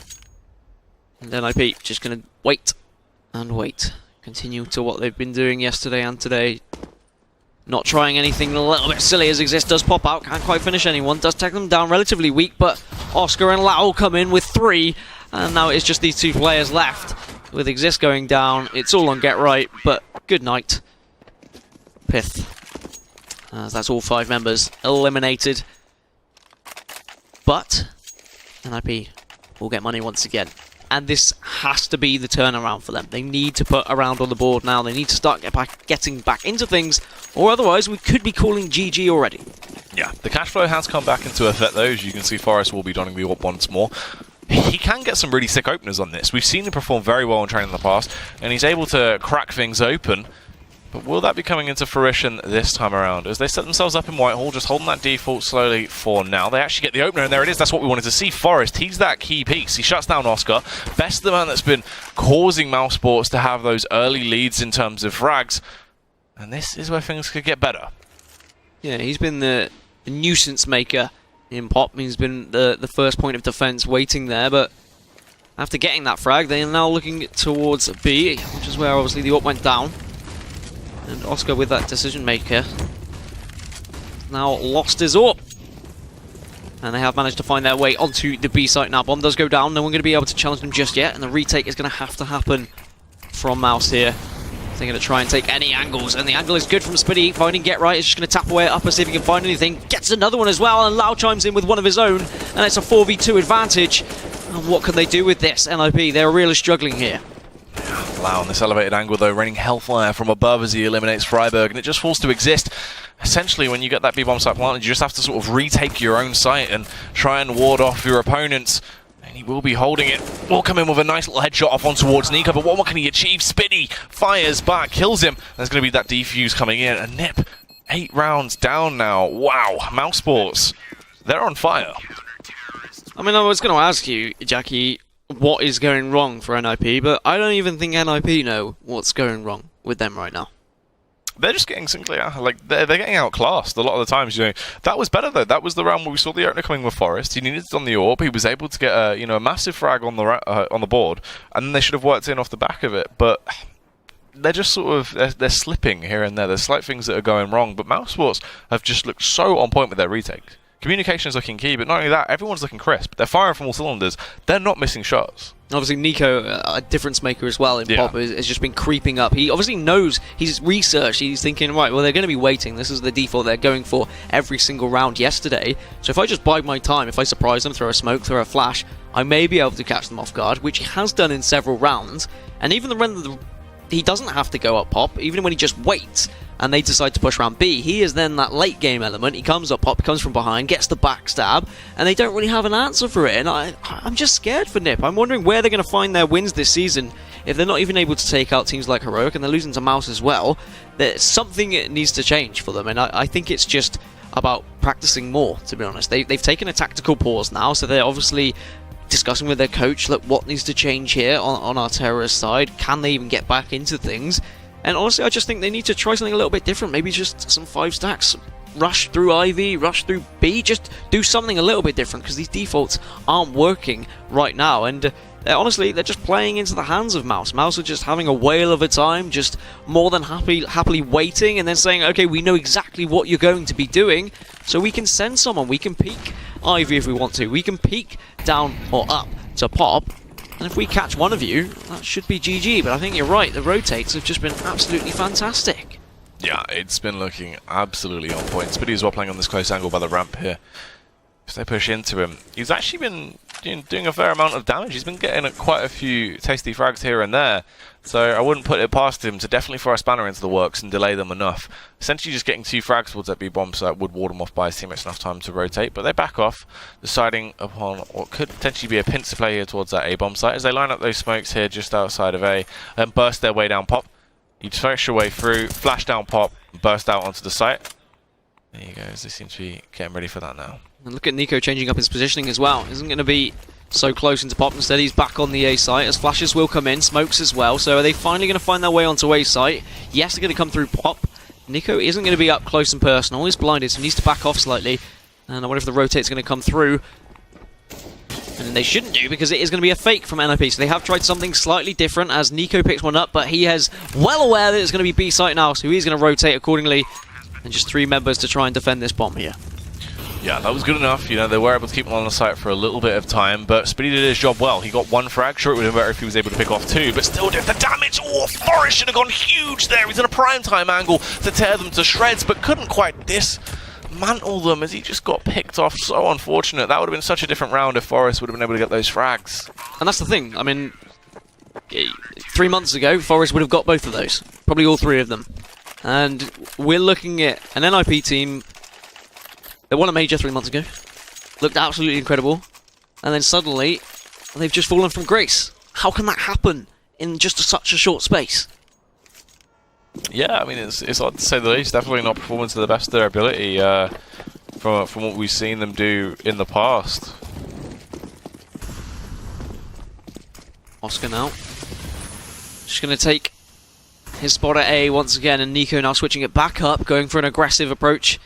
And then NIP just going to wait and wait. continue to what they've been doing yesterday and today. Not trying anything a little bit silly as Exist does pop out. Can't quite finish anyone. Does take them down relatively weak, but Oscar and Lau come in with 3. And now it's just these 2 players left. With Exist going down, it's all on Get Right, but good night. Pith. That's all 5 members eliminated. But NIP will get money once again. And this has to be the turnaround for them. They need to put a round on the board now. They need to start getting back into things, or otherwise we could be calling GG already. Yeah, the cash flow has come back into effect though. As you can see, Forest will be donning the AWP once more. He can get some really sick openers on this. We've seen him perform very well in training in the past, and he's able to crack things open. But will that be coming into fruition this time around? As they set themselves up in Whitehall, just holding that default slowly for now. They actually get the opener, and there it is. That's what we wanted to see. Forest, he's that key piece. He shuts down Oscar. Best the man that's been causing Mousesports to have those early leads in terms of frags. And this is where things could get better. Yeah, he's been the nuisance maker in Pop. He's been the first point of defense waiting there, but after getting that frag, they are now looking towards B, which is where obviously the AWP went down. And Oscar with that decision maker now lost his AWP. And they have managed to find their way onto the B site now. Bomb does go down, no one going to be able to challenge them just yet, and the retake is going to have to happen from Mouse here. They're going to try and take any angles, and the angle is good from Spitty. Finding Get Right, is just going to tap away at upper, see if he can find anything. Gets another one as well, and Lau chimes in with one of his own, and it's a 4v2 advantage. And what can they do with this? NIP, they're really struggling here. Lau on this elevated angle though, raining hellfire from above as he eliminates Freiburg, and it just falls to Exist. Essentially, when you get that B-bomb site planted, you just have to sort of retake your own site and try and ward off your opponents. And he will be holding it. Will come in with a nice little headshot off on towards Nico, but what more can he achieve? Spitty fires back, kills him. There's going to be that defuse coming in, and Nip, 8 rounds down now. Wow, Mousesports, they're on fire. I mean, I was going to ask you, Jackie, what is going wrong for NIP, but I don't even think NIP know what's going wrong with them right now. They're just getting simply like they're getting outclassed a lot of the times. You know, that was better though. That was the round where we saw the opener coming with Forest. He needed it on the AWP. He was able to get a massive frag on the board, and then they should have worked in off the back of it. But they're just sort of they're slipping here and there. There's slight things that are going wrong. But Mousesports have just looked so on point with their retake. Communication is looking key, but not only that, everyone's looking crisp. They're firing from all cylinders. They're not missing shots. Obviously, Nico, a difference maker as well in Pop, has just been creeping up. He obviously knows, he's researched, he's thinking, right, well, they're going to be waiting. This is the default they're going for every single round yesterday. So if I just bide my time, if I surprise them, throw a smoke, throw a flash, I may be able to catch them off guard, which he has done in several rounds. And even the run, he doesn't have to go up Pop, even when he just waits and they decide to push around B. He is then that late game element. He comes up Pop, comes from behind, gets the backstab, and they don't really have an answer for it. And I'm just scared for Nip. I'm wondering where they're going to find their wins this season if they're not even able to take out teams like Heroic, and they're losing to Mouse as well. There's something needs to change for them, and I think it's just about practicing more, to be honest. They've taken a tactical pause now, so they're obviously discussing with their coach, look, what needs to change here on our terrorist side? Can they even get back into things? And honestly, I just think they need to try something a little bit different. Maybe just some 5 stacks. Rush through Ivy, rush through B. Just do something a little bit different, because these defaults aren't working right now. And honestly, they're just playing into the hands of Mouse. Mouse are just having a whale of a time, just more than happily waiting, and then saying, okay, we know exactly what you're going to be doing, so we can send someone. We can peek Ivy if we want to. We can peek down or up to Pop. And if we catch one of you, that should be GG. But I think you're right, the rotates have just been absolutely fantastic. Yeah, it's been looking absolutely on point. Spitty as well playing on this close angle by the ramp here. If they push into him, he's actually been doing a fair amount of damage. He's been getting quite a few tasty frags here and there. So I wouldn't put it past him to definitely throw a spanner into the works and delay them enough. Essentially just getting 2 frags towards that B-bomb site would ward them off by his teammates enough time to rotate. But they back off, deciding upon what could potentially be a pincer play here towards that A-bomb site as they line up those smokes here just outside of A and burst their way down Pop. You flash your way through, flash down Pop, burst out onto the site. There you go, they seem to be getting ready for that now. And look at Nico changing up his positioning as well. Isn't going to be so close into Pop. Instead, he's back on the A site as flashes will come in, smokes as well. So are they finally going to find their way onto A site? Yes, they're going to come through Pop. Nico isn't going to be up close and personal. He's blinded, so he needs to back off slightly. And I wonder if the rotate's going to come through. And they shouldn't do, because it is going to be a fake from NIP. So they have tried something slightly different as Nico picks one up, but he is well aware that it's going to be B site now, so he's going to rotate accordingly. And just 3 members to try and defend this bomb here. Yeah, that was good enough. You know, they were able to keep him on the site for a little bit of time, but Spitty did his job well. He got 1 frag. Sure, it would have been better if he was able to pick off 2, but still did the damage. Oh, Forest should have gone huge there. He's in a prime time angle to tear them to shreds, but couldn't quite dismantle them as he just got picked off. So unfortunate. That would have been such a different round if Forest would have been able to get those frags. And that's the thing. I mean, 3 months ago, Forest would have got both of those. Probably all 3 of them. And we're looking at an NIP team that won a major 3 months ago. Looked absolutely incredible. And then suddenly, they've just fallen from grace. How can that happen in just such a short space? Yeah, I mean, it's odd to say the least. Definitely not performing to the best of their ability from what we've seen them do in the past. Oscar now. Just going to take his spot at A once again, and Nico now switching it back up, going for an aggressive approach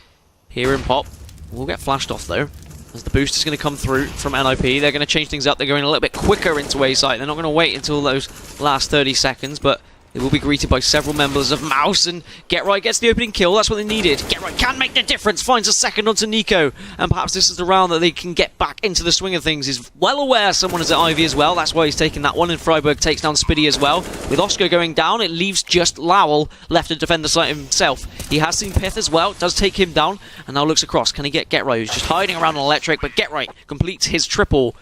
here in Pop. We'll get flashed off though, as the boost is going to come through from NIP. They're going to change things up. They're going a little bit quicker into A site. They're not going to wait until those last 30 seconds, but they will be greeted by several members of Mouse, and Get Right gets the opening kill. That's what they needed. Get Right can make the difference, finds a second onto Nico, and perhaps this is the round that they can get back into the swing of things. He's well aware someone is at Ivy as well. That's why he's taking that one, and Freiburg takes down Spitty as well. With Oscar going down, it leaves just Lowell left to defend the site himself. He has seen Pith as well, does take him down, and now looks across. Can he get Right, who's just hiding around an electric, but Get Right completes his triple.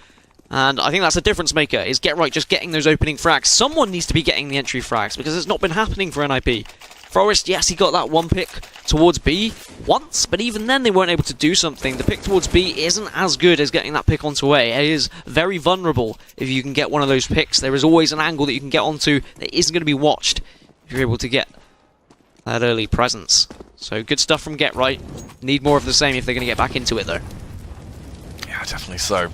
And I think that's a difference maker, is Get Right just getting those opening frags. Someone needs to be getting the entry frags, because it's not been happening for NIP. Forest, yes, he got that 1 pick towards B once, but even then they weren't able to do something. The pick towards B isn't as good as getting that pick onto A. It is very vulnerable if you can get one of those picks. There is always an angle that you can get onto that isn't going to be watched if you're able to get that early presence. So good stuff from Get Right. Need more of the same if they're going to get back into it, though. Yeah, definitely so.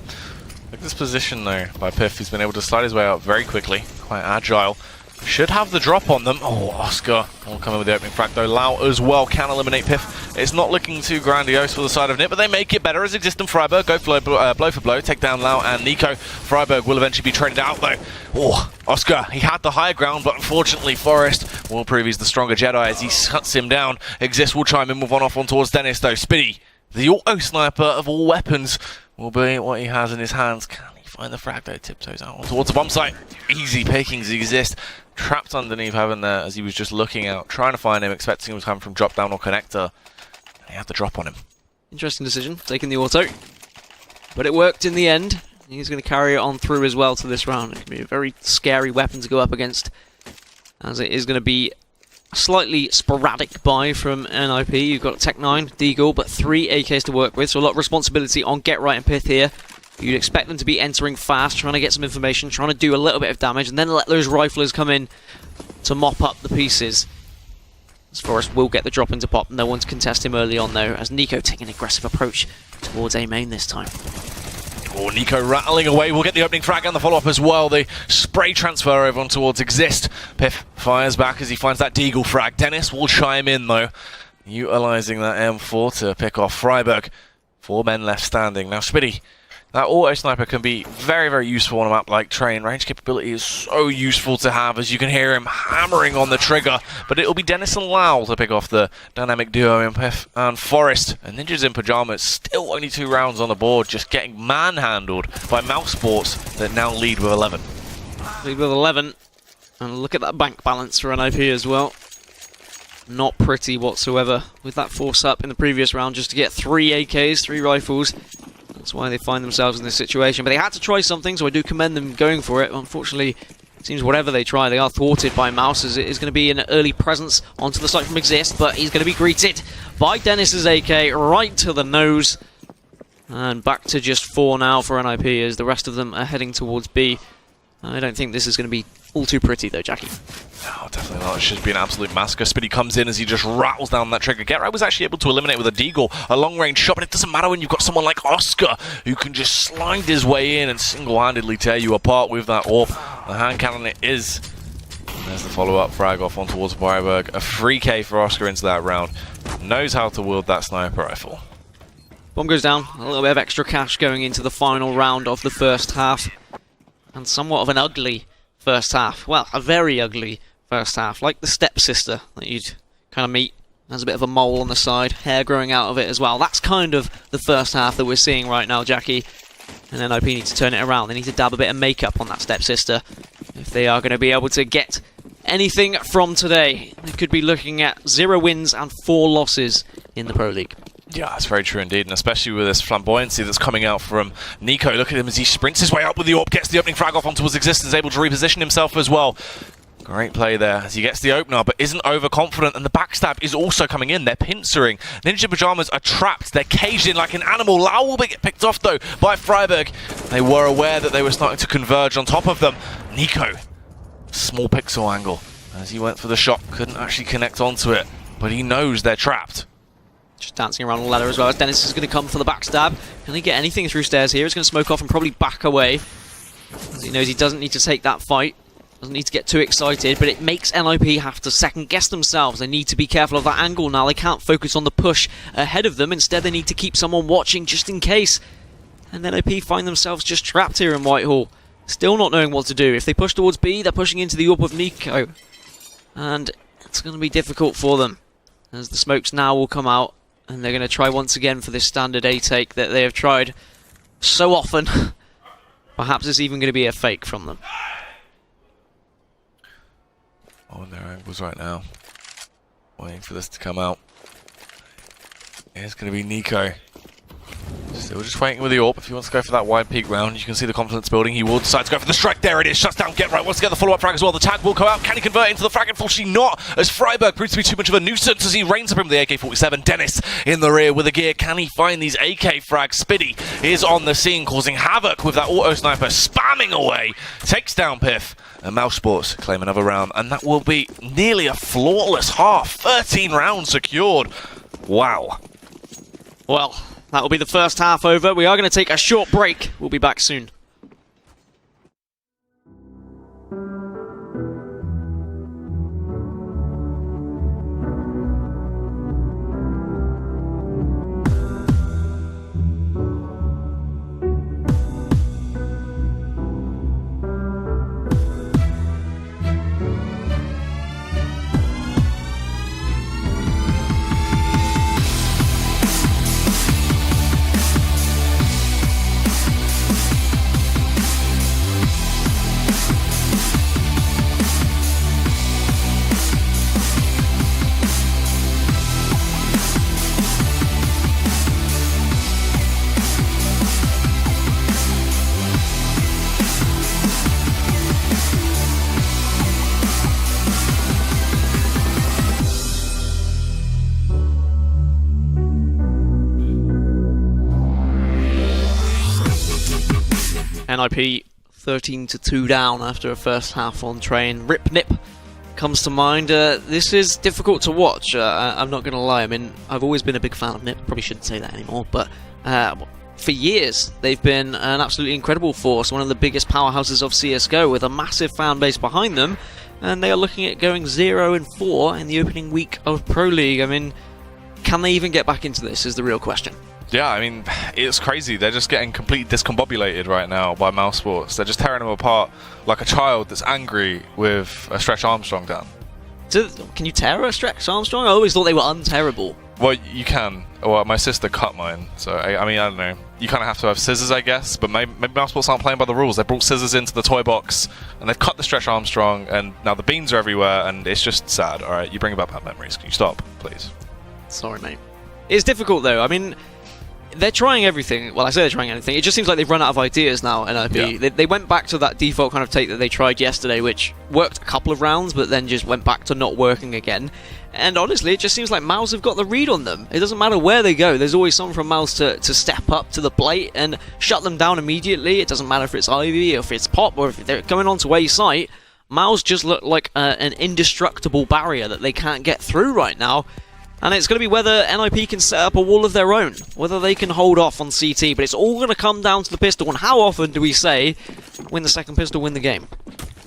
Look at this position though by Piff. He's been able to slide his way out very quickly, quite agile. Should have the drop on them. Oh, Oscar will come in with the opening frag though. Lau as well can eliminate Piff. It's not looking too grandiose for the side of Nip, but they make it better as Exist and Freiburg go blow for blow, take down Lau and Nico. Freiburg will eventually be traded out though. Oh, Oscar, he had the higher ground, but unfortunately Forest will prove he's the stronger Jedi as he cuts him down. Exist will chime in with one off on towards Dennis though. Spitty, the auto sniper of all weapons, will be what he has in his hands. Can he find the frag though? Tiptoes out towards the bomb site. Easy pickings Exist. Trapped underneath Heaven there as he was just looking out, trying to find him, expecting him to come from drop down or connector. He had the drop on him. Interesting decision, taking the auto. But it worked in the end. He's going to carry it on through as well to this round. It can be a very scary weapon to go up against, as it is going to be a slightly sporadic buy from NIP. You've got Tech 9, Deagle, but 3 AKs to work with, so a lot of responsibility on Get Right and Pith here. You'd expect them to be entering fast, trying to get some information, trying to do a little bit of damage, and then let those riflers come in to mop up the pieces. As Forest will get the drop into Pop. No one to contest him early on, though, as Nico taking an aggressive approach towards A main this time. Oh, Nico rattling away. We'll get the opening frag and the follow-up as well. The spray transfer over on towards Exist. Piff fires back as he finds that Deagle frag. Dennis will chime in, though, utilising that M4 to pick off Freiburg. 4 men left standing. Now, Spitty, that auto sniper can be very, very useful on a map like Train. Range capability is so useful to have, as you can hear him hammering on the trigger. But it'll be Dennis and Lau to pick off the dynamic duo in Piff and Forest. And Ninjas in Pyjamas, still only 2 rounds on the board, just getting manhandled by Mouse Sports that now lead with 11. Lead with 11. And look at that bank balance for NIP as well. Not pretty whatsoever with that force up in the previous round just to get 3 AKs, 3 rifles. That's why they find themselves in this situation. But they had to try something, so I do commend them going for it. Unfortunately, it seems whatever they try, they are thwarted by Mouse, as it is going to be an early presence onto the site from Exist, but he's going to be greeted by Dennis's AK right to the nose. And back to just 4 now for NIP, as the rest of them are heading towards B. I don't think this is going to be all too pretty, though, Jackie. No, definitely not. It should be an absolute massacre. Spitty comes in as he just rattles down that trigger. Get Right was actually able to eliminate with a Deagle, a long-range shot, but it doesn't matter when you've got someone like Oscar who can just slide his way in and single-handedly tear you apart with that AWP. The hand cannon it is. There's the follow-up frag off on towards Freiburg. A free K for Oscar into that round. Knows how to wield that sniper rifle. Bomb goes down, a little bit of extra cash going into the final round of the first half. And somewhat of an ugly first half. Well, a very ugly first half, like the stepsister that you'd kind of meet. There's a bit of a mole on the side, hair growing out of it as well. That's kind of the first half that we're seeing right now, Jackie. And NIP need to turn it around. They need to dab a bit of makeup on that stepsister if they are going to be able to get anything from today. They could be looking at 0 wins and 4 losses in the Pro League. Yeah, that's very true indeed, and especially with this flamboyancy that's coming out from Nico. Look at him as he sprints his way up with the AWP, gets the opening frag off onto his existence, able to reposition himself as well. Great play there as he gets the opener, but isn't overconfident, and the backstab is also coming in. They're pincering. Ninja Pajamas are trapped. They're caged in like an animal. Lau will get picked off, though, by Freiburg. They were aware that they were starting to converge on top of them. Nico, small pixel angle as he went for the shot. Couldn't actually connect onto it, but he knows they're trapped. Just dancing around the ladder as well. As Dennis is going to come for the backstab. Can he get anything through stairs here? He's going to smoke off and probably back away. As he knows he doesn't need to take that fight. Doesn't need to get too excited, but it makes NIP have to second guess themselves. They need to be careful of that angle now. They can't focus on the push ahead of them. Instead, they need to keep someone watching just in case. And NIP find themselves just trapped here in Whitehall. Still not knowing what to do. If they push towards B, they're pushing into the AWP of Nico. And it's going to be difficult for them. As the smokes now will come out. And they're going to try once again for this standard A take that they have tried so often. Perhaps it's even going to be a fake from them. On their angles right now. Waiting for this to come out. It's going to be Nico. Still just waiting with the AWP. If he wants to go for that wide peak round, you can see the confidence building. He will decide to go for the strike. There it is. Shuts down Get Right. Wants to get the follow-up frag as well. The tag will go out. Can he convert into the frag? Unfortunately not, as Freiburg proves to be too much of a nuisance as he reigns up him with the AK-47. Dennis in the rear with a gear. Can he find these AK frags? Spiddy is on the scene, causing havoc with that auto sniper, spamming away. Takes down Piff. And Mouse Sports claim another round, and that will be nearly a flawless half. 13 rounds secured. Wow. Well, that will be the first half over. We are going to take a short break. We'll be back soon. NIP 13-2 down after a first half on train. Rip Nip comes to mind. This is difficult to watch, I'm not going to lie. I mean, I've always been a big fan of Nip. Probably shouldn't say that anymore, but for years they've been an absolutely incredible force, one of the biggest powerhouses of CSGO with a massive fan base behind them, and they are looking at going 0-4 in the opening week of Pro League. I mean, can they even get back into this is the real question. Yeah, I mean, it's crazy. They're just getting completely discombobulated right now by Mouse Sports. They're just tearing them apart like a child that's angry with a Stretch Armstrong down. Can you tear a Stretch Armstrong? I always thought they were unterrable. Well, you can. Well, my sister cut mine, so I mean, I don't know. You kind of have to have scissors, I guess, but maybe Mouse Sports aren't playing by the rules. They brought scissors into the toy box, and they've cut the Stretch Armstrong, and now the beans are everywhere, and it's just sad. All right, you bring about bad memories. Can you stop, please? Sorry, mate. It's difficult, though. I mean, they're trying everything. Well, I say they're trying anything. It just seems like they've run out of ideas now, NIP. Yeah. They went back to that default kind of take that they tried yesterday, which worked a couple of rounds, but then just went back to not working again. And honestly, it just seems like Mouse have got the read on them. It doesn't matter where they go. There's always someone from Mouse to step up to the plate and shut them down immediately. It doesn't matter if it's Ivy, or if it's Pop, or if they're coming onto A site. Mouse just look like an indestructible barrier that they can't get through right now. And it's going to be whether NIP can set up a wall of their own, whether they can hold off on CT, but it's all going to come down to the pistol. And how often do we say, win the second pistol, win the game?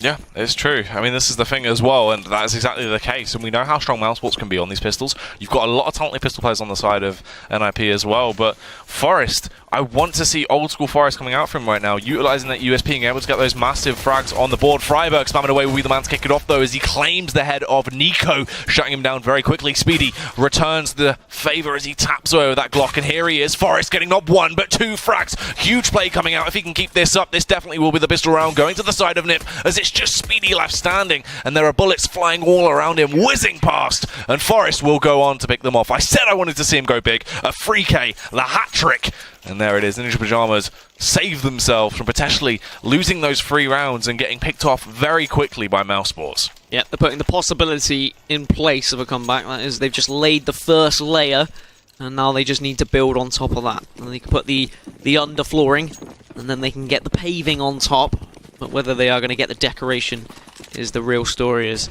Yeah, it's true. I mean, this is the thing as well, and that is exactly the case. And we know how strong Mousesports can be on these pistols. You've got a lot of talented pistol players on the side of NIP as well, but Forest, I want to see old school Forest coming out from right now, utilising that USP, being able to get those massive frags on the board. Freiburg spamming away will be the man to kick it off, though, as he claims the head of Nico, shutting him down very quickly. Speedy returns the favour as he taps away with that Glock, and here he is. Forest getting not one, but 2 frags. Huge play coming out. If he can keep this up, this definitely will be the pistol round going to the side of Nip, as it's just Speedy left standing, and there are bullets flying all around him, whizzing past, and Forest will go on to pick them off. I said I wanted to see him go big. A 3K, the hat trick. And there it is. Ninja Pyjamas save themselves from potentially losing those 3 rounds and getting picked off very quickly by Mousesports. Yeah, they're putting the possibility in place of a comeback. That is, they've just laid the first layer, and now they just need to build on top of that. And they can put the underflooring, and then they can get the paving on top. But whether they are going to get the decoration is the real story. Is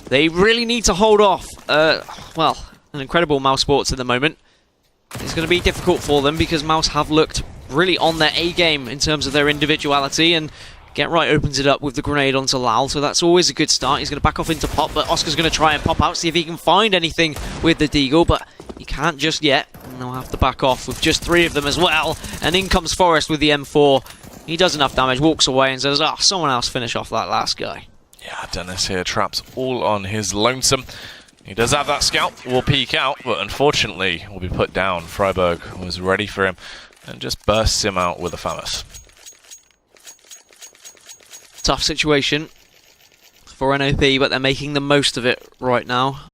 they really need to hold off, well, an incredible Mousesports at the moment. It's going to be difficult for them because Mouse have looked really on their A-game in terms of their individuality, and Get Right opens it up with the grenade onto Lal, so that's always a good start. He's going to back off into Pop, but Oscar's going to try and pop out, see if he can find anything with the Deagle, but he can't just yet, and they'll have to back off with just 3 of them as well, and in comes Forest with the M4. He does enough damage, walks away and says, someone else finish off that last guy. Yeah, Dennis here, traps all on his lonesome. He does have that scout, will peek out, but unfortunately will be put down. Freiburg was ready for him and just bursts him out with a FAMAS. Tough situation for NOP, but they're making the most of it right now.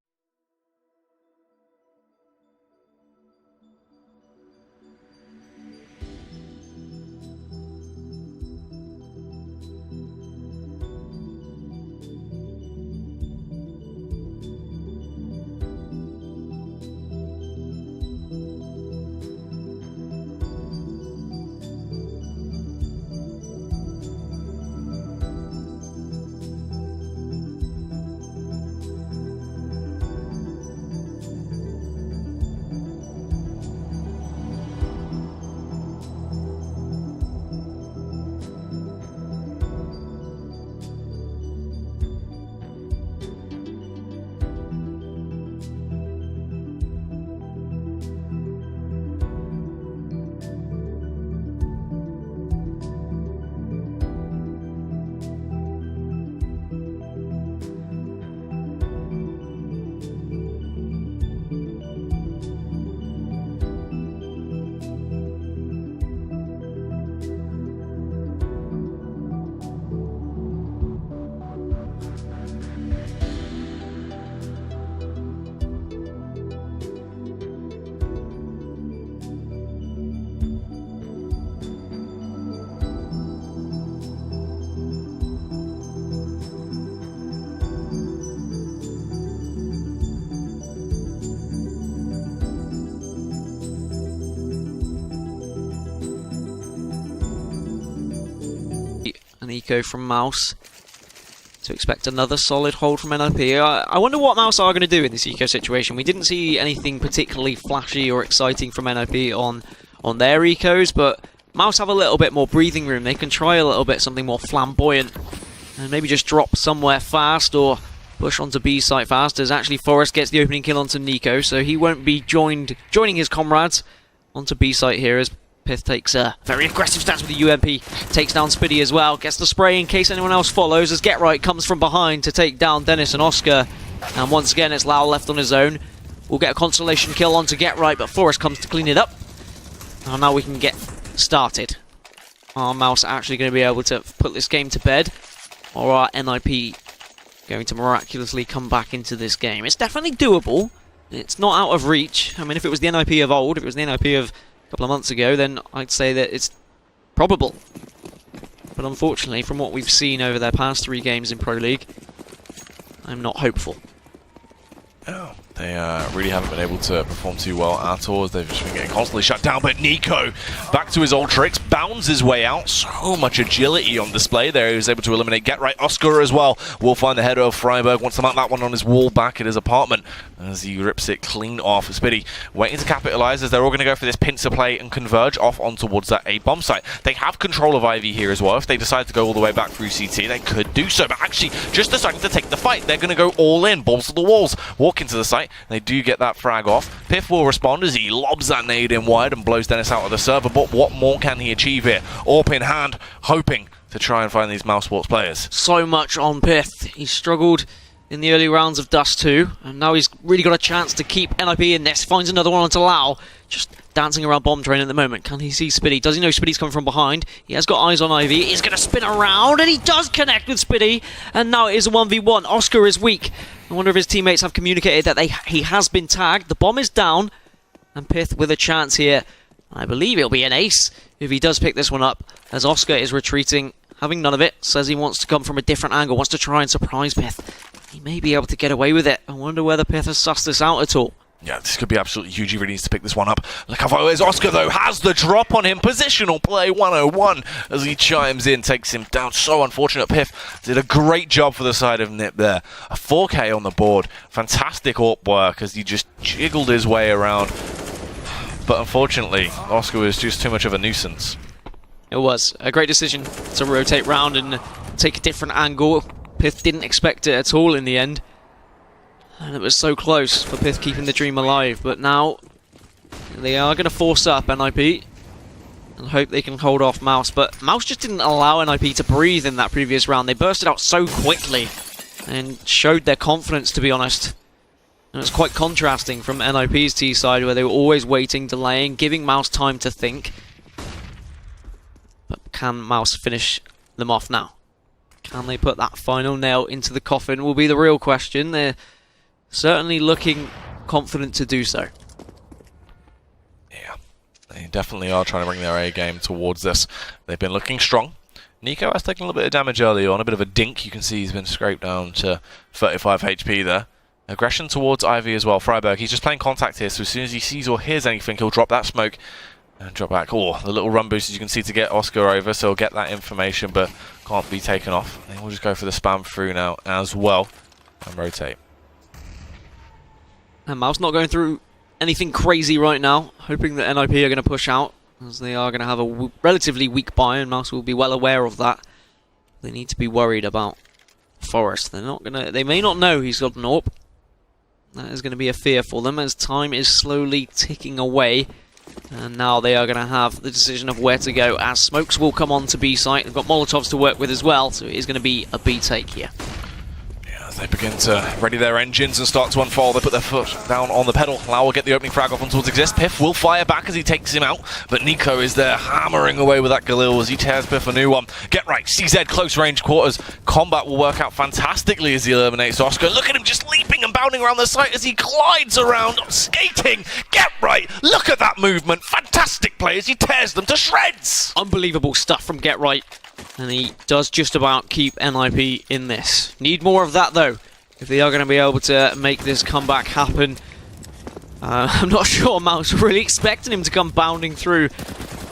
An eco from Mouse. To expect another solid hold from NIP. I wonder what Mouse are going to do in this eco situation. We didn't see anything particularly flashy or exciting from NIP on their ecos, but Mouse have a little bit more breathing room. They can try a little bit something more flamboyant and maybe just drop somewhere fast or push onto B site fast, as actually Forest gets the opening kill onto Nico, so he won't be joining his comrades onto B site here as Pith takes a very aggressive stance with the UMP, takes down Spiddy as well, gets the spray in case anyone else follows, as Get Right comes from behind to take down Dennis and Oscar, and once again it's Lau left on his own. We'll get a consolation kill onto Get Right, but Forest comes to clean it up, and now we can get started. Are Mouse actually going to be able to put this game to bed, or are NIP going to miraculously come back into this game? It's definitely doable, it's not out of reach. I mean, if it was the NIP of old, if it was the NIP of couple of months ago, then I'd say that it's probable. But unfortunately, from what we've seen over their past 3 games in Pro League, I'm not hopeful. Oh, They really haven't been able to perform too well at all, as they've just been getting constantly shut down. But Nico, back to his old tricks, bounds his way out. So much agility on display there. He was able to eliminate Get Right. Oscar as well will find the header of Freiburg. Wants to mount that one on his wall back at his apartment as he rips it clean off. Spiddy waiting to capitalize as they're all going to go for this pincer play and converge off on towards that A bomb site. They have control of Ivy here as well. If they decide to go all the way back through CT, they could do so. But actually, just deciding to take the fight. They're going to go all in, balls to the walls, walk into the site. They do get that frag off. Piff will respond as he lobs that nade in wide and blows Dennis out of the server. But what more can he achieve here? AWP in hand, hoping to try and find these Mousesports players. So much on Piff. He struggled in the early rounds of Dust 2, and now he's really got a chance to keep NIP in this. Finds another one onto Lau, just dancing around bomb train at the moment. Can he see Spiddy? Does he know Spiddy's coming from behind? He has got eyes on Ivy. He's going to spin around, and he does connect with Spiddy, and now it is a 1v1. Oscar is weak. I wonder if his teammates have communicated that he has been tagged. The bomb is down, and Pith with a chance here. I believe it'll be an ace if he does pick this one up, as Oscar is retreating, having none of it. Says he wants to come from a different angle, wants to try and surprise Pith. He may be able to get away with it. I wonder whether Pith has sussed this out at all. Yeah, this could be absolutely huge. He really needs to pick this one up. Look how far it is. Oscar, though, has the drop on him. Positional play 101 as he chimes in, takes him down. So unfortunate. Piff did a great job for the side of Nip there. A 4K on the board. Fantastic AWP work as he just jiggled his way around. But unfortunately, Oscar was just too much of a nuisance. It was a great decision to rotate round and take a different angle. Pith didn't expect it at all in the end. And it was so close for Pith keeping the dream alive. But now they are going to force up NIP and hope they can hold off Mouse. But Mouse just didn't allow NIP to breathe in that previous round. They bursted out so quickly and showed their confidence, to be honest. And it's quite contrasting from NIP's T side, where they were always waiting, delaying, giving Mouse time to think. But can Mouse finish them off now? Can they put that final nail into the coffin will be the real question. They're certainly looking confident to do so. Yeah, they definitely are trying to bring their A game towards this. They've been looking strong. Nico has taken a little bit of damage early on, a bit of a dink. You can see he's been scraped down to 35 HP there. Aggression towards Ivy as well. Freiburg, he's just playing contact here, so as soon as he sees or hears anything, he'll drop that smoke and drop back. Oh, the little run boost, as you can see, to get Oscar over, so he'll get that information, but can't be taken off. And we'll just go for the spam through now as well and rotate. And Mouse not going through anything crazy right now, hoping that NIP are going to push out, as they are going to have a relatively weak buy, and Mouse will be well aware of that. They need to be worried about Forest. They're not going to. They may not know he's got an AWP. That is going to be a fear for them as time is slowly ticking away. And now they are going to have the decision of where to go, as smokes will come on to B site. They've got Molotovs to work with as well, so it is going to be a B take here. They begin to ready their engines and start to unfold. They put their foot down on the pedal. Lau will get the opening frag off on towards Exist. Piff will fire back as he takes him out, but Nico is there hammering away with that Galil as he tears Piff a new one. Get right, CZ, close range quarters. Combat will work out fantastically as he eliminates Oscar. Look at him just leaping and bounding around the site as he glides around, skating. Get right, look at that movement. Fantastic play as he tears them to shreds. Unbelievable stuff from Get Right. And he does just about keep NIP in this. Need more of that, though, if they are going to be able to make this comeback happen. I'm not sure Mouse were really expecting him to come bounding through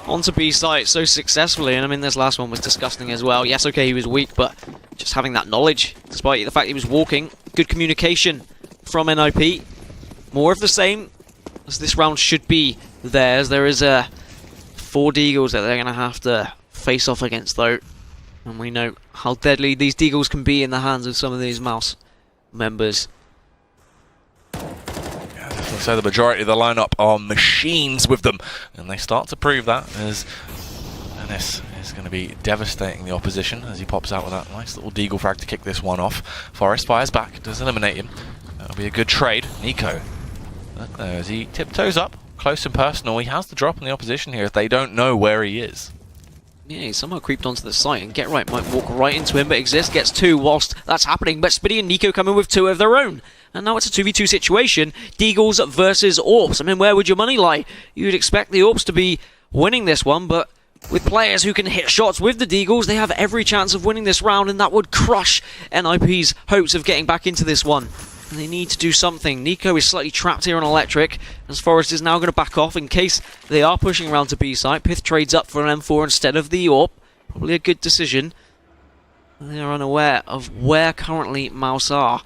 onto B site so successfully. And I mean, this last one was disgusting as well. Yes, okay, he was weak, but just having that knowledge, despite the fact he was walking. Good communication from NIP. More of the same as this round should be theirs. There is 4 Deagles that they're going to have to face off against, though, and we know how deadly these Deagles can be in the hands of some of these Mouse members. Yeah, definitely so. The majority of the lineup are machines with them, and they start to prove that as Dennis is going to be devastating the opposition as he pops out with that nice little Deagle frag to kick this one off. Forest fires back, does eliminate him. That'll be a good trade. Nico, look there as he tiptoes up, close and personal. He has the drop on the opposition here if they don't know where he is. Yeah, he somehow creeped onto the site, and Get Right might walk right into him, but Exist gets 2 whilst that's happening. But Spiddy and Nico come in with 2 of their own. And now it's a 2v2 situation. Deagles versus AWPs. I mean, where would your money lie? You'd expect the AWPs to be winning this one, but with players who can hit shots with the Deagles, they have every chance of winning this round, and that would crush NIP's hopes of getting back into this one. And they need to do something. Nico is slightly trapped here on Electric, as Forest is now going to back off in case they are pushing around to B site. Pith trades up for an M4 instead of the AWP. Probably a good decision. They are unaware of where currently Mouse are,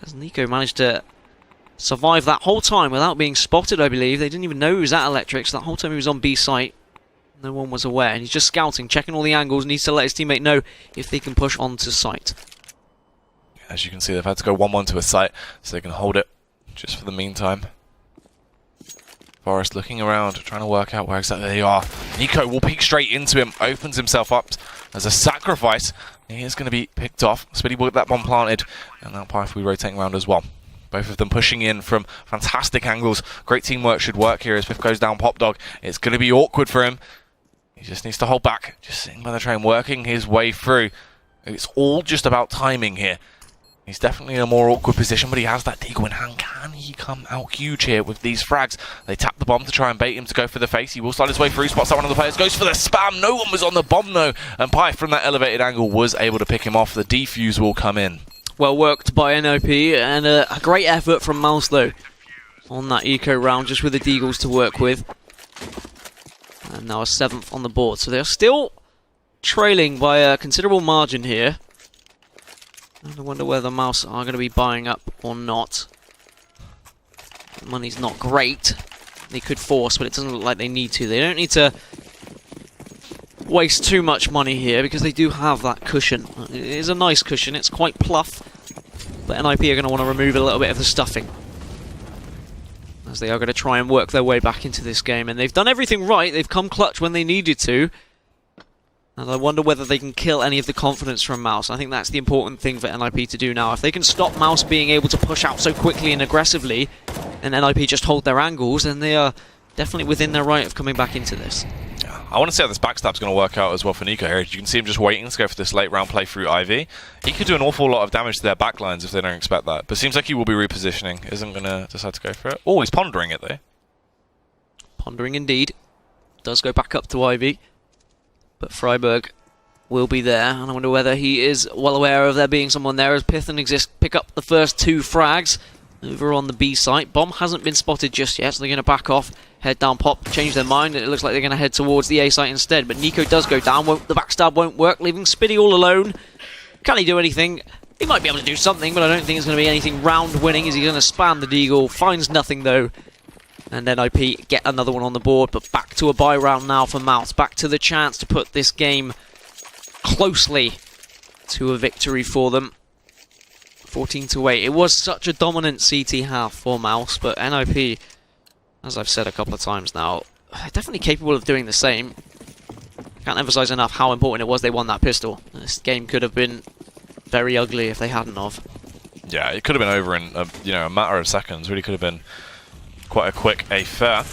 as Nico managed to survive that whole time without being spotted, I believe. They didn't even know he was at Electric, so that whole time he was on B site. No one was aware, and he's just scouting, checking all the angles, needs to let his teammate know if they can push onto site. As you can see, they've had to go 1-1 to a site, so they can hold it just for the meantime. Forest looking around, trying to work out where exactly they are. Nico will peek straight into him, opens himself up as a sacrifice. He is going to be picked off. Spitty will get that bomb planted, and now Pyth will be rotating around as well. Both of them pushing in from fantastic angles. Great teamwork should work here as Piff goes down Pop Dog. It's going to be awkward for him. He just needs to hold back, just sitting by the train, working his way through. It's all just about timing here. He's definitely in a more awkward position, but he has that deagle in hand. Can he come out huge here with these frags? They tap the bomb to try and bait him to go for the face. He will slide his way through, spots out one of the players, goes for the spam. No one was on the bomb though, and Pyth from that elevated angle was able to pick him off. The defuse will come in. Well worked by NOP, and a great effort from Mouse though on that eco round, just with the deagles to work with. And now a 7th on the board, so they're still trailing by a considerable margin here. And I wonder whether Mouse are going to be buying up or not. The money's not great. They could force, but it doesn't look like they need to. They don't need to waste too much money here because they do have that cushion. It is a nice cushion. It's quite pluff. But NIP are going to want to remove a little bit of the stuffing, as they are going to try and work their way back into this game. And they've done everything right. They've come clutch when they needed to. And I wonder whether they can kill any of the confidence from Mouse. I think that's the important thing for NIP to do now. If they can stop Mouse being able to push out so quickly and aggressively, and NIP just hold their angles, then they are definitely within their right of coming back into this. Yeah, I want to see how this backstab's going to work out as well for Nico here. You can see him just waiting to go for this late round play through Ivy. He could do an awful lot of damage to their backlines if they don't expect that. But seems like he will be repositioning. Isn't going to decide to go for it. Oh, he's pondering it though. Pondering indeed. Does go back up to Ivy. But Freiburg will be there, and I wonder whether he is well aware of there being someone there as Pith and Exist pick up the first 2 frags over on the B site. Bomb hasn't been spotted just yet, so they're going to back off, head down Pop, change their mind. It looks like they're going to head towards the A site instead, but Nico does go down. The backstab won't work, leaving Spitty all alone. Can he do anything? He might be able to do something, but I don't think it's going to be anything round-winning. Is he going to spam the deagle? Finds nothing, though. And then NIP get another one on the board, but back to a buy round now for Mouse. Back to the chance to put this game closely to a victory for them. 14-8. It was such a dominant CT half for Mouse, but NIP, as I've said a couple of times now, they're definitely capable of doing the same. Can't emphasize enough how important it was they won that pistol. This game could have been very ugly if they hadn't of. Yeah, it could have been over in a matter of seconds. Really could have been quite a quick affair.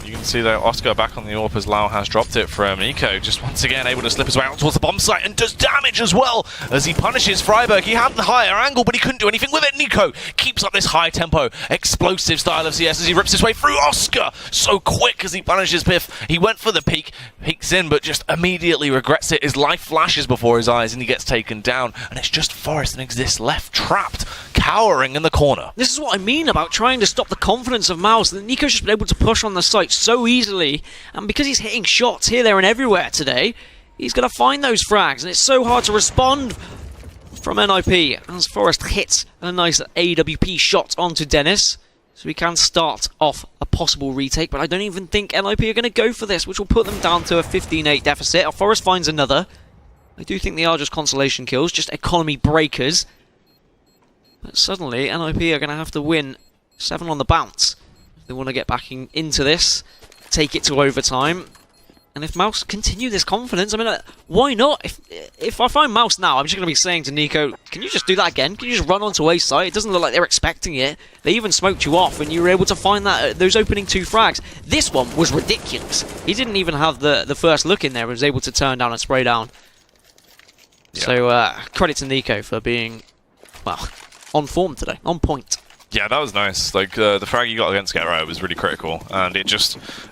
You can see that Oscar back on the AWP as Lau has dropped it from Nico. Just once again able to slip his way out towards the bomb site and does damage as well as he punishes Freiburg. He had the higher angle, but he couldn't do anything with it. Nico keeps up this high tempo, explosive style of CS as he rips his way through Oscar. So quick as he punishes Piff. He went for the peek, peeks in, but just immediately regrets it. His life flashes before his eyes and he gets taken down. And it's just Forest and Exist left, trapped, cowering in the corner. This is what I mean about trying to stop the confidence of Mouse. Nico's just been able to push on the site so easily, and because he's hitting shots here, there and everywhere today, he's going to find those frags, and it's so hard to respond from NIP as Forest hits a nice AWP shot onto Dennis, so we can start off a possible retake, but I don't even think NIP are going to go for this, which will put them down to a 15-8 deficit. Forest finds another. I do think they are just consolation kills, just economy breakers, but suddenly NIP are going to have to win 7 on the bounce if they want to get back into this, take it to overtime. And if Mouse continue this confidence, I mean, why not? If I find Mouse now, I'm just going to be saying to Nico, can you just do that again? Can you just run onto A site? It doesn't look like they're expecting it. They even smoked you off, and you were able to find those opening 2 frags. This one was ridiculous. He didn't even have the first look in there. He was able to turn down and spray down. Yeah. So credit to Nico for being, well, on form today, on point. Yeah, that was nice. Like, the frag you got against Get Right was really critical, and it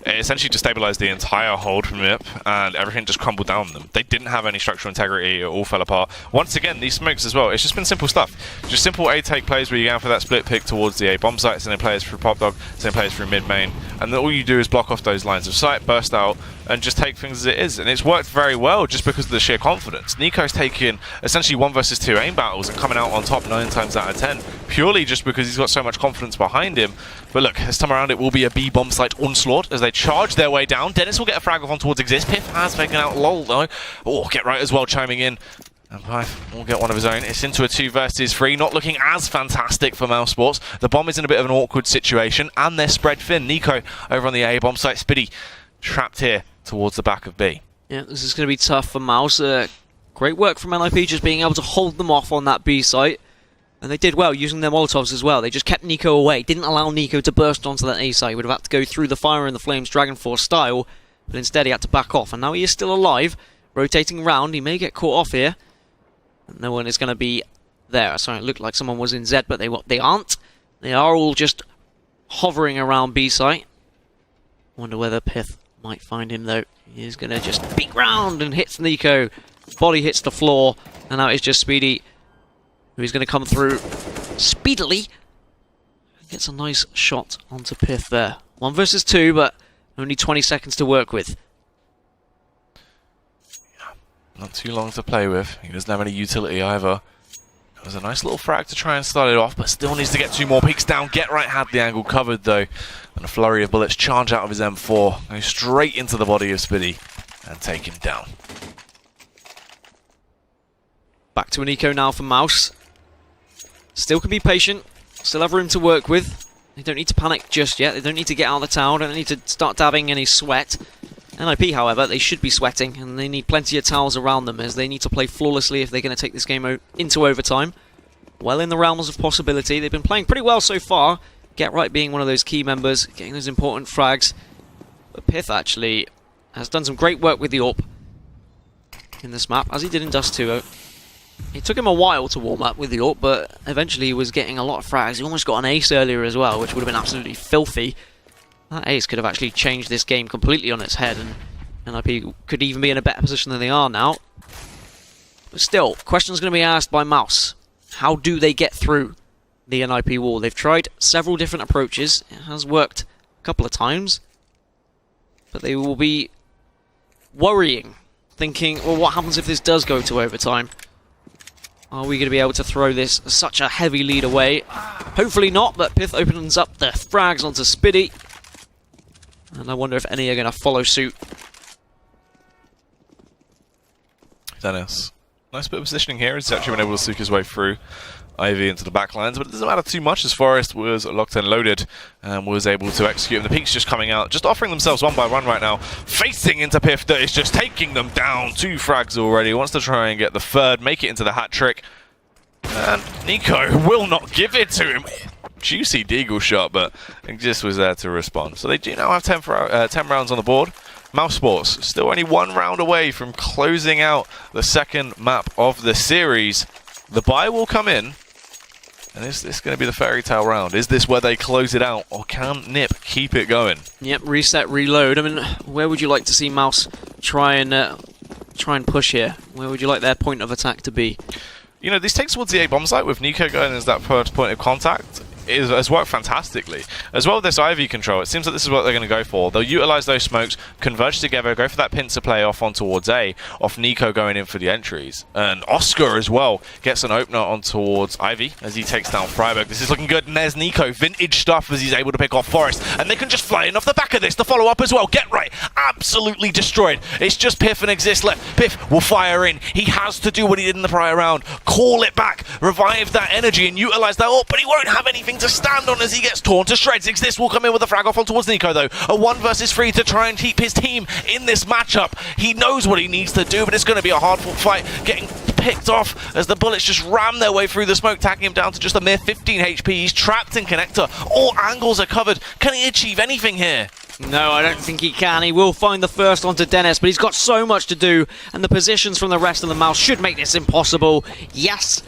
essentially destabilized the entire hold from MIP, and everything just crumbled down on them. They didn't have any structural integrity, it all fell apart. Once again, these smokes as well, it's just been simple stuff. Just simple A-take plays where you go for that split pick towards the A-bomb site, sending players through Pop Dog, sending players through mid-main, and then all you do is block off those lines of sight, burst out, and just take things as it is. And it's worked very well just because of the sheer confidence. Nico's taking essentially 1 versus 2 aim battles and coming out on top 9 times out of 10, purely just because he's got so much confidence behind him. But look, this time around it will be a B bomb site onslaught as they charge their way down. Dennis will get a frag off on towards Exist. Piff has taken out LOL though. Oh, Get Right as well chiming in. And Pife will get one of his own. It's into a 2 versus 3, not looking as fantastic for Mouse Sports. The bomb is in a bit of an awkward situation, and they're spread thin. Nico over on the A bomb site. Spiddy trapped here towards the back of B. Yeah, this is going to be tough for Mouse. Great work from NIP just being able to hold them off on that B site. And they did well using their Molotovs as well. They just kept Nico away. Didn't allow Nico to burst onto that A site. He would have had to go through the Fire and the Flames Dragon Force style. But instead he had to back off. And now he is still alive. Rotating round. He may get caught off here. No one is going to be there. Sorry, it looked like someone was in Z, but they aren't. They are all just hovering around B site. Wonder whether Pith might find him though. He's going to just peek round and hits Nico. Body hits the floor. And now it's just Speedy, who's going to come through speedily. Gets a nice shot onto Pith there. 1 versus 2, but only 20 seconds to work with. Not too long to play with. He doesn't have any utility either. It was a nice little frag to try and start it off, but still needs to get 2 more peeks down. Get Right had the angle covered though. And a flurry of bullets charge out of his M4. Go straight into the body of Spiddy and take him down. Back to an eco now for Mouse. Still can be patient. Still have room to work with. They don't need to panic just yet. They don't need to get out of the tower. They don't need to start dabbing any sweat. NIP, however, they should be sweating, and they need plenty of towers around them as they need to play flawlessly if they're going to take this game into overtime. Well in the realms of possibility. They've been playing pretty well so far. Get Right being one of those key members, getting those important frags. But Pith actually has done some great work with the AWP in this map, as he did in Dust 2. It took him a while to warm up with the AWP, but eventually he was getting a lot of frags. He almost got an ace earlier as well, which would have been absolutely filthy. That ace could have actually changed this game completely on its head, and NIP could even be in a better position than they are now. But still, questions going to be asked by Mouse. How do they get through the NIP wall? They've tried several different approaches. It has worked a couple of times. But they will be worrying, thinking, well, what happens if this does go to overtime? Are we going to be able to throw this such a heavy lead away? Hopefully not, but Pith opens up the frags onto Spiddy. And I wonder if any are going to follow suit. Dennis. Nice bit of positioning here. He's actually been able to soak his way through Ivy into the backlines, but it doesn't matter too much as Forest was locked and loaded and was able to execute. And the peaks just coming out, just offering themselves 1 by 1 right now, facing into Piff that is just taking them down. 2 frags already. Wants to try and get the 3rd, make it into the hat trick. And Nico will not give it to him. Juicy deagle shot, but it just was there to respond. So they do now have 10 rounds on the board. Mouse Sports still only 1 round away from closing out the 2nd map of the series. The buy will come in. And is this going to be the fairy tale round? Is this where they close it out, or can Nip keep it going? Yep, reset, reload. I mean, where would you like to see Mouse try and push here? Where would you like their point of attack to be? You know, these takes towards the A-bomb site with Nico going as that first point of contact has worked fantastically. As well with this Ivy control, it seems that this is what they're going to go for. They'll utilize those smokes, converge together, go for that pincer play off on towards A, off Nico going in for the entries. And Oscar as well gets an opener on towards Ivy as he takes down Freiburg. This is looking good, and there's Nico, vintage stuff as he's able to pick off Forest. And they can just fly in off the back of this to follow up as well. Get Right, absolutely destroyed. It's just Piff and Exist left. Piff will fire in. He has to do what he did in the prior round. Call it back, revive that energy and utilize that but he won't have anything to stand on as he gets torn to shreds. Exist will come in with a frag off on towards Nico though. A 1 versus 3 to try and keep his team in this matchup. He knows what he needs to do, but it's going to be a hard fought fight, getting picked off as the bullets just ram their way through the smoke, tagging him down to just a mere 15 HP. He's trapped in connector. All angles are covered. Can he achieve anything here? No, I don't think he can. He will find the first onto Dennis, but he's got so much to do, and the positions from the rest of the Mouse should make this impossible. Yes,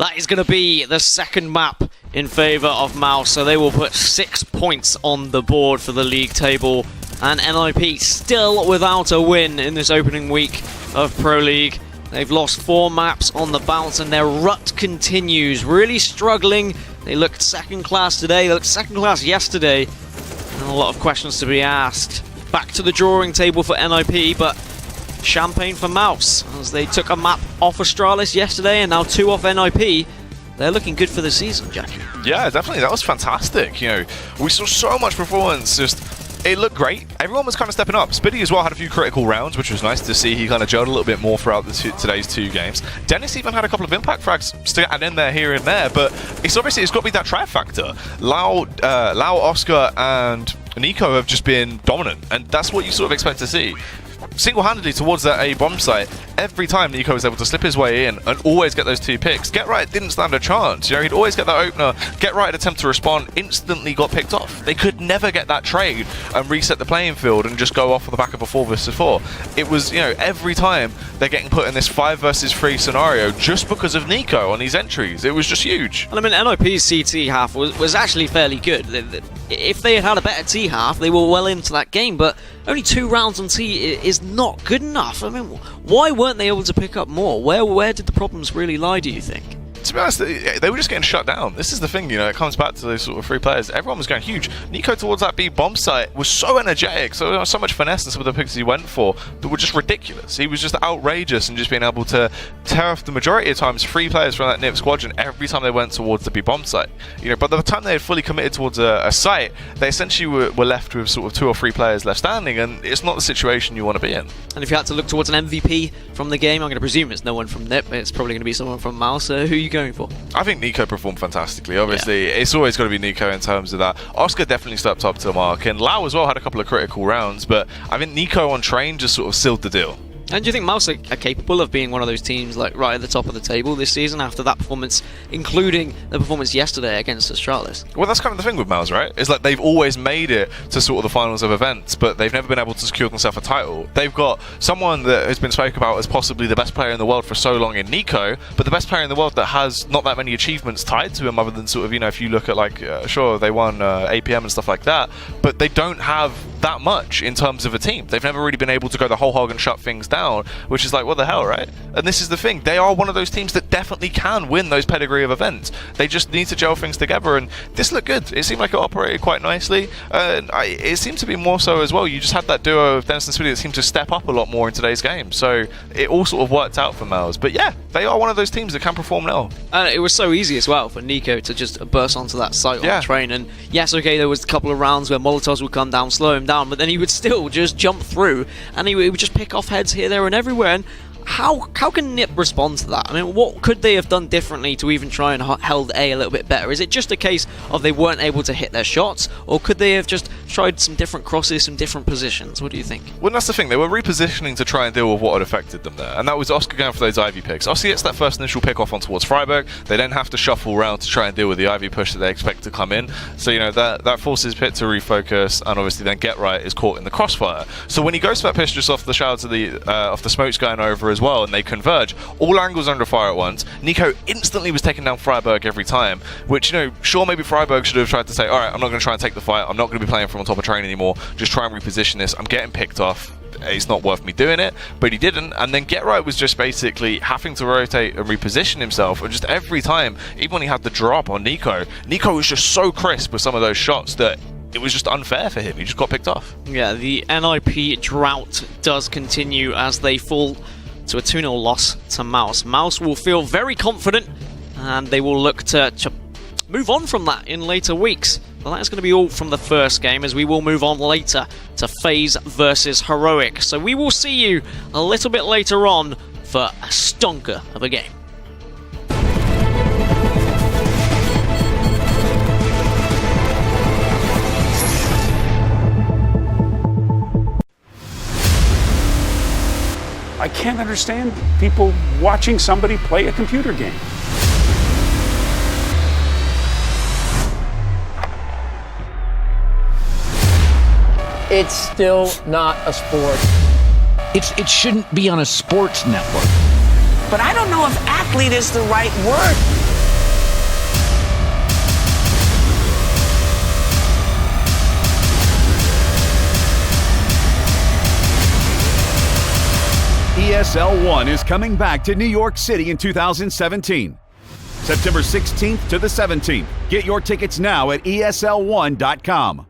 That is going to be the second map in favor of Mouse, so they will put 6 points on the board for the league table. And NIP still without a win in this opening week of Pro League. They've lost 4 maps on the bounce, and their rut continues. Really struggling. They looked second class today, they looked second class yesterday. And a lot of questions to be asked. Back to the drawing table for NIP, but champagne for Mouse, as they took a map off Astralis yesterday and now 2 off NIP. They're looking good for the season, Jackie. Yeah, definitely. That was fantastic. You know, we saw so much performance. It looked great. Everyone was kind of stepping up. Spiddy as well had a few critical rounds, which was nice to see. He kind of gelled a little bit more throughout today's 2 games. Dennis even had a couple of impact frags scattered in there, here and there, but it's got to be that try factor. Lau, Oscar, and Nico have just been dominant, and that's what you sort of expect to see. Single-handedly towards that A bomb site, every time Nico was able to slip his way in and always get those 2 picks. Get Right didn't stand a chance. You know, he'd always get that opener. Get Right attempt to respond, instantly got picked off. They could never get that trade and reset the playing field and just go off on the back of a 4 versus 4. It was, you know, every time they're getting put in this 5 versus 3 scenario just because of Nico on these entries. It was just huge. Well, I mean, NIP's CT half was actually fairly good. If they had had a better T half, they were well into that game, but only 2 rounds on T is not good enough. I mean, why weren't they able to pick up more? Where did the problems really lie, do you think? To be honest, they were just getting shut down. This is the thing, you know, it comes back to those sort of 3 players. Everyone was going huge. Nico towards that B bomb site was so energetic, so much finesse in some of the picks he went for that were just ridiculous. He was just outrageous and just being able to tear off the majority of times 3 players from that NIP squadron every time they went towards the B bomb site. You know, by the time they had fully committed towards a site, they essentially were left with sort of 2 or 3 players left standing, and it's not the situation you want to be in. And if you had to look towards an MVP from the game, I'm going to presume it's no one from NIP, it's probably going to be someone from Mouse. Who are you going for? I think Nico performed fantastically. Obviously, it's always got to be Nico in terms of that. Oscar definitely stepped up to the mark, and Lau as well had a couple of critical rounds, but I think Nico on train just sort of sealed the deal. And do you think Mouse are capable of being one of those teams like right at the top of the table this season after that performance, including the performance yesterday against Astralis? Well, that's kind of the thing with Mouse, right? It's like they've always made it to sort of the finals of events, but they've never been able to secure themselves a title. They've got someone that has been spoken about as possibly the best player in the world for so long in Nico, but the best player in the world that has not that many achievements tied to him other than sort of, you know, if you look at like, sure, they won APM and stuff like that, but they don't have that much in terms of a team. They've never really been able to go the whole hog and shut things down, which is like, what the hell, right? And this is the thing. They are one of those teams that definitely can win those pedigree of events. They just need to gel things together, and this looked good. It seemed like it operated quite nicely. It seemed to be more so as well. You just had that duo of Dennis and Spiddy that seemed to step up a lot more in today's game. So it all sort of worked out for Mouse. But yeah, they are one of those teams that can perform now. And it was so easy as well for Nico to just burst onto that site on the train. And yes, okay, there was a couple of rounds where Molotovs would come down, slow him down, but then he would still just jump through and he would just pick off heads here, there and everywhere. And how can NIP respond to that? I mean, what could they have done differently to even try and held A a little bit better? Is it just a case of they weren't able to hit their shots, or could they have just tried some different crosses, some different positions? What do you think? Well, that's the thing. They were repositioning to try and deal with what had affected them there, and that was Oscar going for those Ivy picks. Oscar gets that first initial pick off on towards Freiburg. They then have to shuffle around to try and deal with the Ivy push that they expect to come in. So, you know, that forces Pit to refocus, and obviously then Get Right is caught in the crossfire. So when he goes for that push just off the shrouds of the smokes going over as well, and they converge, all angles under fire at once. Nico instantly was taking down Freiburg every time, which, you know, sure, maybe Freiburg should have tried to say, all right, I'm not going to try and take the fight. I'm not going to be playing from on top of train anymore. Just try and reposition this. I'm getting picked off. It's not worth me doing it, but he didn't. And then Get Right was just basically having to rotate and reposition himself. And just every time, even when he had the drop on Nico was just so crisp with some of those shots that it was just unfair for him. He just got picked off. Yeah, the NIP drought does continue as they fall to a 2-0 loss to Mouse. Mouse will feel very confident, and they will look to move on from that in later weeks. Well, that's going to be all from the first game, as we will move on later to FaZe versus Heroic. So we will see you a little bit later on for a stonker of a game. I can't understand people watching somebody play a computer game. It's still not a sport. It shouldn't be on a sports network. But I don't know if athlete is the right word. ESL 1 is coming back to New York City in 2017. September 16th to the 17th. Get your tickets now at ESL1.com.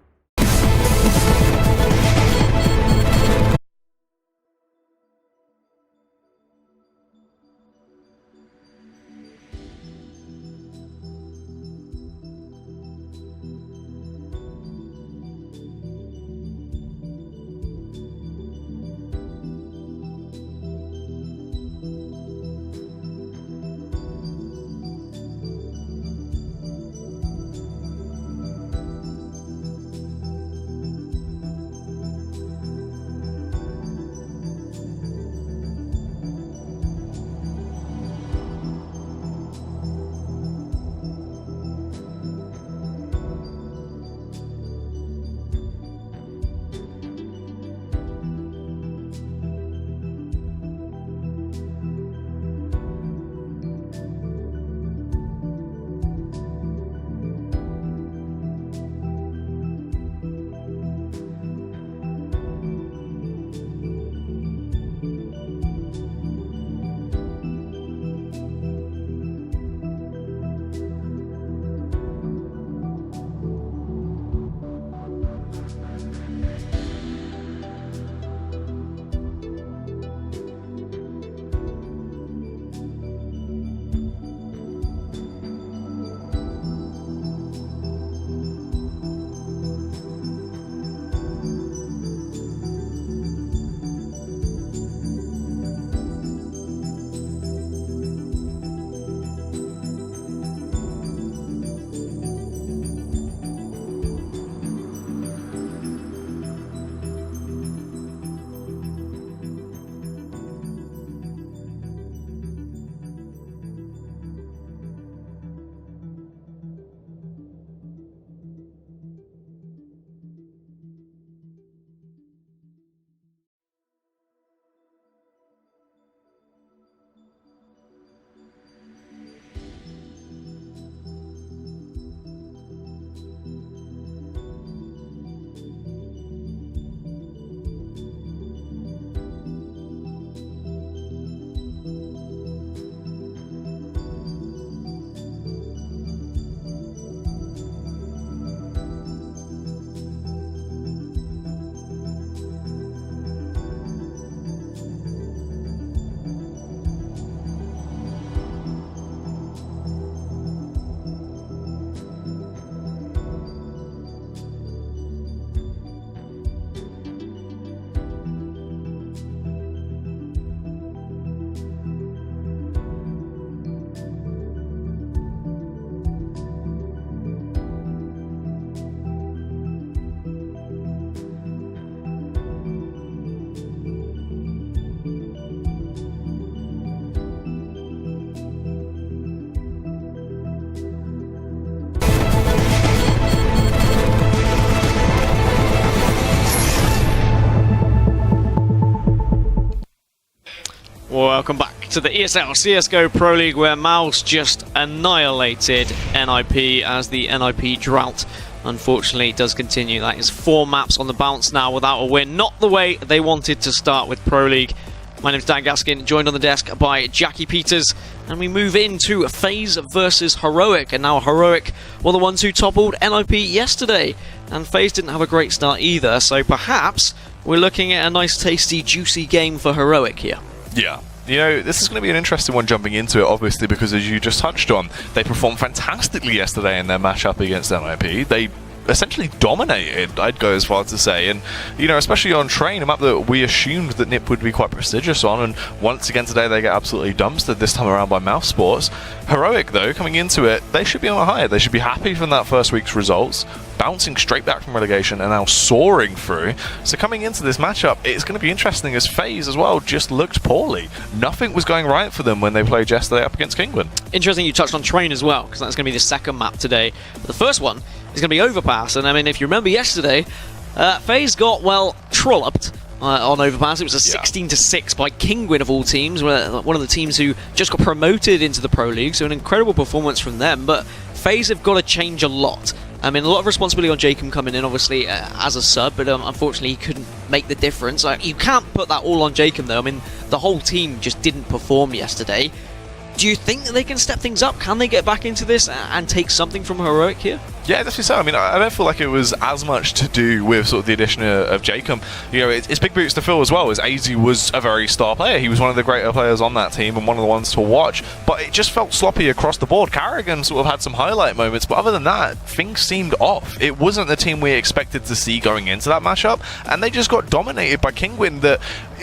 Welcome back to the ESL CSGO Pro League, where Mouse just annihilated NIP as the NIP drought unfortunately does continue. That is 4 maps on the bounce now without a win. Not the way they wanted to start with Pro League. My name is Dan Gaskin, joined on the desk by Jackie Peters, and we move into FaZe versus Heroic. And now Heroic were the ones who toppled NIP yesterday, and FaZe didn't have a great start either, so perhaps we're looking at a nice, tasty, juicy game for Heroic here. Yeah. You know, this is going to be an interesting one jumping into it, obviously, because as you just touched on, they performed fantastically yesterday in their matchup against NIP. They essentially dominated, I'd go as far to say, and you know, especially on Train, a map that we assumed that NIP would be quite prestigious on, and once again today they get absolutely dumpstered, this time around by Mouse Sports. Heroic though, coming into it, they should be on a high. They should be happy from that first week's results, bouncing straight back from relegation and now soaring through. So coming into this matchup, it's going to be interesting as FaZe as well just looked poorly. Nothing was going right for them when they played yesterday up against Kinguin. Interesting you touched on Train as well, because that's going to be the second map today. But the first one is going to be Overpass, and I mean, if you remember yesterday, FaZe got, well, trolloped on Overpass. It was a 16-6 by Kinguin of all teams, one of the teams who just got promoted into the Pro League, so an incredible performance from them. But FaZe have got to change a lot I mean, a lot of responsibility on Jacob coming in, obviously, as a sub, but unfortunately he couldn't make the difference. You can't put that all on Jacob, though. I mean, the whole team just didn't perform yesterday. Do you think that they can step things up? Can they get back into this and take something from Heroic here? Yeah, definitely so. I mean, I don't feel like it was as much to do with sort of the addition of Jacob. You know, it's big boots to fill as well, as AZ was a very star player. He was one of the greater players on that team and one of the ones to watch. But it just felt sloppy across the board. Carrigan sort of had some highlight moments, but other than that, things seemed off. It wasn't the team we expected to see going into that matchup, and they just got dominated by Kingwin that,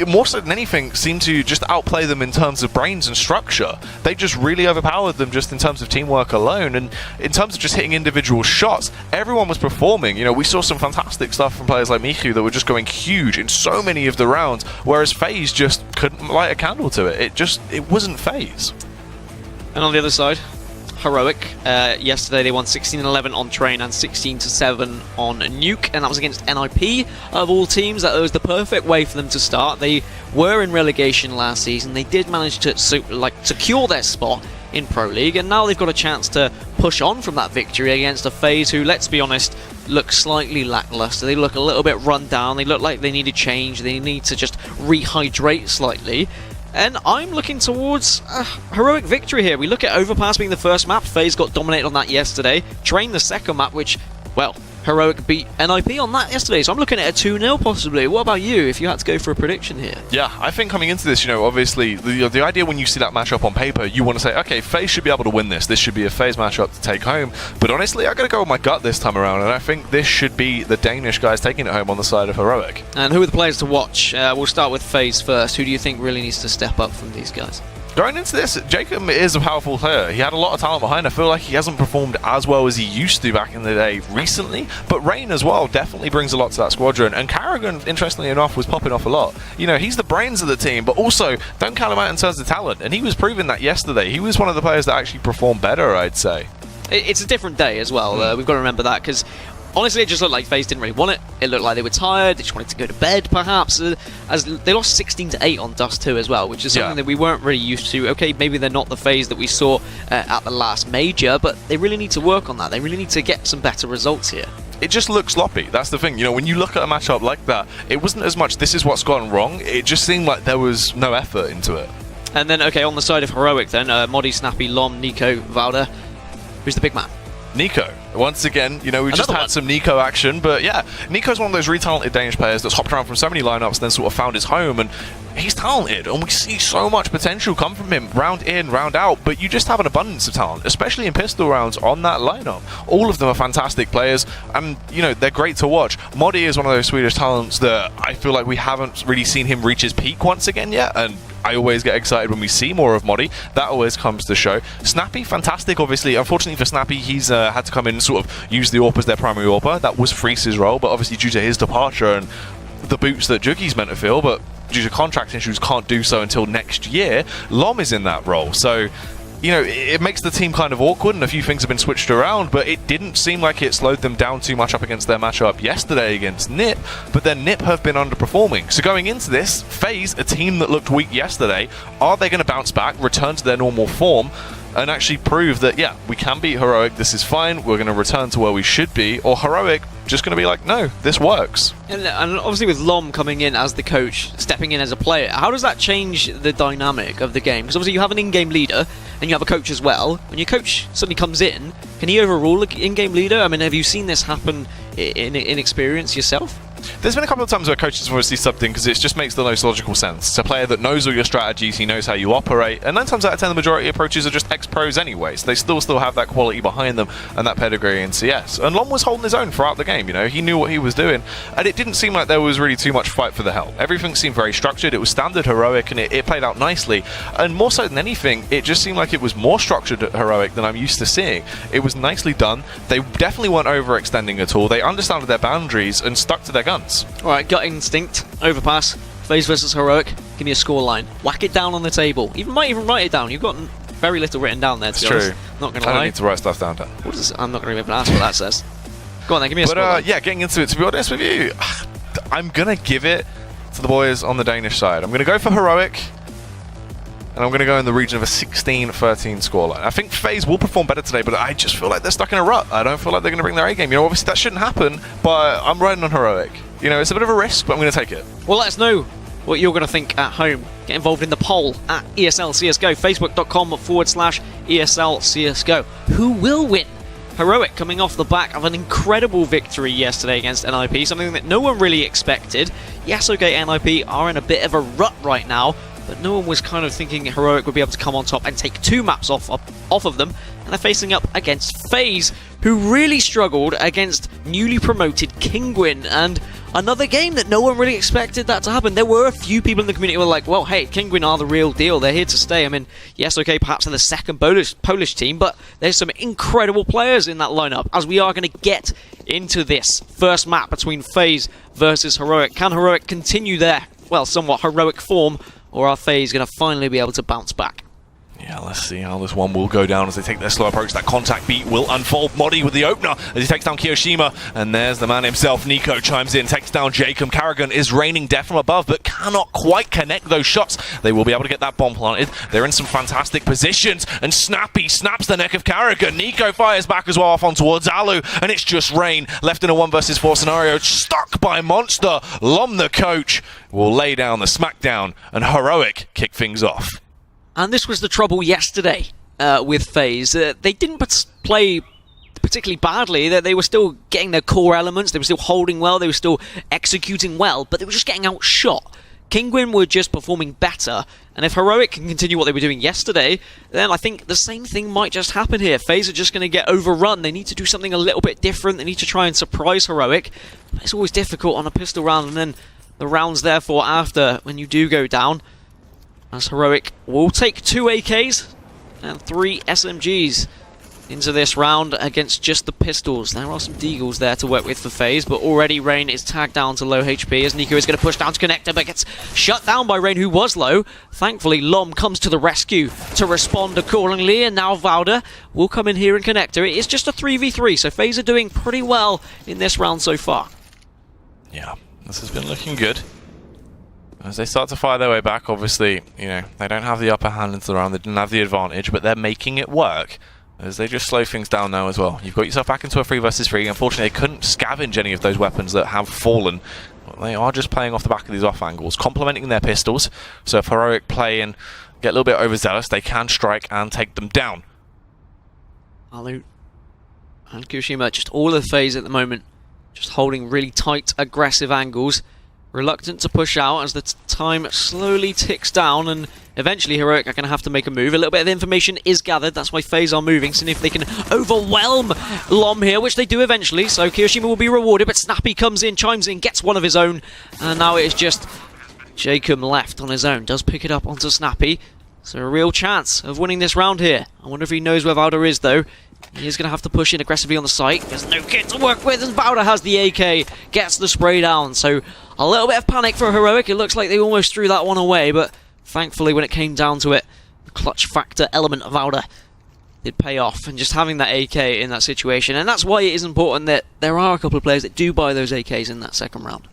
more so than anything, seemed to just outplay them in terms of brains and structure. They just really overpowered them just in terms of teamwork alone, and in terms of just hitting individual shots, everyone was performing. You know, we saw some fantastic stuff from players like Miku that were just going huge in so many of the rounds, whereas FaZe just couldn't light a candle to it. It wasn't FaZe. And on the other side, Heroic. Yesterday they won 16-11 on Train and 16-7 on Nuke, and that was against NIP of all teams. That was the perfect way for them to start. They were in relegation last season. They did manage to secure their spot in Pro League, and now they've got a chance to push on from that victory against a FaZe who, let's be honest, look slightly lackluster. They look a little bit run down. They look like they need a change. They need to just rehydrate slightly. And I'm looking towards a Heroic victory here. We look at Overpass being the first map. FaZe got dominated on that yesterday. Train the second map, which, well, Heroic beat NIP on that yesterday. So I'm looking at a 2-0 possibly. What about you, if you had to go for a prediction here? Yeah, I think coming into this, you know, obviously, the idea when you see that matchup on paper, you want to say, okay, FaZe should be able to win this. This should be a FaZe matchup to take home. But honestly, I got to go with my gut this time around, and I think this should be the Danish guys taking it home on the side of Heroic. And who are the players to watch? We'll start with FaZe first. Who do you think really needs to step up from these guys? Going into this, Jacob is a powerful player. He had a lot of talent behind. I feel like he hasn't performed as well as he used to back in the day recently. But Rain as well definitely brings a lot to that squadron. And Carrigan, interestingly enough, was popping off a lot. You know, he's the brains of the team, but also don't count him out in terms of talent. And he was proving that yesterday. He was one of the players that actually performed better, I'd say. It's a different day as well. We've got to remember that, because honestly, it just looked like FaZe didn't really want it. It looked like they were tired. They just wanted to go to bed, perhaps. As they lost 16-8 on Dust 2 as well, which is something that we weren't really used to. Okay, maybe they're not the FaZe that we saw at the last major, but they really need to work on that. They really need to get some better results here. It just looks sloppy. That's the thing. You know, when you look at a matchup like that, it wasn't as much this is what's gone wrong. It just seemed like there was no effort into it. And then, okay, on the side of Heroic then, Modi, Snappy, Lom, Nico, Valda. Who's the big man? Nico. Once again, you know, we've just had some Nico action, but yeah, Nico's one of those really talented Danish players that's hopped around from so many lineups and then sort of found his home, and he's talented, and we see so much potential come from him, round in, round out, but you just have an abundance of talent, especially in pistol rounds on that lineup. All of them are fantastic players, and, you know, they're great to watch. Modi is one of those Swedish talents that I feel like we haven't really seen him reach his peak once again yet, and I always get excited when we see more of Modi. That always comes to show. Snappy, fantastic, obviously. Unfortunately for Snappy, he's had to come in and sort of use the AWP as their primary AWPer. That was Freeze's role, but obviously due to his departure and the boots that Jugi's meant to fill, but due to contract issues can't do so until next year, Lom is in that role. So, you know, it makes the team kind of awkward, and a few things have been switched around, but it didn't seem like it slowed them down too much up against their matchup yesterday against NIP, but then NIP have been underperforming. So going into this, FaZe, a team that looked weak yesterday, are they going to bounce back, return to their normal form, and actually prove that, yeah, we can beat Heroic, this is fine, we're going to return to where we should be, or Heroic just going to be like, no, this works. And obviously with Lom coming in as the coach, stepping in as a player, how does that change the dynamic of the game? Because obviously you have an in-game leader, and you have a coach as well. When your coach suddenly comes in, can he overrule an in-game leader? I mean, have you seen this happen in experience yourself? There's been a couple of times where coaches have obviously subbed in because it just makes the most logical sense. It's a player that knows all your strategies, he knows how you operate, and 9 times out of 10 the majority of approaches are just ex-pros anyway, so they still have that quality behind them and that pedigree in CS. And Lom was holding his own throughout the game, you know, he knew what he was doing, and it didn't seem like there was really too much fight for the help. Everything seemed very structured, it was standard Heroic, and it played out nicely, and more so than anything, it just seemed like it was more structured at Heroic than I'm used to seeing. It was nicely done, they definitely weren't overextending at all, they understood their boundaries and stuck to their guns. Alright, gut instinct, Overpass, FaZe versus Heroic, give me a score line. Whack it down on the table. Might even write it down. You've got very little written down there, to be honest. Not going to lie. I don't need to write stuff down. I'm not going to even ask what that says. Go on then, give me a score line. Yeah, getting into it, to be honest with you, I'm going to give it to the boys on the Danish side. I'm going to go for Heroic and I'm going to go in the region of a 16-13 scoreline. I think FaZe will perform better today, but I just feel like they're stuck in a rut. I don't feel like they're going to bring their A game. You know, obviously that shouldn't happen, but I'm riding on Heroic. You know, it's a bit of a risk, but I'm going to take it. Well, let us know what you're going to think at home. Get involved in the poll at ESL CSGO, facebook.com/ESL CSGO. Who will win? Heroic coming off the back of an incredible victory yesterday against NIP, something that no one really expected. Yes, okay, NIP are in a bit of a rut right now, but no one was kind of thinking Heroic would be able to come on top and take 2 maps off of them. And they're facing up against FaZe, who really struggled against newly promoted Kinguin, and another game that no one really expected that to happen. There were a few people in the community who were like, well, hey, Kinguin are the real deal. They're here to stay. I mean, yes, okay, perhaps they're the second Polish team, but there's some incredible players in that lineup, as we are going to get into this first map between FaZe versus Heroic. Can Heroic continue their, well, somewhat heroic form, or are FaZe going to finally be able to bounce back? Yeah, let's see how this one will go down as they take their slow approach. That contact beat will unfold. Modi with the opener as he takes down Kiyoshima. And there's the man himself. Nico chimes in, takes down Jacob. Karrigan is raining death from above, but cannot quite connect those shots. They will be able to get that bomb planted. They're in some fantastic positions. And Snappy snaps the neck of Karrigan. Nico fires back as well off on towards Alu. And it's just Rain left in a 1 versus 4 scenario. Stuck by Monster. Lom, the coach, will lay down the smackdown. And Heroic kick things off. And this was the trouble yesterday with FaZe. They didn't play particularly badly. They were still getting their core elements. They were still holding well. They were still executing well. But they were just getting outshot. Kinguin were just performing better. And if Heroic can continue what they were doing yesterday, then I think the same thing might just happen here. FaZe are just going to get overrun. They need to do something a little bit different. They need to try and surprise Heroic. But it's always difficult on a pistol round. And then the rounds, therefore, after, when you do go down, as Heroic will take 2 AKs and 3 SMGs into this round against just the pistols. There are some Deagles there to work with for FaZe, but already Rain is tagged down to low HP as Nico is going to push down to Connector, but gets shut down by Rain, who was low. Thankfully, Lom comes to the rescue to respond accordingly, and now Valda will come in here and Connector. It is just a 3v3, so FaZe are doing pretty well in this round so far. Yeah, this has been looking good. As they start to fire their way back, obviously, you know, they don't have the upper hand into the round, they didn't have the advantage, but they're making it work as they just slow things down now as well. You've got yourself back into a 3 versus 3. Unfortunately, they couldn't scavenge any of those weapons that have fallen. They are just playing off the back of these off angles, complementing their pistols. So if Heroic play and get a little bit overzealous, they can strike and take them down. Alu and Kiyoshima, just all of the FaZe at the moment, just holding really tight, aggressive angles. Reluctant to push out as the time slowly ticks down, and eventually Heroic are going to have to make a move. A little bit of information is gathered, that's why FaZe are moving, seeing if they can overwhelm Lom here, which they do eventually, so Kiyoshima will be rewarded, but Snappy comes in, chimes in, gets one of his own, and now it is just Jacob left on his own. Does pick it up onto Snappy, so a real chance of winning this round here. I wonder if he knows where Valda is, though. He is going to have to push in aggressively on the site. There's no kit to work with, and Valda has the AK, gets the spray down, so a little bit of panic for Heroic. It looks like they almost threw that one away, but thankfully when it came down to it, the clutch factor element of Valda did pay off, and just having that AK in that situation. And that's why it is important that there are a couple of players that do buy those AKs in that second round.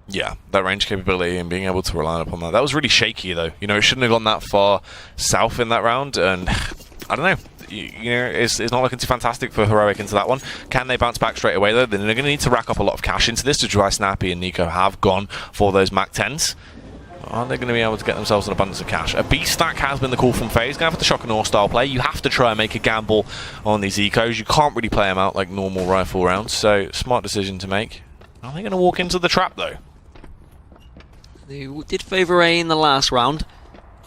Yeah, that range capability and being able to rely upon that. That was really shaky, though. You know, it shouldn't have gone that far south in that round, and I don't know. You know, it's not looking too fantastic for Heroic into that one. Can they bounce back straight away, though? Then they're going to need to rack up a lot of cash into this, which is why Snappy and Nico have gone for those Mac 10s. Are they going to be able to get themselves an abundance of cash? A beast stack has been the call from FaZe. Going to have to shock and awe style play. You have to try and make a gamble on these ecos. You can't really play them out like normal rifle rounds, so smart decision to make. Are they going to walk into the trap, though? They did favour A in the last round.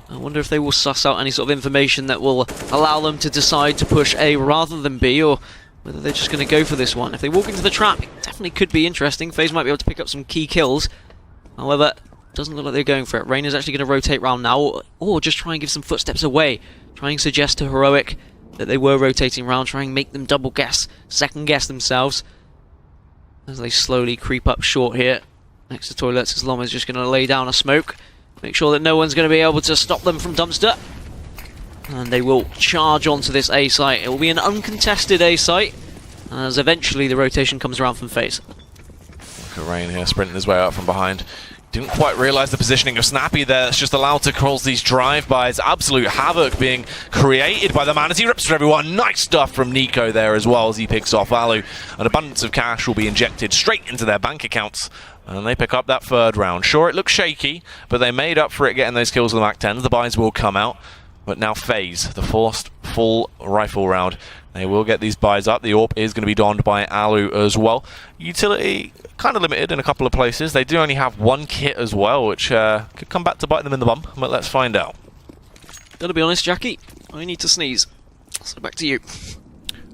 I wonder if they will suss out any sort of information that will allow them to decide to push A rather than B, or whether they're just going to go for this one. If they walk into the trap, it definitely could be interesting. FaZe might be able to pick up some key kills. However, doesn't look like they're going for it. Rain is actually going to rotate round now, or just try and give some footsteps away. Try and suggest to Heroic that they were rotating round, try and make them double guess, second guess themselves. As they slowly creep up short here, next to toilets, as Lom is just going to lay down a smoke. Make sure that no one's going to be able to stop them from Dumpster. And they will charge onto this A site. It will be an uncontested A site, as eventually the rotation comes around from FaZe. Look at Rain here, sprinting his way out from behind. Didn't quite realize the positioning of Snappy there. It's just allowed to cause these drive-bys. Absolute havoc being created by the man as he rips through everyone. Nice stuff from Nico there as well as he picks off Alu. An abundance of cash will be injected straight into their bank accounts. And they pick up that third round. Sure, it looks shaky, but they made up for it getting those kills with the MAC-10s. The buys will come out. But now FaZe, the first full rifle round. They will get these buys up. The AWP is going to be donned by Alu as well. Utility kind of limited in a couple of places. They do only have one kit as well, which could come back to bite them in the bum. But let's find out. Gotta be honest, Jackie. I need to sneeze. So back to you.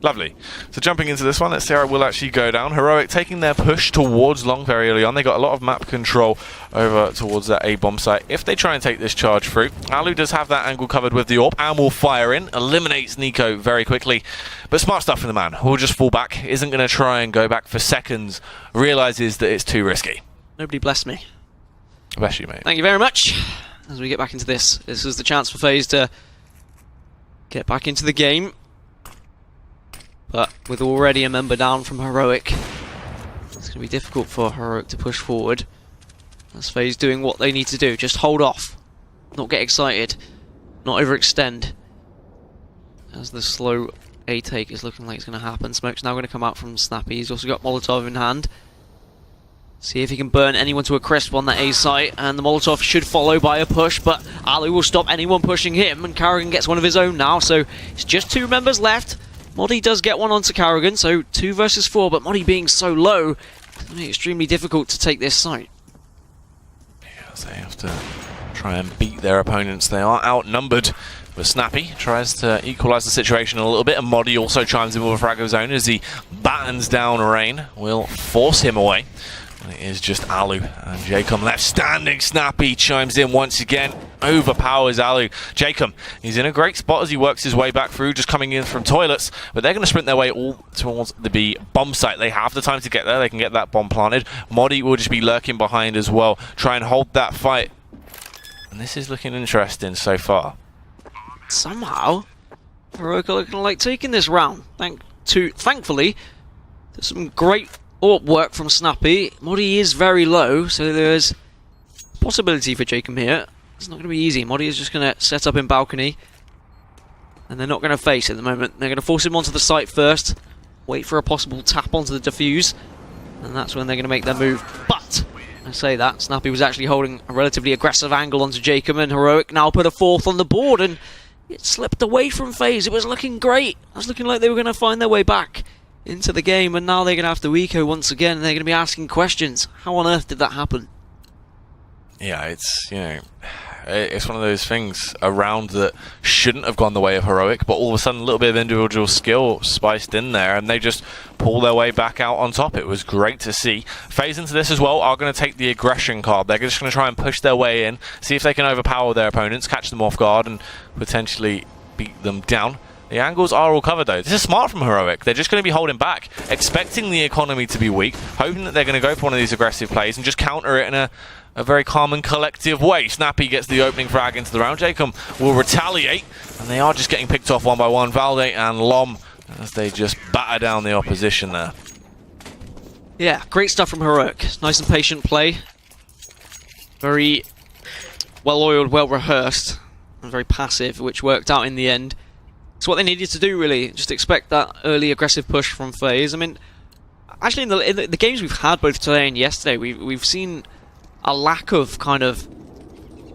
Lovely. So jumping into this one, let's see how it will actually go down. Heroic taking their push towards long very early on. They got a lot of map control over towards that A-bomb site. If they try and take this charge through, Alu does have that angle covered with the AWP and will fire in. Eliminates Nico very quickly. But smart stuff from the man. Will just fall back. Isn't going to try and go back for seconds. Realizes that it's too risky. Nobody bless me. Bless you, mate. Thank you very much. As we get back into this, this is the chance for FaZe to get back into the game. But with already a member down from Heroic, it's going to be difficult for Heroic to push forward. As FaZe doing what they need to do. Just hold off. Not get excited. Not overextend. As the slow A take is looking like it's going to happen. Smoke's now going to come out from Snappy. He's also got Molotov in hand. See if he can burn anyone to a crisp on that A site. And the Molotov should follow by a push. But Alu will stop anyone pushing him. And Karrigan gets one of his own now. So it's just 2 members left. Modi does get one onto Karrigan, so 2 versus 4, but Modi being so low, it's make it extremely difficult to take this site. Yes, they have to try and beat their opponents. They are outnumbered, but Snappy tries to equalise the situation a little bit, and Modi also chimes in with a frag of his own as he battens down Rain. Will force him away. And it is just Alu and Jacob left standing. Snappy chimes in once again, overpowers Alu. Jacob, he's in a great spot as he works his way back through, just coming in from toilets, but they're going to sprint their way all towards the B bomb site. They have the time to get there, they can get that bomb planted. Modi will just be lurking behind as well, try and hold that fight. And this is looking interesting so far. Somehow, Heroic are looking like taking this round. Thankfully, there's some great AWP work from Snappy. Modi is very low, so there's possibility for Jacob here. It's not going to be easy. Modi is just going to set up in balcony, and they're not going to face at the moment. They're going to force him onto the site first, wait for a possible tap onto the defuse, and that's when they're going to make their move. But I say that, Snappy was actually holding a relatively aggressive angle onto Jacob, and Heroic now put a 4th on the board, and it slipped away from FaZe. It was looking great. It was looking like they were going to find their way back into the game, and now they're going to have to eco once again, and they're going to be asking questions. How on earth did that happen? Yeah, it's, you know, it's one of those things around that shouldn't have gone the way of Heroic, but all of a sudden a little bit of individual skill spiced in there, and they just pull their way back out on top. It was great to see. FaZe into this as well are going to take the aggression card. They're just going to try and push their way in, see if they can overpower their opponents, catch them off guard, and potentially beat them down. The angles are all covered though. This is smart from Heroic. They're just going to be holding back, expecting the economy to be weak, hoping that they're going to go for one of these aggressive plays and just counter it in a very calm and collective way. Snappy gets the opening frag into the round. Jacob will retaliate, and they are just getting picked off one by one. Valde and Lom as they just batter down the opposition there. Yeah, great stuff from Heroic. Nice and patient play. Very well-oiled, well-rehearsed, and very passive, which worked out in the end. It's what they needed to do, really. Just expect that early aggressive push from FaZe. I mean, actually, in the games we've had both today and yesterday, we've seen a lack of kind of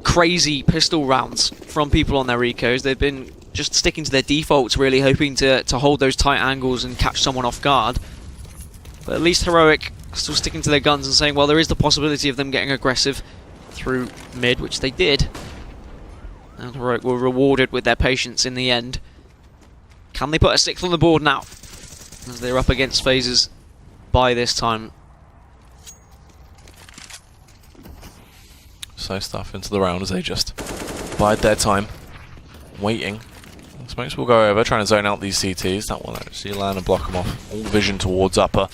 crazy pistol rounds from people on their recos. They've been just sticking to their defaults, really, hoping to hold those tight angles and catch someone off guard. But at least Heroic still sticking to their guns and saying, well, there is the possibility of them getting aggressive through mid, which they did. And Heroic were rewarded with their patience in the end. Can they put a 6th on the board now, as they're up against FaZe's by this time? So stuff into the round as they just bide their time, waiting. Smokes will go over, trying to zone out these CTs. That will actually land and block them off. All vision towards upper.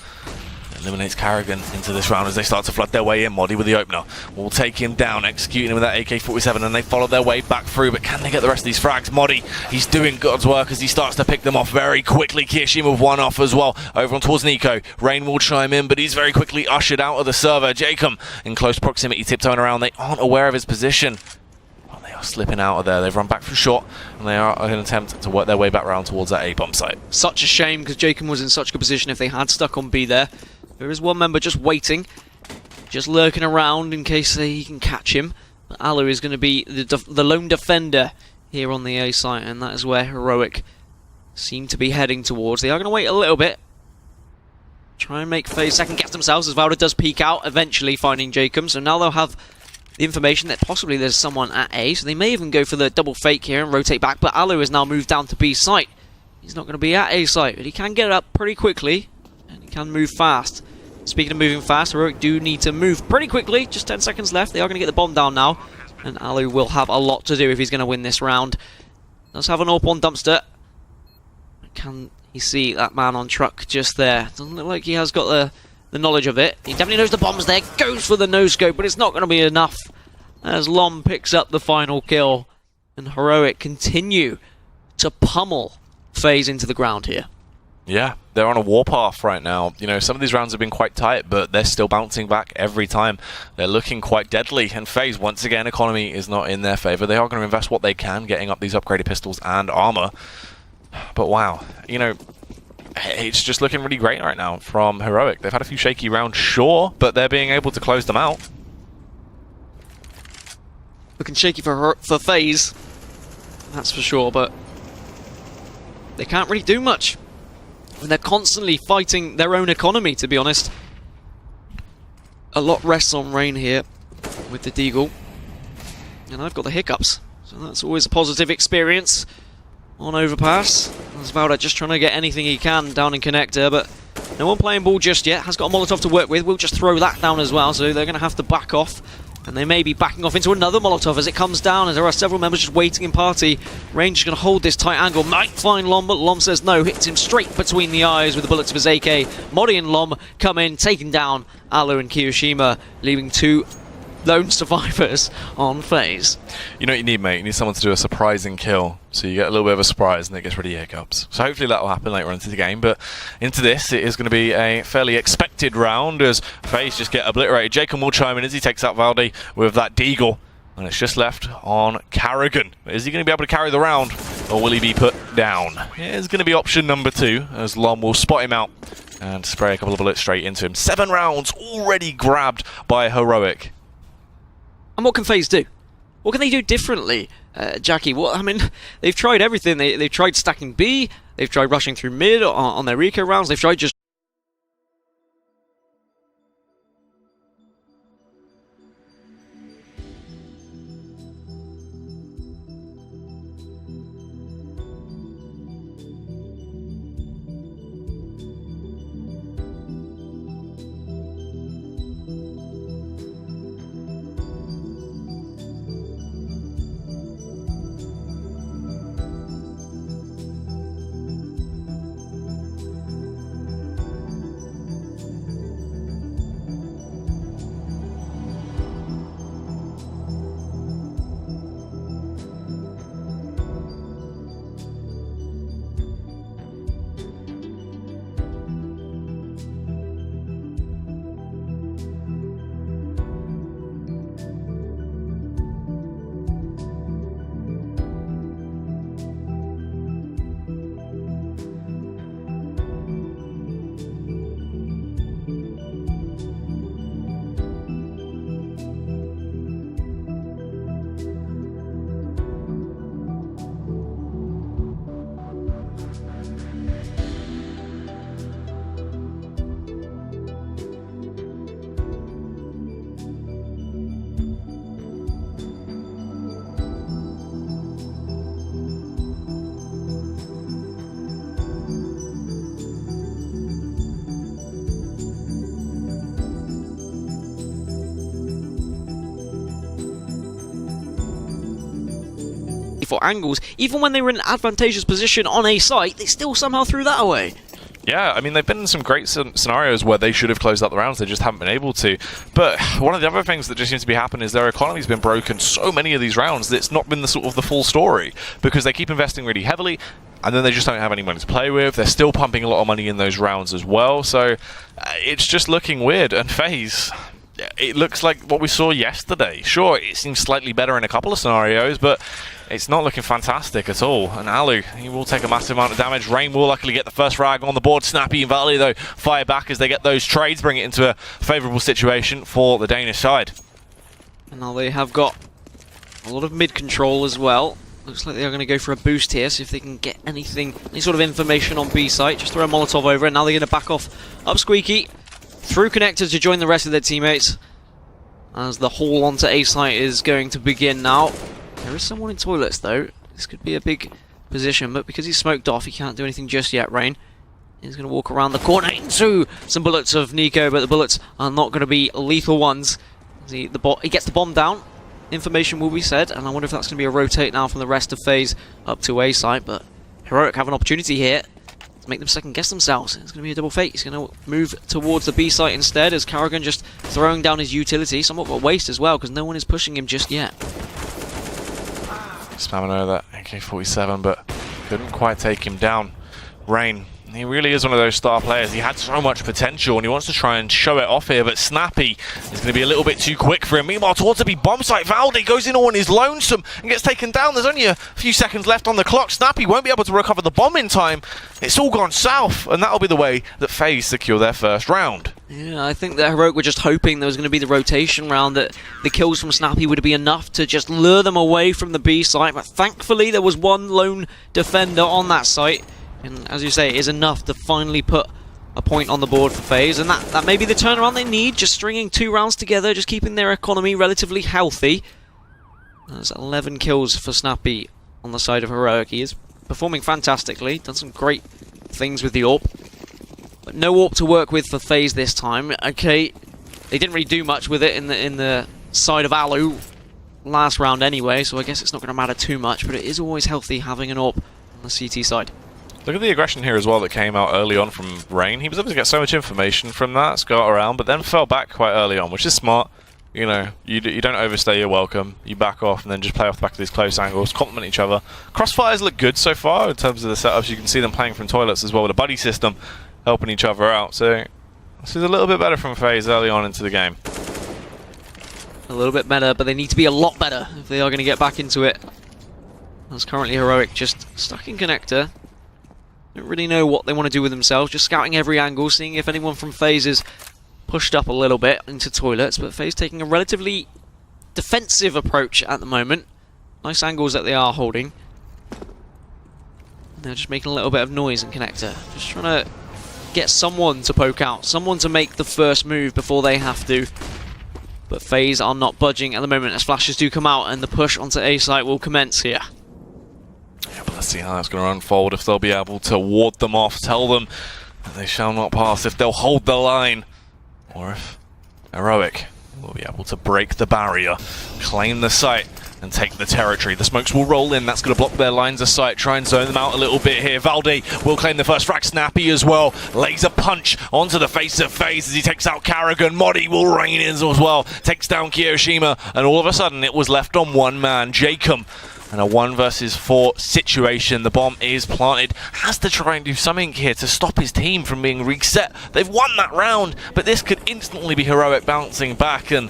eliminates Carrigan into this round as they start to flood their way in. Modi with the opener will take him down, executing him with that AK-47, and they follow their way back through. But can they get the rest of these frags? Modi, he's doing God's work as he starts to pick them off very quickly. Kiyoshima with one off as well. Over on towards Nico. Rain will chime in, but he's very quickly ushered out of the server. Jacob in close proximity, tiptoeing around. They aren't aware of his position. They are slipping out of there. They've run back from short, and they are going to attempt to work their way back around towards that A-bomb site. Such a shame, because Jacob was in such a good position if they had stuck on B there. There is one member just waiting, just lurking around in case he can catch him. But Alu is going to be the lone defender here on the A site, and that is where Heroic seem to be heading towards. They are going to wait a little bit. Try and make FaZe second guess themselves as Valda does peek out, eventually finding Jacob. So now they'll have the information that possibly there's someone at A, so they may even go for the double fake here and rotate back. But Alu has now moved down to B site. He's not going to be at A site, but he can get it up pretty quickly, and he can move fast. Speaking of moving fast, Heroic do need to move pretty quickly. Just 10 seconds left. They are going to get the bomb down now, and Alu will have a lot to do if he's going to win this round. Does have an AWP-1 dumpster. Can he see that man on truck just there? Doesn't look like he has got the knowledge of it. He definitely knows the bomb's there. Goes for the no-scope, but it's not going to be enough as Lom picks up the final kill, and Heroic continue to pummel FaZe into the ground here. Yeah, they're on a warpath right now. You know, some of these rounds have been quite tight, but they're still bouncing back every time. They're looking quite deadly, and FaZe, once again, economy is not in their favor. They are going to invest what they can, getting up these upgraded pistols and armor. But wow, you know, it's just looking really great right now from Heroic. They've had a few shaky rounds, sure, but they're being able to close them out. Looking shaky for FaZe, that's for sure, but they can't really do much. And they're constantly fighting their own economy, to be honest. A lot rests on Rain here with the Deagle. And I've got the hiccups, so that's always a positive experience on Overpass. There's Valda just trying to get anything he can down in Connector, but no one playing ball just yet. Has got a Molotov to work with. We'll just throw that down as well, so they're going to have to back off. And they may be backing off into another Molotov as it comes down, and there are several members just waiting in party. Range is going to hold this tight angle, might find Lom, but Lom says no, hits him straight between the eyes with the bullets of his AK. Modi and Lom come in, taking down Alu and Kiyoshima, leaving two lone survivors on FaZe. You know what you need, mate? You need someone to do a surprising kill, so you get a little bit of a surprise and it gets rid of your hiccups. So hopefully that will happen later on into the game, but into this, it is going to be a fairly expected round as FaZe just get obliterated. Jacob will chime in as he takes out Valdi with that Deagle, and it's just left on Carrigan. Is he going to be able to carry the round, or will he be put down? Here's going to be option number 2, as Lom will spot him out and spray a couple of bullets straight into him. 7 rounds already grabbed by Heroic. And what can FaZe do? What can they do differently, Jackie? Well, I mean, they've tried everything. They've tried stacking B, they've tried rushing through mid on their Rico rounds, they've tried just for angles. Even when they were in an advantageous position on A site, they still somehow threw that away. Yeah, I mean, they've been in some great scenarios where they should have closed out the rounds, they just haven't been able to. But one of the other things that just seems to be happening is their economy's been broken so many of these rounds that it's not been the sort of the full story, because they keep investing really heavily, and then they just don't have any money to play with. They're still pumping a lot of money in those rounds as well, so it's just looking weird. And FaZe, it looks like what we saw yesterday. Sure, it seems slightly better in a couple of scenarios, but it's not looking fantastic at all. And Alu, he will take a massive amount of damage. Rain will luckily get the first frag on the board. Snappy and Valley, though, fire back as they get those trades, bring it into a favourable situation for the Danish side. And now they have got a lot of mid control as well. Looks like they are going to go for a boost here, see if they can get anything, any sort of information on B site. Just throw a Molotov over, and now they're going to back off up Squeaky through connectors to join the rest of their teammates, as the haul onto A site is going to begin now. There is someone in toilets though. This could be a big position, but because he's smoked off, he can't do anything just yet. Rain is going to walk around the corner into some bullets of Nico, but the bullets are not going to be lethal ones. He gets the bomb down. Information will be said, and I wonder if that's going to be a rotate now from the rest of FaZe up to A site. But Heroic have an opportunity here to make them second guess themselves. It's going to be a double fake. He's going to move towards the B site instead, as Karrigan just throwing down his utility, somewhat of a waste as well, because no one is pushing him just yet. Spamming over that AK-47, but couldn't quite take him down. Rain, he really is one of those star players. He had so much potential, and he wants to try and show it off here, but Snappy is going to be a little bit too quick for him. Meanwhile, towards the B bomb site, Valde goes in all on his lonesome and gets taken down. There's only a few seconds left on the clock. Snappy won't be able to recover the bomb in time. It's all gone south, and that'll be the way that FaZe secure their first round. Yeah, I think that Heroic were just hoping there was going to be the rotation round, that the kills from Snappy would be enough to just lure them away from the B site, but thankfully there was one lone defender on that site, and as you say, it is enough to finally put a point on the board for FaZe, and that may be the turnaround they need, just stringing 2 rounds together, just keeping their economy relatively healthy. There's 11 kills for Snappy on the side of Heroic. He is performing fantastically, done some great things with the AWP. But no AWP to work with for FaZe this time. Okay, they didn't really do much with it in the side of Alu last round anyway, so I guess it's not going to matter too much, but it is always healthy having an AWP on the CT side. Look at the aggression here as well that came out early on from Rain. He was able to get so much information from that, scout around, but then fell back quite early on, which is smart. You know, you don't overstay your welcome. You back off and then just play off the back of these close angles, complement each other. Crossfires look good so far in terms of the setups. You can see them playing from toilets as well with a buddy system, helping each other out. So this is a little bit better from FaZe early on into the game. A little bit better, but they need to be a lot better if they are going to get back into it. As currently Heroic just stuck in connector. Don't really know what they want to do with themselves, just scouting every angle, seeing if anyone from FaZe is pushed up a little bit into toilets, but FaZe taking a relatively defensive approach at the moment. Nice angles that they are holding. They're just making a little bit of noise in connector, just trying to get someone to poke out, someone to make the first move before they have to. But FaZe are not budging at the moment as flashes do come out, and the push onto A site will commence here. Yeah, but let's see how that's going to unfold, if they'll be able to ward them off, tell them that they shall not pass, if they'll hold the line, or if Heroic will be able to break the barrier, claim the site, and take the territory. The smokes will roll in, that's going to block their lines of sight, try and zone them out a little bit here. Valde will claim the first frag. Snappy as well, lays a punch onto the face of FaZe as he takes out Karrigan. Modi will rain in as well, takes down Kiyoshima, and all of a sudden it was left on one man, Jacob. And a 1 versus 4 situation. The bomb is planted. Has to try and do something here to stop his team from being reset. They've won that round, but this could instantly be Heroic bouncing back, and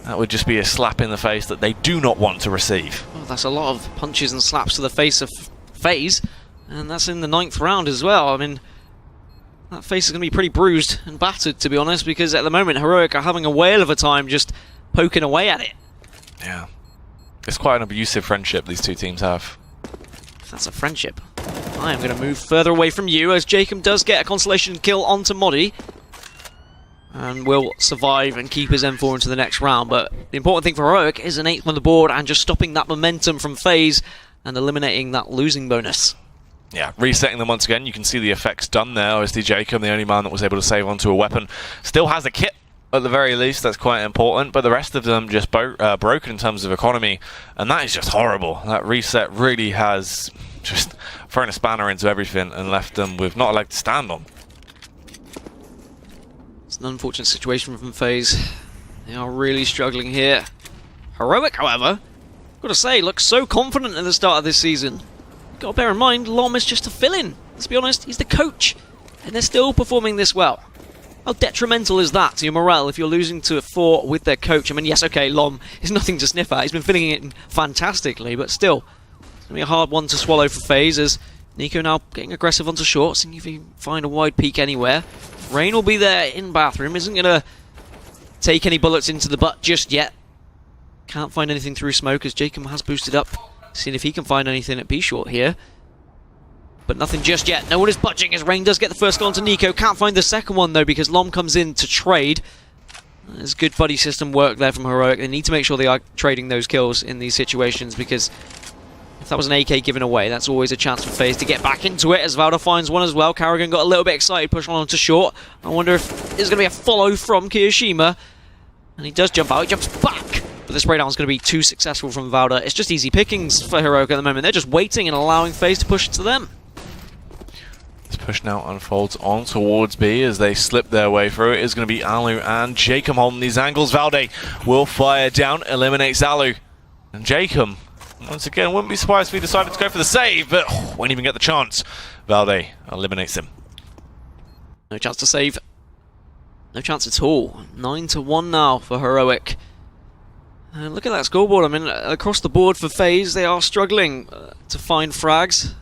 that would just be a slap in the face that they do not want to receive. Well, that's a lot of punches and slaps to the face of FaZe, and that's in the 9th round as well. I mean, that face is going to be pretty bruised and battered, to be honest, because at the moment Heroic are having a whale of a time just poking away at it. Yeah. It's quite an abusive friendship these two teams have. If that's a friendship, I am going to move further away from you, as Jacob does get a consolation kill onto Modi, and will survive and keep his M4 into the next round. But the important thing for Heroic is an 8th on the board and just stopping that momentum from FaZe and eliminating that losing bonus. Yeah, resetting them once again. You can see the effects done there. OSD Jacob, the only man that was able to save onto a weapon, still has a kit. At the very least, that's quite important, but the rest of them just broken in terms of economy, and that is just horrible. That reset really has just thrown a spanner into everything and left them with not a leg to stand on. It's an unfortunate situation from FaZe. They are really struggling here. Heroic, however, got to say, looks so confident at the start of this season. Got to bear in mind, Lom is just a fill-in. Let's be honest, he's the coach, and they're still performing this well. How detrimental is that to your morale if you're losing to a 4 with their coach? I mean, yes, okay, Lom is nothing to sniff at. He's been filling it in fantastically, but still, it's going to be a hard one to swallow for FaZe as NiKo now getting aggressive onto short, seeing if he can find a wide peek anywhere. Rain will be there in bathroom, isn't going to take any bullets into the butt just yet. Can't find anything through smoke as Jacob has boosted up, seeing if he can find anything at B short here. But nothing just yet. No one is budging as Rain does get the first goal onto NiKo. Can't find the second one though because Lom comes in to trade. There's good buddy system work there from Heroic. They need to make sure they are trading those kills in these situations because if that was an AK given away, that's always a chance for FaZe to get back into it as Valda finds one as well. Karrigan got a little bit excited, pushing on to short. I wonder if there's going to be a follow from Kiyoshima. And he does jump out, he jumps back. But the spray down is going to be too successful from Valda. It's just easy pickings for Heroic at the moment. They're just waiting and allowing FaZe to push it to them. This push now unfolds on towards B as they slip their way through. It is going to be Alu and Jacob holding these angles. Valde will fire down, eliminates Alu. And Jacob, once again, wouldn't be surprised if he decided to go for the save, but won't even get the chance. Valde eliminates him. No chance to save. No chance at all. 9-1 now for Heroic. And look at that scoreboard. I mean, across the board for FaZe, they are struggling to find frags.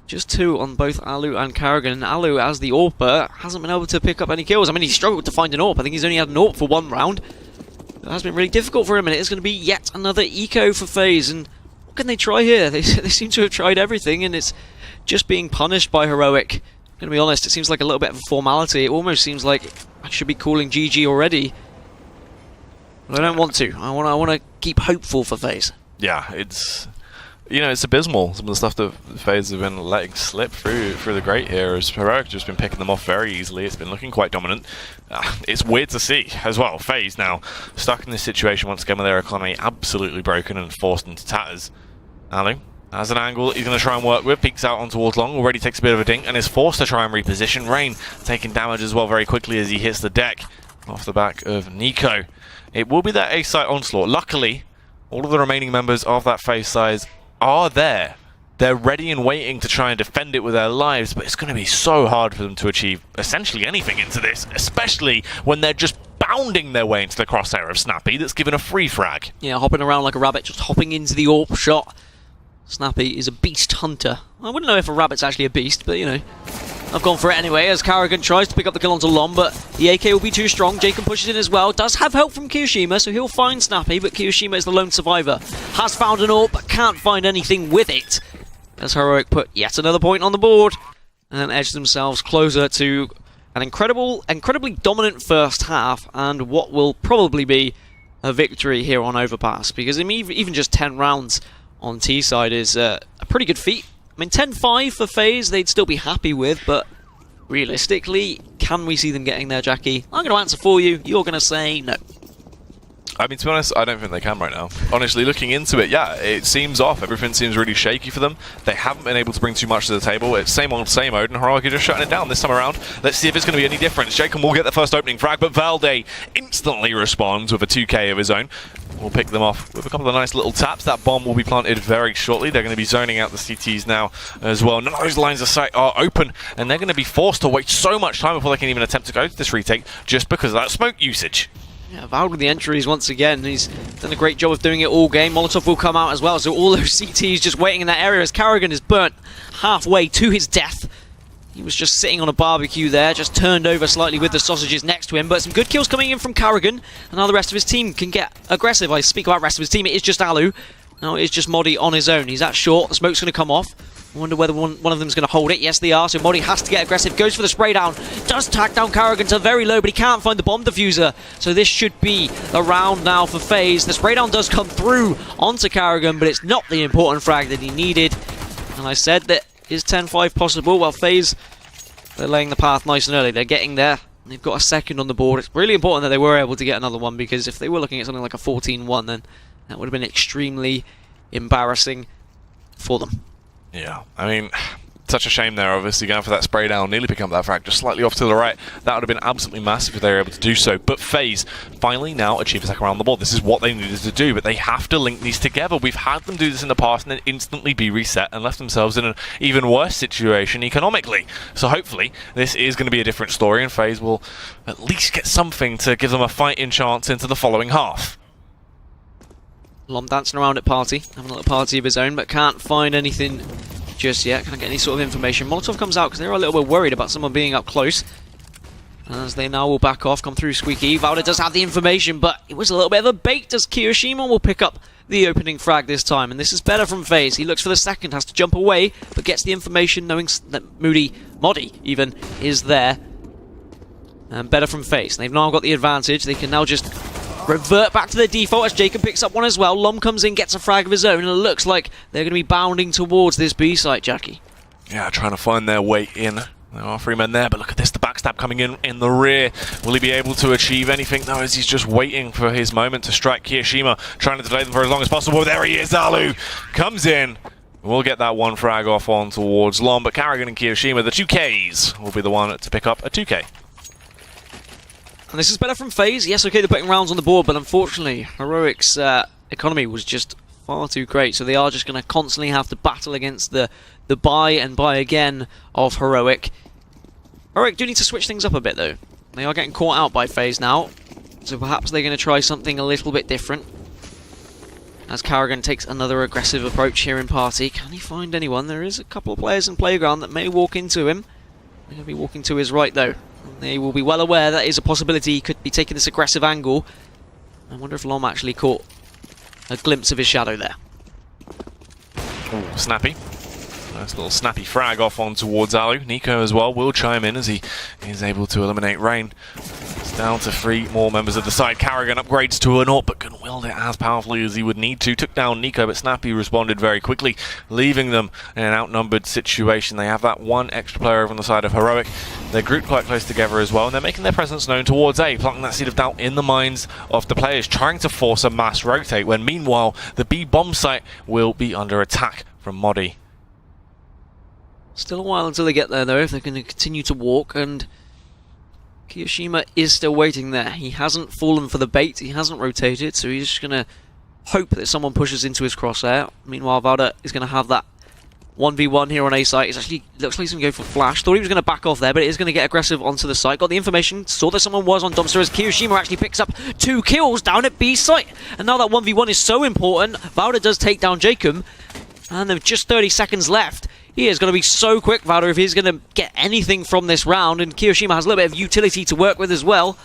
Just 2 on both Alu and Karrigan. And Alu, as the AWPer, hasn't been able to pick up any kills. I mean, he struggled to find an AWP. I think he's only had an AWP for 1 round. It has been really difficult for him, and it is going to be yet another eco for FaZe. And what can they try here? They seem to have tried everything, and it's just being punished by Heroic. I'm going to be honest, it seems like a little bit of a formality. It almost seems like I should be calling GG already. But I don't want to. I want to keep hopeful for FaZe. Yeah, it's it's abysmal. Some of the stuff that FaZe have been letting slip through the grate here as Heroic just been picking them off very easily. It's been looking quite dominant. It's weird to see as well. FaZe now stuck in this situation once again with their economy absolutely broken and forced into tatters. Alu has an angle he's going to try and work with, peeks out on towards long, already takes a bit of a dink and is forced to try and reposition. Rain taking damage as well very quickly as he hits the deck off the back of NiKo. It will be that A-site onslaught. Luckily, all of the remaining members of that FaZe side are there. They're ready and waiting to try and defend it with their lives, but it's going to be so hard for them to achieve essentially anything into this, especially when they're just bounding their way into the crosshair of Snappy that's given a free frag. Yeah, hopping around like a rabbit, just hopping into the AWP shot. Snappy is a beast hunter. I wouldn't know if a rabbit's actually a beast, but I've gone for it anyway as Karrigan tries to pick up the kill onto Lom, but the AK will be too strong. Jacob pushes in as well. Does have help from Kiyoshima, so he'll find Snappy, but Kiyoshima is the lone survivor. Has found an AWP, but can't find anything with it. As Heroic put yet another point on the board and edge themselves closer to an incredibly dominant first half and what will probably be a victory here on Overpass, because even just 10 rounds on T side is a pretty good feat. I mean, 10-5 for FaZe, they'd still be happy with, but realistically, can we see them getting there, Jackie? I'm going to answer for you. You're going to say no. I mean, to be honest, I don't think they can right now. Honestly, looking into it, yeah, it seems off. Everything seems really shaky for them. They haven't been able to bring too much to the table. It's same old, and Heroic are just shutting it down this time around. Let's see if it's going to be any difference. Jacob will get the first opening frag, but Valde instantly responds with a 2K of his own. We'll pick them off with a couple of nice little taps. That bomb will be planted very shortly. They're going to be zoning out the CTs now as well. None of those lines of sight are open, and they're going to be forced to wait so much time before they can even attempt to go to this retake just because of that smoke usage. Yeah, Valde with the entries once again. He's done a great job of doing it all game. Molotov will come out as well, so all those CTs just waiting in that area as Karrigan is burnt halfway to his death. He was just sitting on a barbecue there, just turned over slightly with the sausages next to him, but some good kills coming in from Karrigan, and now the rest of his team can get aggressive. I speak about rest of his team, it is just Alu. Now it is just Modi on his own. He's at short, the smoke's going to come off. I wonder whether one of them is going to hold it. Yes, they are. So Modi has to get aggressive. Goes for the spray down. Does tack down Karrigan to very low, but he can't find the bomb diffuser. So this should be the round now for FaZe. The spray down does come through onto Karrigan, but it's not the important frag that he needed. And I said that is 10-5 possible. Well, FaZe, they're laying the path nice and early. They're getting there. They've got a second on the board. It's really important that they were able to get another one, because if they were looking at something like a 14-1, then that would have been extremely embarrassing for them. Yeah, I mean, such a shame there, obviously, going for that spray down, nearly picking up that frag, just slightly off to the right. That would have been absolutely massive if they were able to do so. But FaZe finally now achieve a second round on the board. This is what they needed to do, but they have to link these together. We've had them do this in the past and then instantly be reset and left themselves in an even worse situation economically. So hopefully this is going to be a different story, and FaZe will at least get something to give them a fighting chance into the following half. Lom dancing around at party, having a little party of his own, but can't find anything just yet. Can't get any sort of information. Molotov comes out because they're a little bit worried about someone being up close. As they now will back off, come through Squeaky. Valda does have the information, but it was a little bit of a bait as Kiyoshima will pick up the opening frag this time. And this is better from FaZe. He looks for the second, has to jump away, but gets the information knowing that Modi even is there. And better from FaZe. They've now got the advantage. They can now just revert back to their default as Jacob picks up one as well. Lom comes in, gets a frag of his own, and it looks like they're going to be bounding towards this B site, Jackie. Yeah, trying to find their way in. There are 3 men there, but look at this, the backstab coming in the rear. Will he be able to achieve anything? No, as he's just waiting for his moment to strike. Kiyoshima trying to delay them for as long as possible. There he is, Alu comes in. We'll get that one frag off on towards Lom, but Karrigan and Kiyoshima, the 2Ks, will be the one to pick up a 2K. And this is better from FaZe. Yes, okay, they're putting rounds on the board, but unfortunately, Heroic's economy was just far too great, so they are just going to constantly have to battle against the buy and buy again of Heroic. Heroic do need to switch things up a bit, though. They are getting caught out by FaZe now, so perhaps they're going to try something a little bit different. As Karrigan takes another aggressive approach here in party. Can he find anyone? There is a couple of players in Playground that may walk into him. They're going to be walking to his right, though. They will be well aware that is a possibility. He could be taking this aggressive angle. I wonder if Lom actually caught a glimpse of his shadow there. Ooh, snappy. Nice little snappy frag off on towards Alu. Nico as well will chime in as he is able to eliminate Rain. It's down to 3 more members of the side. Karrigan upgrades to an AWP, but couldn't wield it as powerfully as he would need to. Took down Nico, but Snappy responded very quickly, leaving them in an outnumbered situation. They have that 1 extra player over on the side of Heroic. They're grouped quite close together as well, and they're making their presence known towards A, planting that seed of doubt in the minds of the players, trying to force a mass rotate, when meanwhile the B bomb site will be under attack from Modi. Still a while until they get there, though, if they're going to continue to walk, and Kiyoshima is still waiting there. He hasn't fallen for the bait, he hasn't rotated, so he's just going to hope that someone pushes into his crosshair. Meanwhile, Valda is going to have that 1v1 here on A site. It actually looks like he's going to go for flash. Thought he was going to back off there, but it is going to get aggressive onto the site. Got the information, saw that someone was on Dumpster as Kiyoshima actually picks up 2 kills down at B site. And now that 1v1 is so important, Valda does take down Jacob, and there's just 30 seconds left. He is going to be so quick, Valda, if he's going to get anything from this round. And Kiyoshima has a little bit of utility to work with as well.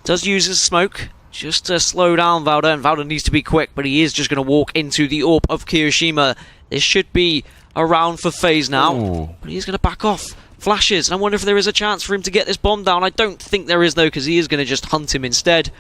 Does use his smoke just to slow down Valda, and Valda needs to be quick, but he is just going to walk into the AWP of Kiyoshima. This should be a round for FaZe now, but he's going to back off. Flashes, and I wonder if there is a chance for him to get this bomb down. I don't think there is, though, because he is going to just hunt him instead.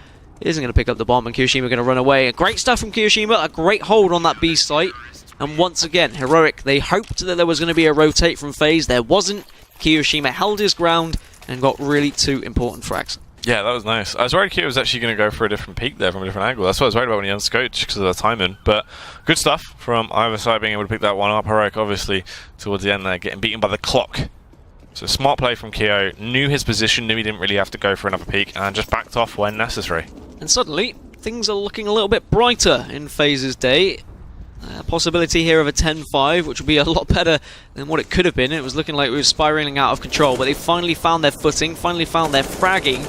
He isn't going to pick up the bomb, and Kiyoshima going to run away. Great stuff from Kiyoshima, a great hold on that B site. And once again, Heroic, they hoped that there was going to be a rotate from FaZe. There wasn't. Kiyoshima held his ground and got really 2 important frags. Yeah, that was nice. I was worried Kyo was actually going to go for a different peak there from a different angle. That's what I was worried about when he unscoped, just because of the timing. But good stuff from either side being able to pick that one up. Heroic, obviously, towards the end there, getting beaten by the clock. So smart play from Kyo. Knew his position, knew he didn't really have to go for another peak, and just backed off when necessary. And suddenly, things are looking a little bit brighter in FaZe's day. Possibility here of a 10-5, which would be a lot better than what it could have been. It was looking like we were spiraling out of control, but they finally found their footing, finally found their fragging.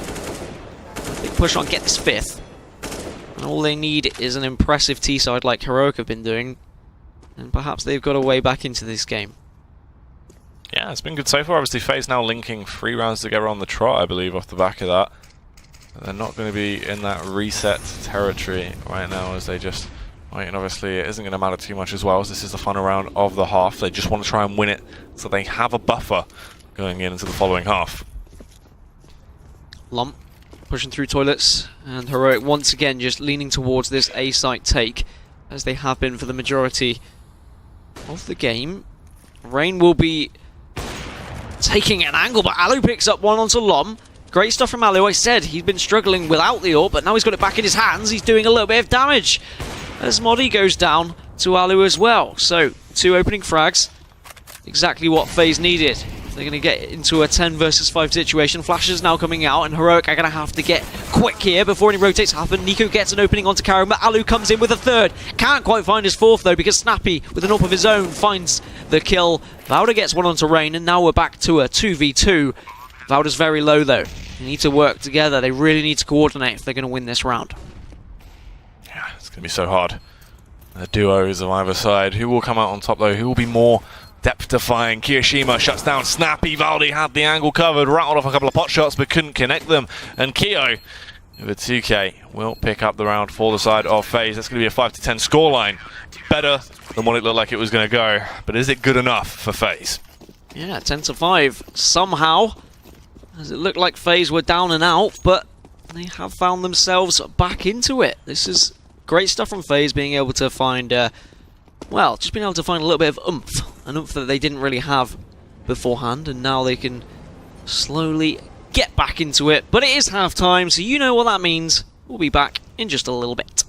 Big push on, get this 5th. And all they need is an impressive T-side like Heroic have been doing, and perhaps they've got a way back into this game. Yeah, it's been good so far. Obviously, FaZe now linking 3 rounds together on the trot, I believe, off the back of that. They're not going to be in that reset territory right now as they just... and obviously it isn't going to matter too much as well, as this is the final round of the half. They just want to try and win it so they have a buffer going into the following half. Lump pushing through toilets, and Heroic once again just leaning towards this A site take, as they have been for the majority of the game. Rain will be taking an angle, but Alu picks up one onto Lom. Great stuff from Alu. I said he's been struggling without the AWP, but now he's got it back in his hands. He's doing a little bit of damage as Modi goes down to Alu as well. So 2 opening frags. exactly what FaZe needed. They're going to get into a 10 versus 5 situation. Flash is now coming out, and Heroic are going to have to get quick here before any rotates happen. Nico gets an opening onto Karen, but Alu comes in with a third. Can't quite find his fourth, though, because Snappy, with an AWP of his own, finds the kill. Vauda gets one onto Rain, and now we're back to a 2v2. Vauda's very low, though. They need to work together. They really need to coordinate if they're going to win this round. Yeah, it's going to be so hard. The duos of either side. Who will come out on top, though? Who will be more depth-defying? Kiyoshima shuts down Snappy. Valdi had the angle covered, rattled off a couple of pot shots, but couldn't connect them. And Keo, with 2K, will pick up the round for the side of FaZe. That's going to be a 5-10 scoreline. Better than what it looked like it was going to go. But is it good enough for FaZe? Yeah, 10-5. Somehow, as it looked like FaZe were down and out, but they have found themselves back into it. This is great stuff from FaZe, being able to find, well, just being able to find a little bit of oomph. An oomph that they didn't really have beforehand, and now they can slowly get back into it. But it is half-time, so you know what that means. We'll be back in just a little bit.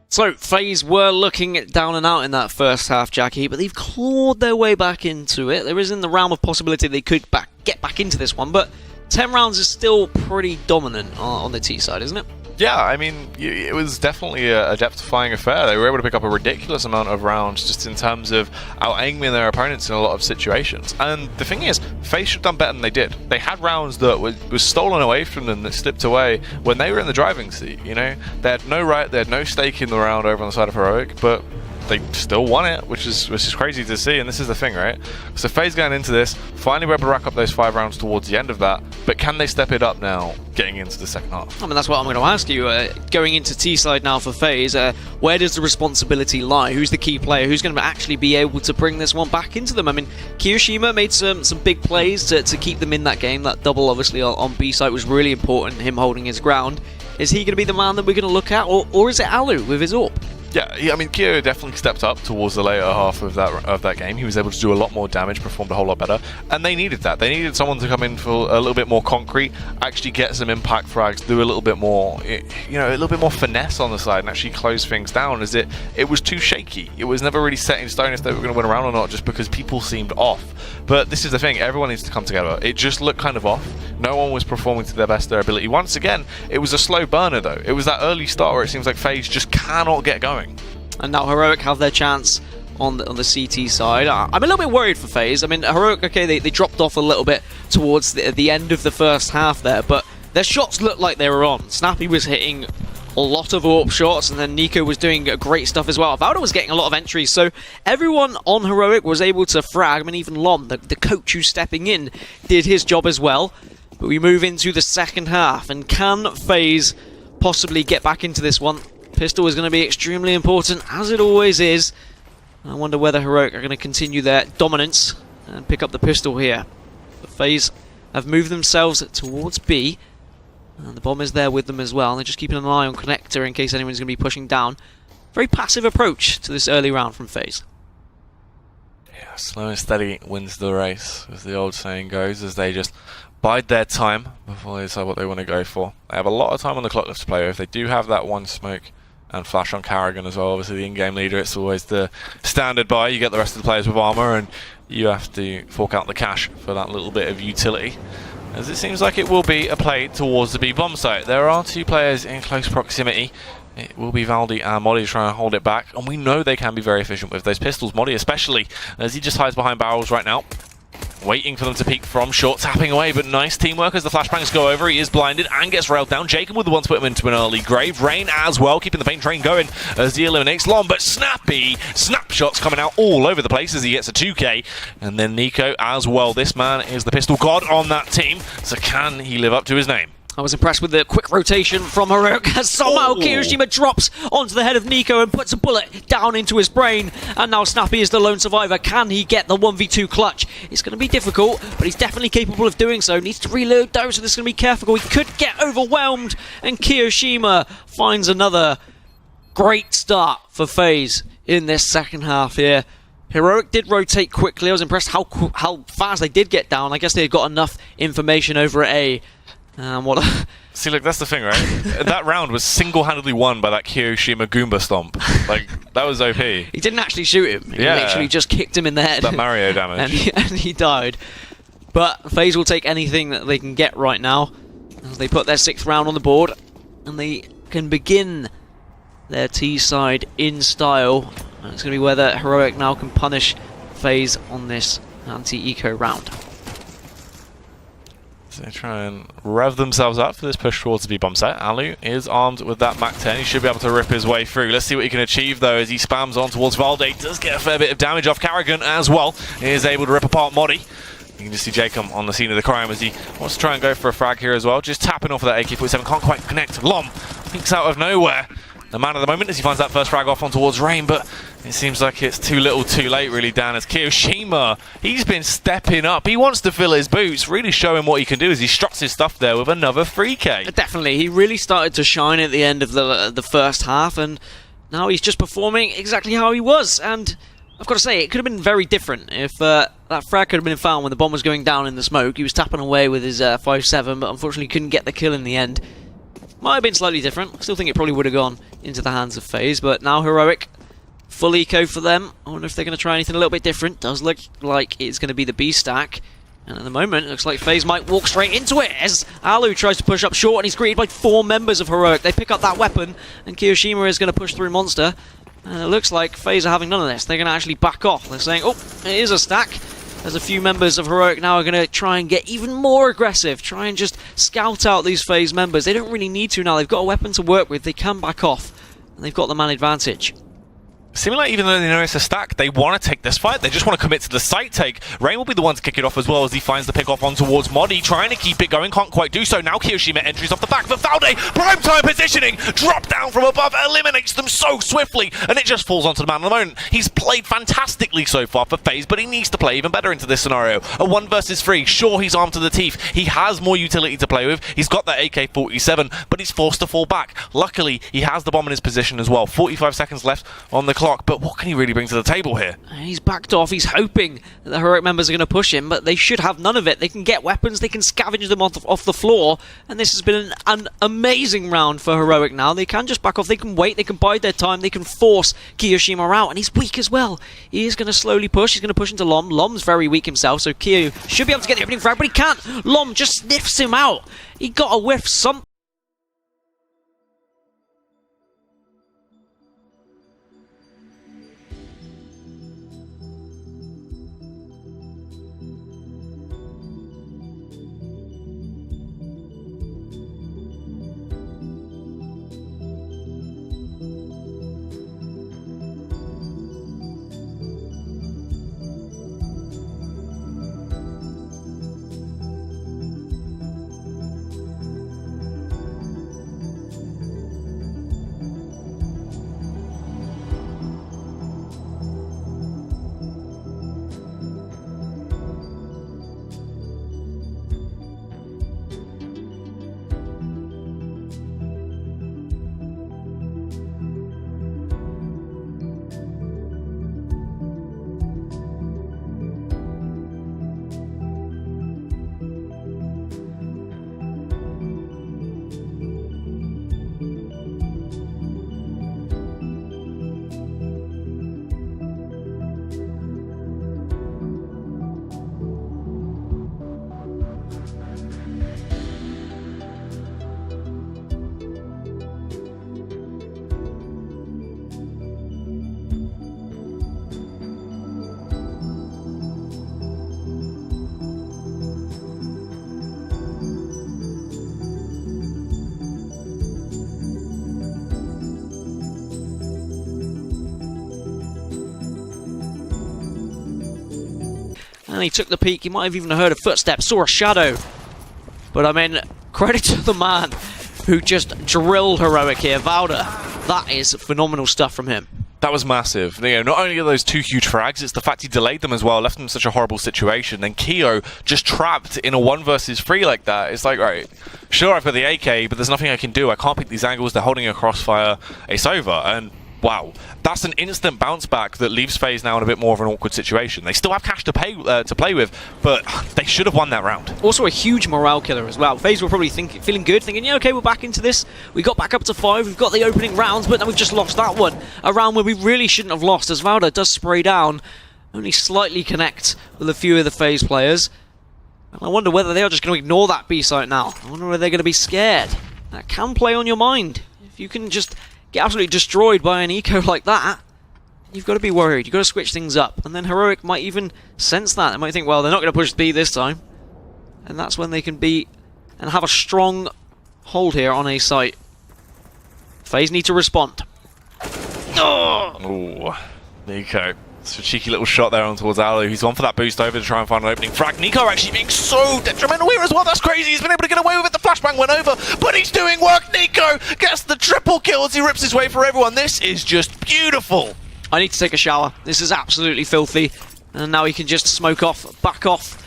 So, FaZe were looking down and out in that first half, Jackie, but they've clawed their way back into it. There is in the realm of possibility they could get back into this one, but 10 rounds is still pretty dominant on the T side, isn't it? Yeah, I mean, it was definitely a depth-defying affair. They were able to pick up a ridiculous amount of rounds just in terms of out-aiming their opponents in a lot of situations. And the thing is, FaZe should have done better than they did. They had rounds that was stolen away from them, that slipped away when they were in the driving seat, you know? They had no right, they had no stake in the round over on the side of Heroic, but they still won it, which is crazy to see. And this is the thing, right? So FaZe going into this, finally able to rack up those 5 rounds towards the end of that, but can they step it up now getting into the second half? I mean, that's what I'm going to ask you. Going into T-side now for FaZe, where does the responsibility lie? Who's the key player? Who's going to actually be able to bring this one back into them? I mean, Kiyoshima made some big plays to keep them in that game. That double, obviously, on B-side was really important, him holding his ground. Is he going to be the man that we're going to look at, or is it Alu with his AWP? Yeah, I mean, Kyo definitely stepped up towards the later half of that game. He was able to do a lot more damage, performed a whole lot better, and they needed that. They needed someone to come in for a little bit more concrete, actually get some impact frags, do a little bit more, you know, a little bit more finesse on the side, and actually close things down. As it was too shaky. It was never really set in stone if they were going to win a round or not, just because people seemed off. But this is the thing: everyone needs to come together. It just looked kind of off. No one was performing to their best of their ability. Once again, it was a slow burner though. It was that early start where it seems like FaZe just cannot get going. And now Heroic have their chance on the CT side. I'm a little bit worried for FaZe. I mean, Heroic, okay, they dropped off a little bit towards the end of the first half there, but their shots looked like they were on. Snappy was hitting a lot of AWP shots, and then Nico was doing great stuff as well. Vauda was getting a lot of entries, so everyone on Heroic was able to frag. I mean, even Lon, the coach who's stepping in, did his job as well. But we move into the second half, and can FaZe possibly get back into this one? Pistol is going to be extremely important, as it always is. I wonder whether Heroic are going to continue their dominance and pick up the pistol here. But FaZe have moved themselves towards B, and the bomb is there with them as well. They're just keeping an eye on Connector in case anyone's going to be pushing down. Very passive approach to this early round from FaZe. Yeah, slow and steady wins the race, as the old saying goes, as they just bide their time before they decide what they want to go for. They have a lot of time on the clock left to play with. They do have that one smoke and flash on Carrigan as well. Obviously the in-game leader, it's always the standard buy. You get the rest of the players with armor, and you have to fork out the cash for that little bit of utility, as it seems like it will be a play towards the B bomb site. There are 2 players in close proximity. It will be Valdi and Modi trying to hold it back, and we know they can be very efficient with those pistols. Modi especially, as he just hides behind barrels right now. waiting for them to peek from short, tapping away, but nice teamwork as the flashbangs go over. He is blinded and gets railed down. Jacob with the one to put him into an early grave. Rain as well, keeping the paint train going as he eliminates Lom, but Snappy, snapshots coming out all over the place as he gets a 2K. And then Nico as well. This man is the pistol god on that team, so can he live up to his name? I was impressed with the quick rotation from Heroic as somehow Kiyoshima drops onto the head of Nico and puts a bullet down into his brain. And now Snappy is the lone survivor. Can he get the 1v2 clutch? It's going to be difficult, but he's definitely capable of doing so. Needs to reload though, so this is going to be careful. He could get overwhelmed, and Kiyoshima finds another great start for FaZe in this second half here. Heroic did rotate quickly. I was impressed how fast they did get down. I guess they had got enough information over at A. See, look, that's the thing, right? That round was single-handedly won by that Kiyoshima Goomba stomp. Like, that was OP. He didn't actually shoot him. He literally just kicked him in the head. That Mario damage. and he died. But FaZe will take anything that they can get right now as they put their 6th round on the board, and they can begin their T side in style. And it's going to be whether Heroic now can punish FaZe on this anti-eco round. So they try and rev themselves up for this push towards the B-bomb set. Alu is armed with that Mac-10. He should be able to rip his way through. Let's see what he can achieve, though, as he spams on towards Valde. Does get a fair bit of damage off Karrigan as well. He is able to rip apart Modi. You can just see Jacob on the scene of the crime as he wants to try and go for a frag here as well. Just tapping off of that AK-47. Can't quite connect. Lom peeks out of nowhere. The man of the moment as he finds that first frag off on towards Rain, but it seems like it's too little too late really, Dan, as Kiyoshima, he's been stepping up. He wants to fill his boots, really showing what he can do as he struts his stuff there with another 3K. Definitely, he really started to shine at the end of the first half, and now he's just performing exactly how he was. And I've got to say, it could have been very different if that frag could have been found when the bomb was going down in the smoke. He was tapping away with his 5.7, but unfortunately couldn't get the kill in the end. Might have been slightly different. I still think it probably would have gone into the hands of FaZe, but now Heroic, full eco for them. I wonder if they're going to try anything a little bit different. Does look like it's going to be the B stack. And at the moment, it looks like FaZe might walk straight into it as Alu tries to push up short, and he's greeted by 4 members of Heroic. They pick up that weapon, and Kiyoshima is going to push through Monster. And it looks like FaZe are having none of this. They're going to actually back off. They're saying, oh, it is a stack. As a few members of Heroic now are going to try and get even more aggressive, try and just scout out these FaZe members. They don't really need to now. They've got a weapon to work with. They can back off, and they've got the man advantage. Seeming like even though they know it's a stack, they want to take this fight. They just want to commit to the site take. Rain will be the one to kick it off as well as he finds the pick off on towards Modi, trying to keep it going, can't quite do so. Now Kiyoshima entries off the back, but Valde, prime time positioning, drop down from above, eliminates them so swiftly, and it just falls onto the man at the moment. He's played fantastically so far for FaZe, but he needs to play even better into this scenario. A 1 versus 3, sure, he's armed to the teeth. He has more utility to play with. He's got that AK-47, but he's forced to fall back. Luckily, he has the bomb in his position as well. 45 seconds left on the clock, but what can he really bring to the table here? He's backed off. He's hoping that the Heroic members are going to push him, but they should have none of it. They can get weapons, they can scavenge them off the floor, and this has been an amazing round for Heroic now. They can just back off, they can wait, they can bide their time, they can force Kiyoshima out, and he's weak as well. He is going to slowly push. He's going to push into Lom. Lom's very weak himself, so Kiyo should be able to get the opening frag, but he can't. Lom just sniffs him out. He got a whiff something. And he took the peek. He might have even heard a footstep, saw a shadow. But I mean, credit to the man who just drilled Heroic here, Valda. That is phenomenal stuff from him. That was massive. You know, not only are those 2 huge frags, it's the fact he delayed them as well, left them in such a horrible situation. And Keo just trapped in a 1 versus 3 like that. It's like, right, sure, I've got the AK, but there's nothing I can do. I can't pick these angles. They're holding a crossfire. It's over. And wow, that's an instant bounce back that leaves FaZe now in a bit more of an awkward situation. They still have cash to play with, but they should have won that round. Also a huge morale killer as well. FaZe were probably feeling good, thinking, yeah, okay, we're back into this. We got back up to 5, we've got the opening rounds, but then we've just lost that one. A round where we really shouldn't have lost, as Valda does spray down, only slightly connect with a few of the FaZe players. And I wonder whether they are just going to ignore that B site now. I wonder whether they're going to be scared. That can play on your mind. If you can just get absolutely destroyed by an eco like that, you've got to be worried. You've got to switch things up. And then Heroic might even sense that. They might think, well, they're not going to push B this time. And that's when they can be and have a strong hold here on A site. FaZe need to respond. Oh! Ooh, Nico. It's a cheeky little shot there on towards Alu. He's gone for that boost over to try and find an opening frag. Nico actually being so detrimental here as well. That's crazy. He's been able to get away with it. The flashbang went over, but he's doing work. Nico gets the triple kill as he rips his way for everyone. This is just beautiful. I need to take a shower. This is absolutely filthy. And now he can just smoke off, back off,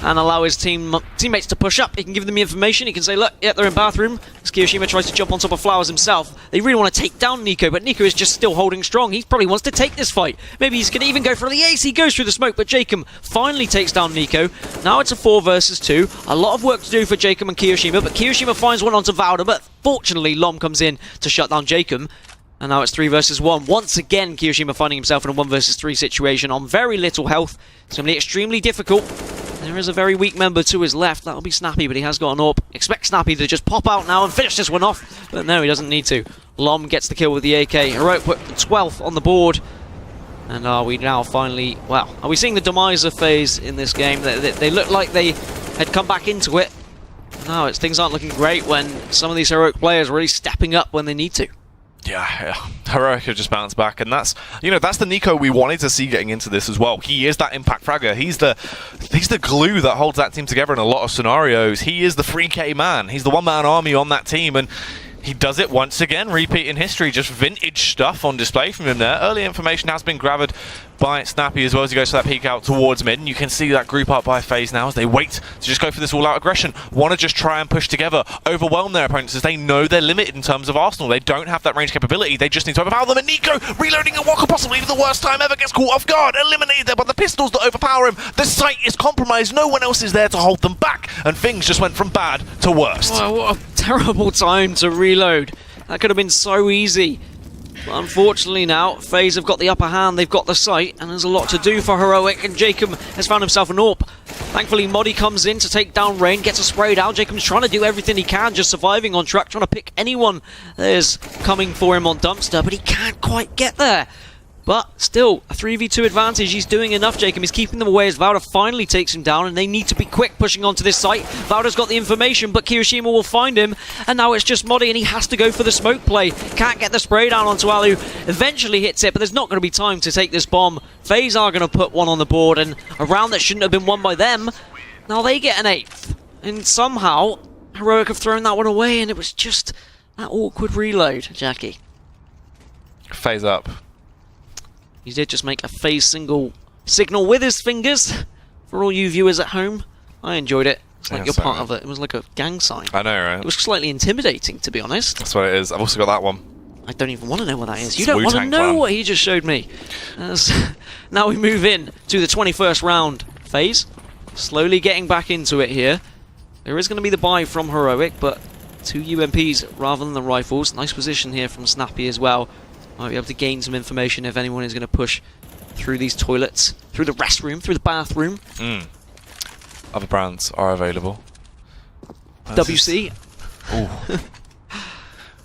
and allow his teammates to push up. He can give them the information. He can say, look, yeah, they're in bathroom. As Kiyoshima tries to jump on top of Flowers himself. They really want to take down Nico, but Nico is just still holding strong. He probably wants to take this fight. Maybe he's going to even go for the ace. He goes through the smoke, but Jacob finally takes down Nico. Now it's a 4 versus 2. A lot of work to do for Jacob and Kiyoshima, but Kiyoshima finds one onto Valda, but fortunately Lom comes in to shut down Jacob. And now it's 3 versus 1. Once again, Kiyoshima finding himself in a 1 versus 3 situation on very little health. It's going to be extremely difficult. There is a very weak member to his left. That'll be Snappy, but he has got an AWP. Expect Snappy to just pop out now and finish this one off. But no, he doesn't need to. Lom gets the kill with the AK. Heroic put the 12th on the board. And are we now finally... Well, are we seeing the demise of FaZe in this game? They look like they had come back into it. No, things aren't looking great when some of these Heroic players are really stepping up when they need to. Yeah, Heroic have just bounced back, and that's the Nico we wanted to see getting into this as well. He is that impact fragger. He's the glue that holds that team together in a lot of scenarios. He is the 3K man. He's the one-man army on that team, and he does it once again, repeating history, just vintage stuff on display from him there. Early information has been gathered by Snappy as well as he goes for that peek out towards mid, and you can see that group up by FaZe now as they wait to just go for this all-out aggression. Want to just try and push together, overwhelm their opponents as they know they're limited in terms of Arsenal. They don't have that range capability, they just need to overpower them, and Nico reloading at what could possibly be the worst time ever, gets caught off guard, eliminated there by the pistols that overpower him. The site is compromised, no one else is there to hold them back, and things just went from bad to worst. Oh, what a terrible time to reload. That could have been so easy. But unfortunately now, FaZe have got the upper hand, they've got the site, and there's a lot to do for Heroic, and Jacob has found himself an AWP. Thankfully, Modi comes in to take down Rain, gets a spray down. Jacob's trying to do everything he can, just surviving on track, trying to pick anyone that is coming for him on Dumpster, but he can't quite get there. But still, a 3v2 advantage. He's doing enough, Jacob. He's keeping them away as Valda finally takes him down, and they need to be quick pushing onto this site. Valda's got the information, but Kiyoshima will find him, and now it's just Modi, and he has to go for the smoke play. Can't get the spray down onto Alu. Eventually hits it, but there's not going to be time to take this bomb. FaZe are going to put one on the board, and a round that shouldn't have been won by them. Now they get an 8th, and somehow Heroic have thrown that one away, and it was just that awkward reload, Jackie. FaZe up. He did just make a FaZe single signal with his fingers. For all you viewers at home, I enjoyed it. It's like you're part of it. It was like a gang sign. I know, right? It was slightly intimidating, to be honest. That's what it is. I've also got that one. I don't even want to know what that is. You don't want to know what he just showed me. Now we move in to the 21st round. FaZe slowly getting back into it here. There is going to be the buy from Heroic, but 2 UMPs rather than the rifles. Nice position here from Snappy as well. Might be able to gain some information if anyone is going to push through these toilets, through the restroom, through the bathroom. Other brands are available. WC. But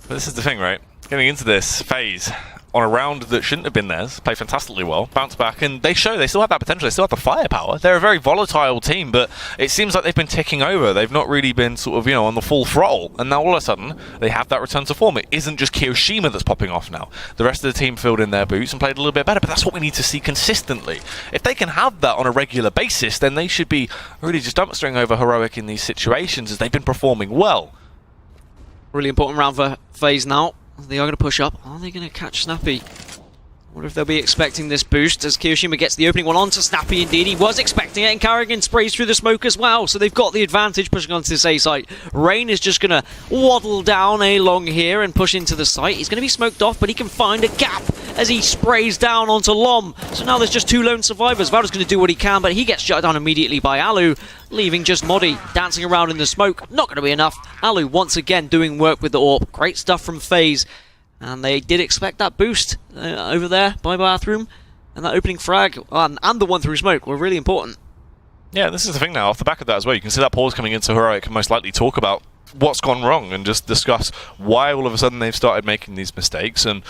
this is the thing, right? Getting into this, FaZe on a round that shouldn't have been theirs, play fantastically well, bounce back, and they show they still have that potential, they still have the firepower. They're a very volatile team, but it seems like they've been ticking over. They've not really been sort of, on the full throttle, and now all of a sudden, they have that return to form. It isn't just Kiyoshima that's popping off now. The rest of the team filled in their boots and played a little bit better, but that's what we need to see consistently. If they can have that on a regular basis, then they should be really just dumpstering over Heroic in these situations, as they've been performing well. Really important round for FaZe now. They are going to push up. Are they going to catch Snappy? I wonder if they'll be expecting this boost as Kiyoshima gets the opening one onto Snappy. Indeed, he was expecting it, and Carrigan sprays through the smoke as well. So they've got the advantage pushing onto this A site. Rain is just going to waddle down along here and push into the site. He's going to be smoked off, but he can find a gap as he sprays down onto Lom. So now there's just 2 lone survivors. Valda's going to do what he can, but he gets shut down immediately by Alu, leaving just Modi dancing around in the smoke. Not going to be enough. Alu once again doing work with the AWP. Great stuff from FaZe. And they did expect that boost over there by Bathroom. And that opening frag and the one through smoke were really important. Yeah, this is the thing now. Off the back of that as well, you can see that pause coming into Heroic and most likely talk about what's gone wrong and just discuss why all of a sudden they've started making these mistakes, and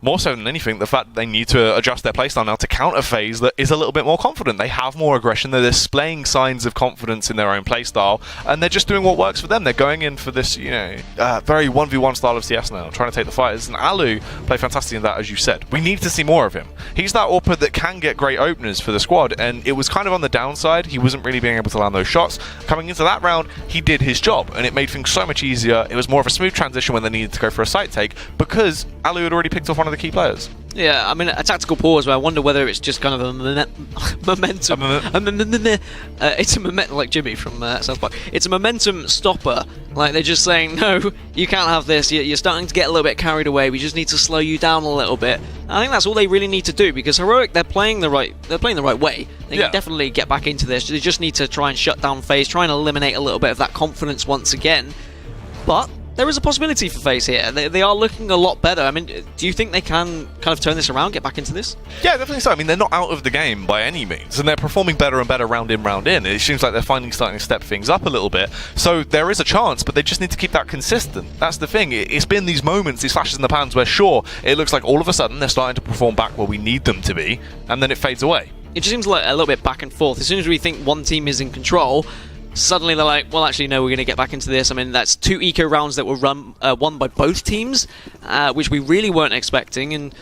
more so than anything, the fact that they need to adjust their playstyle now to counter FaZe that is a little bit more confident. They have more aggression, they're displaying signs of confidence in their own playstyle, and they're just doing what works for them. They're going in for this, very 1v1 style of CS now, trying to take the fighters, and Alu played fantastic in that, as you said. We need to see more of him. He's that AWPer that can get great openers for the squad, and it was kind of on the downside. He wasn't really being able to land those shots. Coming into that round, he did his job, and it made things so much easier. It was more of a smooth transition when they needed to go for a site take, because Alu had already picked off one of the key players. Yeah, I mean, a tactical pause where I wonder whether it's just kind of a momentum. It's a momentum, like Jimmy from South Park. It's a momentum stopper. Like, they're just saying, no, you can't have this. You're starting to get a little bit carried away. We just need to slow you down a little bit. I think that's all they really need to do, because Heroic, they're playing the right way. They can definitely get back into this. They just need to try and shut down FaZe, try and eliminate a little bit of that confidence once again. But there is a possibility for FaZe here. They are looking a lot better. I mean, do you think they can kind of turn this around, get back into this? Yeah, definitely so. I mean, they're not out of the game by any means, and they're performing better and better round in, round in. It seems like they're finally starting to step things up a little bit. So there is a chance, but they just need to keep that consistent. That's the thing. It's been these moments, these flashes in the pans where, sure, it looks like all of a sudden they're starting to perform back where we need them to be, and then it fades away. It just seems like a little bit back and forth. As soon as we think one team is in control, suddenly they're like, well, actually, no, we're going to get back into this. I mean, that's 2 eco rounds that were won by both teams, which we really weren't expecting, and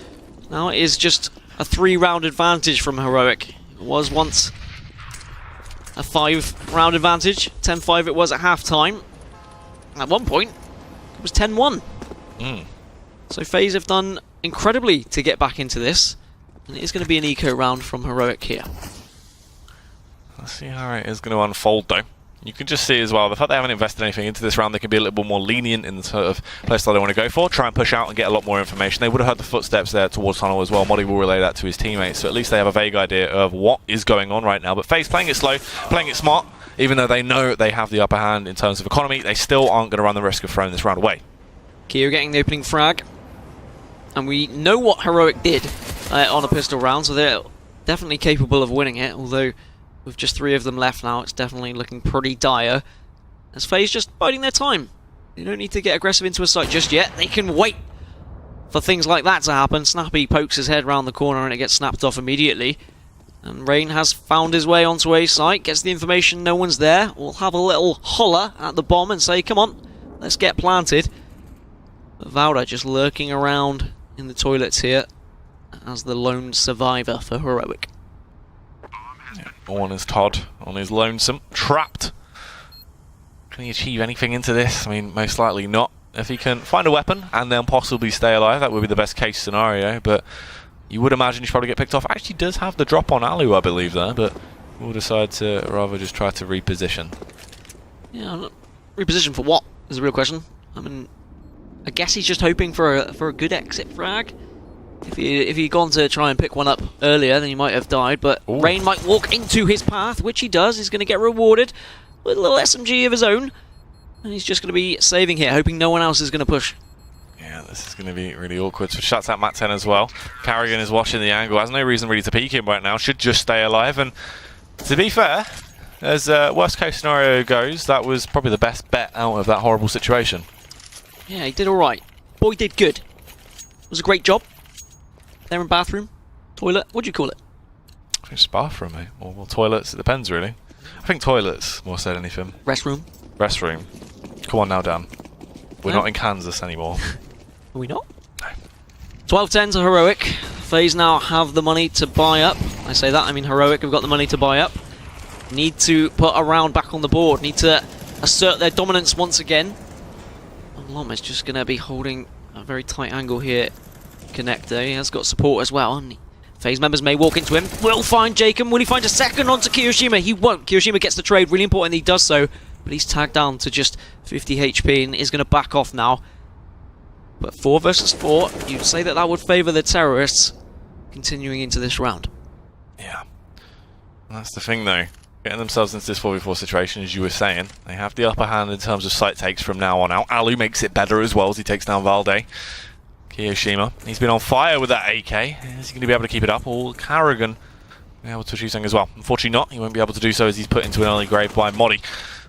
now it is just a 3-round advantage from Heroic. It was once a 5-round advantage. 10-5 it was at half-time. At one point, it was 10-1. So FaZe have done incredibly to get back into this, and it is going to be an eco round from Heroic here. Let's see how it is going to unfold, though. You can just see as well, the fact they haven't invested anything into this round, they can be a little bit more lenient in the sort of playstyle they want to go for, try and push out and get a lot more information. They would have heard the footsteps there towards tunnel as well. Modi will relay that to his teammates, so at least they have a vague idea of what is going on right now. But FaZe playing it slow, playing it smart, even though they know they have the upper hand in terms of economy, they still aren't going to run the risk of throwing this round away. Kyo getting the opening frag, and we know what Heroic did on a pistol round, so they're definitely capable of winning it, although with just 3 of them left now, it's definitely looking pretty dire. As FaZe just biding their time. They don't need to get aggressive into a site just yet. They can wait for things like that to happen. Snappy pokes his head round the corner and it gets snapped off immediately. And Rain has found his way onto a site, gets the information no one's there. We'll have a little holler at the bomb and say, come on, let's get planted. But Valda just lurking around in the toilets here as the lone survivor for Heroic. On is Todd, on his lonesome, trapped. Can he achieve anything into this? I mean, most likely not. If he can find a weapon and then possibly stay alive, that would be the best case scenario, but you would imagine he should probably get picked off. Actually does have the drop on Alu, I believe, there, but we'll decide to rather just try to reposition. Yeah, reposition for what is the real question. I mean, I guess he's just hoping for a good exit frag. If he'd gone to try and pick one up earlier, then he might have died, but Ooh. Rain might walk into his path, which he does. He's going to get rewarded with a little SMG of his own, and he's just going to be saving here, hoping no one else is going to push. Yeah, this is going to be really awkward. So shuts out Matt 10 as well. Carrigan is watching the angle, has no reason really to peek him right now, should just stay alive, and to be fair, as worst case scenario goes, that was probably the best bet out of that horrible situation. Yeah, he did alright. Boy did good. It was a great job. there in bathroom? Toilet? What do you call it? I think it's bathroom, mate. Or toilets. It depends, really. I think toilets, more so than anything. Restroom? Restroom. Come on now, Dan. We're not in Kansas anymore. Are we not? No. 12-10 to Heroic. FaZe now have the money to buy up. I say that, I mean Heroic have got the money to buy up. Need to put a round back on the board. Need to assert their dominance once again. Lom is just going to be holding a very tight angle here. Connector, he has got support as well. And FaZe members may walk into him. Will find Jacob. Will he find a second onto Kiyoshima? He won't. Kiyoshima gets the trade. Really important he does so. But he's tagged down to just 50 HP and is going to back off now. But 4 versus 4, you'd say that that would favour the terrorists continuing into this round. Yeah. That's the thing, though. Getting themselves into this 4v4 situation, as you were saying. They have the upper hand in terms of site takes from now on out. Alu makes it better as well as he takes down Valde. Kiyoshima, he's been on fire with that AK. Is he going to be able to keep it up? Or Carrigan be able to achieve something as well? Unfortunately not. He won't be able to do so as he's put into an early grave by Modi.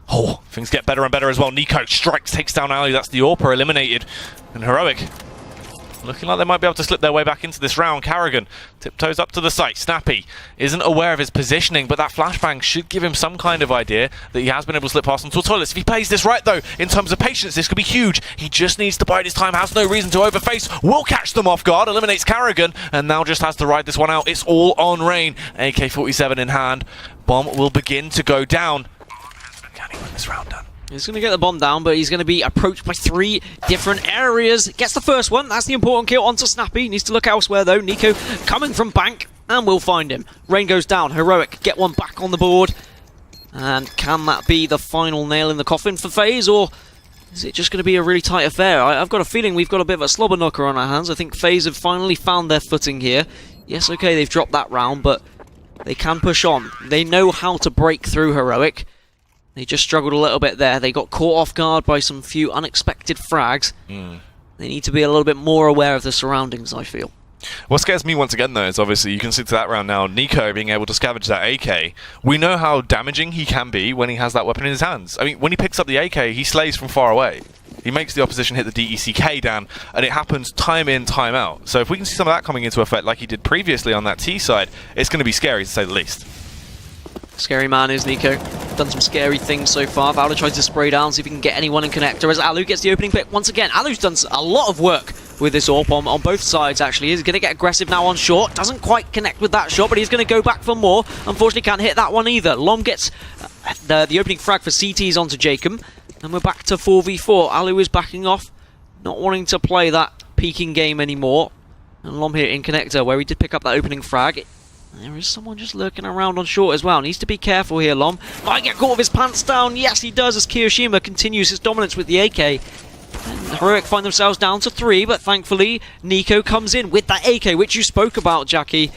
Oh, things get better and better as well. Nico strikes, takes down Ali. That's the AWPer eliminated. And Heroic looking like they might be able to slip their way back into this round. Carrigan tiptoes up to the site. Snappy isn't aware of his positioning, but that flashbang should give him some kind of idea that he has been able to slip past into toilets. If he plays this right, though, in terms of patience, this could be huge. He just needs to bide his time, has no reason to overface. Will catch them off guard, eliminates Carrigan, and now just has to ride this one out. It's all on Rain. AK-47 in hand. Bomb will begin to go down. Can he win this round, Dan? He's going to get the bomb down, but he's going to be approached by 3 different areas. Gets the first one. That's the important kill onto Snappy. Needs to look elsewhere, though. Nico coming from bank, and we'll find him. Rain goes down. Heroic get one back on the board. And can that be the final nail in the coffin for FaZe, or is it just going to be a really tight affair? I've got a feeling we've got a bit of a slobber knocker on our hands. I think FaZe have finally found their footing here. Yes, okay, they've dropped that round, but they can push on. They know how to break through Heroic. They just struggled a little bit there. They got caught off guard by some few unexpected frags. They need to be a little bit more aware of the surroundings, I feel. What scares me once again, though, is obviously you can see to that round now, Nico being able to scavenge that AK. We know how damaging he can be when he has that weapon in his hands. I mean, when he picks up the AK, he slays from far away. He makes the opposition hit the DECK down, and it happens time in, time out. So if we can see some of that coming into effect like he did previously on that T side, it's going to be scary, to say the least. Scary man is Nico. Done some scary things so far. Valor tries to spray down, see if he can get anyone in connector as Alu gets the opening pick once again. Alu's done a lot of work with this AWP on both sides, actually. He's going to get aggressive now on short. Doesn't quite connect with that shot, but he's going to go back for more. Unfortunately, can't hit that one either. Lom gets the opening frag for CTs onto Jacob. And we're back to 4v4. Alu is backing off, not wanting to play that peeking game anymore. And Lom here in connector, where he did pick up that opening frag. There is someone just lurking around on short as well. Needs to be careful here, Lom. Might get caught with his pants down. Yes, he does, as Kiyoshima continues his dominance with the AK. And Heroic find themselves down to 3, but thankfully, Nico comes in with that AK, which you spoke about, Jackie.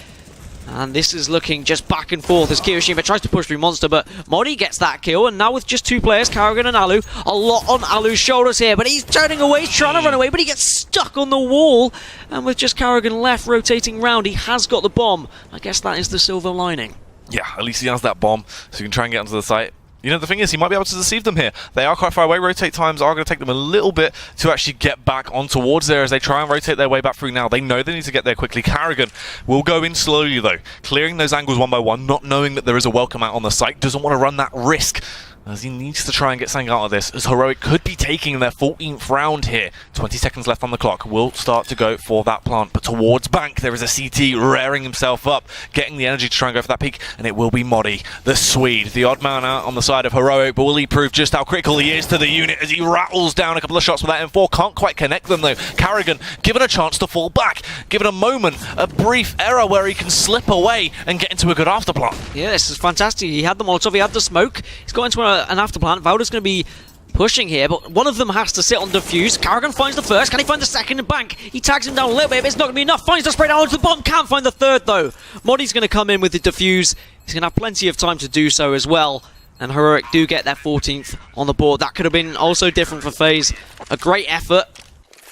And this is looking just back and forth as Kiyoshima tries to push through Monster, but Modi gets that kill, and now with just 2 players, Carrigan and Alu, a lot on Alu's shoulders here, but he's turning away, he's trying to run away, but he gets stuck on the wall, and with just Carrigan left rotating round, he has got the bomb. I guess that is the silver lining. Yeah, at least he has that bomb, so he can try and get onto the site. You know, the thing is, he might be able to deceive them here. They are quite far away. Rotate times are going to take them a little bit to actually get back on towards there as they try and rotate their way back through now. They know they need to get there quickly. Carrigan will go in slowly, though, clearing those angles one by one, not knowing that there is a welcome out on the site. Doesn't want to run that risk, as he needs to try and get something out of this, as Heroic could be taking their 14th round here. 20 seconds left on the clock. Will start to go for that plant, but towards bank, there is a CT rearing himself up, getting the energy to try and go for that peak, and it will be Modi, the Swede, the odd man out on the side of Heroic, but will he prove just how critical he is to the unit as he rattles down a couple of shots with that M4? Can't quite connect them, though. Carrigan given a chance to fall back, given a moment, a brief error where he can slip away and get into a good afterplant. Yeah, this is fantastic. He had the Molotov, he had the smoke, he's got into an afterplant. Valda's going to be pushing here, but one of them has to sit on defuse. Carrigan finds the first. Can he find the second? And bank. He tags him down a little bit, but it's not going to be enough. Finds the spray down onto the bottom. Can't find the third, though. Modi's going to come in with the defuse. He's going to have plenty of time to do so as well. And Heroic do get their 14th on the board. That could have been also different for FaZe. A great effort,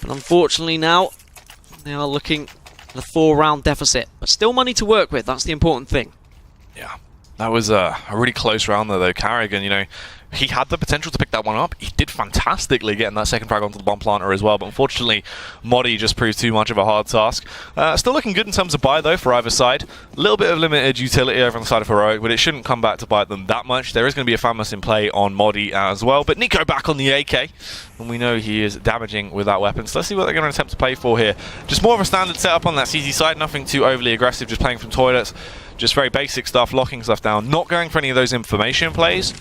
but unfortunately now they are looking at a 4-round deficit. But still money to work with. That's the important thing. Yeah. That was a really close round there, though. Carrigan, you know, he had the potential to pick that one up. He did fantastically getting that second frag onto the bomb planter as well, but unfortunately, Modi just proved too much of a hard task. Still looking good in terms of buy, though, for either side. A little bit of limited utility over on the side of Heroic, but it shouldn't come back to bite them that much. There is going to be a Famous in play on Modi as well, but NiKo back on the AK, and we know he is damaging with that weapon. So let's see what they're going to attempt to play for here. Just more of a standard setup on that CZ side, nothing too overly aggressive, just playing from toilets. Just very basic stuff, locking stuff down, not going for any of those information plays.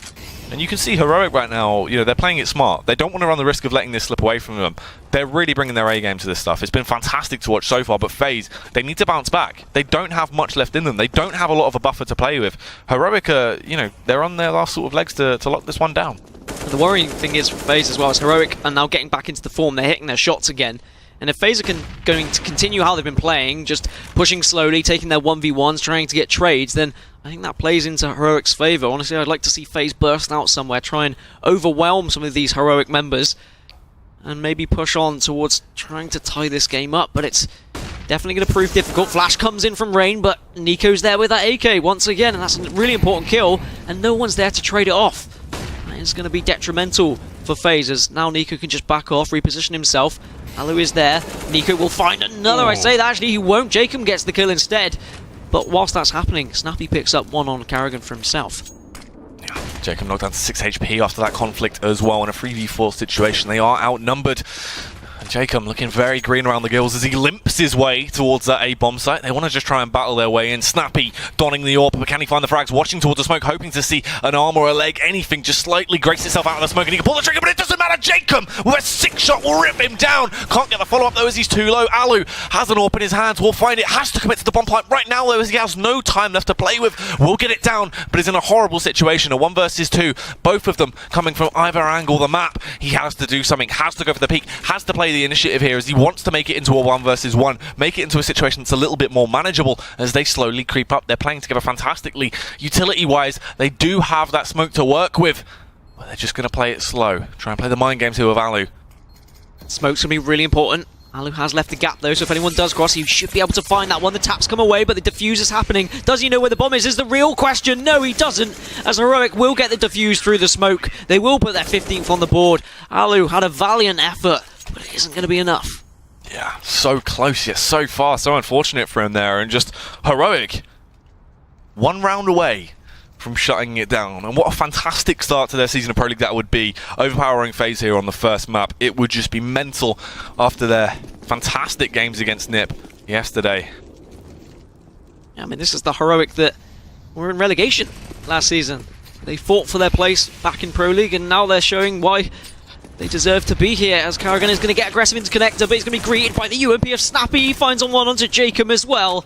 And you can see Heroic right now, you know, they're playing it smart. They don't want to run the risk of letting this slip away from them. They're really bringing their A game to this stuff. It's been fantastic to watch so far, but FaZe, they need to bounce back. They don't have much left in them. They don't have a lot of a buffer to play with. Heroic, you know, they're on their last sort of legs to lock this one down. The worrying thing is for FaZe as well is Heroic are now getting back into the form. They're hitting their shots again. And if FaZe are going to continue how they've been playing, just pushing slowly, taking their 1v1s, trying to get trades, then I think that plays into Heroic's favour. Honestly, I'd like to see FaZe burst out somewhere, try and overwhelm some of these Heroic members, and maybe push on towards trying to tie this game up. But it's definitely going to prove difficult. Flash comes in from Rain, but NiKo's there with that AK once again, and that's a really important kill, and no one's there to trade it off. That is going to be detrimental for FaZe, as now NiKo can just back off, reposition himself. Alu is there. NiKo will find another. I say that actually he won't. Jacob gets the kill instead. But whilst that's happening, Snappy picks up one on Karrigan for himself. Yeah, Jacob knocked down to 6 HP after that conflict as well in a 3v4 situation. They are outnumbered. And Jacob looking very green around the gills as he limps his way towards that A-bomb site. They want to just try and battle their way in. Snappy donning the AWP, but can he find the frags? Watching towards the smoke, hoping to see an arm or a leg, anything, just slightly grace itself out of the smoke, and he can pull the trigger, but it doesn't matter. Jacob with a 6-shot will rip him down. Can't get the follow-up though as he's too low. Alu has an AWP in his hands, will find it, has to commit to the bomb pipe right now though as he has no time left to play with. Will get it down, but is in a horrible situation. A 1 versus 2, both of them coming from either angle of the map. He has to do something, has to go for the peak, has to play the initiative here as he wants to make it into a 1 versus 1, make it into a situation that's a little bit more manageable as they slowly creep up. They're playing together fantastically. Utility-wise, they do have that smoke to work with, but they're just going to play it slow. Try and play the mind games here with Alu. Smoke's going to be really important. Alu has left the gap though, so if anyone does cross, he should be able to find that one. The taps come away, but the defuse is happening. Does he know where the bomb is the real question. No, he doesn't, as Heroic will get the defuse through the smoke. They will put their 15th on the board. Alu had a valiant effort, but it isn't going to be enough. Yeah, so close yet so far. So unfortunate for him there, and just Heroic 1 round away from shutting it down. And what a fantastic start to their season of Pro League that would be. Overpowering FaZe here on the first map. It would just be mental after their fantastic games against NiP yesterday. Yeah, I mean, this is the Heroic that were in relegation last season. They fought for their place back in Pro League, and now they're showing why they deserve to be here, as Karrigan is going to get aggressive into Connector, but he's going to be greeted by the UMP of Snappy. He finds on one onto Jacob as well,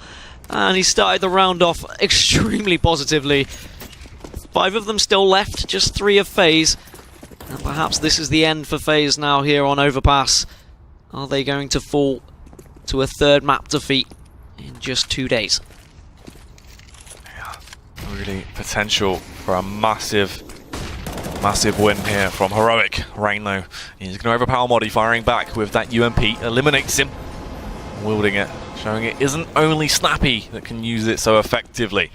and he started the round off extremely positively. 5 of them still left, just 3 of FaZe. And perhaps this is the end for FaZe now here on Overpass. Are they going to fall to a 3rd map defeat in just 2 days? Yeah, really potential for a massive win here from Heroic. Rain though, he's going to overpower Modi, firing back with that UMP, eliminates him, wielding it, showing it isn't only Snappy that can use it so effectively.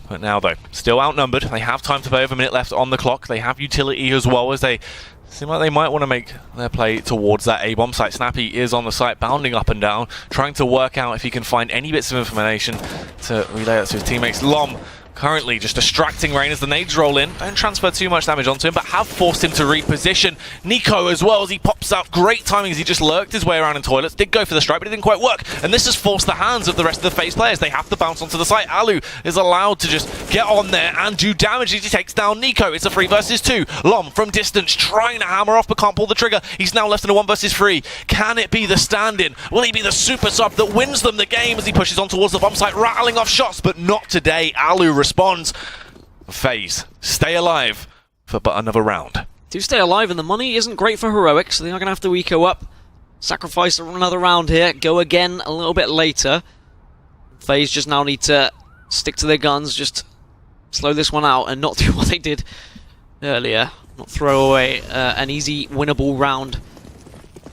But now though, still outnumbered. They have time to play, over a minute left on the clock. They have utility as well, as they seem like they might want to make their play towards that A-bomb site. Snappy is on the site, bounding up and down, trying to work out if he can find any bits of information to relay that to his teammates. Lom currently just distracting Rain as the nades roll in. Don't transfer too much damage onto him, but have forced him to reposition. NiKo as well as he pops out. Great timing as he just lurked his way around in toilets. Did go for the strike, but it didn't quite work. And this has forced the hands of the rest of the FaZe players. They have to bounce onto the site. Alu is allowed to just get on there and do damage as he takes down NiKo. It's a 3 versus 2. Lom from distance trying to hammer off, but can't pull the trigger. He's now left in a 1 versus 3. Can it be the stand-in? Will he be the super sub that wins them the game as he pushes on towards the bomb site, rattling off shots? But not today. Alu responds. FaZe stay alive for but another round. Do stay alive, and the money isn't great for Heroic, so they are going to have to eco up, sacrifice another round here, go again a little bit later. FaZe just now need to stick to their guns, just slow this one out and not do what they did earlier, not throw away an easy winnable round.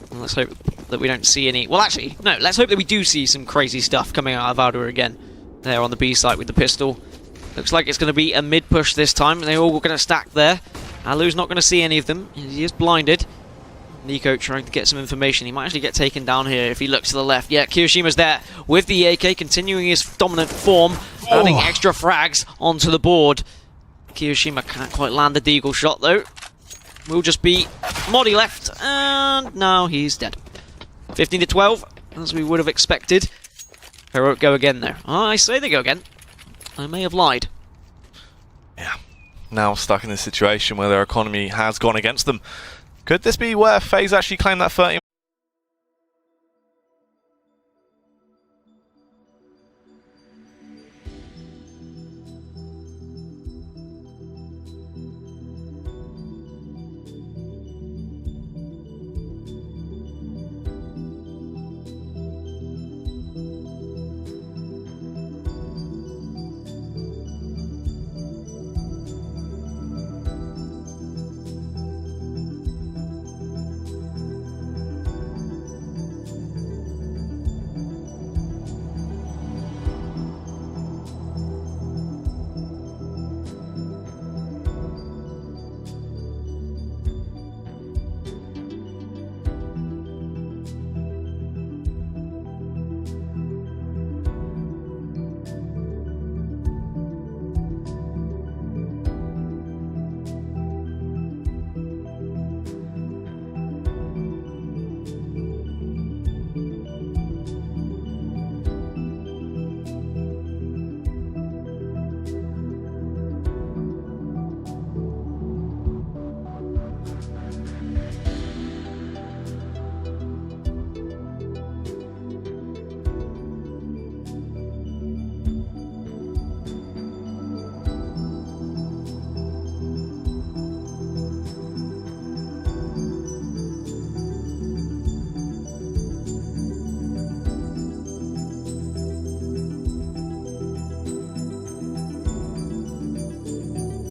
And let's hope that we don't see any. Well, actually, no, let's hope that we do see some crazy stuff coming out of Ardua again there on the B site with the pistol. Looks like it's going to be a mid-push this time, and they're all going to stack there. Alu's not going to see any of them. He is blinded. Nico trying to get some information. He might actually get taken down here if he looks to the left. Yeah, Kiroshima's there with the AK, continuing his dominant form, adding extra frags onto the board. Kiyoshima can't quite land the deagle shot, though. Will just be Modi left, and now he's dead. 15-12, as we would have expected. Heroic go again, though. Oh, I say they go again. I may have lied. Yeah. Now stuck in this situation where their economy has gone against them. Could this be where FaZe actually claim that 30?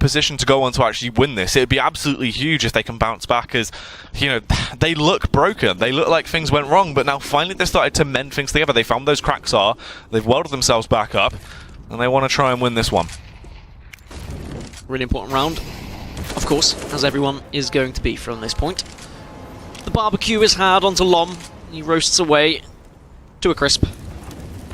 Position to go on to actually win this. It'd be absolutely huge if they can bounce back, as you know, they look broken, they look like things went wrong, but now finally they've started to mend things together. They found those cracks are, they've welded themselves back up, and they want to try and win this one. Really important round, of course, as everyone is going to be from this point. The barbecue is had onto Lom. He roasts away to a crisp.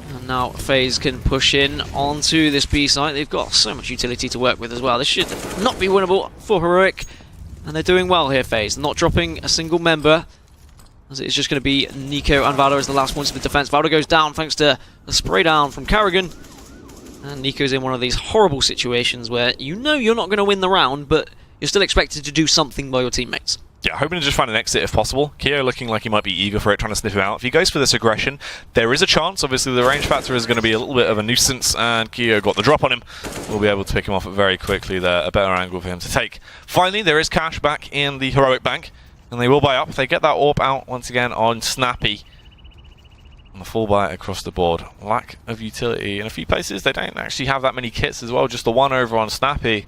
And now FaZe can push in onto this B site. They've got so much utility to work with as well. This should not be winnable for Heroic. And they're doing well here, FaZe. Not dropping a single member, as it's just going to be Nico and Valor as the last ones to the defense. Valor goes down thanks to a spray down from Carrigan. And Nico's in one of these horrible situations where you know you're not going to win the round, but you're still expected to do something by your teammates. Yeah, hoping to just find an exit if possible. Keo looking like he might be eager for it, trying to sniff him out. If he goes for this aggression, there is a chance. Obviously, the range factor is going to be a little bit of a nuisance, and Keo got the drop on him. We'll be able to pick him off very quickly there. A better angle for him to take. Finally, there is cash back in the Heroic bank, and they will buy up. They get that AWP out once again on Snappy. And the full buy across the board. Lack of utility in a few places. They don't actually have that many kits as well, just the one over on Snappy.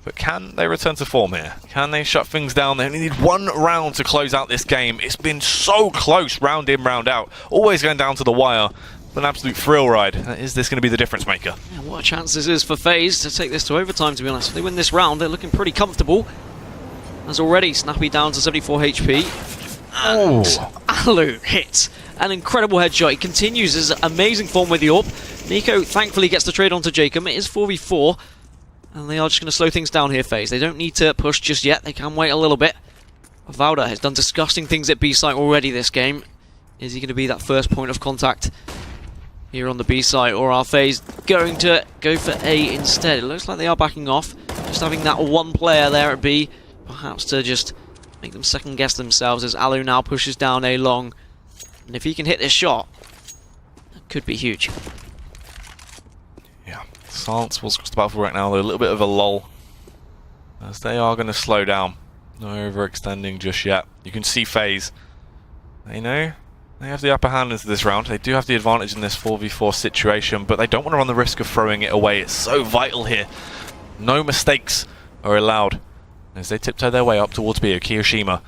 But can they return to form here? Can they shut things down? They only need one round to close out this game. It's been so close, round in, round out. Always going down to the wire. An absolute thrill ride. Is this going to be the difference maker? Yeah, what a chance this is for FaZe to take this to overtime, to be honest. If they win this round, they're looking pretty comfortable. As already, Snappy down to 74 HP. And Alu hits an incredible headshot. He continues his amazing form with the AWP. Nico thankfully gets the trade onto Jacob. It is 4v4. And they are just going to slow things down here, FaZe. They don't need to push just yet. They can wait a little bit. Valda has done disgusting things at B site already this game. Is he going to be that first point of contact here on the B site, or are FaZe going to go for A instead? It looks like they are backing off. Just having that one player there at B, perhaps to just make them second guess themselves, as Alu now pushes down A long. And if he can hit this shot, that could be huge. Yeah. Silence was across the battlefield right now. They're a little bit of a lull, as they are going to slow down. No overextending just yet. You can see FaZe. They know they have the upper hand into this round. They do have the advantage in this 4v4 situation, but they don't want to run the risk of throwing it away. It's so vital here. No mistakes are allowed as they tiptoe their way up towards B. Kiyoshima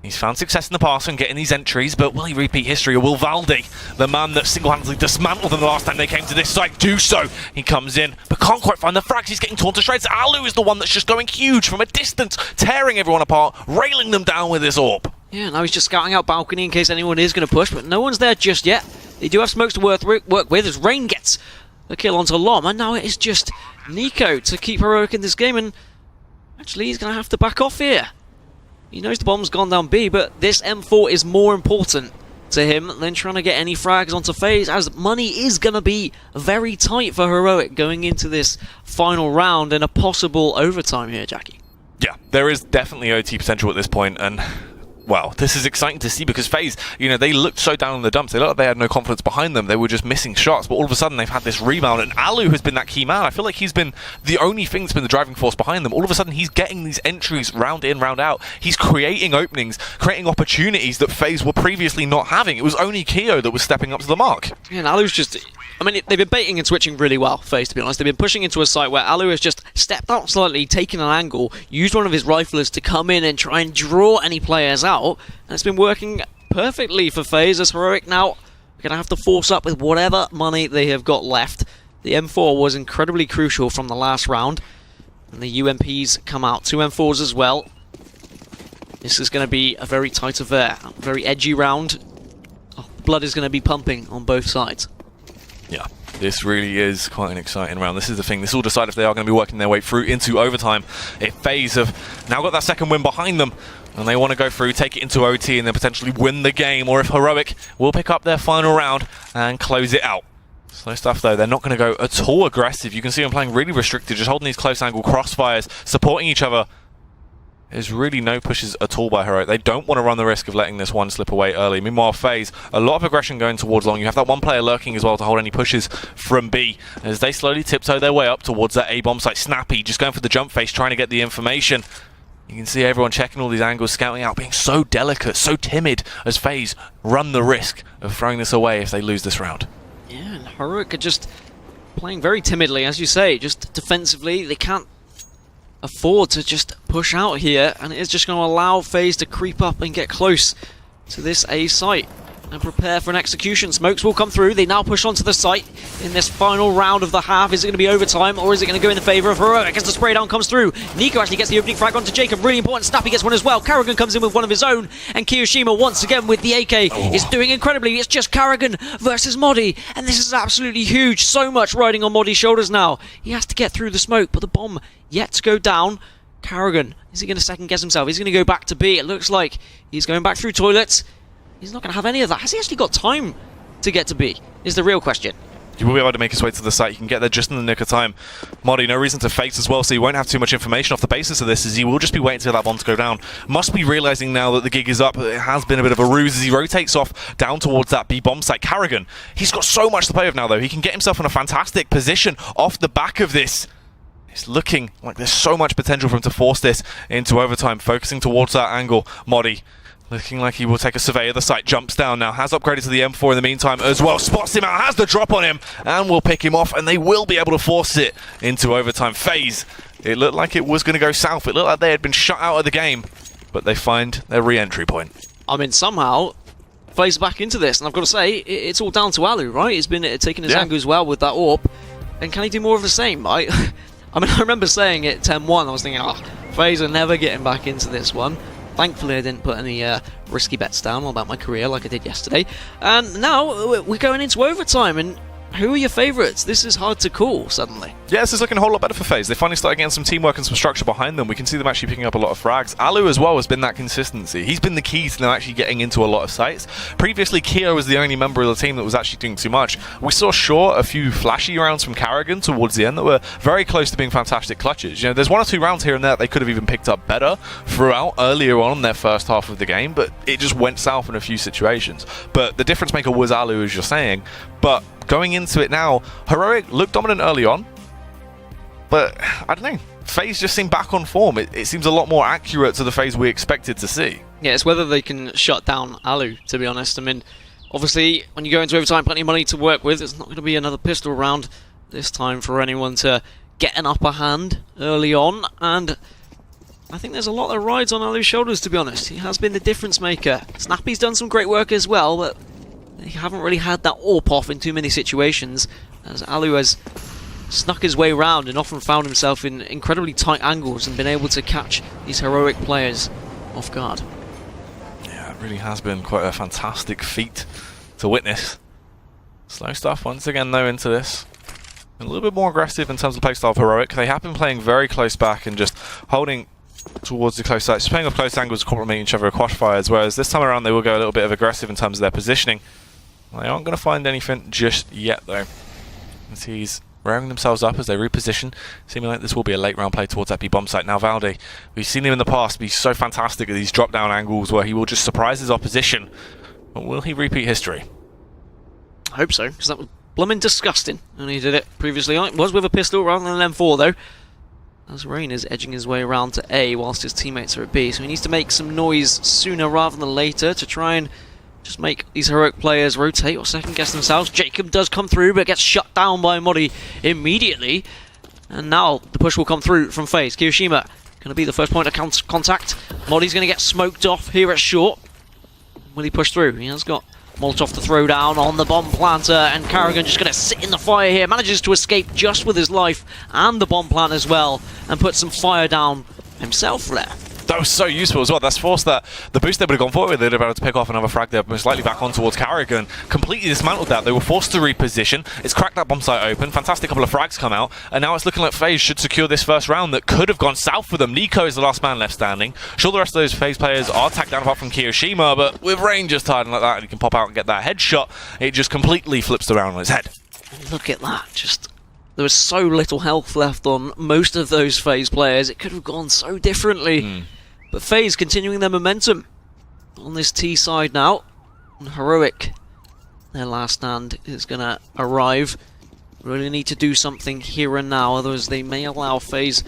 He's found success in the past and getting these entries, but will he repeat history, or will Valdi, the man that single-handedly dismantled them the last time they came to this site, do so? He comes in, but can't quite find the frags. He's getting torn to shreds. Alu is the one that's just going huge from a distance, tearing everyone apart, railing them down with this AWP. Yeah, now he's just scouting out balcony in case anyone is going to push, but no one's there just yet. They do have smokes to work with as Rain gets the kill onto Lom, and now it is just Nico to keep Heroic in this game, and actually he's going to have to back off here. He knows the bomb's gone down B, but this M4 is more important to him than trying to get any frags onto FaZe, as money is going to be very tight for Heroic going into this final round and a possible overtime here, Jackie. Yeah, there is definitely OT potential at this point, and well, this is exciting to see because FaZe, you know, they looked so down in the dumps. They looked like they had no confidence behind them. They were just missing shots, but all of a sudden they've had this rebound, and Alu has been that key man. I feel like he's been the only thing that's been the driving force behind them. All of a sudden he's getting these entries round in, round out. He's creating openings, creating opportunities that FaZe were previously not having. It was only Keo that was stepping up to the mark. Yeah, and Alu's just... I mean, they've been baiting and switching really well, FaZe, to be honest. They've been pushing into a site where Alu has just stepped out slightly, taken an angle, used one of his riflers to come in and try and draw any players out, and it's been working perfectly for FaZe, as Heroic now are going to have to force up with whatever money they have got left. The M4 was incredibly crucial from the last round, and the UMPs come out. 2 M4s as well. This is going to be a very tight affair, very edgy round. Oh, blood is going to be pumping on both sides. Yeah, this really is quite an exciting round. This is the thing. This will decide if they are going to be working their way through into overtime. If FaZe have now got that second win behind them, and they want to go through, take it into OT, and then potentially win the game, or if Heroic will pick up their final round and close it out. Slow stuff though, they're not going to go at all aggressive. You can see them playing really restricted, just holding these close angle crossfires, supporting each other. There's really no pushes at all by Heroic. They don't want to run the risk of letting this one slip away early. Meanwhile, FaZe, a lot of aggression going towards long. You have that one player lurking as well to hold any pushes from B as they slowly tiptoe their way up towards that A-bomb site. Snappy just going for the jump face, trying to get the information. You can see everyone checking all these angles, scouting out, being so delicate, so timid as FaZe run the risk of throwing this away if they lose this round. Yeah, and Heroic are just playing very timidly, as you say, just defensively. They can't afford to just push out here, and it's just going to allow FaZe to creep up and get close to this A site and prepare for an execution. Smokes will come through. They now push onto the site in this final round of the half. Is it going to be overtime, or is it going to go in the favour of Heroic as the spray down comes through? Nico actually gets the opening frag onto Jacob. Really important. Snappy gets one as well. Karrigan comes in with one of his own, and Kiyoshima once again with the AK is doing incredibly. It's just Karrigan versus Modi, and this is absolutely huge. So much riding on Modi's shoulders now. He has to get through the smoke, but the bomb yet to go down. Karrigan, is he going to second guess himself? He's going to go back to B. It looks like he's going back through toilets. He's not going to have any of that. Has he actually got time to get to B? Is the real question. He will be able to make his way to the site. You can get there just in the nick of time. Modi, no reason to face as well, so he won't have too much information off the basis of this, as he will just be waiting till that bomb to go down. Must be realizing now that the gig is up. It has been a bit of a ruse as he rotates off down towards that B bomb site. Karrigan, he's got so much to play with now, though. He can get himself in a fantastic position off the back of this. It's looking like there's so much potential for him to force this into overtime, focusing towards that angle. Modi looking like he will take a survey of the site, jumps down now, has upgraded to the M4 in the meantime as well, spots him out, has the drop on him, and will pick him off, and they will be able to force it into overtime. FaZe, it looked like it was going to go south. It looked like they had been shut out of the game, but they find their re-entry point. I mean, somehow, FaZe back into this, and I've got to say, it's all down to Alu, right? He's been taking his angle as well with that AWP, and can he do more of the same, right? I mean, I remember saying it 10-1, I was thinking, FaZe are never getting back into this one. Thankfully, I didn't put any risky bets down about my career like I did yesterday. And now we're going into overtime, and who are your favourites? This is hard to call, suddenly. Yeah, this is looking a whole lot better for FaZe. They finally started getting some teamwork and some structure behind them. We can see them actually picking up a lot of frags. Alu as well has been that consistency. He's been the key to them actually getting into a lot of sites. Previously, Keo was the only member of the team that was actually doing too much. We saw, sure, a few flashy rounds from Karrigan towards the end that were very close to being fantastic clutches. You know, there's 1 or 2 rounds here and there that they could have even picked up better throughout earlier on in their first half of the game, but it just went south in a few situations. But the difference maker was Alu, as you're saying. But going into it now, Heroic looked dominant early on, but I don't know. FaZe just seemed back on form. It seems a lot more accurate to the FaZe we expected to see. Yeah, it's whether they can shut down Alu, to be honest. I mean, obviously, when you go into overtime, plenty of money to work with. It's not going to be another pistol round this time for anyone to get an upper hand early on. And I think there's a lot that rides on Alu's shoulders, to be honest. He has been the difference maker. Snappy's done some great work as well, but they haven't really had that AWP off in too many situations, as Alu has snuck his way around and often found himself in incredibly tight angles and been able to catch these heroic players off guard. Yeah, it really has been quite a fantastic feat to witness. Slow stuff once again, though, into this. A little bit more aggressive in terms of playstyle of Heroic. They have been playing very close back and just holding towards the close sites, playing off close angles to complement each other with crossfires, whereas this time around they will go a little bit of aggressive in terms of their positioning. They aren't going to find anything just yet, though. As he's rearing themselves up as they reposition, seeming like this will be a late round play towards that B bomb site. Now Valde, we've seen him in the past be so fantastic at these drop down angles where he will just surprise his opposition. But will he repeat history? I hope so, because that was blooming disgusting, and he did it previously. It was with a pistol rather than an M4, though. As Rain is edging his way around to A whilst his teammates are at B, so he needs to make some noise sooner rather than later to try and just make these heroic players rotate or second guess themselves. Jacob does come through, but gets shut down by Modi immediately. And now the push will come through from FaZe. Kiyoshima going to be the first point of contact. Modi's going to get smoked off here at short. Will he push through? He has got Molotov to throw down on the bomb planter, and Karrigan just going to sit in the fire here. Manages to escape just with his life and the bomb plant as well, and put some fire down himself there. That was so useful as well. That's forced that the boost they would have gone forward with, they'd have been able to pick off another frag there, most likely back on towards Karrigan. Completely dismantled that. They were forced to reposition. It's cracked that bomb site open. Fantastic couple of frags come out, and now it's looking like FaZe should secure this first round that could have gone south for them. Nico is the last man left standing. Sure, the rest of those FaZe players are tagged down apart from Kiyoshima, but with Rain just hiding like that, and he can pop out and get that headshot, it just completely flips the round on his head. Look at that. Just there was so little health left on most of those FaZe players. It could have gone so differently. But FaZe continuing their momentum on this T side now. And Heroic, their last stand is going to arrive. Really need to do something here and now, otherwise they may allow FaZe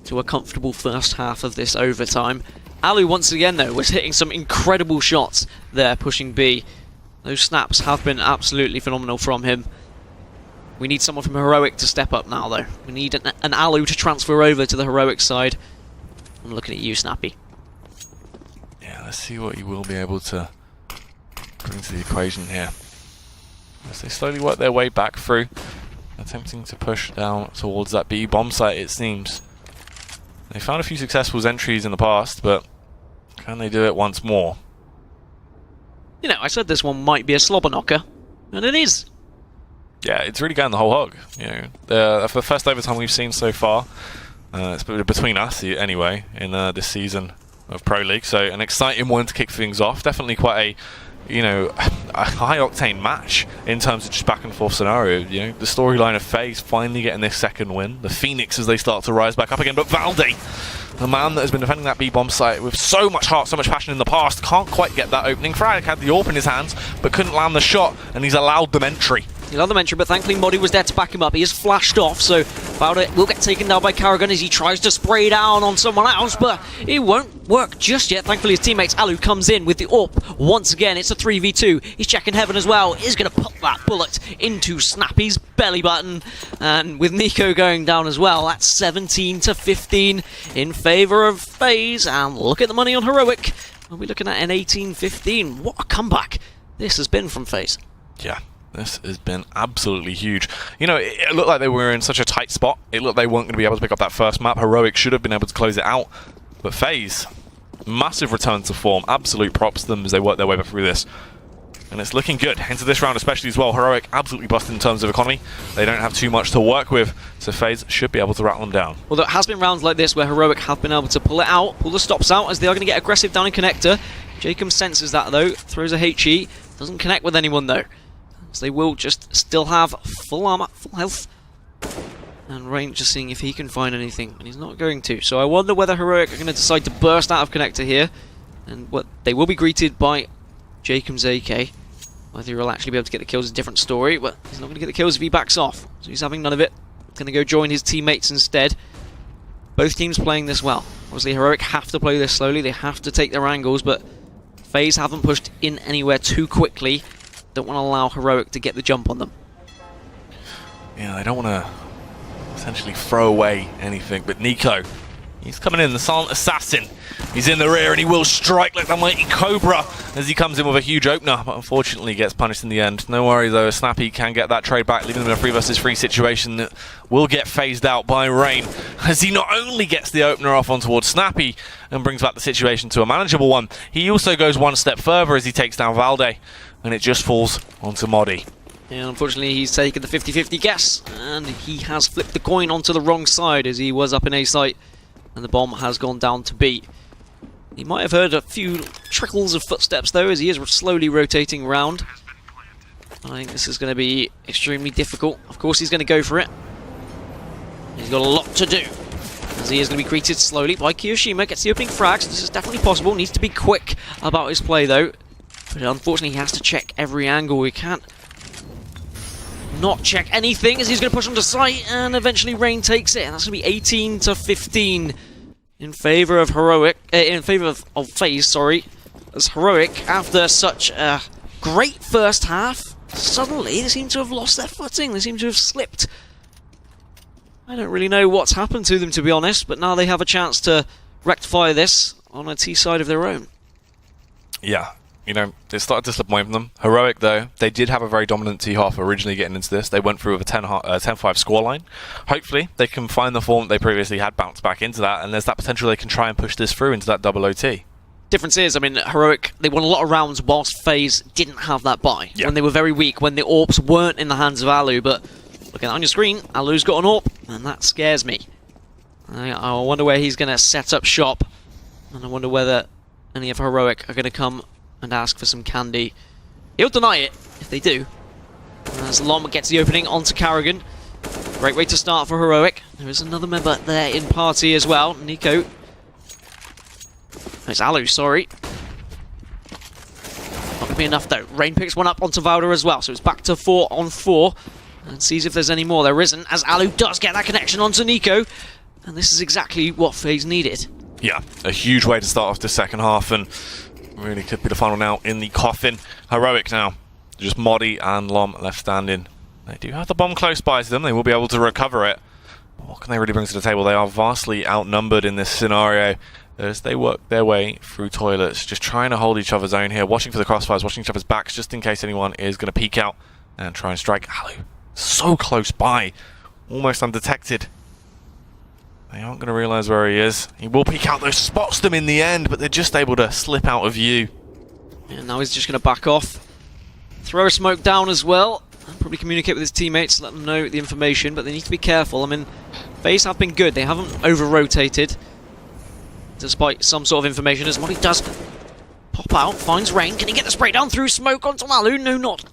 to a comfortable first half of this overtime. Alu once again though was hitting some incredible shots there, pushing B. Those snaps have been absolutely phenomenal from him. We need someone from Heroic to step up now though. We need an Alu to transfer over to the Heroic side. I'm looking at you, Snappy. Yeah, let's see what you will be able to bring to the equation here. As they slowly work their way back through, attempting to push down towards that B bomb site, it seems. They found a few successful entries in the past, but can they do it once more? You know, I said this one might be a slobber knocker, and it is. Yeah, it's really going the whole hog. You know, for the first overtime we've seen so far, it's between us anyway in this season of Pro League, so an exciting one to kick things off. Definitely quite a high octane match in terms of just back and forth scenario. You know, the storyline of FaZe finally getting this second win, the Phoenix as they start to rise back up again, but Valde, the man that has been defending that B bomb site with so much heart, so much passion in the past, can't quite get that opening. Frag had the AWP in his hands but couldn't land the shot, and he's allowed them entry. He allowed them entry, but thankfully Modi was there to back him up. He is flashed off, so Valde will get taken down by Karrigan as he tries to spray down on someone else, but it won't work just yet. Thankfully his teammate Alu comes in with the AWP once again. It's a 3v2. He's checking heaven as well. He's going to put that bullet into Snappy's belly button, and with Nico going down as well, that's 17 to 15 in favour of FaZe. And look at the money on Heroic. Are we looking at an 18-15? What a comeback this has been from FaZe. Yeah. This has been absolutely huge. You know, it looked like they were in such a tight spot. It looked like they weren't going to be able to pick up that first map. Heroic should have been able to close it out. But FaZe, massive return to form. Absolute props to them as they work their way back through this. And it's looking good into this round especially as well. Heroic absolutely busted in terms of economy. They don't have too much to work with, so FaZe should be able to rattle them down. Well, there has been rounds like this where Heroic have been able to pull it out, pull the stops out, as they are going to get aggressive down in connector. Jacob senses that though, throws a HE, doesn't connect with anyone though. So they will just still have full armor, full health. And Rain just seeing if he can find anything, and he's not going to. So I wonder whether Heroic are going to decide to burst out of connector here. And what they will be greeted by Jacob's AK. Whether he'll actually be able to get the kills is a different story, but he's not going to get the kills if he backs off. So he's having none of it. Going to go join his teammates instead. Both teams playing this well. Obviously Heroic have to play this slowly, they have to take their angles, but FaZe haven't pushed in anywhere too quickly. Don't want to allow Heroic to get the jump on them. Yeah, they don't want to essentially throw away anything, but Nico He's coming in, the silent assassin. He's in the rear and he will strike like the mighty Cobra as he comes in with a huge opener, but unfortunately gets punished in the end. No worries though, Snappy can get that trade back, leaving them in a 3 versus 3 situation that will get phased out by Rain, as he not only gets the opener off on towards Snappy and brings back the situation to a manageable one, he also goes one step further as he takes down Valde, and it just falls onto Modi. Yeah, unfortunately he's taken the 50-50 guess, and he has flipped the coin onto the wrong side as he was up in A site, and the bomb has gone down to B. He might have heard a few trickles of footsteps though, as he is slowly rotating round. I think this is going to be extremely difficult. Of course he's going to go for it. He's got a lot to do, as he is going to be greeted slowly by Kiyoshima. Gets the opening frags. This is definitely possible. Needs to be quick about his play though. But unfortunately he has to check every angle. He can't not check anything, as he's going to push onto site, and eventually Rain takes it. And that's going to be 18-15 in favour of Heroic, in favour of FaZe, sorry. As Heroic, after such a great first half, suddenly they seem to have lost their footing. They seem to have slipped. I don't really know what's happened to them, to be honest, but now they have a chance to rectify this on a T side of their own. Yeah. You know, they started to slip away from them. Heroic, though, they did have a very dominant T-half originally getting into this. They went through with a 10-5 scoreline. Hopefully, they can find the form they previously had, bounce back into that, and there's that potential they can try and push this through into that double OT. Difference is, I mean, Heroic, they won a lot of rounds whilst FaZe didn't have that buy. Yeah. When they were very weak, when the AWPs weren't in the hands of Alu, but looking on your screen, Alu's got an AWP, and that scares me. I wonder where he's going to set up shop, and I wonder whether any of Heroic are going to come and ask for some candy. He'll deny it if they do. As Lom gets the opening onto Karrigan. Great way to start for Heroic. There is another member there in party as well. Nico. It's Alu, sorry. Not going to be enough though. Rain picks one up onto Valda as well, so it's back to 4-on-4. And sees if there's any more. There isn't, as Alu does get that connection onto Nico. And this is exactly what FaZe needed. Yeah, a huge way to start off the second half, and really could be the final now in the coffin. Heroic now, just Modi and Lom left standing. They do have the bomb close by to them. They will be able to recover it. But what can they really bring to the table? They are vastly outnumbered in this scenario as they work their way through toilets, just trying to hold each other's own here, watching for the crossfires, watching each other's backs, just in case anyone is going to peek out and try and strike. Alu, so close by, almost undetected. They aren't going to realise where he is. He will peek out, though, spots them in the end, but they're just able to slip out of view. And now he's just going to back off. Throw a smoke down as well. Probably communicate with his teammates, let them know the information, but they need to be careful. I mean, FaZe have been good. They haven't over-rotated, despite some sort of information, as Modi does pop out, finds Rain. Can he get the spray down through smoke onto Alu? No, not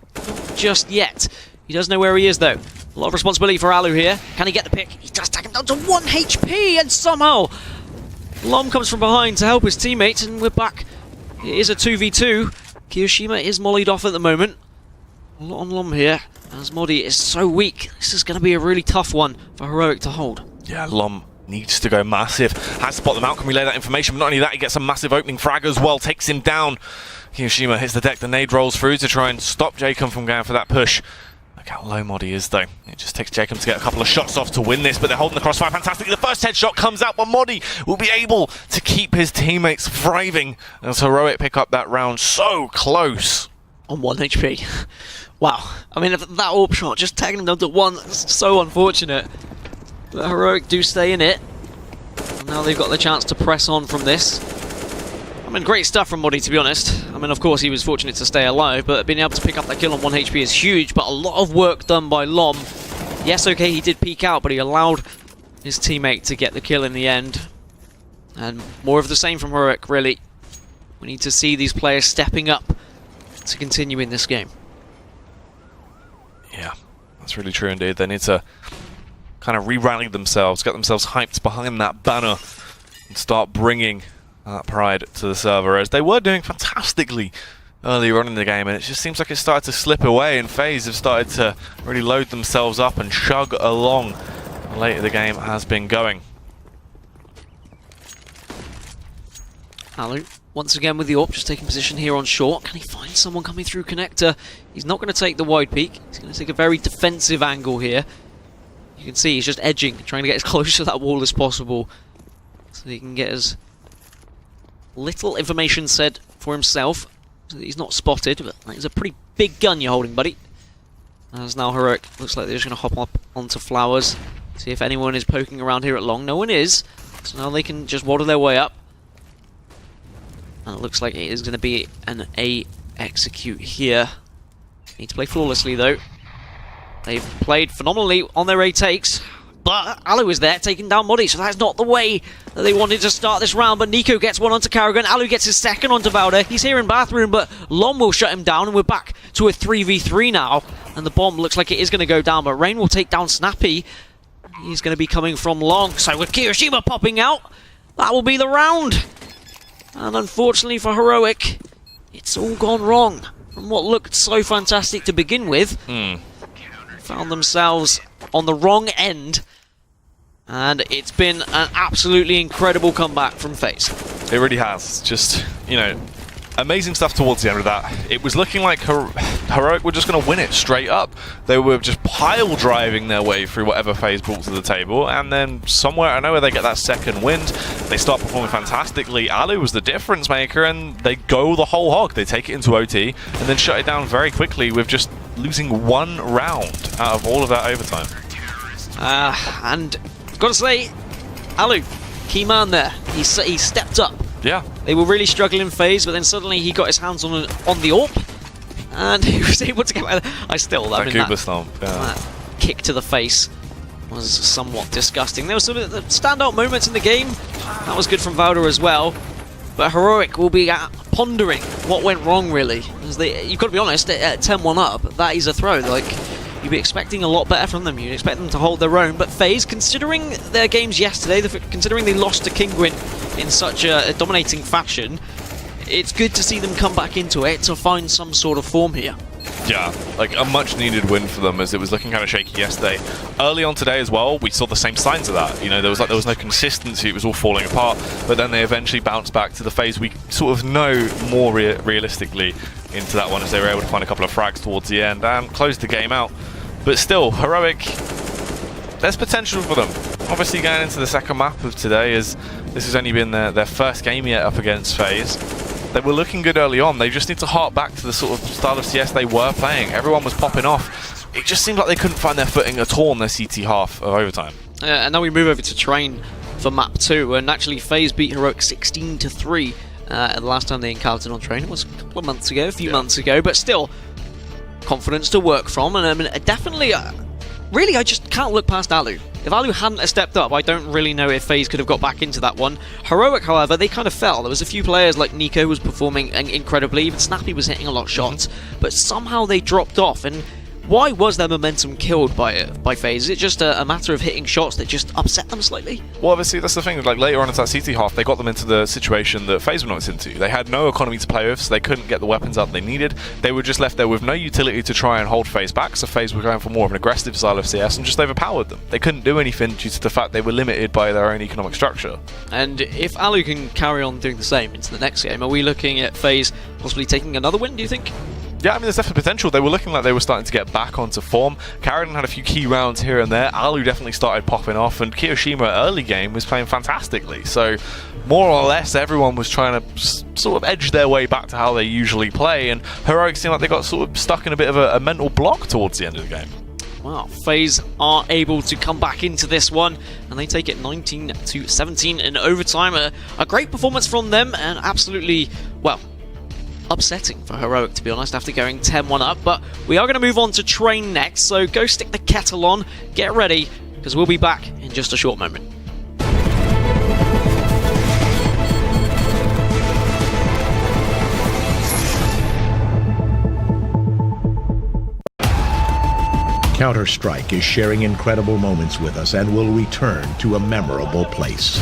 just yet. He does know where he is, though. A lot of responsibility for Alu here. Can he get the pick? He does take him down to 1 HP, and somehow Lom comes from behind to help his teammates, and we're back. It is a 2v2. Kiyoshima is mollied off at the moment. A lot on Lom here, as Modi is so weak. This is going to be a really tough one for Heroic to hold. Yeah, Lom needs to go massive. Has to spot them out, can relay that information, but not only that, he gets a massive opening frag as well, takes him down. Kiyoshima hits the deck, the nade rolls through to try and stop Jacob from going for that push. Look how low Modi is though. It just takes Jacob to get a couple of shots off to win this, but they're holding the crossfire fantastically. The first headshot comes out, but Modi will be able to keep his teammates thriving as Heroic pick up that round so close. On 1 HP. Wow. I mean, if that AWP shot just tagging him down to 1, that's so unfortunate. But Heroic do stay in it. And now they've got the chance to press on from this. I mean, great stuff from Modi, to be honest. I mean, of course, he was fortunate to stay alive, but being able to pick up that kill on 1 HP is huge, but a lot of work done by Lom. Yes, okay, he did peek out, but he allowed his teammate to get the kill in the end. And more of the same from Heroic, really. We need to see these players stepping up to continue in this game. Yeah, that's really true indeed. They need to kind of re-rally themselves, get themselves hyped behind that banner, and start bringing that pride to the server, as they were doing fantastically earlier on in the game, and it just seems like it started to slip away, and FaZe have started to really load themselves up and chug along the later the game has been going. Alu, once again with the AWP, just taking position here on short. Can he find someone coming through connector? He's not going to take the wide peak. He's going to take a very defensive angle here. You can see he's just edging, trying to get as close to that wall as possible. so he can get as little information said for himself, so that he's not spotted, but that is a pretty big gun you're holding, buddy. As now Heroic looks like they're just going to hop up onto Flowers, see if anyone is poking around here at long. No one is, so now they can just waddle their way up. And it looks like it is going to be an A execute here. Need to play flawlessly though. They've played phenomenally on their A takes, but Alu is there taking down Modi, so that's not the way that they wanted to start this round. But Nico gets one onto Karrigan, Alu gets his second onto Valder. He's here in Bathroom, but Lom will shut him down, and we're back to a 3v3 now. And the bomb looks like it is going to go down, but Rain will take down Snappy. He's going to be coming from long, so with Kirishima popping out, that will be the round. And unfortunately for Heroic, it's all gone wrong. From what looked so fantastic to begin with, found themselves on the wrong end, and it's been an absolutely incredible comeback from FaZe. It really has. Just, you know, amazing stuff towards the end of that. It was looking like Heroic were just going to win it straight up. They were just pile driving their way through whatever FaZe brought to the table, and then somewhere out of nowhere they get that second wind. They start performing fantastically. Alu was the difference maker, and they go the whole hog. They take it into OT and then shut it down very quickly with just losing one round out of all of that overtime. And I've got to say, Alu, key man there. He stepped up. Yeah. They were really struggling in FaZe, but then suddenly he got his hands on the AWP, and he was able to get... that Kuba stomp, yeah. That kick to the face was somewhat disgusting. There were some of the standout moments in the game. That was good from Valder as well. But Heroic will be pondering what went wrong, really. You've got to be honest, at 10-1 up, that is a throw. Like, you'd be expecting a lot better from them. You'd expect them to hold their own. But FaZe, considering their games yesterday, considering they lost to Kinguin in such a dominating fashion, it's good to see them come back into it to find some sort of form here. Yeah, like a much needed win for them, as it was looking kind of shaky yesterday. Early on today as well, we saw the same signs of that. You know, there was no consistency, it was all falling apart, but then they eventually bounced back to the phase we sort of know more realistically into that one, as they were able to find a couple of frags towards the end and close the game out. But still, Heroic, there's potential for them. Obviously going into the second map of today, as this has only been their first game yet up against FaZe. They were looking good early on. They just need to hark back to the sort of style of CS they were playing. Everyone was popping off. It just seemed like they couldn't find their footing at all in their CT half of overtime. And now we move over to Train for map 2, and actually FaZe beat Heroic 16-3 the last time they encountered on Train. It was a couple of months ago, a few months ago, but still confidence to work from. And I mean, definitely, really, I just can't look past Alu. If Alu hadn't stepped up, I don't really know if FaZe could have got back into that one. Heroic, however, they kind of fell. There was a few players like Nico who was performing incredibly, even Snappy was hitting a lot of shots, but somehow they dropped off. And why was their momentum killed by FaZe? Is it just a matter of hitting shots that just upset them slightly? Well, obviously, that's the thing. Like, later on into that CT half, they got them into the situation that FaZe were not into. They had no economy to play with, so they couldn't get the weapons out they needed. They were just left there with no utility to try and hold FaZe back, so FaZe were going for more of an aggressive style of CS and just overpowered them. They couldn't do anything due to the fact they were limited by their own economic structure. And if Alu can carry on doing the same into the next game, are we looking at FaZe possibly taking another win, do you think? Yeah, I mean, there's definitely potential. They were looking like they were starting to get back onto form. Karrigan had a few key rounds here and there. Alu definitely started popping off, and Kirishima early game was playing fantastically. So, more or less, everyone was trying to sort of edge their way back to how they usually play, and Heroic seemed like they got sort of stuck in a bit of a mental block towards the end of the game. Wow, FaZe are able to come back into this one, and they take it 19-17 in overtime. A great performance from them, and absolutely, well, upsetting for Heroic, to be honest, after going 10-1 up. But we are going to move on to Train next, so go stick the kettle on, get ready, because we'll be back in just a short moment. Counter-Strike is sharing incredible moments with us and will return to a memorable place.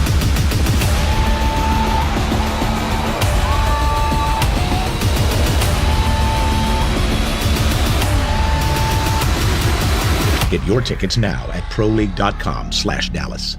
Get your tickets now at proleague.com/Dallas.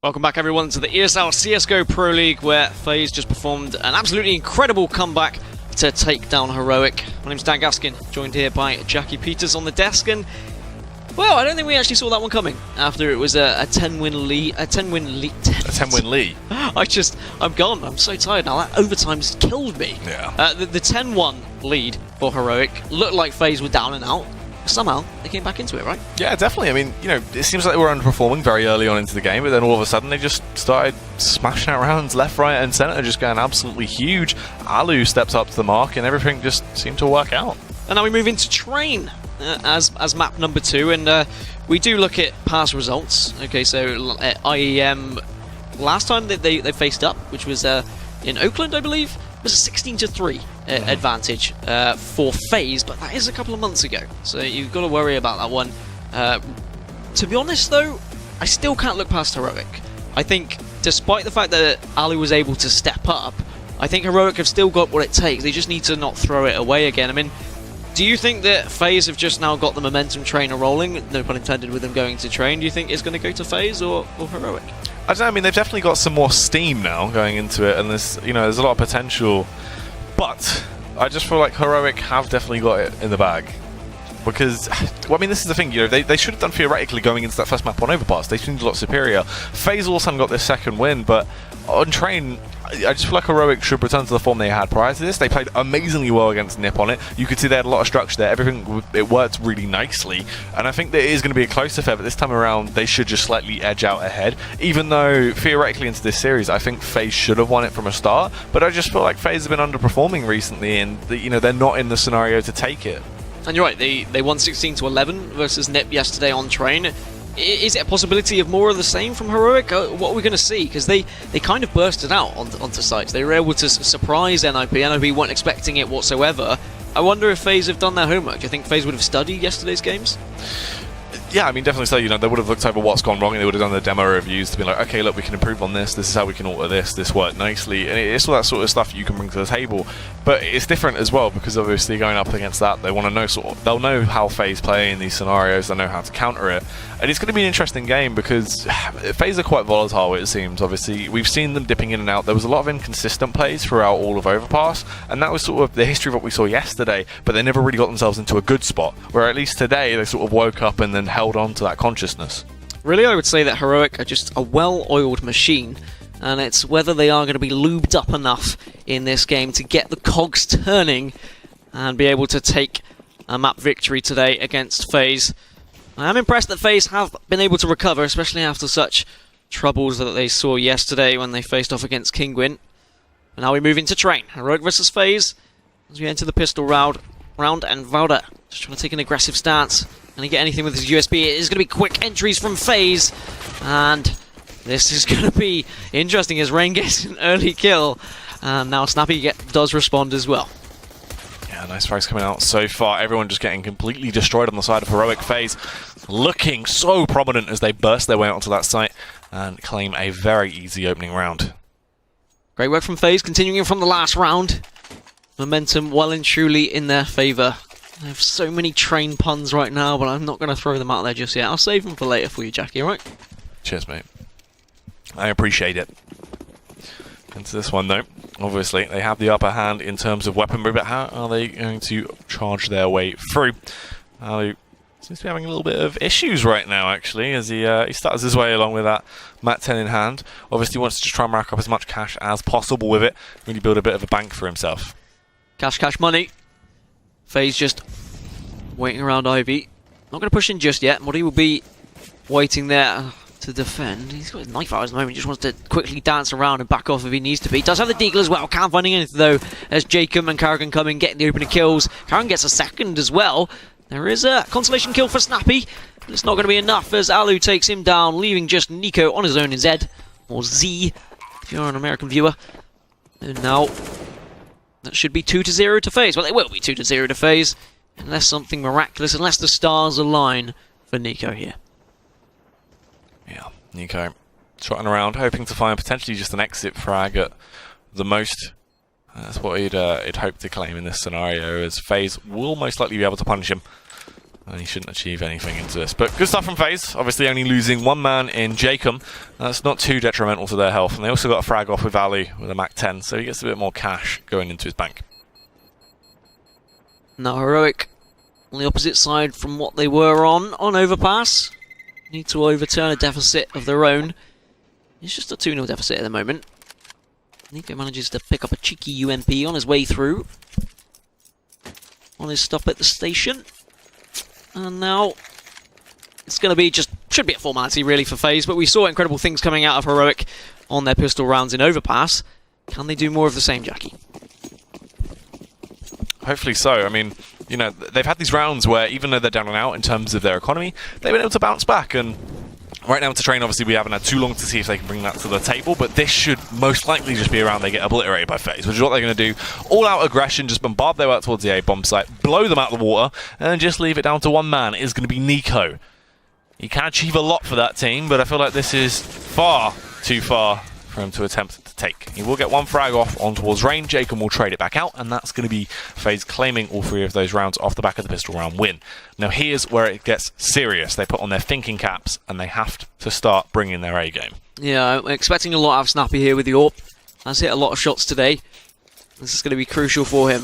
Welcome back, everyone, to the ESL CSGO Pro League, where FaZe just performed an absolutely incredible comeback to take down Heroic. My name's Dan Gaskin, joined here by Jackie Peters on the desk, and well, I don't think we actually saw that one coming. After it was a 10-win lead, a 10-win lead. I'm gone. I'm so tired now. That overtime's killed me. Yeah. The 10-1 lead for Heroic looked like FaZe were down and out. Somehow they came back into it, right? Yeah, definitely. I mean, you know, it seems like they were underperforming very early on into the game, but then all of a sudden they just started smashing out rounds left, right, and center, just going absolutely huge. Alu steps up to the mark, and everything just seemed to work out. And now we move into Train as map number 2, and we do look at past results. Okay, so at IEM last time they faced up, which was in Oakland, I believe, was a 16-3 advantage for FaZe, but that is a couple of months ago, so you've got to worry about that one. To be honest, though, I still can't look past Heroic. I think, despite the fact that Alu was able to step up, I think Heroic have still got what it takes. They just need to not throw it away again. I mean, do you think that FaZe have just now got the momentum trainer rolling? No pun intended with them going to Train. Do you think it's going to go to FaZe or Heroic? I don't know. I mean, they've definitely got some more steam now going into it, and there's a lot of potential. But I just feel like Heroic have definitely got it in the bag. Because, well, I mean, this is the thing, you know, they should have done theoretically going into that first map on Overpass. They seemed a lot superior. FaZe all of a sudden got their second win, but on Train, I just feel like Heroic should return to the form they had prior to this. They played amazingly well against Nip on it. You could see they had a lot of structure there. Everything, it worked really nicely. And I think that it is going to be a close affair, but this time around, they should just slightly edge out ahead. Even though, theoretically, into this series, I think FaZe should have won it from a start. But I just feel like FaZe have been underperforming recently, and they're not in the scenario to take it. And you're right, they won 16-11 versus Nip yesterday on Train. Is it a possibility of more of the same from Heroic? What are we going to see? Because they kind of bursted out onto sites. They were able to surprise NIP. NIP weren't expecting it whatsoever. I wonder if FaZe have done their homework. Do you think FaZe would have studied yesterday's games? Yeah, I mean, definitely so. You know, they would have looked over what's gone wrong, and they would have done the demo reviews to be like, okay, look, we can improve on this. This is how we can alter this. This worked nicely, and it's all that sort of stuff you can bring to the table. But it's different as well, because obviously going up against that, they want to know they'll know how FaZe play in these scenarios. They know how to counter it, and it's going to be an interesting game because FaZe are quite volatile. It seems. Obviously, we've seen them dipping in and out. There was a lot of inconsistent plays throughout all of Overpass, and that was sort of the history of what we saw yesterday. But they never really got themselves into a good spot. Where at least today they sort of woke up and then held on to that consciousness. Really, I would say that Heroic are just a well-oiled machine, and it's whether they are going to be lubed up enough in this game to get the cogs turning and be able to take a map victory today against FaZe. I am impressed that FaZe have been able to recover, especially after such troubles that they saw yesterday when they faced off against Kingwin. And now we move into Train. Heroic versus FaZe as we enter the pistol round, and Valda just trying to take an aggressive stance. Can he get anything with his USB? It is going to be quick entries from FaZe, and this is going to be interesting as Rain gets an early kill, and now Snappy does respond as well. Yeah, nice frags coming out so far. Everyone just getting completely destroyed on the side of Heroic. FaZe looking so prominent as they burst their way onto that site and claim a very easy opening round. Great work from FaZe, continuing from the last round. Momentum well and truly in their favour. I have so many Train puns right now, but I'm not going to throw them out there just yet. I'll save them for later for you, Jackie, alright? Cheers, mate. I appreciate it. Into this one, though. Obviously, they have the upper hand in terms of weaponry, but how are they going to charge their way through? Ali seems to be having a little bit of issues right now, actually, as he starts his way along with that Mat 10 in hand. Obviously, wants to try and rack up as much cash as possible with it, really build a bit of a bank for himself. Cash money. FaZe just waiting around Ivy. Not going to push in just yet. Mori will be waiting there to defend. He's got his knife out at the moment. He just wants to quickly dance around and back off if he needs to be. Does have the deagle as well. Can't find anything though as Jacob and Karrigan come in, getting the opening kills. Karrigan gets a second as well. There is a consolation kill for Snappy. But it's not going to be enough as Alu takes him down, leaving just Nico on his own in Z. Or Z, if you're an American viewer. And now that should be 2-0 to FaZe. Well, it will be 2-0 to FaZe, unless something miraculous, unless the stars align for Nico here. Yeah, Nico trotting around, hoping to find potentially just an exit frag at the most. That's what he'd hope to claim in this scenario, as FaZe will most likely be able to punish him. and he shouldn't achieve anything into this. But good stuff from FaZe. Obviously only losing one man in Jacob. That's not too detrimental to their health. And they also got a frag off with Ali with a Mac 10, so he gets a bit more cash going into his bank. Now Heroic on the opposite side from what they were on Overpass. Need to overturn a deficit of their own. It's just a 2-0 deficit at the moment. Nico manages to pick up a cheeky UMP on his way through. On his stop at the station. And now it's going to be should be a formality really for FaZe, but we saw incredible things coming out of Heroic on their pistol rounds in Overpass. Can they do more of the same, Jackie? Hopefully so. I mean, you know, they've had these rounds where even though they're down and out in terms of their economy, they've been able to bounce back. And right now to train, obviously we haven't had too long to see if they can bring that to the table, but this should most likely just be a round they get obliterated by FaZe, which is what they're going to do. All out aggression, just bombard their way out towards the A bomb site, blow them out of the water, and then just leave it down to one man. It is going to be Nico. He can achieve a lot for that team, but I feel like this is far too far for him to attempt to take. He will get one frag off on towards range. Jacob will trade it back out, and that's going to be FaZe claiming all 3 of those rounds off the back of the pistol round win. Now here's where it gets serious. They put on their thinking caps, and they have to start bringing their A game. Yeah, I'm expecting a lot out of Snappy here with the AWP. Has hit a lot of shots today. This is going to be crucial for him.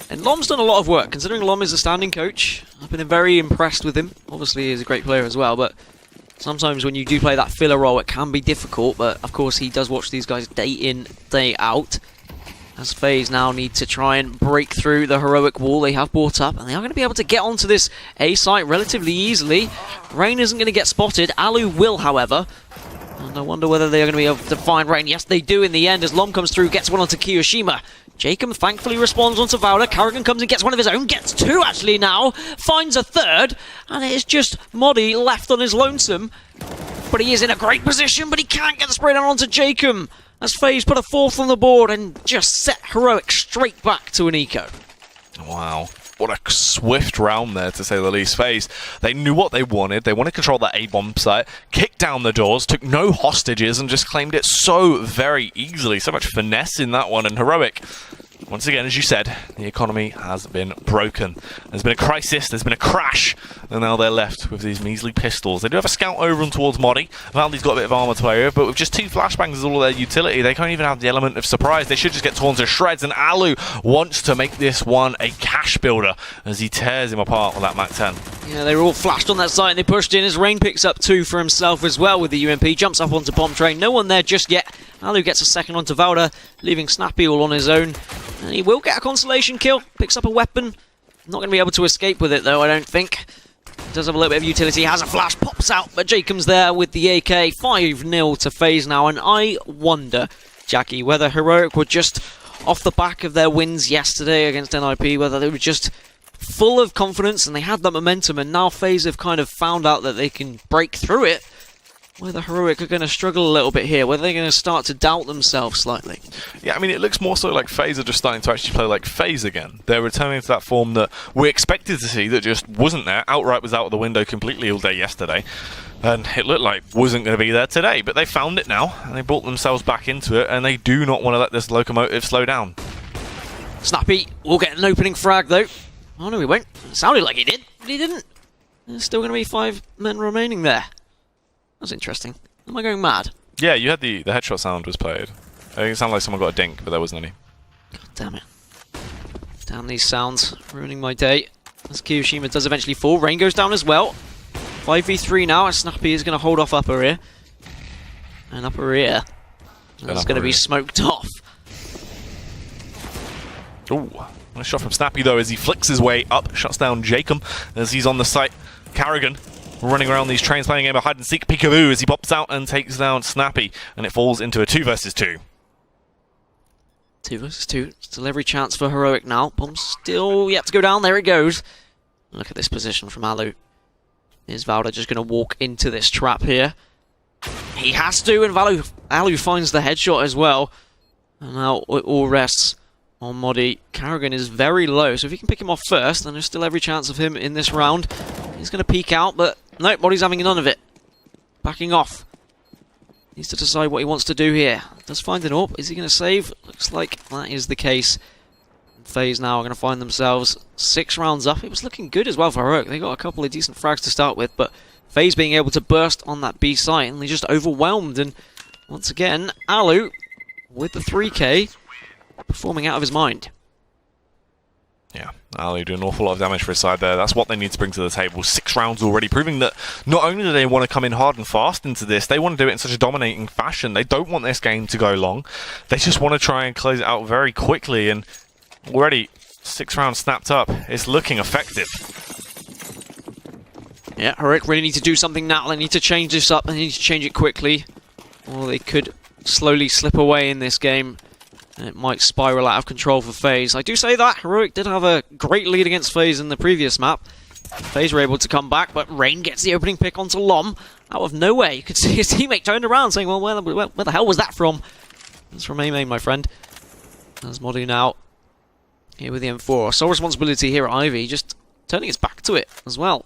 And Lom's done a lot of work, considering Lom is a standing coach. I've been very impressed with him. Obviously, he's a great player as well, but sometimes when you do play that filler role, it can be difficult, but of course he does watch these guys day in, day out. As FaZe now need to try and break through the Heroic wall they have brought up, and they are going to be able to get onto this A site relatively easily. Rain isn't going to get spotted. Alu will, however. And I wonder whether they are going to be able to find Rain. Yes, they do in the end, as Lom comes through, gets one onto Kiyoshima. Jacob thankfully responds onto Vowler. Carrigan comes and gets one of his own. Gets 2 actually now. Finds a 3rd. And it is just Moddy left on his lonesome. But he is in a great position, but he can't get the spray down onto Jacob. As FaZe put a 4th on the board and just set Heroic straight back to an eco. Wow. What a swift round there, to say the least. FaZe, they knew what they wanted. They wanted to control that A-bomb site, kicked down the doors, took no hostages, and just claimed it so very easily. So much finesse in that one. And Heroic, once again, as you said, the economy has been broken. There's been a crisis, there's been a crash, and now they're left with these measly pistols. They do have a scout over and towards Moddy. Valdi's got a bit of armor to play with, but with just 2 flashbangs as all of their utility, they can't even have the element of surprise. They should just get torn to shreds, and Alu wants to make this one a cash builder as he tears him apart with that Mac 10. Yeah, they were all flashed on that side and they pushed in as Rain picks up 2 for himself as well with the UMP. Jumps up onto bomb train. No one there just yet. Alu gets a 2nd onto Valda, leaving Snappy all on his own. And he will get a consolation kill. Picks up a weapon. Not going to be able to escape with it though, I don't think. Does have a little bit of utility. Has a flash. Pops out. But Jacob's there with the AK. 5-0 to FaZe now. And I wonder, Jackie, whether Heroic were just off the back of their wins yesterday against NIP, whether they were just full of confidence and they had that momentum, and now FaZe have kind of found out that they can break through it. Whether Heroic are going to struggle a little bit here, whether they're going to start to doubt themselves slightly. Yeah, I mean, it looks more so like FaZe are just starting to actually play like FaZe again. They're returning to that form that we expected to see that just wasn't there. Outright was out of the window completely all day yesterday, and it looked like wasn't going to be there today. But they found it now, and they brought themselves back into it, and they do not want to let this locomotive slow down. Snappy will get an opening frag, though. Oh, no, he won't. It sounded like he did, but he didn't. There's still going to be 5 men remaining there. That's interesting. Am I going mad? Yeah, you had the headshot sound was played. I think it sounded like someone got a dink, but there wasn't any. God damn it. Damn these sounds. Ruining my day. As Kiyoshima does eventually fall. Rain goes down as well. 5v3 now, as Snappy is going to hold off upper ear. And upper ear. That's going to be smoked off. Ooh. Nice shot from Snappy, though, as he flicks his way up. Shuts down Jacob as he's on the site. Carrigan running around these trains playing a game of hide and seek peekaboo as he pops out and takes down Snappy, and it falls into a 2 versus 2. 2 versus 2. Still every chance for Heroic now. Bomb still yet to go down. There it goes. Look at this position from Alu. Is Valda just going to walk into this trap here? He has to, and Alu finds the headshot as well. And now it all rests on Moddy. Carrigan is very low, so if he can pick him off first, then there's still every chance of him in this round. He's going to peek out, but no, Moddy's having none of it. Backing off. Needs to decide what he wants to do here. Does find an AWP. Is he going to save? Looks like that is the case. FaZe now are going to find themselves 6 rounds up. It was looking good as well for Heroic. They got a couple of decent frags to start with, but FaZe being able to burst on that B site, and they just overwhelmed. And once again, Alu with the 3K performing out of his mind. Yeah, Ali doing an awful lot of damage for his side there. That's what they need to bring to the table. 6 rounds already, proving that not only do they want to come in hard and fast into this, they want to do it in such a dominating fashion. They don't want this game to go long. They just want to try and close it out very quickly, and already 6 rounds snapped up. It's looking effective. Yeah, Heroic really need to do something now. They need to change this up. They need to change it quickly, or they could slowly slip away in this game. And it might spiral out of control for FaZe. I do say that Heroic did have a great lead against FaZe in the previous map. FaZe were able to come back, but Rain gets the opening pick onto Lom. Out of nowhere, you could see his teammate turned around saying, well, where the hell was that from? It's from A-Main, my friend. As Modu now here with the M4. Sole responsibility here at Ivy, just turning its back to it as well.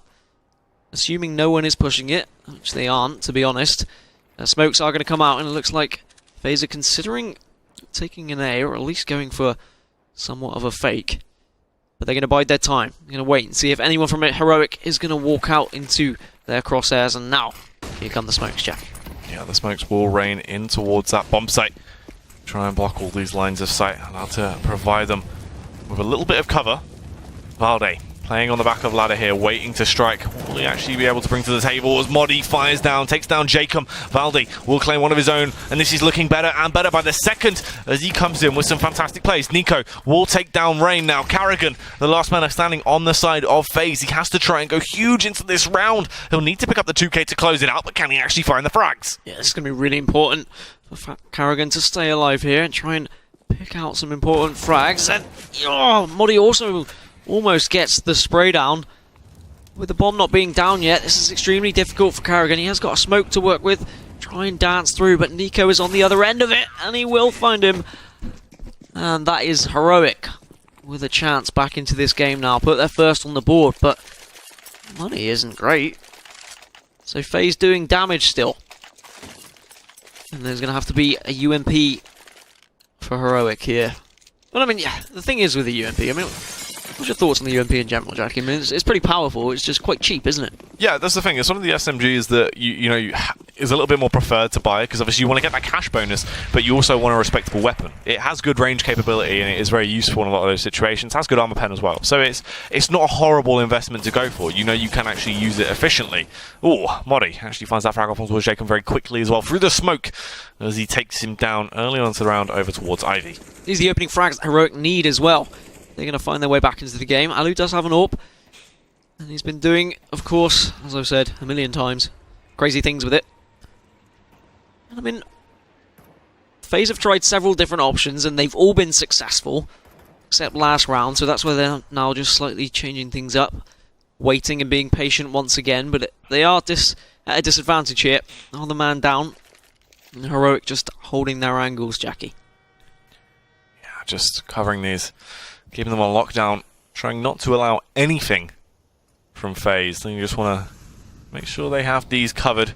Assuming no one is pushing it, which they aren't, to be honest. Smokes are going to come out, and it looks like FaZe are considering taking an A, or at least going for somewhat of a fake. But they're going to bide their time. They're going to wait and see if anyone from Heroic is going to walk out into their crosshairs. And now, here come the smokes, Jack. Yeah, the smokes will rain in towards that bomb site. Try and block all these lines of sight. Allowed to provide them with a little bit of cover. Valde playing on the back of ladder here, waiting to strike. Will he actually be able to bring to the table as Modi fires down, takes down Jacob. Valde will claim one of his own, and this is looking better and better by the second as he comes in with some fantastic plays. Nico will take down Rain now. Carrigan, the last man standing on the side of FaZe. He has to try and go huge into this round. He'll need to pick up the 2K to close it out, but can he actually find the frags? Yeah, this is going to be really important for Carrigan to stay alive here and try and pick out some important frags. And Modi also almost gets the spray down. With the bomb not being down yet, this is extremely difficult for Carrigan. He has got a smoke to work with. Try and dance through, but Nico is on the other end of it, and he will find him. And that is Heroic with a chance back into this game now. Put their first on the board, but money isn't great. So FaZe doing damage still. And there's going to have to be a UMP for Heroic here. But I mean, yeah, the thing is with the UMP, I mean, what's your thoughts on the UMP in general, Jack? I mean, it's pretty powerful. It's just quite cheap, isn't it? Yeah, that's the thing. It's one of the SMGs that you know is a little bit more preferred to buy because obviously you want to get that cash bonus, but you also want a respectable weapon. It has good range capability and it is very useful in a lot of those situations. It has good armor pen as well, so it's not a horrible investment to go for. You know you can actually use it efficiently. Oh, Modi actually finds that frag off onto Jacob very quickly as well through the smoke as he takes him down early on to the round over towards Ivy. These are the opening frags that Heroic need as well. They're going to find their way back into the game. Alu does have an AWP. And he's been doing, of course, as I've said a million times, crazy things with it. And I mean, FaZe have tried several different options and they've all been successful. Except last round, so that's why they're now just slightly changing things up. Waiting and being patient once again, but they are at a disadvantage here. Another man down. And Heroic just holding their angles, Jackie. Yeah, just covering these. Keeping them on lockdown, trying not to allow anything from FaZe. Then you just want to make sure they have these covered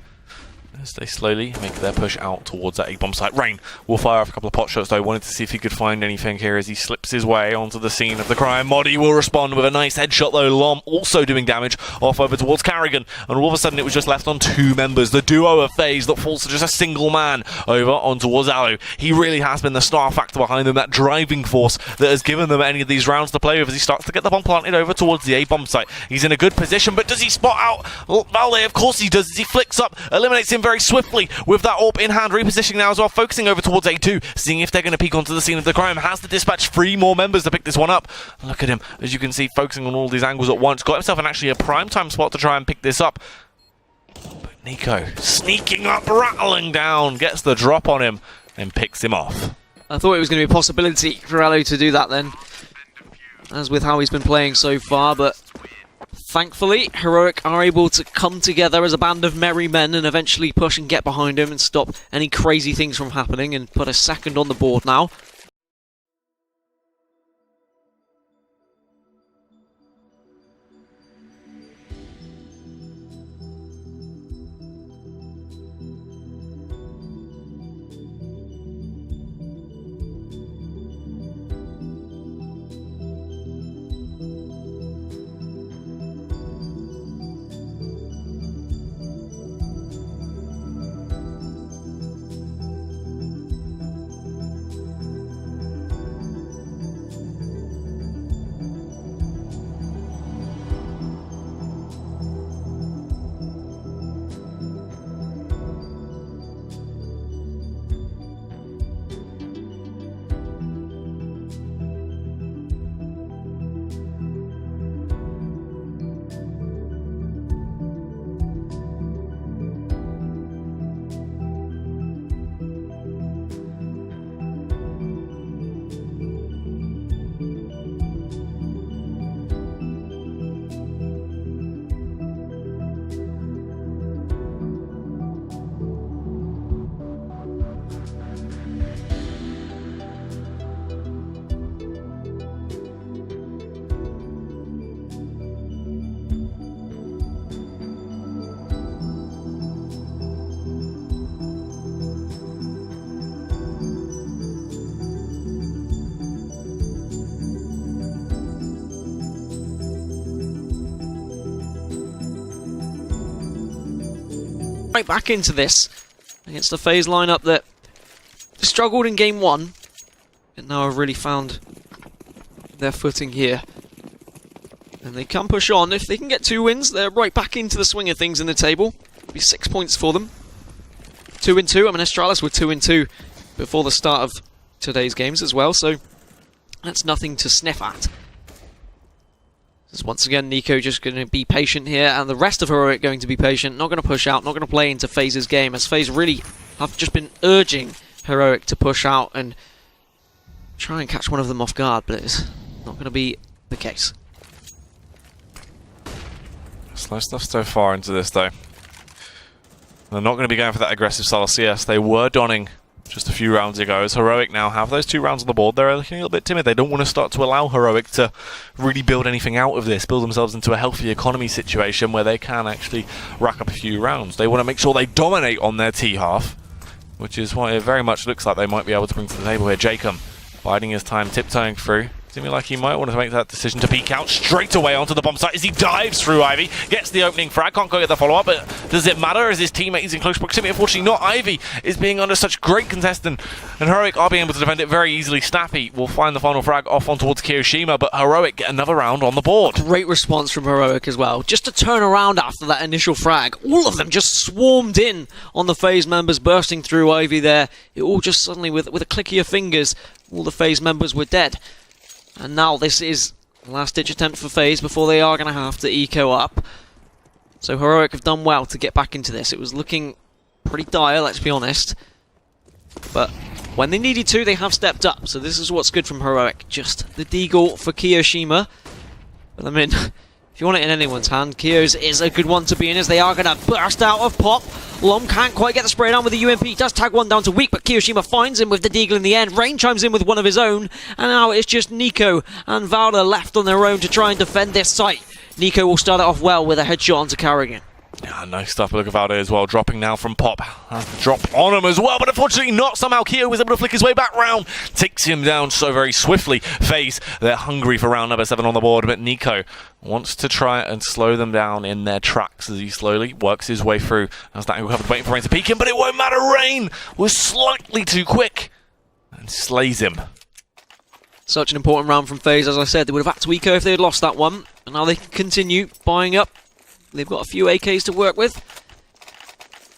as they slowly make their push out towards that A-bomb site. Rain will fire off a couple of pot shots though. Wanted to see if he could find anything here as he slips his way onto the scene of the crime. Modi will respond with a nice headshot though. Lom also doing damage off over towards Carrigan. And all of a sudden it was just left on 2 members. The duo of FaZe that falls to just a single man over on towards Alu. He really has been the star factor behind them, that driving force that has given them any of these rounds to play with as he starts to get the bomb planted over towards the A-bomb site. He's in a good position, but does he spot out Valde? Of course he does as he flicks up, eliminates him very swiftly with that AWP in hand, repositioning now as well, focusing over towards A2, seeing if they're going to peek onto the scene of the crime. Has to dispatch 3 more members to pick this one up. Look at him, as you can see, focusing on all these angles at once. Got himself actually a prime time spot to try and pick this up. But Nico sneaking up, rattling down, gets the drop on him and picks him off. I thought it was going to be a possibility for Alu to do that then, as with how he's been playing so far, but thankfully, Heroic are able to come together as a band of merry men and eventually push and get behind him and stop any crazy things from happening and put a second on the board now. right back into this against the FaZe lineup that struggled in game 1 and now have really found their footing here. And they can push on. If they can get 2 wins, they're right back into the swing of things in the table. It'll be 6 points for them. 2-2. I mean, Astralis were 2-2 before the start of today's games as well, so that's nothing to sniff at. Once again, Nico just going to be patient here, and the rest of Heroic going to be patient, not going to push out, not going to play into FaZe's game, as FaZe really have just been urging Heroic to push out and try and catch one of them off guard, but it's not going to be the case. Slow stuff so far into this, though. They're not going to be going for that aggressive style of CS. They were donning just a few rounds ago. As Heroic now have those 2 rounds on the board, they're looking a little bit timid. They don't want to start to allow Heroic to really build anything out of this, build themselves into a healthy economy situation where they can actually rack up a few rounds. They want to make sure they dominate on their T half, which is what it very much looks like they might be able to bring to the table here. Jacob biding his time, tiptoeing through. Seeming like he might want to make that decision to peek out straight away onto the bomb site as he dives through Ivy, gets the opening frag, can't go get the follow-up, but does it matter as his teammate is in close proximity? Unfortunately not. Ivy is being under such great contestant, and Heroic are being able to defend it very easily. Snappy will find the final frag off on towards Kiyoshima, but Heroic get another round on the board. Great response from Heroic as well. Just to turn around after that initial frag, all of them just swarmed in on the FaZe members, bursting through Ivy there. It all just suddenly, with a click of your fingers, all the FaZe members were dead. And now this is the last-ditch attempt for FaZe before they are going to have to eco up. So Heroic have done well to get back into this. It was looking pretty dire, let's be honest. But when they needed to, they have stepped up. So this is what's good from Heroic. Just the deagle for Kiyoshima. But I mean, if you want it in anyone's hand, Kiyo's is a good one to be in, as they are going to burst out of pop. Lom can't quite get the spray down with the UMP. Does tag one down to Weak, but Kiyoshima finds him with the deagle in the end. Rain chimes in with one of his own. And now it's just Nico and Valda left on their own to try and defend this site. Nico will start it off well with a headshot onto Carrigan. Yeah, nice stuff. Look at Valde as well, dropping now from Pop. Drop on him as well, but unfortunately not. Somehow Keo was able to flick his way back round. Takes him down so very swiftly. FaZe, they're hungry for round number 7 on the board, but Nico wants to try and slow them down in their tracks as he slowly works his way through. As that covered, waiting for Rain to peek him, but it won't matter. Rain was slightly too quick and slays him. Such an important round from FaZe, as I said. They would have had to eco if they had lost that one. And now they can continue buying up. They've got a few AKs to work with.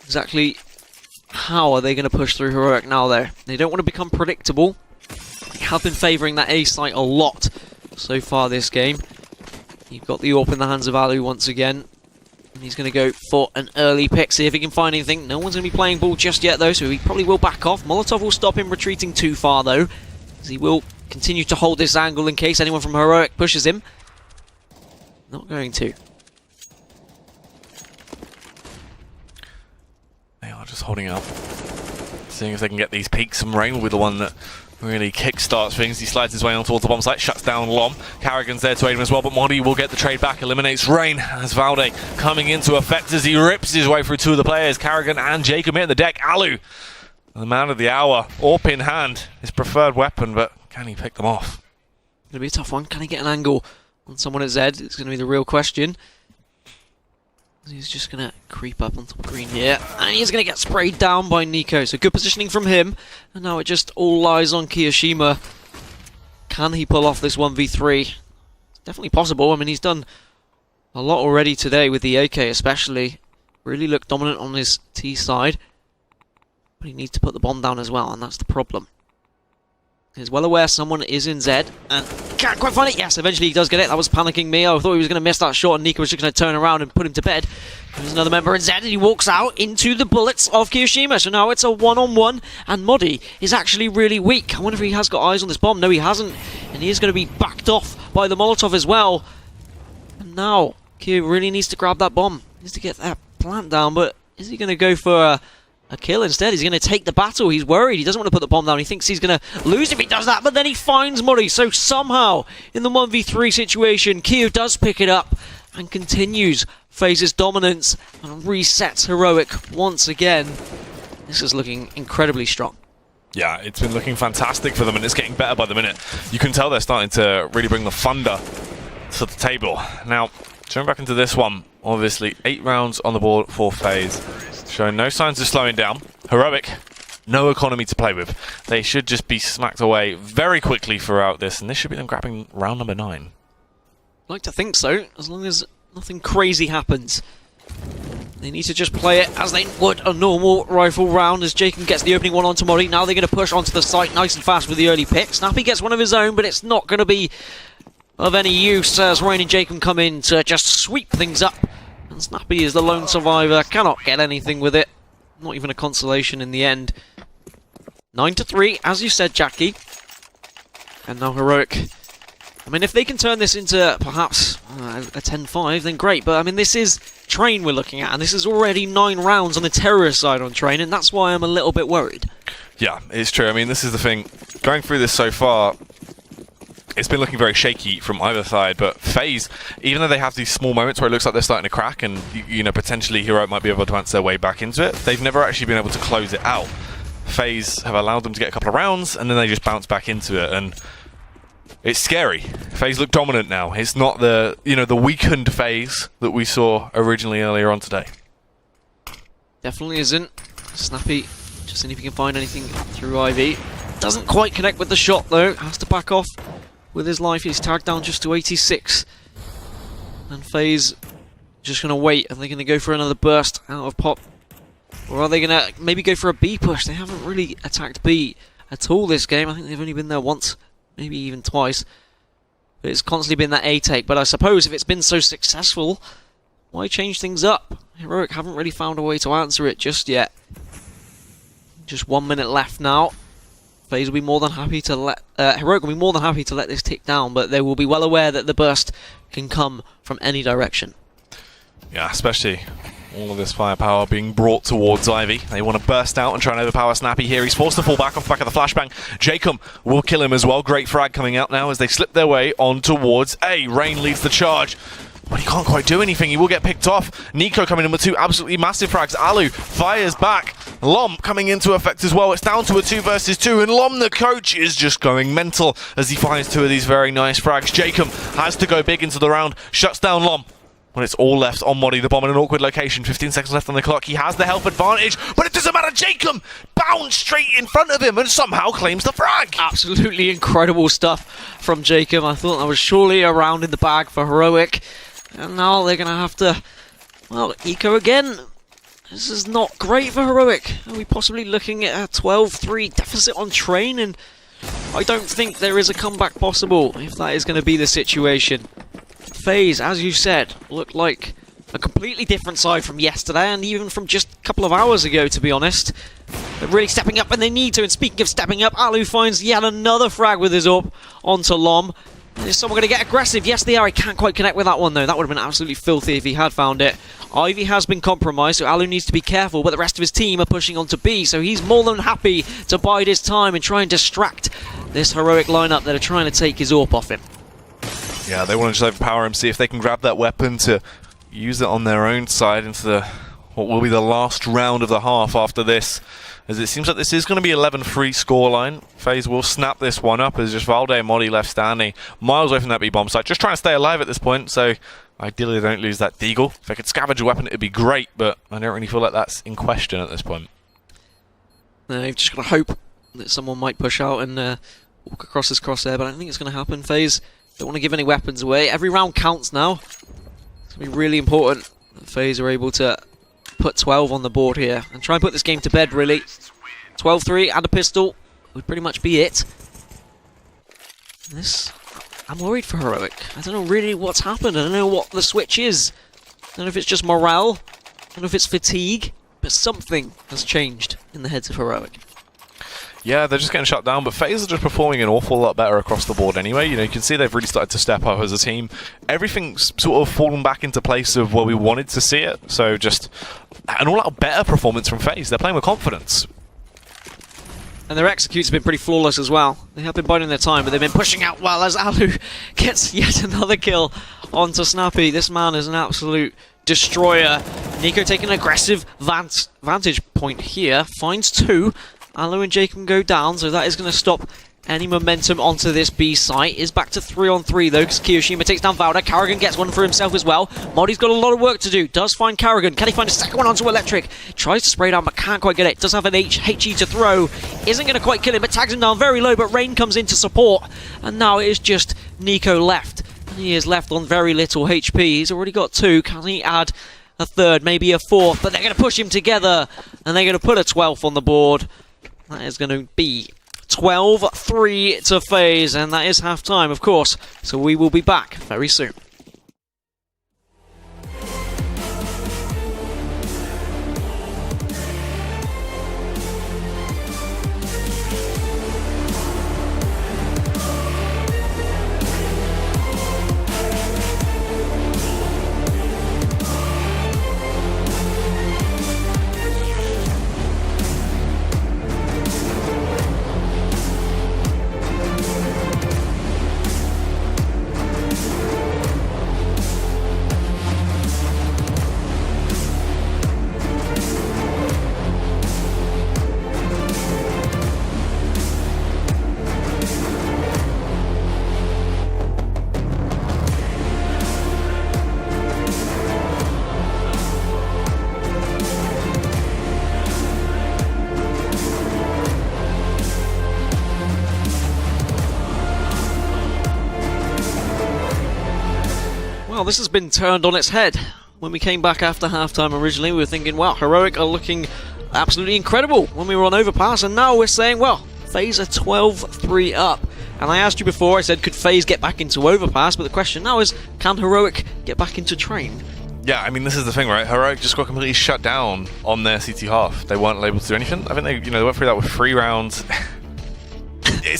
Exactly how are they going to push through Heroic now, though? They don't want to become predictable. They have been favouring that A site a lot so far this game. You've got the AWP in the hands of Alu once again. And he's going to go for an early pick, see if he can find anything. No one's going to be playing ball just yet, though, so he probably will back off. Molotov will stop him retreating too far, though, as he will continue to hold this angle in case anyone from Heroic pushes him. Not going to. They are just holding out, seeing if they can get these peaks. And Rain will be the one that really kickstarts things. He slides his way on towards the bomb site, shuts down Lom. Carrigan's there to aid him as well, but Modi will get the trade back, eliminates Rain as Valde coming into effect as he rips his way through 2 of the players. Carrigan and Jacob hitting the deck. Alu, the man of the hour, AWP in hand, his preferred weapon, but can he pick them off? Going to be a tough one. Can he get an angle on someone at Zed? It's going to be the real question. He's just going to creep up on top of green here. And he's going to get sprayed down by Nico. So good positioning from him. And now it just all lies on Kiyoshima. Can he pull off this 1v3? It's definitely possible. I mean, he's done a lot already today with the AK especially. Really looked dominant on his T side. But he needs to put the bomb down as well, and that's the problem. He's well aware someone is in Zed, and can't quite find it. Yes, eventually he does get it. That was panicking me. I thought he was going to miss that shot, and Nico was just going to turn around and put him to bed. There's another member in Zed, and he walks out into the bullets of Kiyoshima. So now it's a one-on-one, and Modi is actually really weak. I wonder if he has got eyes on this bomb. No, he hasn't, and he is going to be backed off by the Molotov as well. And now Kiyo really needs to grab that bomb. He needs to get that plant down, but is he going to go for a kill instead? He's going to take the battle. He's worried. He doesn't want to put the bomb down. He thinks he's going to lose if he does that, but then he finds Modi. So somehow, in the 1v3 situation, Kiyo does pick it up and continues FaZe's dominance and resets Heroic once again. This is looking incredibly strong. Yeah, it's been looking fantastic for them, and it's getting better by the minute. You can tell they're starting to really bring the thunder to the table. Now, turn back into this one. Obviously, 8 rounds on the board for FaZe. showing no signs of slowing down. Heroic, no economy to play with. They should just be smacked away very quickly throughout this, and this should be them grabbing round number 9. I'd like to think so, as long as nothing crazy happens. They need to just play it as they would a normal rifle round as Jacob gets the opening one onto Mori. Now they're going to push onto the site nice and fast with the early pick. Snappy gets one of his own, but it's not going to be of any use as Rain and Jacob come in to just sweep things up. And Snappy is the lone survivor, cannot get anything with it. Not even a consolation in the end. 9-3, as you said, Jackie. And now Heroic. I mean, if they can turn this into perhaps a 10-5, then great. But I mean, this is Train we're looking at, and this is already 9 rounds on the terrorist side on Train, and that's why I'm a little bit worried. Yeah, it's true. I mean, this is the thing. Going through this so far, it's been looking very shaky from either side, but FaZe, even though they have these small moments where it looks like they're starting to crack and, you know, potentially Hero might be able to answer their way back into it, they've never actually been able to close it out. FaZe have allowed them to get a couple of rounds, and then they just bounce back into it, and it's scary. FaZe look dominant now. It's not the, you know, the weakened FaZe that we saw originally earlier on today. Definitely isn't. Snappy, just seeing if he can find anything through Ivy. Doesn't quite connect with the shot though. Has to back off with his life. He's tagged down just to 86. And FaZe just going to wait. Are they going to go for another burst out of Pop? Or are they going to maybe go for a B push? They haven't really attacked B at all this game. I think they've only been there once, maybe even twice. But it's constantly been that A take. But I suppose if it's been so successful, why change things up? Heroic haven't really found a way to answer it just yet. Just 1 minute left now. FaZe will be more than happy to let Heroic will be more than happy to let this tick down, but they will be well aware that the burst can come from any direction. Yeah, especially all of this firepower being brought towards Ivy. They want to burst out and try and overpower Snappy here. He's forced to fall back off the back of the flashbang. Jacob will kill him as well. Great frag coming out now as they slip their way on towards A. Rain leads the charge, but he can't quite do anything. He will get picked off. Nico coming in with 2 absolutely massive frags. Alu fires back. Lom coming into effect as well. It's down to a 2 versus 2, and Lom, the coach, is just going mental as he finds 2 of these very nice frags. Jacob has to go big into the round, shuts down Lom. When it's all left on Modi, the bomb in an awkward location. 15 seconds left on the clock. He has the health advantage, but it doesn't matter. Jacob bounds straight in front of him and somehow claims the frag. Absolutely incredible stuff from Jacob. I thought that was surely a round in the bag for Heroic. And now they're going to have to, well, eco again. This is not great for Heroic. Are we possibly looking at a 12-3 deficit on Train? And I don't think there is a comeback possible if that is going to be the situation. FaZe, as you said, looked like a completely different side from yesterday and even from just a couple of hours ago, to be honest. They're really stepping up when they need to, and speaking of stepping up, Alu finds yet another frag with his AWP onto Lom. Is someone going to get aggressive? Yes, they are. He can't quite connect with that one, though. That would have been absolutely filthy if he had found it. Ivy has been compromised, so Alu needs to be careful, but the rest of his team are pushing onto B, so he's more than happy to bide his time and try and distract this Heroic lineup that are trying to take his AWP off him. Yeah, they want to just overpower him, see if they can grab that weapon to use it on their own side into the what will be the last round of the half after this. As it seems like this is going to be 11-3 scoreline. FaZe will snap this one up as just Valde and Modi left standing miles away from that B-bomb site. Just trying to stay alive at this point, so ideally they don't lose that deagle. If they could scavenge a weapon, it'd be great, but I don't really feel like that's in question at this point. You've just got to hope that someone might push out and walk across this crosshair, but I don't think it's going to happen. FaZe don't want to give any weapons away. Every round counts now. It's going to be really important that FaZe are able to put 12 on the board here and try and put this game to bed, really. 12-3 and a pistol would pretty much be it. I'm worried for Heroic. I don't know really what's happened. I don't know what the switch is. I don't know if it's just morale. I don't know if it's fatigue. But something has changed in the heads of Heroic. Yeah, they're just getting shut down, but FaZe are just performing an awful lot better across the board anyway. You know, you can see they've really started to step up as a team. Everything's sort of fallen back into place of where we wanted to see it. So just an all-out better performance from FaZe. They're playing with confidence. And their executes have been pretty flawless as well. They have been biding their time, but they've been pushing out well as Alu gets yet another kill onto Snappy. This man is an absolute destroyer. Nico taking an aggressive vantage point here. Finds 2. Alu and Jacob go down, so that is going to stop any momentum onto this B site. Is back to 3-on-3 though, because Kiyoshima takes down Valda. Karrigan gets one for himself as well. Modi's got a lot of work to do. Does find Karrigan. Can he find a second one onto Electric? Tries to spray down but can't quite get it. Does have an HE to throw. Isn't going to quite kill him, but tags him down very low. But Rain comes in to support. And now it is just Nico left. And he is left on very little HP. He's already got 2. Can he add a third, maybe a 4th? But they're going to push him together. And they're going to put a 12th on the board. That is going to be 12-3 to FaZe, and that is half-time, of course. So we will be back very soon. Well, this has been turned on its head. When we came back after halftime originally, we were thinking, wow, Heroic are looking absolutely incredible when we were on Overpass, and now we're saying, well, FaZe are 12-3 up. And I asked you before, I said, could FaZe get back into Overpass? But the question now is, can Heroic get back into Train? Yeah, I mean, this is the thing, right? Heroic just got completely shut down on their CT half. They weren't able to do anything. I think they went through that with 3 rounds.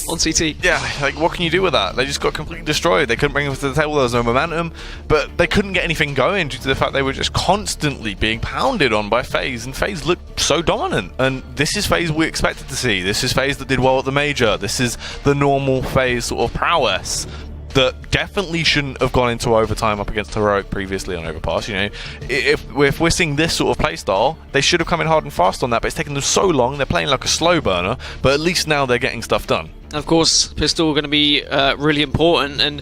On CT. Yeah, like, what can you do with that? They just got completely destroyed. They couldn't bring them to the table. There was no momentum, but they couldn't get anything going due to the fact they were just constantly being pounded on by FaZe, and FaZe looked so dominant. And this is FaZe we expected to see. This is FaZe that did well at the major. This is the normal FaZe sort of prowess that definitely shouldn't have gone into overtime up against Heroic previously on Overpass. You know, if we're seeing this sort of playstyle, they should have come in hard and fast on that, but it's taken them so long. They're playing like a slow burner, but at least now they're getting stuff done. Of course, Pistol going to be really important, and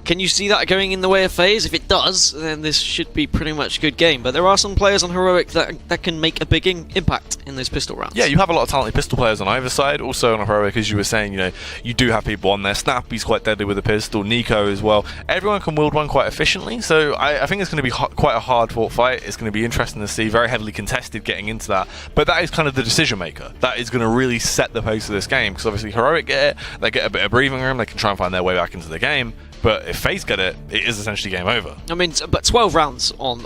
can you see that going in the way of FaZe? If it does, then this should be pretty much a good game. But there are some players on Heroic that can make a big impact in those pistol rounds. Yeah, you have a lot of talented pistol players on either side. Also on Heroic, as you were saying, you know, you do have people on there. Snappy's quite deadly with a pistol. Nico as well. Everyone can wield one quite efficiently. So I think it's going to be quite a hard-fought fight. It's going to be interesting to see. Very heavily contested getting into that. But that is kind of the decision maker. That is going to really set the pace of this game. Because obviously Heroic get it. They get a bit of breathing room. They can try and find their way back into the game. But if FaZe get it, it is essentially game over. I mean, but 12 rounds on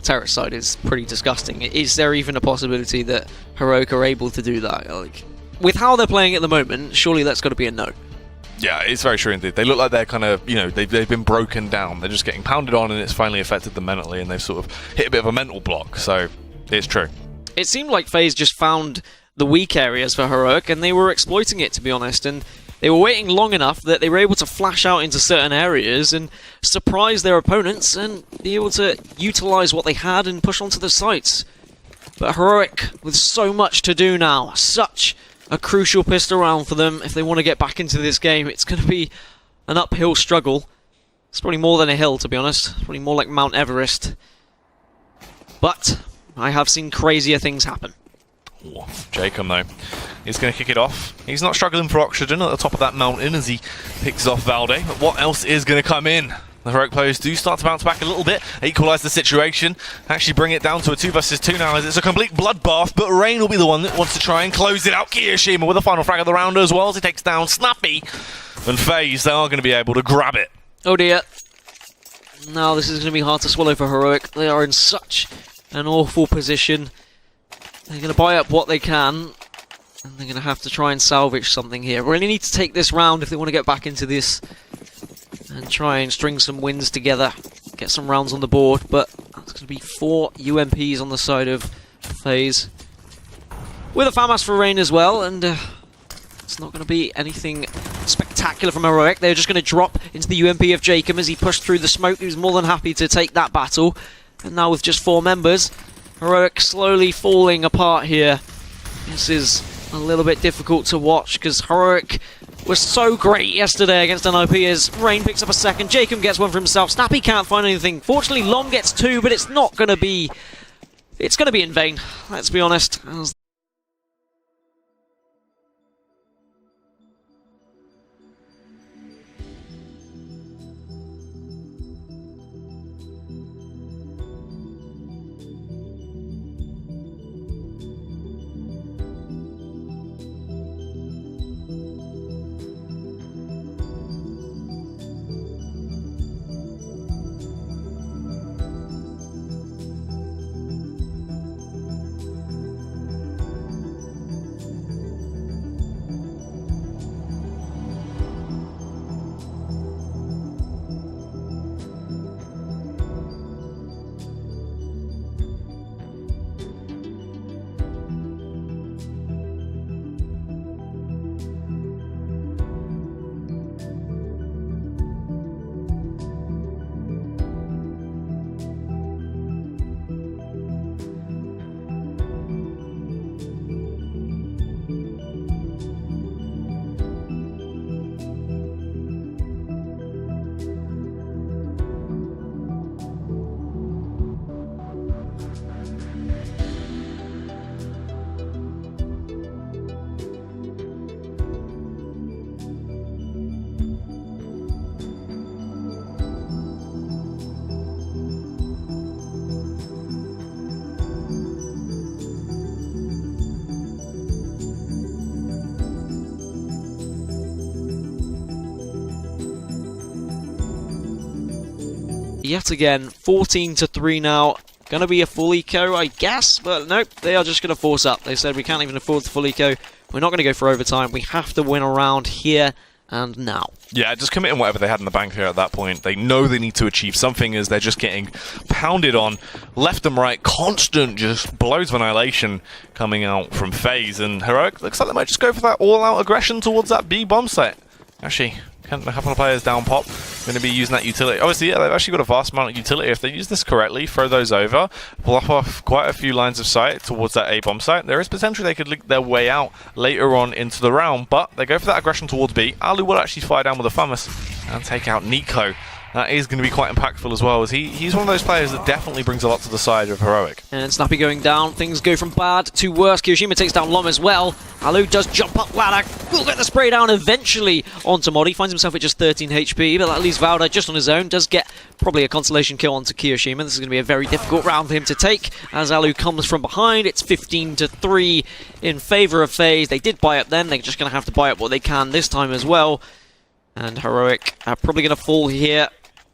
Terrace side is pretty disgusting. Is there even a possibility that Heroic are able to do that? Like, with how they're playing at the moment, surely that's got to be a no. Yeah, it's very true indeed. They look like they're kind of, you know, they've been broken down. They're just getting pounded on, and it's finally affected them mentally, and they've sort of hit a bit of a mental block. So it's true. It seemed like FaZe just found the weak areas for Heroic, and they were exploiting it, to be honest. And they were waiting long enough that they were able to flash out into certain areas and surprise their opponents and be able to utilize what they had and push onto the sites. But Heroic, with so much to do now, such a crucial pistol round for them, if they want to get back into this game, it's going to be an uphill struggle. It's probably more than a hill, to be honest. It's probably more like Mount Everest. But I have seen crazier things happen. Jacob, though, is going to kick it off. He's not struggling for oxygen at the top of that mountain as he picks off Valde. But what else is going to come in? The Heroic players do start to bounce back a little bit, equalise the situation, actually bring it down to a 2 versus 2 now as it's a complete bloodbath, but Rain will be the one that wants to try and close it out. Kiyoshima with a final frag of the round as well as he takes down Snappy. And FaZe, they are going to be able to grab it. Oh dear. Now this is going to be hard to swallow for Heroic. They are in such an awful position. They're going to buy up what they can, and they're going to have to try and salvage something here. Really need to take this round if they want to get back into this and try and string some wins together, get some rounds on the board. But it's going to be 4 UMPs on the side of FaZe, with a FAMAS for Rain as well, and it's not going to be anything spectacular from Heroic. They're just going to drop into the UMP of Jacob as he pushed through the smoke. He was more than happy to take that battle, and now with just 4 members, Heroic slowly falling apart here. This is a little bit difficult to watch because Heroic was so great yesterday against NIP as Rain picks up a second. Jacob gets one for himself. Snappy can't find anything. Fortunately, Lom gets 2, but it's not going to be... It's going to be in vain, let's be honest. Yet again, 14-3 now. Going to be a full eco, I guess, but nope, they are just going to force up. They said we can't even afford the full eco. We're not going to go for overtime. We have to win a round here and now. Yeah, just committing whatever they had in the bank here at that point. They know they need to achieve something as they're just getting pounded on left and right. Constant just blows of annihilation coming out from FaZe. And Heroic looks like they might just go for that all-out aggression towards that B bomb site. Actually, a couple of players down pop. Going to be using that utility. Obviously, yeah, they've actually got a vast amount of utility. If they use this correctly, throw those over, block off quite a few lines of sight towards that A bomb site, there is potential they could leak their way out later on into the round, but they go for that aggression towards B. Alu will actually fire down with a Famus and take out Nico. That is going to be quite impactful as well, as he's one of those players that definitely brings a lot to the side of Heroic. And Snappy going down, things go from bad to worse. Kiyoshima takes down Lom as well. Alu does jump up ladder, will get the spray down eventually onto Modi. Finds himself at just 13 HP, but that leaves Valda just on his own. Does get probably a consolation kill onto Kiyoshima. This is going to be a very difficult round for him to take, as Alu comes from behind. It's 15-3 in favour of FaZe. They did buy up then, they're just going to have to buy up what they can this time as well. And Heroic are probably going to fall here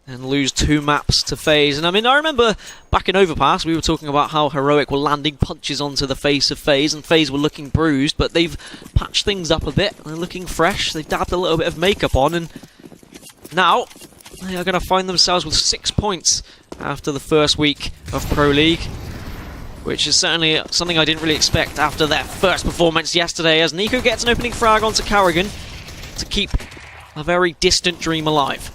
and lose 2 maps to FaZe. And I mean, I remember back in Overpass, we were talking about how Heroic were landing punches onto the face of FaZe, and FaZe were looking bruised, but they've patched things up a bit. They're looking fresh. They've dabbed a little bit of makeup on, and now they are going to find themselves with 6 points after the first week of Pro League, which is certainly something I didn't really expect after their first performance yesterday, as Nico gets an opening frag onto Carrigan to keep a very distant dream alive.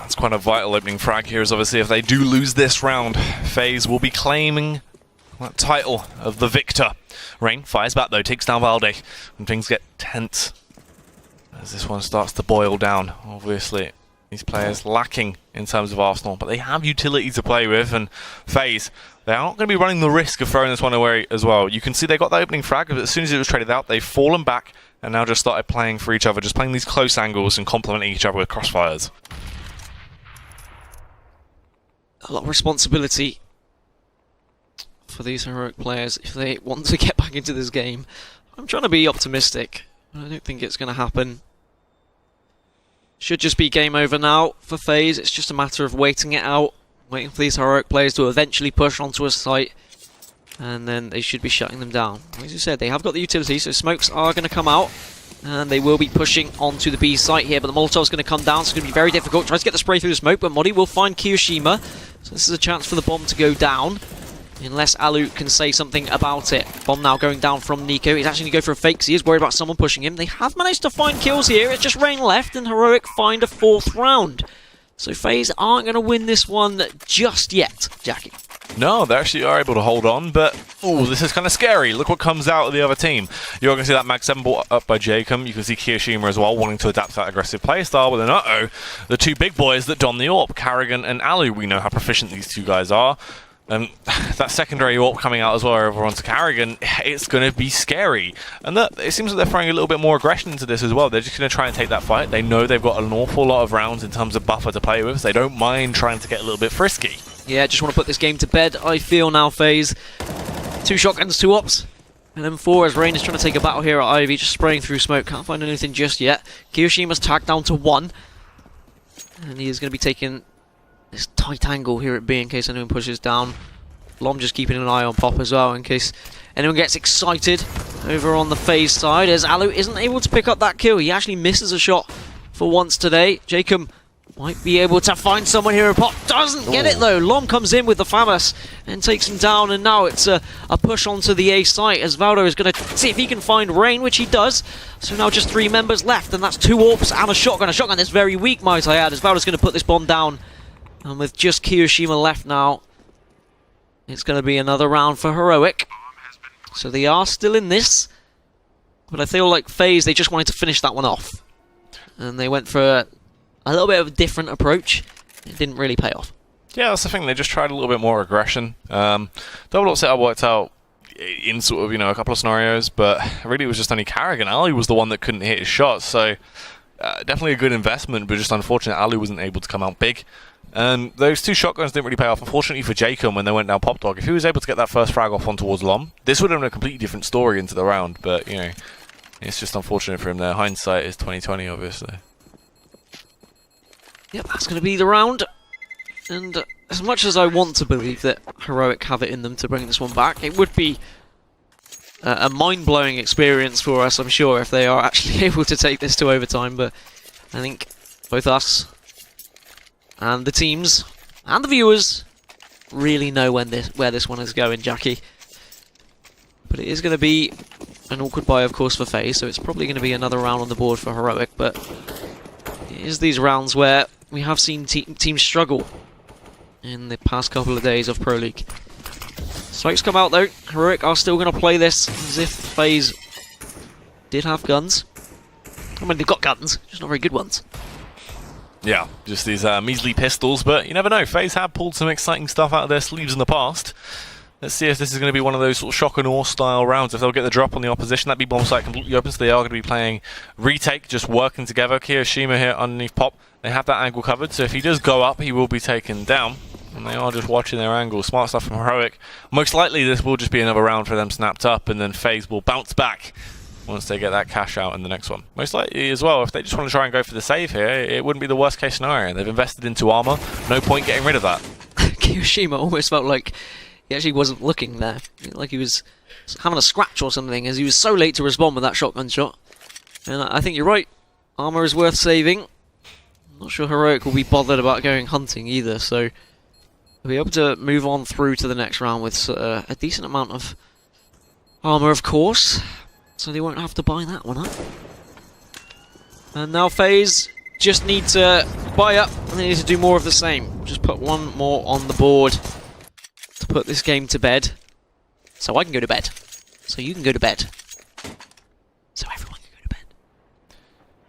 It's quite a vital opening frag here, as obviously if they do lose this round, FaZe will be claiming that title of the victor. Rain fires back though, takes down Valde, and things get tense as this one starts to boil down. Obviously, these players lacking in terms of Arsenal, but they have utility to play with, and FaZe, they aren't going to be running the risk of throwing this one away as well. You can see they got that opening frag, but as soon as it was traded out, they've fallen back and now just started playing for each other, just playing these close angles and complementing each other with crossfires. A lot of responsibility for these Heroic players if they want to get back into this game. I'm trying to be optimistic, but I don't think it's going to happen. Should just be game over now for FaZe. It's just a matter of waiting it out, waiting for these Heroic players to eventually push onto a site, and then they should be shutting them down. As you said, they have got the utility, so smokes are going to come out, and they will be pushing onto the B site here, but the Molotov's going to come down, so it's going to be very difficult. Tries to get the spray through the smoke, but Modi will find Kiyoshima, so this is a chance for the bomb to go down, unless Alu can say something about it. Bomb now going down from Nico. He's actually going to go for a fake, because he is worried about someone pushing him. They have managed to find kills here. It's just Rain left, and Heroic find a 4th round. So FaZe aren't going to win this one just yet, Jackie. No, they actually are able to hold on, but ooh, this is kind of scary. Look what comes out of the other team. You're going to see that Mag 7 ball up by Jacob. You can see Kiyoshima as well, wanting to adapt to that aggressive play style. But then, the two big boys that don the AWP, Carrigan and Alu. We know how proficient these two guys are. That secondary AWP coming out as well over onto Carrigan, it's going to be scary. And it seems like they're throwing a little bit more aggression into this as well. They're just going to try and take that fight. They know they've got an awful lot of rounds in terms of buffer to play with. So they don't mind trying to get a little bit frisky. Yeah, just want to put this game to bed, I feel now, FaZe. 2 shotguns, 2 ops. And then 4 as Rain is trying to take a battle here at Ivy, just spraying through smoke. Can't find anything just yet. Kiyoshima's tagged down to 1. And he is going to be taking this tight angle here at B in case anyone pushes down. Lom just keeping an eye on Pop as well in case anyone gets excited over on the FaZe side, as Alu isn't able to pick up that kill. He actually misses a shot for once today. Jacob might be able to find someone here, and Pop doesn't get it though. Lom comes in with the FAMAS and takes him down, and now it's a push onto the A site as Valdo is going to see if he can find Rain, which he does. So now just 3 members left, and that's 2 AWPs and a shotgun. A shotgun that's very weak, might I add, as Valdo's going to put this bomb down. And with just Kiyoshima left now, it's going to be another round for Heroic. So they are still in this, but I feel like FaZe, they just wanted to finish that one off. And they went for a little bit of a different approach. It didn't really pay off. Yeah, that's the thing. They just tried a little bit more aggression. Double up setup worked out in sort of, a couple of scenarios, but really it was just only Carrigan. Ali was the one that couldn't hit his shots, so definitely a good investment, but just unfortunate Ali wasn't able to come out big. And those 2 shotguns didn't really pay off. Unfortunately for Jacob, when they went down Pop Dog, if he was able to get that first frag off on towards Lom, this would have been a completely different story into the round, but, it's just unfortunate for him there. Hindsight is 2020, obviously. Yep, that's going to be the round. And as much as I want to believe that Heroic have it in them to bring this one back, it would be a mind-blowing experience for us, I'm sure, if they are actually able to take this to overtime. But I think both us and the teams and the viewers really know where this one is going, Jackie. But it is going to be an awkward buy, of course, for FaZe, so it's probably going to be another round on the board for Heroic. But it is these rounds where we have seen teams struggle in the past couple of days of Pro League. Spikes come out though. Heroic are still going to play this as if FaZe did have guns. I mean, they've got guns, just not very good ones. Yeah, just these measly pistols, but you never know. FaZe have pulled some exciting stuff out of their sleeves in the past. Let's see if this is going to be one of those sort of shock and awe style rounds. If they'll get the drop on the opposition, that B-bomb site completely open, so they are going to be playing retake, just working together. Kiyoshima here underneath Pop. They have that angle covered, so if he does go up, he will be taken down. And they are just watching their angle. Smart stuff from Heroic. Most likely this will just be another round for them snapped up, and then FaZe will bounce back once they get that cash out in the next one. Most likely as well, if they just want to try and go for the save here, it wouldn't be the worst case scenario. They've invested into armor. No point getting rid of that. Kiyoshima almost felt like he actually wasn't looking there. Like he was having a scratch or something, as he was so late to respond with that shotgun shot. And I think you're right. Armor is worth saving. I'm not sure Heroic will be bothered about going hunting either, so they'll be able to move on through to the next round with a decent amount of armor, of course. So they won't have to buy that one up. And now FaZe just need to buy up, and they need to do more of the same. Just put one more on the board to put this game to bed. So I can go to bed. So you can go to bed. So everyone can go to bed.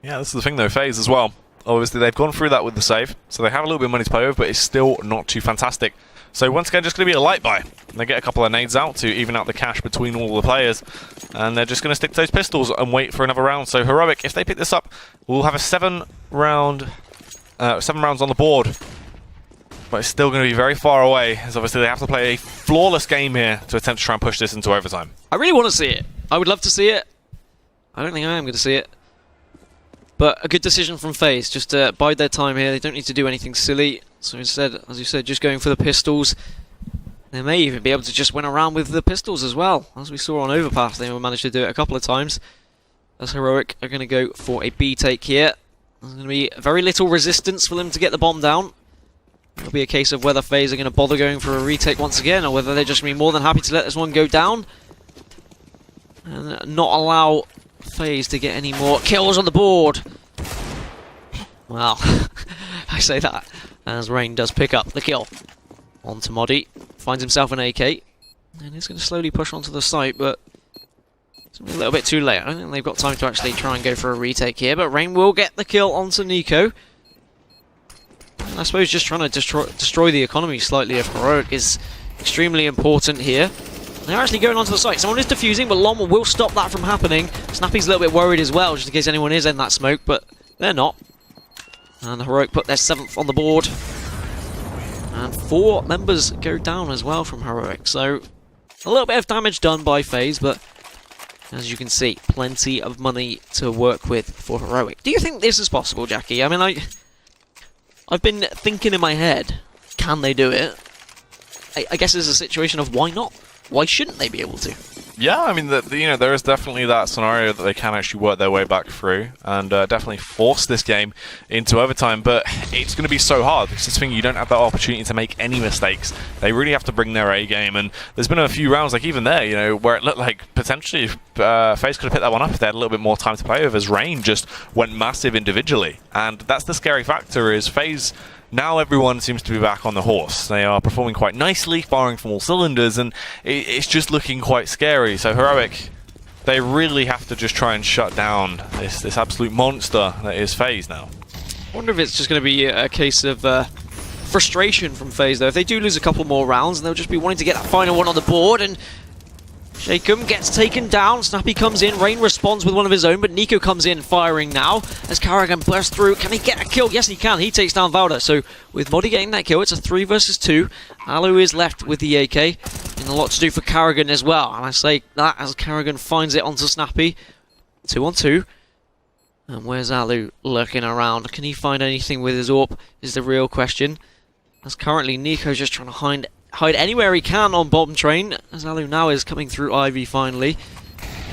Yeah, this is the thing though, FaZe as well. Obviously they've gone through that with the save, so they have a little bit of money to play with, but it's still not too fantastic. So once again, just going to be a light buy. They get a couple of nades out to even out the cash between all the players, and they're just going to stick to those pistols and wait for another round. So Heroic, if they pick this up, we'll have a 7 rounds on the board. But it's still going to be very far away, as obviously they have to play a flawless game here to attempt to try and push this into overtime. I really want to see it. I would love to see it. I don't think I am going to see it. But a good decision from FaZe, just to bide their time here. They don't need to do anything silly. So instead, as you said, just going for the pistols. They may even be able to just win a round with the pistols as well. As we saw on Overpass, they managed to do it a couple of times. As Heroic are going to go for a B take here. There's going to be very little resistance for them to get the bomb down. It'll be a case of whether FaZe are going to bother going for a retake once again, or whether they're just going to be more than happy to let this one go down and not allow FaZe to get any more kills on the board. Well, I say that. as Rain does pick up the kill. Onto Modi, finds himself an AK, and he's going to slowly push onto the site, but it's a little bit too late. I don't think they've got time to actually try and go for a retake here, but Rain will get the kill onto Nico. And I suppose just trying to destroy the economy slightly of Heroic is extremely important here. They're actually going onto the site. Someone is defusing, but Lom will stop that from happening. Snappy's a little bit worried as well, just in case anyone is in that smoke, but they're not. And Heroic put their 7th on the board. And 4 members go down as well from Heroic. So a little bit of damage done by FaZe, but as you can see, plenty of money to work with for Heroic. Do you think this is possible, Jackie? I mean, I've been thinking in my head, can they do it? I guess it's a situation of why not? Why shouldn't they be able to? Yeah, I mean, there is definitely that scenario that they can actually work their way back through and definitely force this game into overtime, but it's going to be so hard because this thing, you don't have that opportunity to make any mistakes. They really have to bring their A game, and there's been a few rounds, like even there, where it looked like potentially FaZe could have picked that one up if they had a little bit more time to play with, as Rain just went massive individually. And that's the scary factor, is FaZe, now everyone seems to be back on the horse. They are performing quite nicely, firing from all cylinders, and it's just looking quite scary. So Heroic, they really have to just try and shut down this absolute monster that is FaZe now. I wonder if it's just going to be a case of frustration from FaZe, though. If they do lose a couple more rounds, they'll just be wanting to get that final one on the board, and Shakum gets taken down. Snappy comes in. Rain responds with one of his own, but Nico comes in firing now as Karrigan bursts through. Can he get a kill? Yes, he can. He takes down Valda. So with Modi getting that kill, it's a 3 versus 2. Alu is left with the AK, and a lot to do for Karrigan as well. And I say that as Karrigan finds it onto Snappy. 2 on 2. And where's Alu lurking around? Can he find anything with his AWP is the real question. As currently Nico's just trying to hide anywhere he can on Bomb Train, as Alu now is coming through Ivy finally.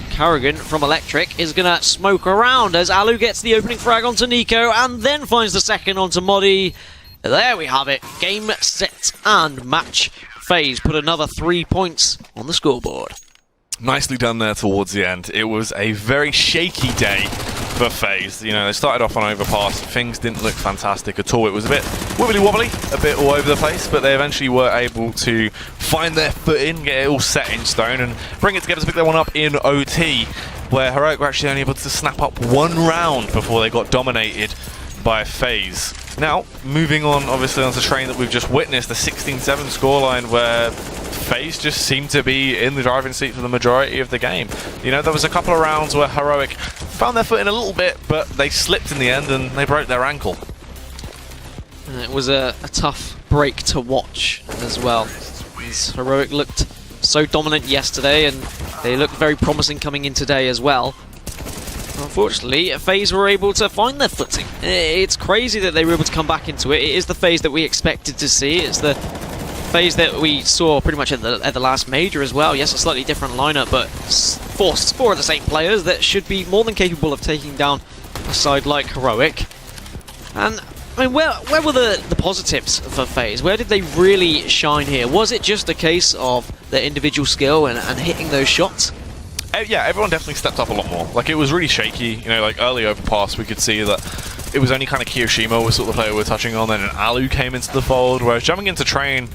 Karrigan from Electric is going to smoke around as Alu gets the opening frag onto Nico and then finds the second onto Modi. There we have it. Game, set, and match. FaZe put another 3 points on the scoreboard. Nicely done there towards the end. It was a very shaky day for FaZe. They started off on overpass. Things didn't look fantastic at all. It was a bit wibbly-wobbly, a bit all over the place, but they eventually were able to find their footing, get it all set in stone, and bring it together to pick that one up in OT, where Heroic were actually only able to snap up 1 round before they got dominated by FaZe. Now, moving on, obviously, onto Train that we've just witnessed, the 16-7 scoreline, where FaZe just seemed to be in the driving seat for the majority of the game. There was a couple of rounds where Heroic found their foot in a little bit, but they slipped in the end and they broke their ankle. It was a tough break to watch as well. As Heroic looked so dominant yesterday, and they looked very promising coming in today as well. Unfortunately, FaZe were able to find their footing. It's crazy that they were able to come back into it. It is the FaZe that we expected to see. It's the FaZe that we saw pretty much at the last major as well. Yes, a slightly different lineup, but four of the same players that should be more than capable of taking down a side like Heroic. And I mean, where were the positives for FaZe? Where did they really shine here? Was it just a case of their individual skill and hitting those shots? Yeah, everyone definitely stepped up a lot more. Like, it was really shaky. Like early overpass, we could see that it was only kind of Kiyoshima was sort of the player we're touching on, then Alu came into the fold, whereas jumping into Train,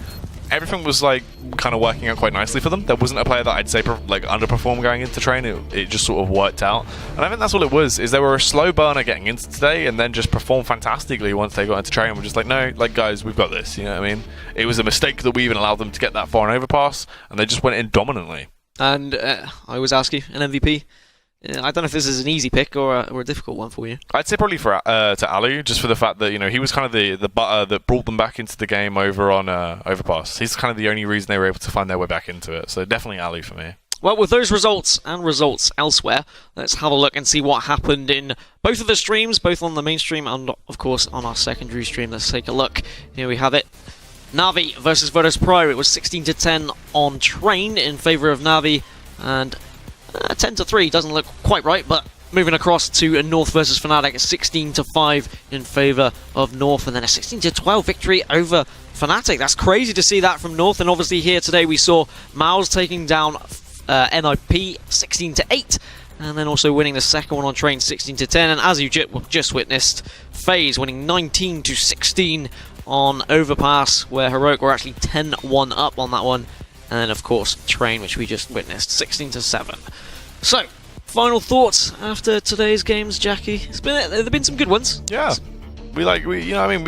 everything was like kind of working out quite nicely for them. There wasn't a player that I'd say like underperformed going into Train. It just sort of worked out, and I think that's all it was. Is they were a slow burner getting into today, and then just performed fantastically once they got into Train. We're just like, no, like guys, we've got this. You know what I mean? It was a mistake that we even allowed them to get that far in overpass, and they just went in dominantly. And I always ask you, an MVP? I don't know if this is an easy pick or a difficult one for you. I'd say probably for to Alu, just for the fact that he was kind of the butter that brought them back into the game over on Overpass. He's kind of the only reason they were able to find their way back into it. So definitely Alu for me. Well, with those results and results elsewhere, let's have a look and see what happened in both of the streams, both on the main stream and, of course, on our secondary stream. Let's take a look. Here we have it. Navi versus Virtus Pro. It was 16-10 on Train in favour of Navi, and 10-3 doesn't look quite right, but moving across to North versus Fnatic, 16-5 in favour of North, and then a 16-12 victory over Fnatic. That's crazy to see that from North, and obviously here today we saw Mouse taking down NIP 16-8, and then also winning the second one on Train 16-10, and as you just witnessed, FaZe winning 19-16 on Overpass, where Heroic were actually 10-1 up on that one. And then, of course, Train, which we just witnessed, 16-7. So, final thoughts after today's games, Jackie? There've been some good ones. Yeah. We've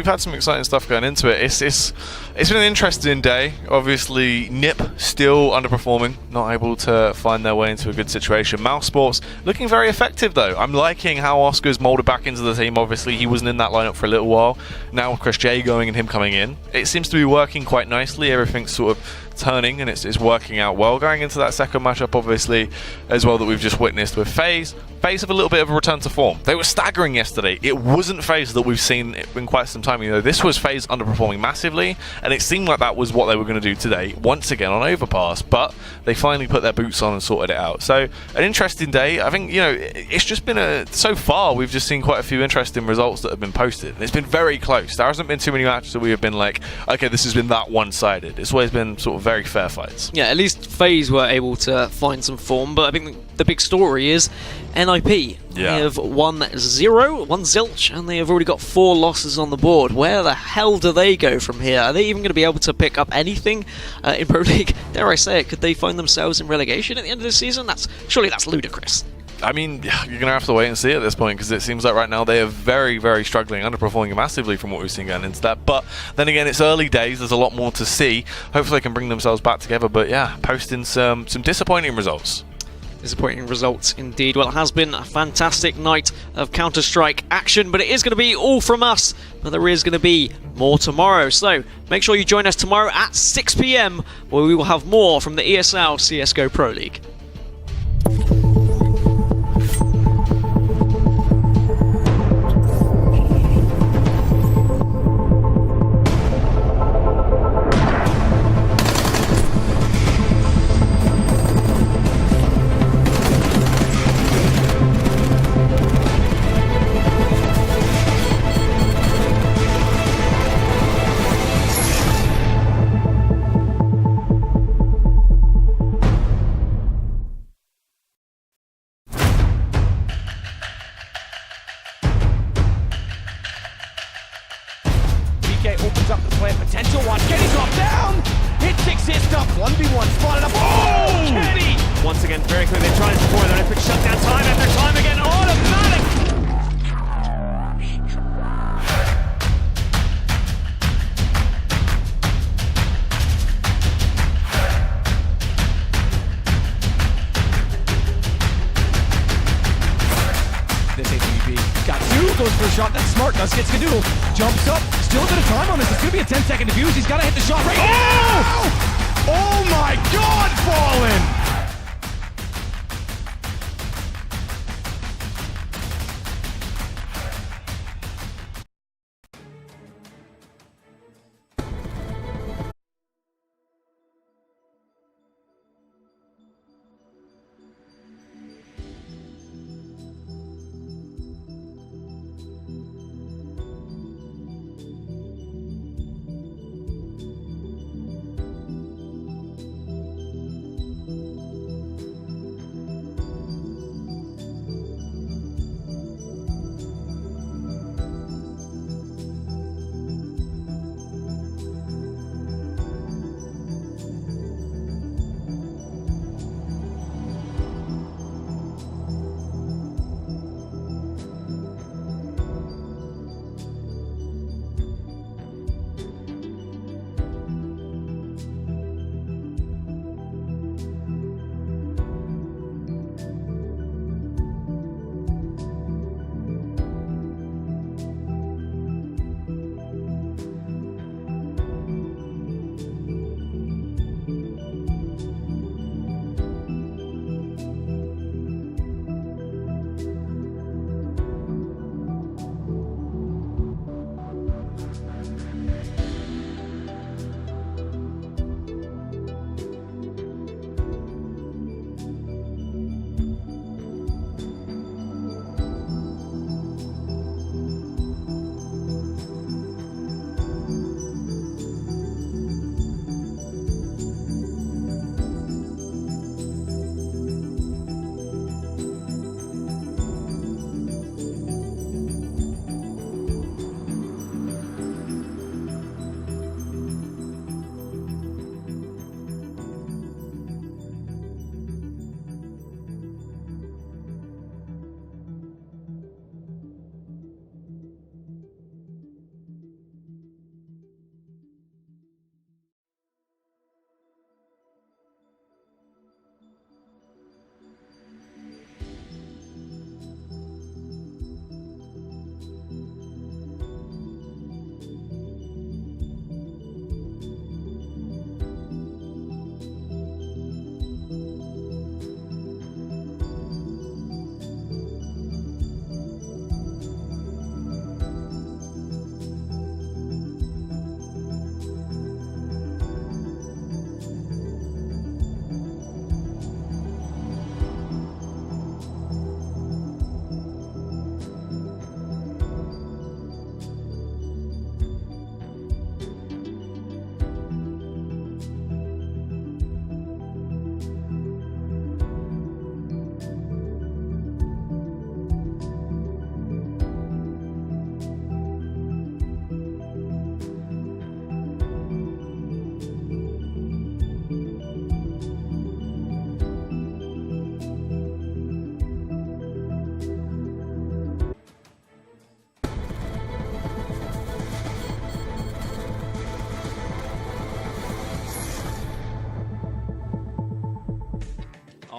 had some exciting stuff going into it. It's been an interesting day. Obviously, NIP still underperforming, not able to find their way into a good situation. Mouse Sports looking very effective though. I'm liking how Oscar's molded back into the team. Obviously, he wasn't in that lineup for a little while. Now with Chris J going and him coming in, it seems to be working quite nicely. Everything's sort of turning and it's working out well. Going into that second matchup, obviously, as well, that we've just witnessed with FaZe. FaZe have a little bit of a return to form. They were staggering yesterday. It wasn't FaZe that we've seen in quite some time. You know, this was FaZe underperforming massively, and it seemed like that was what they were going to do today, once again on Overpass, but they finally put their boots on and sorted it out. So, an interesting day. I think, you know, it's just been so far, we've just seen quite a few interesting results that have been posted. And it's been very close. There hasn't been too many matches that we have been like, okay, this has been that one-sided. It's always been sort of very fair fights. Yeah, at least FaZe were able to find some form, but I think the big story is NIP. Yeah. They have 1-0, 1 zilch, and they have already got 4 losses on the board. Where the hell do they go from here? Are they even going to be able to pick up anything in Pro League? Dare I say it, could they find themselves in relegation at the end of the season? Surely that's ludicrous. I mean, you're going to have to wait and see at this point, because it seems like right now they are very, very struggling, underperforming massively from what we've seen going into that. But then again, it's early days. There's a lot more to see. Hopefully they can bring themselves back together. But yeah, posting some disappointing results. Disappointing results indeed. Well, it has been a fantastic night of Counter-Strike action, but it is going to be all from us. But there is going to be more tomorrow. So make sure you join us tomorrow at 6 PM, where we will have more from the ESL CSGO Pro League. Opens up the play potential. Watch Kenny drop down. Hit 6 hits up. 1v1 spotted up. Oh, Kenny! Once again, very clear. They're trying to score. They're quick shutdown time after time again. Automatic. This ATB got 2, goes for a shot. That's smart. Does get Skadoodle. Jumps up. Still a bit of time on this. It's going to be a 10-second defuse. He's got to hit the shot right now. Oh my God, Fallen!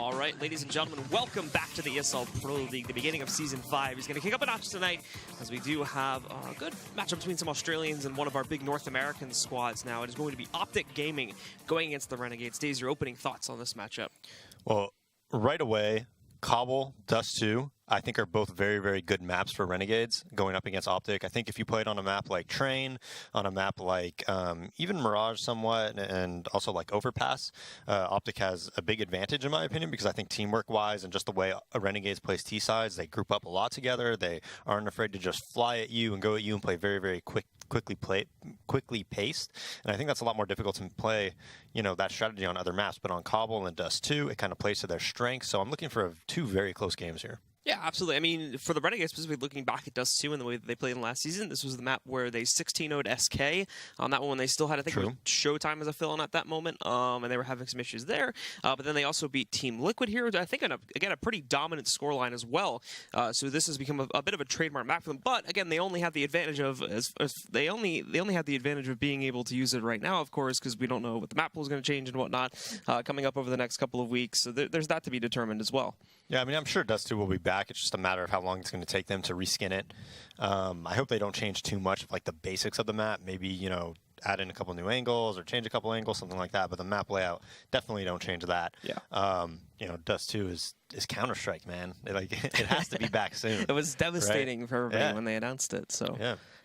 All right, ladies and gentlemen, welcome back to the ESL Pro League, the beginning of Season 5. He's going to kick up a notch tonight as we do have a good matchup between some Australians and one of our big North American squads now. It is going to be OpTic Gaming going against the Renegades. Days, your opening thoughts on this matchup? Well, right away, Cbble, Dust 2, I think are both very, very good maps for Renegades going up against OpTic. I think if you played on a map like Train, on a map like even Mirage somewhat, and also like Overpass, OpTic has a big advantage in my opinion, because I think teamwork-wise and just the way Renegades plays T-sides, they group up a lot together. They aren't afraid to just fly at you and go at you and play very, very quickly paced. And I think that's a lot more difficult to play, you know, that strategy on other maps. But on Cbble and Dust 2, it kind of plays to their strengths. So I'm looking for two very close games here. Yeah, absolutely. I mean, for the Renegades, specifically looking back at Dust 2 and the way that they played in last season, this was the map where they 16-0'd SK. On that one, when they still had, I think, it was Showtime as a fill-in at that moment, and they were having some issues there. But then they also beat Team Liquid here, I think, again, a pretty dominant scoreline as well. So this has become a bit of a trademark map for them. But again, they only have the advantage of they only have the advantage of being able to use it right now, of course, because we don't know what the map pool is going to change and whatnot coming up over the next couple of weeks. So there's that to be determined as well. Yeah, I mean, I'm sure Dust 2 will be back. It's just a matter of how long it's going to take them to reskin it. I hope they don't change too much of like the basics of the map. Maybe, you know, add in a couple new angles or change a couple angles, something like that. But the map layout, definitely don't change that. Yeah. You know, Dust 2 is Counter-Strike, man. It has to be back soon. It was devastating for everybody when they announced it. So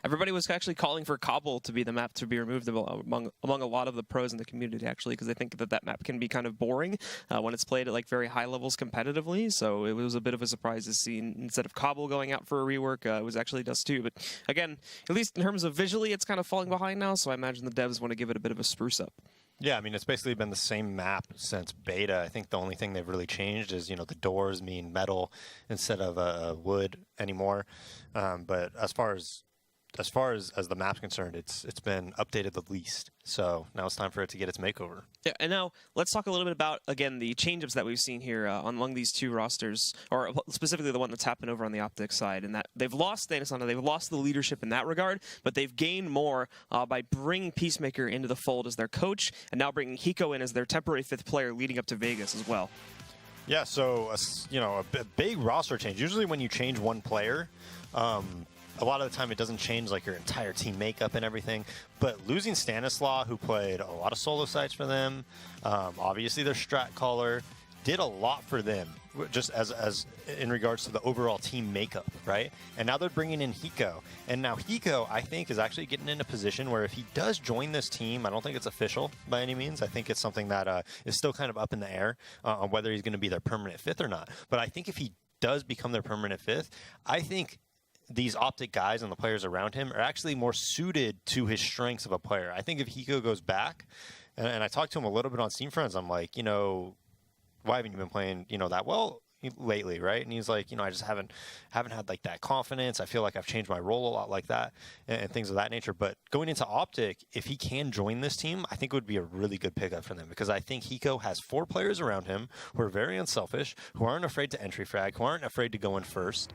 everybody was actually calling for Cbble to be the map to be removed among a lot of the pros in the community, actually, because they think that map can be kind of boring when it's played at like very high levels competitively. So it was a bit of a surprise to see, instead of Cbble going out for a rework, it was actually Dust 2. But again, at least in terms of visually, it's kind of falling behind now. So I imagine the devs want to give it a bit of a spruce up. Yeah, I mean, it's basically been the same map since beta. I think the only thing they've really changed is, you know, the doors mean metal instead of wood anymore. But as far as the map's concerned, it's been updated the least. So now it's time for it to get its makeover. Yeah, and now let's talk a little bit about, again, the change-ups that we've seen here among these two rosters, or specifically the one that's happened over on the OpTic side, and that they've lost Thanosana, they've lost the leadership in that regard, but they've gained more by bringing Peacemaker into the fold as their coach, and now bringing Hiko in as their temporary fifth player leading up to Vegas as well. Yeah, so, you know, a big roster change. Usually when you change one player, a lot of the time it doesn't change like your entire team makeup and everything, but losing Stanislaw, who played a lot of solo sites for them, obviously their strat caller, did a lot for them, just as in regards to the overall team makeup, right? And now they're bringing in Hiko, and now Hiko, I think, is actually getting in a position where if he does join this team, I don't think it's official by any means. I think it's something that is still kind of up in the air on whether he's going to be their permanent fifth or not. But I think if he does become their permanent fifth, I think these OpTic guys and the players around him are actually more suited to his strengths of a player. I think if Hiko goes back, and I talked to him a little bit on Steam Friends, I'm like, you know, why haven't you been playing, you know, that well lately, right? And he's like, you know, I just haven't had like that confidence. I feel like I've changed my role a lot like that and things of that nature. But going into OpTic, if he can join this team, I think it would be a really good pickup for them, because I think Hiko has 4 players around him who are very unselfish, who aren't afraid to entry frag, who aren't afraid to go in first,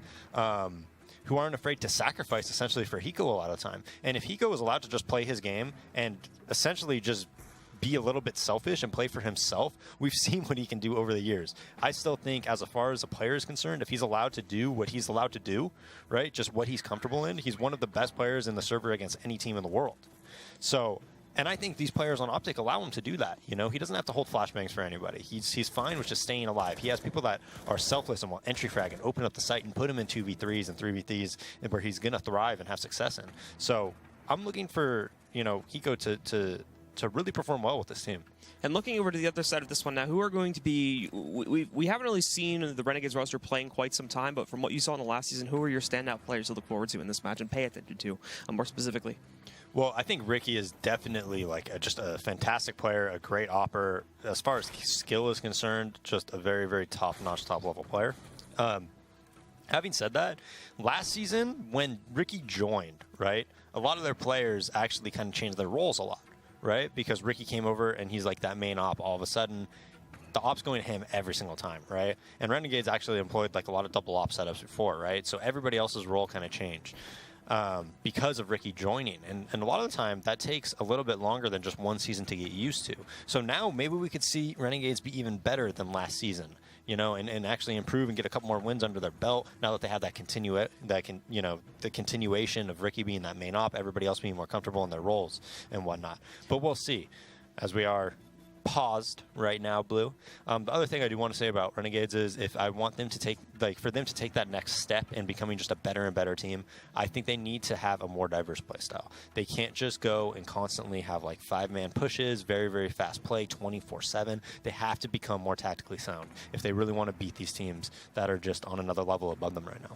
who aren't afraid to sacrifice essentially for Hiko a lot of the time. And if Hiko is allowed to just play his game and essentially just be a little bit selfish and play for himself, we've seen what he can do over the years. I still think, as far as a player is concerned, if he's allowed to do what he's allowed to do, right, just what he's comfortable in, he's one of the best players in the server against any team in the world. So, and I think these players on OpTic allow him to do that. You know, he doesn't have to hold flashbangs for anybody. He's fine with just staying alive. He has people that are selfless and will entry frag and open up the site and put him in 2v3s and 3v3s where he's going to thrive and have success in. So I'm looking for, you know, Hiko to really perform well with this team. And looking over to the other side of this one now, who are going to be... We haven't really seen the Renegades roster playing quite some time, but from what you saw in the last season, who are your standout players to look forward to in this match and pay attention to, more specifically? Well, I think Ricky is definitely like just a fantastic player, a great opper. As far as skill is concerned, just a very, very top-notch, top-level player. Having said that, last season when Ricky joined, right, a lot of their players actually kind of changed their roles a lot, right? Because Ricky came over and he's like that main op. All of a sudden, the op's going to him every single time, right? And Renegades actually employed like a lot of double op setups before, right? So everybody else's role kind of changed because of Ricky joining. And a lot of the time, that takes a little bit longer than just one season to get used to. So now maybe we could see Renegades be even better than last season. you know, and actually improve and get a couple more wins under their belt now that they have that the continuation of Ricky being that main op, everybody else being more comfortable in their roles and whatnot. But we'll see, as we are paused right now, Blue. The other thing I do want to say about Renegades is if I want them to take, for them to take that next step in becoming just a better and better team, I think they need to have a more diverse play style. They can't just go and constantly have like 5-man pushes, very, very fast play, 24/7. They have to become more tactically sound if they really want to beat these teams that are just on another level above them right now.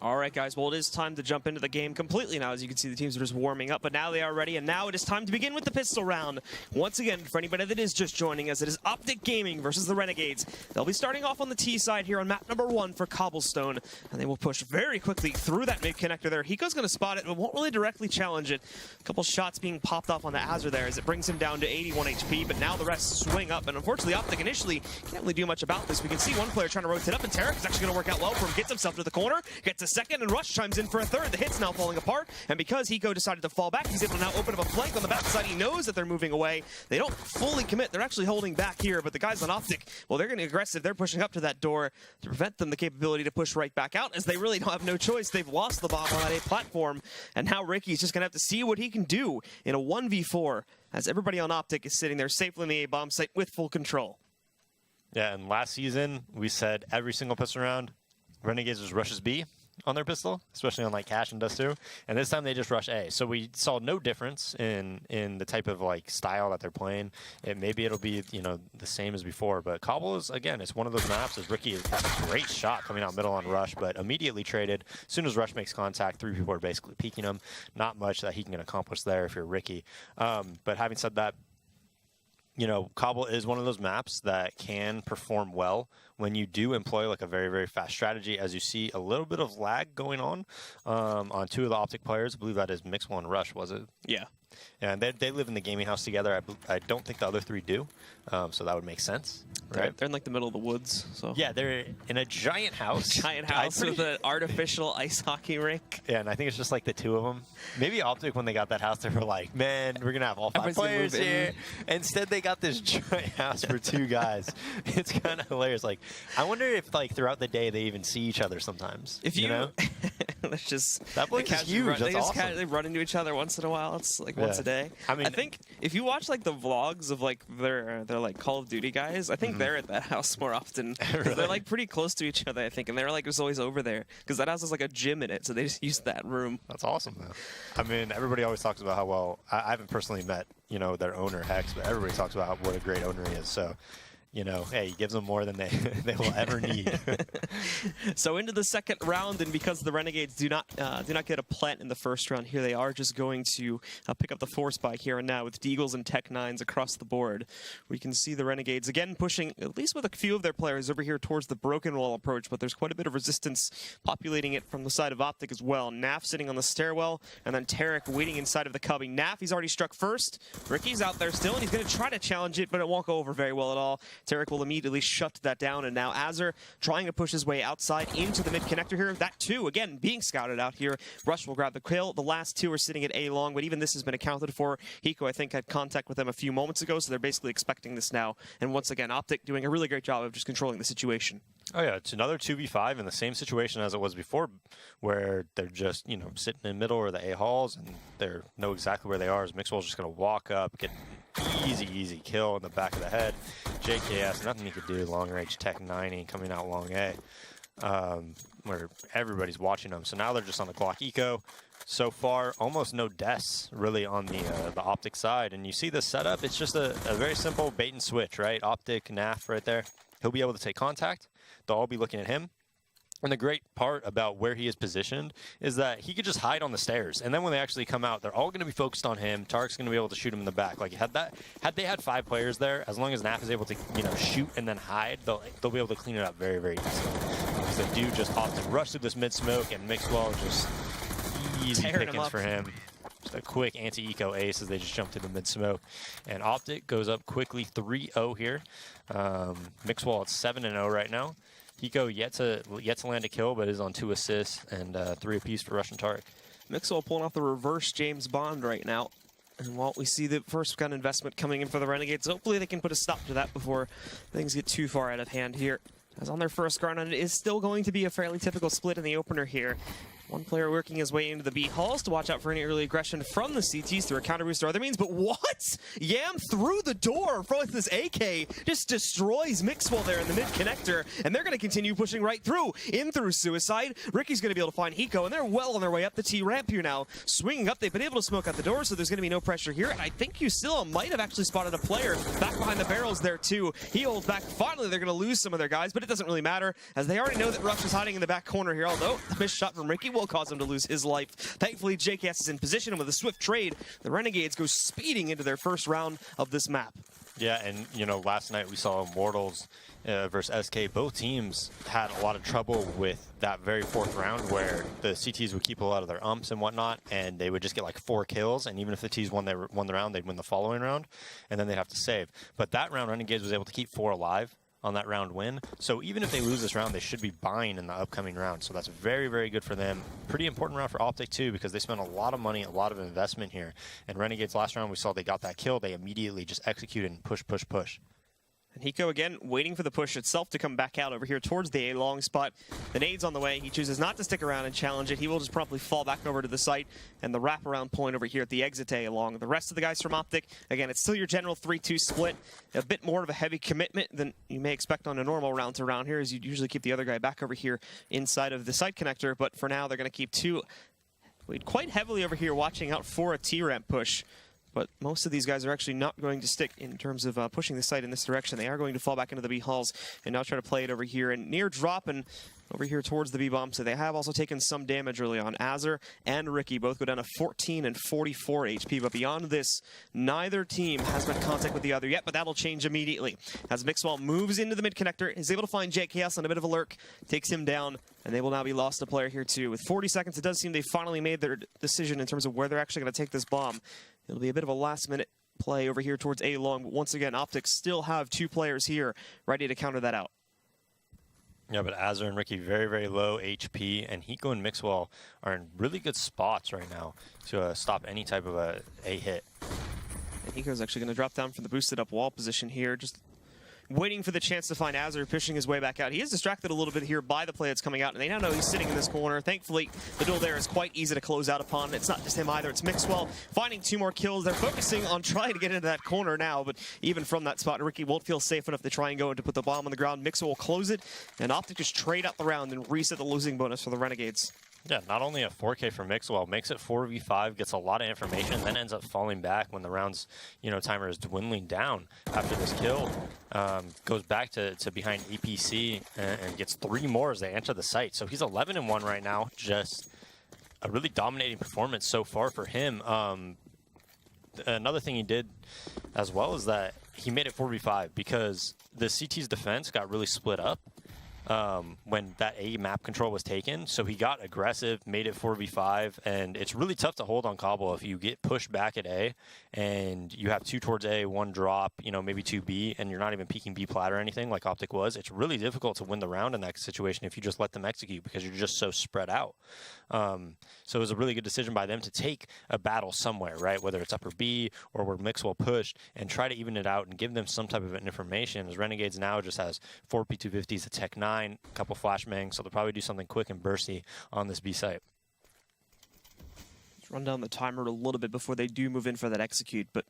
All right, guys. Well, it is time to jump into the game completely now. As you can see, the teams are just warming up, but now they are ready, and now it is time to begin with the pistol round. Once again, for anybody that is just joining us, it is OpTic Gaming versus the Renegades. They'll be starting off on the T side here on map number 1 for Cobblestone, and they will push very quickly through that mid connector there. Hiko's going to spot it, but won't really directly challenge it. A couple shots being popped off on the Azure there as it brings him down to 81 HP, but now the rest swing up, and unfortunately, OpTic initially can't really do much about this. We can see one player trying to rotate up, and Tarek is actually going to work out well for him. Gets himself to the corner, gets a second, and Rush chimes in for a third. The hit's now falling apart, and because Hiko decided to fall back, he's able to now open up a flank on the backside. He knows that they're moving away. They don't fully commit. They're actually holding back here, but the guys on OpTic, well, they're getting aggressive. They're pushing up to that door to prevent them the capability to push right back out, as they really don't have no choice. They've lost the bomb on that A platform, and now Ricky's just going to have to see what he can do in a 1v4, as everybody on OpTic is sitting there safely in the A bomb site with full control. Yeah, and last season, we said every single pistol round, Renegades just rushes B on their pistol, especially on like Cash and Dust 2, and this time they just rush A. So we saw no difference in the type of like style that they're playing. Maybe it'll be, you know, the same as before, but Cobble is, again, it's one of those maps as Ricky has a great shot coming out middle on Rush, but immediately traded. As soon as Rush makes contact, 3 people are basically peeking him. Not much that he can accomplish there if you're Ricky. But having said that, you know, Cobble is one of those maps that can perform well when you do employ like a very, very fast strategy. As you see, a little bit of lag going on 2 of the OpTic players. I believe that is Mixwell and Rush, was it? Yeah. And they live in the gaming house together. I don't think the other 3 do, so that would make sense, right? They're in like the middle of the woods. So yeah, they're in a giant house. With an artificial ice hockey rink. Yeah, and I think it's just like the 2 of them. Maybe OpTic, when they got that house, they were like, man, we're going to have all 5 players here. Instead, they got this giant house for 2 guys. It's kind of hilarious. Like, I wonder if like throughout the day they even see each other sometimes. If you know? That's just that place is huge. That's awesome. They run into each other once in a while. It's like once a day. I mean, I think if you watch like the vlogs of like they're like Call of Duty guys, I think they're at that house more often. Really? They're like pretty close to each other, I think, and they're like just always over there because that house has like a gym in it, so they just use that room. That's awesome, though. I mean, everybody always talks about how well. I haven't personally met, you know, their owner Hex, but everybody talks about what a great owner he is. So, you know, hey, he gives them more than they will ever need. So into the second round, and because the Renegades do not get a plant in the first round here, they are just going to pick up the force by here and now with Deagles and Tech 9s across the board. We can see the Renegades again pushing, at least with a few of their players, over here towards the broken wall approach, but there's quite a bit of resistance populating it from the side of OpTic as well. Naf sitting on the stairwell, and then Tarek waiting inside of the cubby. Naf, he's already struck first. Ricky's out there still, and he's going to try to challenge it, but it won't go over very well at all. Tarek will immediately shut that down, and now Azure trying to push his way outside into the mid connector here. That too, again, being scouted out here. Rush will grab the kill. The last 2 are sitting at A long, but even this has been accounted for. Hiko, I think, had contact with them a few moments ago, so they're basically expecting this now. And once again, OpTic doing a really great job of just controlling the situation. Oh yeah, it's another 2v5 in the same situation as it was before, where they're just, you know, sitting in the middle or the A halls, and they know exactly where they are. As Mixwell's just going to walk up, get easy kill in the back of the head. JKS, nothing he could do. Long range Tech 90 coming out long A, where everybody's watching them. So now they're just on the Glock Eco. So far, almost no deaths really on the OpTic side. And you see the setup, it's just a very simple bait and switch, right? OpTic, Naf right there. He'll be able to take contact. They'll all be looking at him. And the great part about where he is positioned is that he could just hide on the stairs. And then when they actually come out, they're all going to be focused on him. Tarek's going to be able to shoot him in the back. Like, had they had 5 players there, as long as Naf is able to, you know, shoot and then hide, they'll be able to clean it up very, very easily. Because they do just often rush through this mid-smoke, and Mixwell just easy pickings for him. Just a quick anti-eco ace as they just jump to the mid-smoke. And OpTic goes up quickly 3-0 here. Mixwell at 7-0 right now. Hiko yet to land a kill, but is on 2 assists and 3 apiece for Rush and Tarek. Mixwell pulling off the reverse James Bond right now. And while we see the first gun investment coming in for the Renegades, hopefully they can put a stop to that before things get too far out of hand here. as on their first ground, and it is still going to be a fairly typical split in the opener here. One player working his way into the B halls to watch out for any early aggression from the CTs through a counter boost or other means. But what? Yam through the door with this AK just destroys Mixwell there in the mid connector, and they're going to continue pushing right through. In through Suicide. Ricky's going to be able to find Hiko, and they're well on their way up the T ramp here now. Swinging up, they've been able to smoke out the door, so there's going to be no pressure here. And I think Usilla might have actually spotted a player back behind the barrels there too. He holds back. Finally, they're going to lose some of their guys, but it doesn't really matter, as they already know that Rush is hiding in the back corner here, although the missed shot from Ricky will cause him to lose his life. Thankfully, JKS is in position, and with a swift trade, the Renegades go speeding into their first round of this map. Yeah, and you know, last night we saw Immortals versus SK. Both teams had a lot of trouble with that very fourth round, where the CTs would keep a lot of their umps and whatnot, and they would just get like 4 kills, and even if the Ts won the round, they'd win the following round, and then they'd have to save. But that round, Renegades was able to keep 4 alive on that round win. So even if they lose this round, they should be buying in the upcoming round. So that's very, very good for them. Pretty important round for OpTic too, because they spent a lot of money, a lot of investment here. And Renegades last round, we saw they got that kill. They immediately just executed and push, push, push. And Hiko, again, waiting for the push itself to come back out over here towards the A-long spot. The nade's on the way. He chooses not to stick around and challenge it. He will just promptly fall back over to the site, and the wraparound point over here at the exit A-long. The rest of the guys from OpTic, again, it's still your general 3-2 split. A bit more of a heavy commitment than you may expect on a normal round to round here, as you'd usually keep the other guy back over here inside of the site connector. But for now, they're going to keep 2 quite heavily over here, watching out for a T-ramp push. But most of these guys are actually not going to stick in terms of pushing the site in this direction. They are going to fall back into the B halls and now try to play it over here. And near drop and over here towards the B bomb. So they have also taken some damage early on. Azur and Ricky both go down to 14 and 44 HP. But beyond this, neither team has made contact with the other yet, but that'll change immediately. As Mixwell moves into the mid connector, is able to find JKS on a bit of a lurk, takes him down, and they will now be lost a player here too. With 40 seconds, it does seem they finally made their decision in terms of where they're actually going to take this bomb. It'll be a bit of a last-minute play over here towards A-long, but once again, OpTic still have 2 players here ready to counter that out. Yeah, but Azur and Ricky very, very low HP, and Hiko and Mixwell are in really good spots right now to stop any type of a hit. And Hiko's actually going to drop down from the boosted up wall position here, just waiting for the chance to find Azur, pushing his way back out. He is distracted a little bit here by the play that's coming out, and they now know he's sitting in this corner. Thankfully, the duel there is quite easy to close out upon. It's not just him either, it's Mixwell finding 2 more kills. They're focusing on trying to get into that corner now, but even from that spot, Ricky won't feel safe enough to try and go in to put the bomb on the ground. Mixwell will close it, and OpTic just trade out the round and reset the losing bonus for the Renegades. Yeah, not only a 4K for Mixwell, makes it 4v5, gets a lot of information, then ends up falling back when the round's timer is dwindling down after this kill. Goes back to behind EPC and gets 3 more as they enter the site. So he's 11-1 right now. Just a really dominating performance so far for him. Another thing he did as well is that he made it 4v5 because the CT's defense got really split up when that A map control was taken. So he got aggressive, made it 4v5, and it's really tough to hold on Cbble if you get pushed back at A and you have 2 towards A, 1 drop, maybe 2 B, and you're not even peeking B plat or anything like OpTic was. It's really difficult to win the round in that situation if you just let them execute because you're just so spread out. So it was a really good decision by them to take a battle somewhere, right? Whether it's upper B or where Mixwell pushed, and try to even it out and give them some type of information. As Renegades now just has 4 P250s, a Tech 9, a couple flashbangs, so they'll probably do something quick and bursty on this B site. Let's run down the timer a little bit before they do move in for that execute, but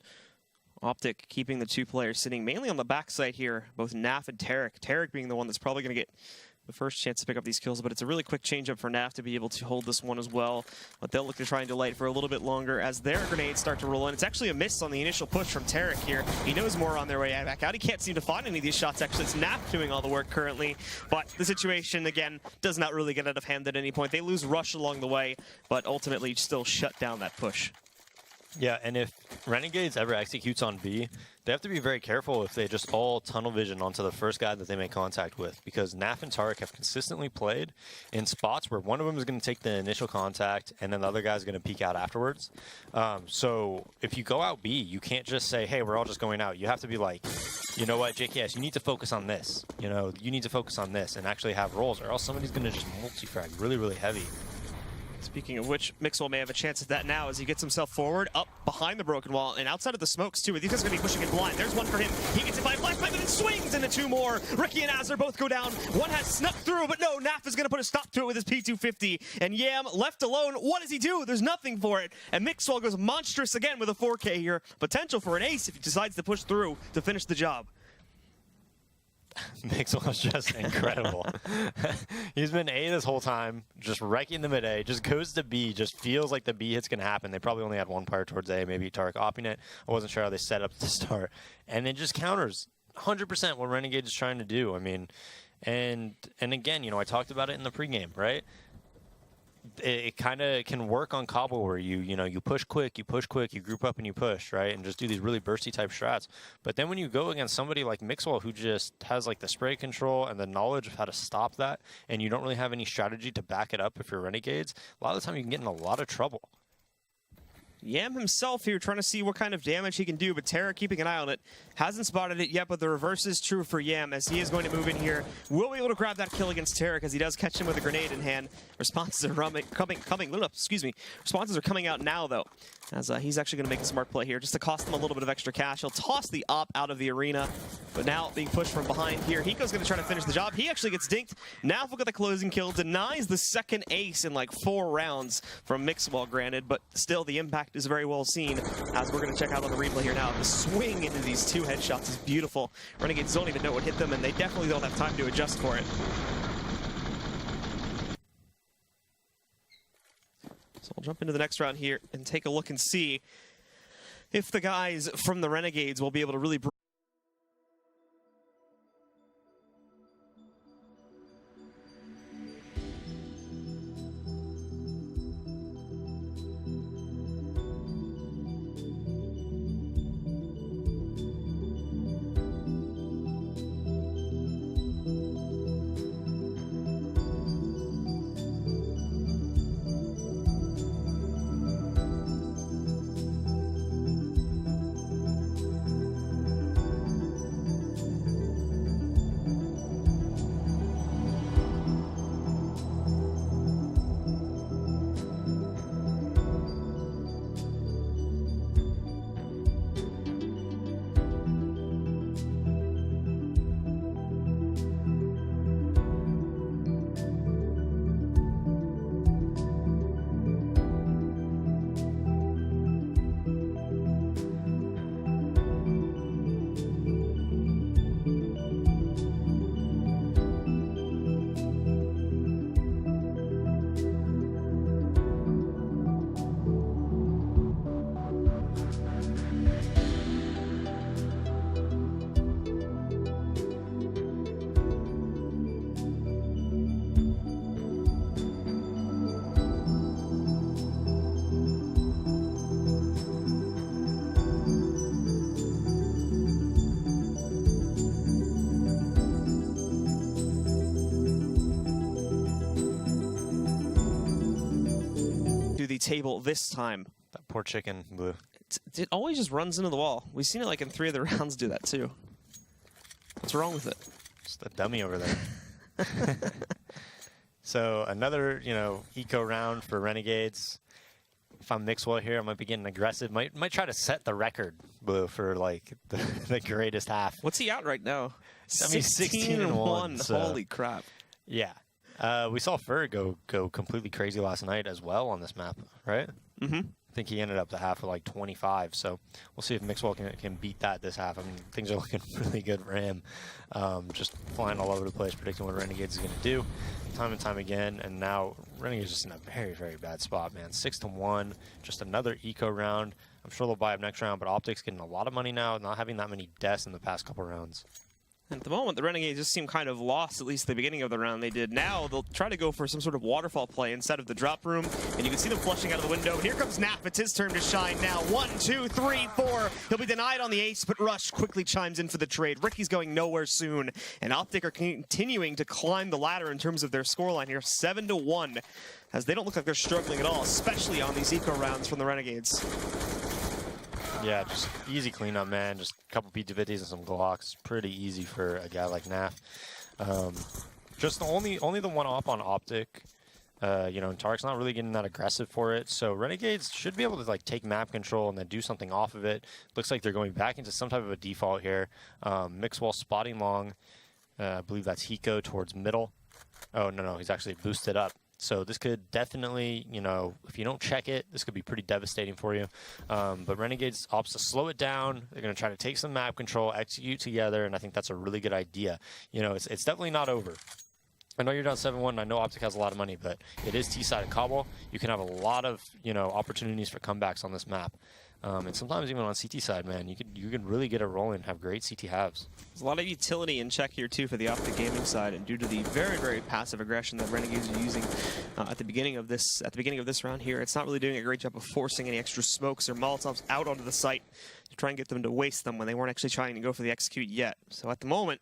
OpTic keeping the 2 players sitting mainly on the backside here, both Naf and Tarek. Tarek being the one that's probably going to get the first chance to pick up these kills, but it's a really quick change-up for Naf to be able to hold this one as well. But they'll look to try and delay it for a little bit longer as their grenades start to roll in. It's actually a miss on the initial push from Tarek here. He knows more on their way back out. He can't seem to find any of these shots, actually. It's Naf doing all the work currently, but the situation, again, does not really get out of hand at any point. They lose Rush along the way, but ultimately still shut down that push. Yeah, and if Renegades ever executes on B, they have to be very careful if they just all tunnel vision onto the first guy that they make contact with, because Naf and Tarek have consistently played in spots where one of them is going to take the initial contact and then the other guy's going to peek out afterwards. So if you go out B, you can't just say, hey, we're all just going out. You have to be like, you know what, JKS, you need to focus on this. You need to focus on this and actually have rolls, or else somebody's going to just multi-frag really, really heavy. Speaking of which, Mixwell may have a chance at that now as he gets himself forward, up behind the broken wall, and outside of the smokes too. These guys are going to be pushing it blind. There's one for him. He gets it by a flashbang, and it swings into two more. Ricky and Azar both go down. One has snuck through, but no, Naf is going to put a stop to it with his P250. And Yam left alone. What does he do? There's nothing for it. And Mixwell goes monstrous again with a 4K here. Potential for an ace if he decides to push through to finish the job. Mixwell's just incredible. He's been A this whole time, just wrecking the mid-A, just goes to B, just feels like the B hit's going to happen. They probably only had one player towards A, maybe Tarek opping it. I wasn't sure how they set up to start. And then just counters 100% what Renegades is trying to do. I mean, and again, you know, I talked about it in the pregame, right? It kind of can work on Cbble where you push quick, you group up and you push, right? And just do these really bursty type strats. But then when you go against somebody like Mixwell who just has like the spray control and the knowledge of how to stop that, and you don't really have any strategy to back it up if you're Renegades, a lot of the time you can get in a lot of trouble. Yam himself here trying to see what kind of damage he can do, but Terra keeping an eye on it. Hasn't spotted it yet, but the reverse is true for Yam as he is going to move in here. Will be able to grab that kill against Terra because he does catch him with a grenade in hand. Responses are Responses are coming out now, though, as he's actually going to make a smart play here just to cost him a little bit of extra cash. He'll toss the op out of the arena, but now being pushed from behind here. Hiko's going to try to finish the job. He actually gets dinked. Now look at the closing kill. Denies the second ace in like 4 rounds from Mixwell, granted, but still the impact is very well seen, as we're going to check out on the replay here now. The swing into these 2 headshots is beautiful. Renegades don't even know what hit them, and they definitely don't have time to adjust for it. So we'll jump into the next round here and take a look and see if the guys from the Renegades will be able to really the table this time. That poor chicken blue. It always just runs into the wall. We've seen it like in 3 of the rounds do that too. What's wrong with it? Just a dummy over there. So another, eco round for Renegades. If I'm Mixwell here, I might be getting aggressive. Might try to set the record, blue, for like the greatest half. What's he out right now? I mean, 16-1. So. Holy crap. Yeah. We saw Fur go completely crazy last night as well on this map, right? Mm-hmm. I think he ended up the half with like 25, so we'll see if Mixwell can beat that this half. I mean, things are looking really good for him. Just flying all over the place, predicting what Renegades is going to do time and time again, and now Renegades just in a very, very bad spot, man. 6-1, just another eco round. I'm sure they'll buy up next round, but OpTic's getting a lot of money now, not having that many deaths in the past couple rounds. At the moment, the Renegades just seem kind of lost, at least at the beginning of the round they did. Now they'll try to go for some sort of waterfall play instead of the drop room, and you can see them flushing out of the window. And here comes Naf. It's his turn to shine now. 1, 2, 3, 4. He'll be denied on the ace, but Rush quickly chimes in for the trade. Ricky's going nowhere soon, and OpTic are continuing to climb the ladder in terms of their scoreline here, 7-1, as they don't look like they're struggling at all, especially on these eco rounds from the Renegades. Yeah, just easy cleanup, man. Just a couple P250s and some Glocks. Pretty easy for a guy like Naf. Just only the one off on OpTic You know, and Tarek's not really getting that aggressive for it, so Renegades should be able to like take map control and then do something off of it. Looks like they're going back into some type of a default here. Mixwell spotting long. I believe that's Hiko towards middle. Oh, no, he's actually boosted up. So this could definitely, you know, if you don't check it, this could be pretty devastating for you. But Renegades opts to slow it down. They're going to try to take some map control, execute together, and I think that's a really good idea. You know, it's definitely not over. I know you're down 7-1, and I know OpTic has a lot of money, but it is T-side of Cbble. You can have a lot of, you know, opportunities for comebacks on this map. And sometimes even on CT side, man, you can really get it rolling and have great CT halves. There's a lot of utility in check here too for the OpTic gaming side, and due to the very, very passive aggression that Renegades are using at the beginning of this round here, it's not really doing a great job of forcing any extra smokes or Molotovs out onto the site to try and get them to waste them when they weren't actually trying to go for the execute yet. So at the moment,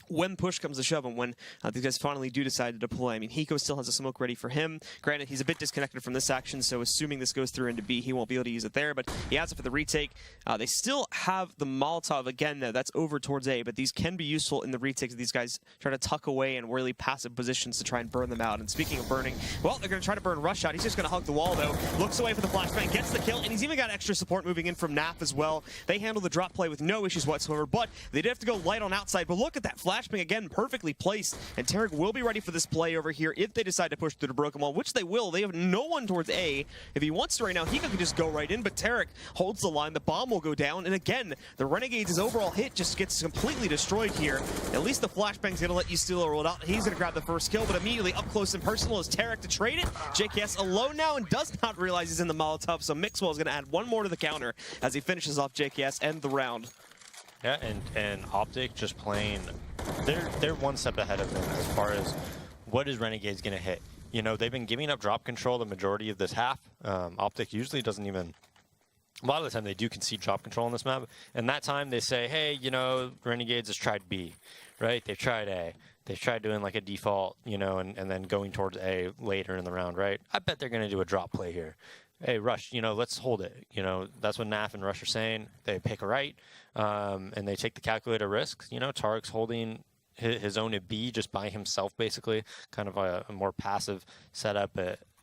when push comes to shove and when these guys finally do decide to deploy. I mean, Hiko still has a smoke ready for him. Granted, he's a bit disconnected from this action, so assuming this goes through into B, he won't be able to use it there, but he has it for the retake. They still have the Molotov again, though. That's over towards A, but these can be useful in the retakes. These guys try to tuck away in really passive positions to try and burn them out. And speaking of burning, well, they're going to try to burn Rush out. He's just going to hug the wall, though. Looks away for the flashbang, gets the kill, and he's even got extra support moving in from Naf as well. They handle the drop play with no issues whatsoever, but they did have to go light on outside. But look at that flashbang again, perfectly placed, and Tarek will be ready for this play over here if they decide to push through the broken wall, which they will. They have no one towards A. If he wants to right now, he can just go right in, but Tarek holds the line. The bomb will go down, and again, the Renegades' overall hit just gets completely destroyed here. At least the flashbang's going to let you steal a roll out. He's going to grab the first kill, but immediately up close and personal is Tarek to trade it. JKS alone now and does not realize he's in the Molotov, so Mixwell is going to add one more to the counter as he finishes off JKS and the round. Yeah, and OpTic just playing, they're one step ahead of them as far as what is Renegades going to hit. You know, they've been giving up drop control the majority of this half. OpTic usually doesn't even, a lot of the time they do concede drop control on this map. And that time they say, hey, you know, Renegades has tried B, right? They've tried A. They've tried doing like a default, you know, and then going towards A later in the round, right? I bet they're going to do a drop play here. Hey, Rush, you know, let's hold it. You know, that's what Naf and Rush are saying. They pick a right, and they take the calculated risk. You know, Tarek's holding his own at B just by himself, basically. Kind of a more passive setup,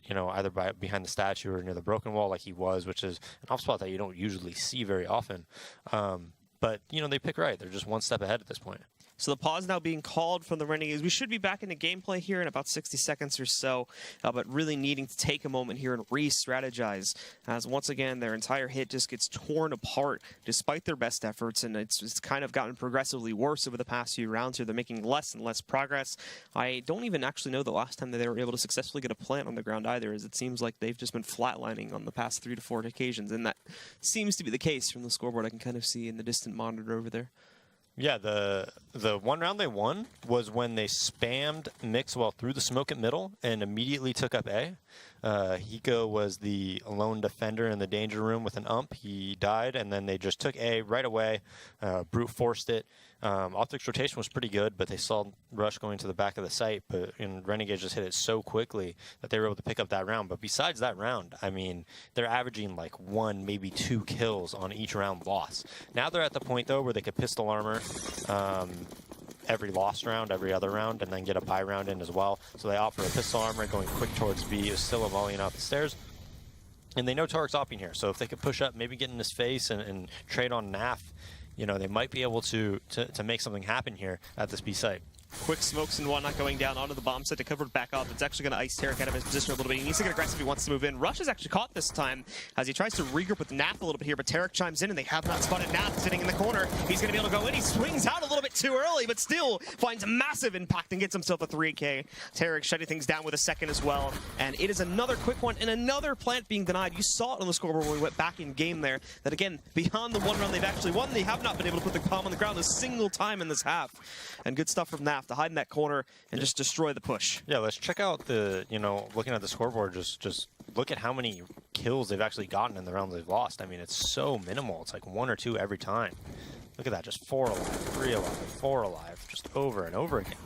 you know, either behind the statue or near the broken wall like he was, which is an off spot that you don't usually see very often. But, you know, they pick right. They're just one step ahead at this point. So the pause now being called from the Renegades. We should be back into gameplay here in about 60 seconds or so, but really needing to take a moment here and re-strategize, as once again their entire hit just gets torn apart despite their best efforts, and it's kind of gotten progressively worse over the past few rounds here. They're making less and less progress. I don't even actually know the last time that they were able to successfully get a plant on the ground either, as it seems like they've just been flatlining on the past 3 to 4 occasions, and that seems to be the case from the scoreboard I can kind of see in the distant monitor over there. Yeah, the one round they won was when they spammed Mixwell through the smoke at middle and immediately took up A. Hiko was the lone defender in the danger room with an ump. He died, and then they just took A right away, brute forced it. OpTic's rotation was pretty good, but they saw Rush going to the back of the site, and Renegades just hit it so quickly that they were able to pick up that round. But besides that round, I mean, they're averaging like 1, maybe 2 kills on each round loss. Now they're at the point, though, where they could pistol armor every lost round, every other round, and then get a buy round in as well. So they offer a pistol armor going quick towards B. Is still a volleying out the stairs. And they know Tarek's opping here, so if they could push up, maybe get in his face and trade on Naf, you know, they might be able to make something happen here at this B site. Quick smokes and whatnot going down onto the bomb site to cover it back up. It's actually going to ice Tarek out of his position a little bit. He needs to get aggressive if he wants to move in. Rush is actually caught this time as he tries to regroup with Nap a little bit here, but Tarek chimes in and they have not spotted Nap sitting in the corner. He's going to be able to go in. He swings out a little bit too early, but still finds a massive impact and gets himself a 3K. Tarek shutting things down with a second as well. And it is another quick one and another plant being denied. You saw it on the scoreboard when we went back in game there, that again, beyond the one round they've actually won, they have not been able to put the bomb on the ground a single time in this half. And good stuff from Naf to hide in that corner and just destroy the push. Yeah, let's check out the, you know, looking at the scoreboard, just look at how many kills they've actually gotten in the rounds they've lost. I mean, it's so minimal. It's like 1 or 2 every time. Look at that, just 4 alive, 3 alive, 4 alive, just over and over again.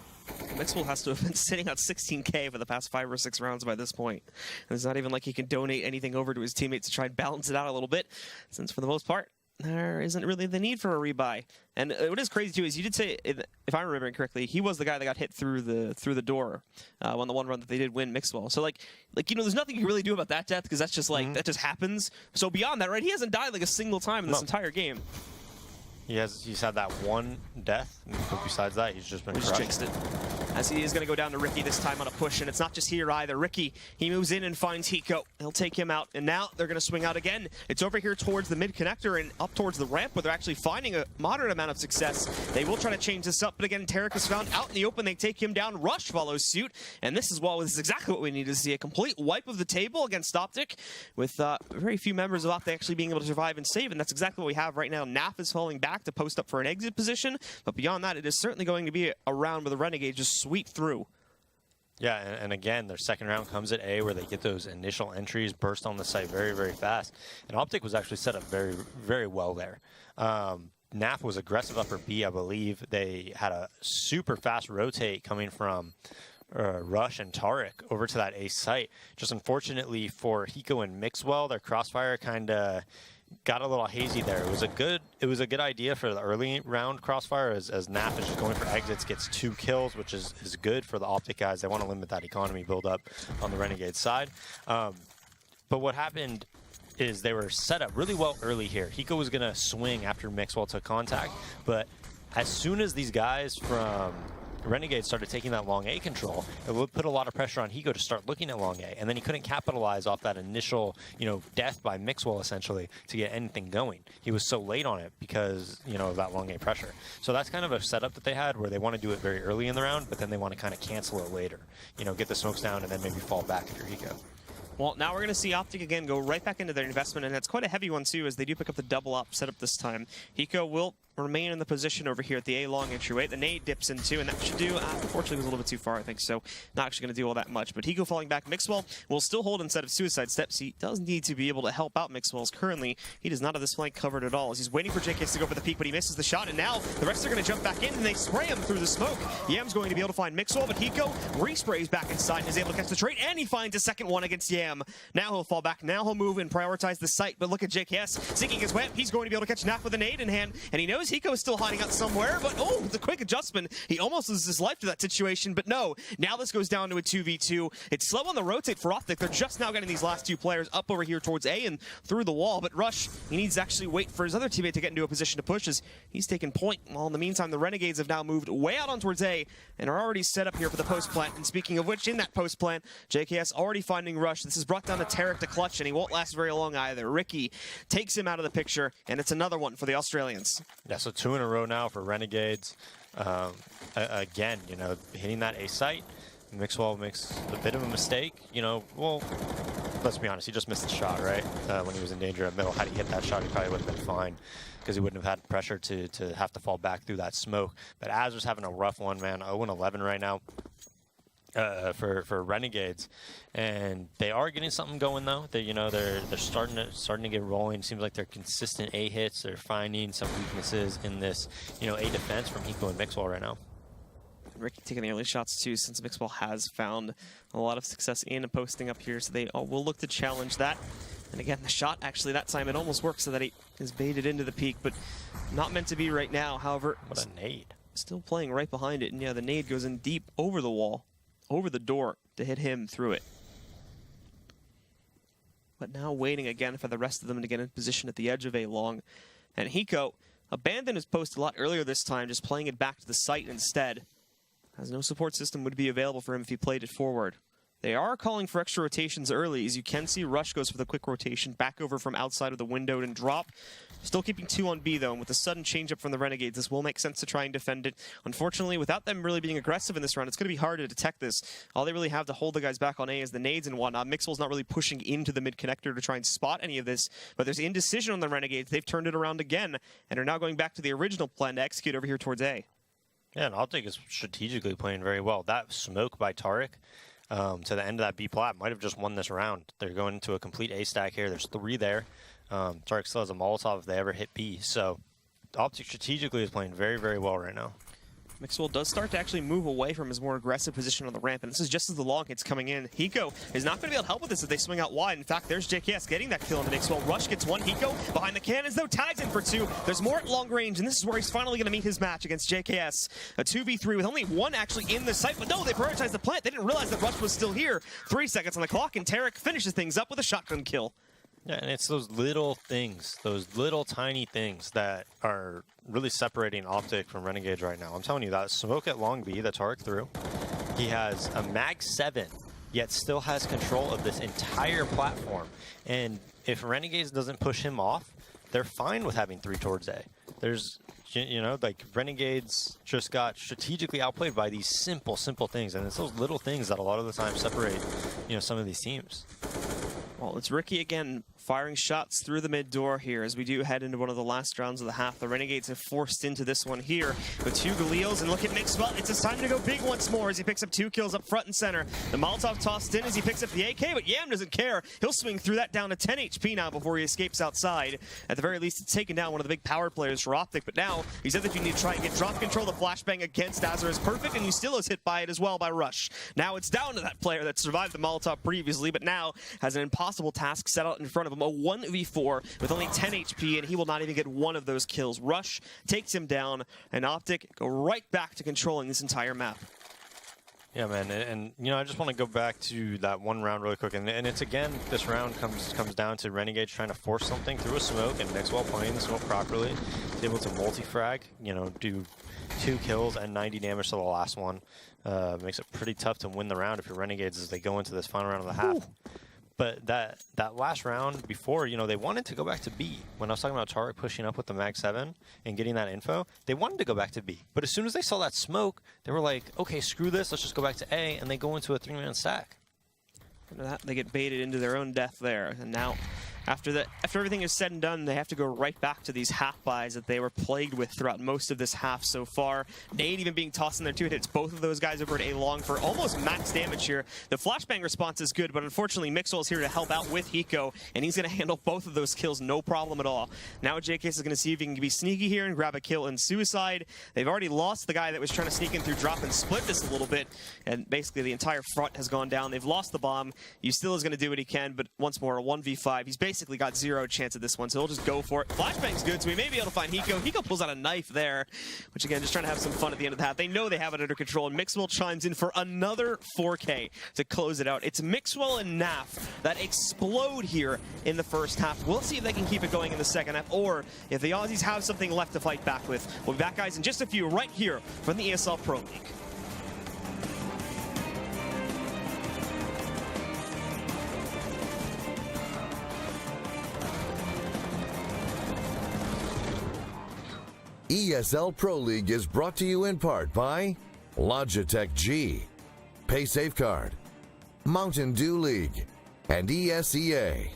Mixwell has to have been sitting on 16K for the past 5 or 6 rounds by this point. And it's not even like he can donate anything over to his teammates to try and balance it out a little bit, since for the most part, there isn't really the need for a rebuy. And what is crazy too is you did say, if I'm remembering correctly, he was the guy that got hit through the door on the one run that they did win Mixwell. So like there's nothing you can really do about that death because that's just like that just happens. So beyond that, right? He hasn't died like a single time in this entire game. He's had that one death, but besides that, he's just been crushed. Jinxed it. As he is going to go down to Ricky this time on a push, and it's not just here either. Ricky, he moves in and finds Hiko. He'll take him out, and now they're going to swing out again. It's over here towards the mid-connector and up towards the ramp, where they're actually finding a moderate amount of success. They will try to change this up, but again, Tarek is found out in the open. They take him down. Rush follows suit, and this is exactly what we need to see. A complete wipe of the table against OpTic, with very few members of OpTic actually being able to survive and save, and that's exactly what we have right now. Naf is falling back to post up for an exit position, but beyond that, it is certainly going to be a round where the Renegades just sweep through. Yeah, and again, their second round comes at A, where they get those initial entries, burst on the site very, very fast. And OpTic was actually set up very, very well there. NAF was aggressive upper B, I believe. They had a super fast rotate coming from Rush and Tarek over to that A site. Just unfortunately for Hiko and Mixwell, their crossfire kind of got a little hazy there. It was a good idea for the early round crossfire as NAF is just going for exits, gets 2 kills, which is good for the OpTic guys. They want to limit that economy build up on the Renegade side. But what happened is they were set up really well early here. Hiko was going to swing after Mixwell took contact, but as soon as these guys from Renegades started taking that long A control, it would put a lot of pressure on Hiko to start looking at long A, and then he couldn't capitalize off that initial, death by Mixwell essentially to get anything going. He was so late on it because, of that long A pressure. So that's kind of a setup that they had where they want to do it very early in the round, but then they want to kind of cancel it later. Get the smokes down and then maybe fall back if you're Hiko. Well, now we're going to see OpTic again go right back into their investment, and it's quite a heavy one too, as they do pick up the double op setup this time. Hiko will remain in the position over here at the A long entryway. The nade dips into, and that should do, unfortunately, was a little bit too far, I think, so not actually going to do all that much. But Hiko falling back. Mixwell will still hold instead of suicide steps. He does need to be able to help out Mixwell's. Currently, he does not have this flank covered at all, as he's waiting for JKS to go for the peak, but he misses the shot, and now the rest are going to jump back in, and they spray him through the smoke. Yam's going to be able to find Mixwell, but Hiko resprays back inside and is able to catch the trade, and he finds a second one against Yam. Now he'll fall back. Now he'll move and prioritize the site, but look at JKS sinking his web. He's going to be able to catch Naf with a nade in hand, and he knows Hiko is still hiding out somewhere, but the quick adjustment, he almost loses his life to that situation, but no, now this goes down to a 2v2. It's slow on the rotate for OpTic. They're just now getting these last 2 players up over here towards A and through the wall, but Rush, he needs to actually wait for his other teammate to get into a position to push as he's taking point. While in the meantime, the Renegades have now moved way out on towards A and are already set up here for the post plant. And speaking of which, in that post plant, JKS already finding Rush. This is brought down to Tarek to clutch, and he won't last very long either. Ricky takes him out of the picture, and it's another one for the Australians. Yeah, so 2 in a row now for Renegades. Again, hitting that A site. Mixwell makes a bit of a mistake. Well, let's be honest, he just missed the shot, right? When he was in danger at middle. Had he hit that shot, he probably would have been fine because he wouldn't have had pressure to have to fall back through that smoke. But Azur's having a rough one, man. 0-11 right now. For Renegades, and they are getting something going though. They're starting to get rolling. Seems like they're consistent A hits. They're finding some weaknesses in this A defense from Hiko and Mixwell right now. Ricky taking the early shots too, since Mixwell has found a lot of success in posting up here, so they will look to challenge that. And again, the shot actually that time it almost works so that he is baited into the peak, but not meant to be right now. However, what a nade! Still playing right behind it, and yeah, the nade goes in deep over the wall. Over the door to hit him through it. But now waiting again for the rest of them to get in position at the edge of A long. And Hiko abandoned his post a lot earlier this time, just playing it back to the site instead, as no support system would be available for him if he played it forward. They are calling for extra rotations early. As you can see, Rush goes for the quick rotation back over from outside of the window and drop. Still keeping 2 on B, though, and with a sudden change-up from the Renegades, this will make sense to try and defend it. Unfortunately, without them really being aggressive in this round, it's going to be hard to detect this. All they really have to hold the guys back on A is the nades and whatnot. Mixwell's not really pushing into the mid-connector to try and spot any of this, but there's indecision on the Renegades. They've turned it around again, and are now going back to the original plan to execute over here towards A. Yeah, and OpTic is strategically playing very well. That smoke by Tarek to the end of that B plat might have just won this round. They're going into a complete A stack here. There's 3 there. Tarek still has a Molotov if they ever hit B. So OpTic strategically is playing very, very well right now. Mixwell does start to actually move away from his more aggressive position on the ramp, and this is just as the long hits coming in. Hiko is not going to be able to help with this if they swing out wide. In fact, there's JKS getting that kill on the Mixwell. Rush gets one. Hiko behind the cannons, though, tags in for two. There's more at long range, and this is where he's finally going to meet his match against JKS. A 2v3 with only one actually in the site, but no, they prioritized the plant. They didn't realize that Rush was still here. 3 seconds on the clock, and Tarek finishes things up with a shotgun kill. Yeah, and it's those little things, those little tiny things that are really separating OpTic from Renegades right now. I'm telling you, that smoke at long B that Tarek threw, he has a mag 7, yet still has control of this entire platform. And if Renegades doesn't push him off, they're fine with having 3 towards A. There's, you know, like Renegades just got strategically outplayed by these simple things. And it's those little things that a lot of the time separate, you know, some of these teams. Well, it's Ricky again, firing shots through the mid door here as we do head into one of the last rounds of the half. The Renegades have forced into this one here with 2 Galils, and look at Mixwell. It's his time to go big once more as he picks up 2 kills up front and center. The Molotov tossed in as he picks up the AK, but Yam doesn't care. He'll swing through that down to 10 HP now before he escapes outside. At the very least, it's taken down one of the big power players for OpTic, but now he said that you need to try and get drop control. The flashbang against Azure is perfect, and Ustillo is hit by it as well by Rush. Now it's down to that player that survived the Molotov previously, but now has an impossible task set out in front of him, a 1v4 with only 10 HP, and he will not even get one of those kills. Rush takes him down, and OpTic go right back to controlling this entire map. Yeah, man, and you know, I just want to go back to that one round really quick, and it's again, this round comes down to Renegades trying to force something through a smoke, and Mixwell playing the smoke properly, able to multi-frag, you know, do 2 kills and 90 damage to the last one. Makes it pretty tough to win the round if you're Renegades as they go into this final round of the half. Ooh. But that last round before, you know, they wanted to go back to B. When I was talking about Tarek pushing up with the Mag 7 and getting that info, they wanted to go back to B. But as soon as they saw that smoke, they were like, okay, screw this, let's just go back to A, and they go into a 3-man stack. After that, they get baited into their own death there, and now after everything is said and done, they have to go right back to these half buys that they were plagued with throughout most of this half so far. Nade even being tossed in there too. It hits both of those guys over at A long for almost max damage here. The flashbang response is good, but unfortunately Mixwell is here to help out with Hiko, and he's going to handle both of those kills no problem at all. Now JKS is going to see if he can be sneaky here and grab a kill in Suicide. They've already lost the guy that was trying to sneak in through drop and split this a little bit, and basically the entire front has gone down. They've lost the bomb. Still is going to do what he can, but once more, a 1v5. He's basically got 0 chance at this one, so he'll just go for it. Flashbang's good, so we may be able to find Hiko. Hiko pulls out a knife there, which again, just trying to have some fun at the end of the half. They know they have it under control, and Mixwell chimes in for another 4K to close it out. It's Mixwell and Naf that explode here in the first half. We'll see if they can keep it going in the second half, or if the Aussies have something left to fight back with. We'll be back, guys, in just a few right here from the ESL Pro League. ESL Pro League is brought to you in part by Logitech G, Pay Safeguard, Mountain Dew League, and ESEA.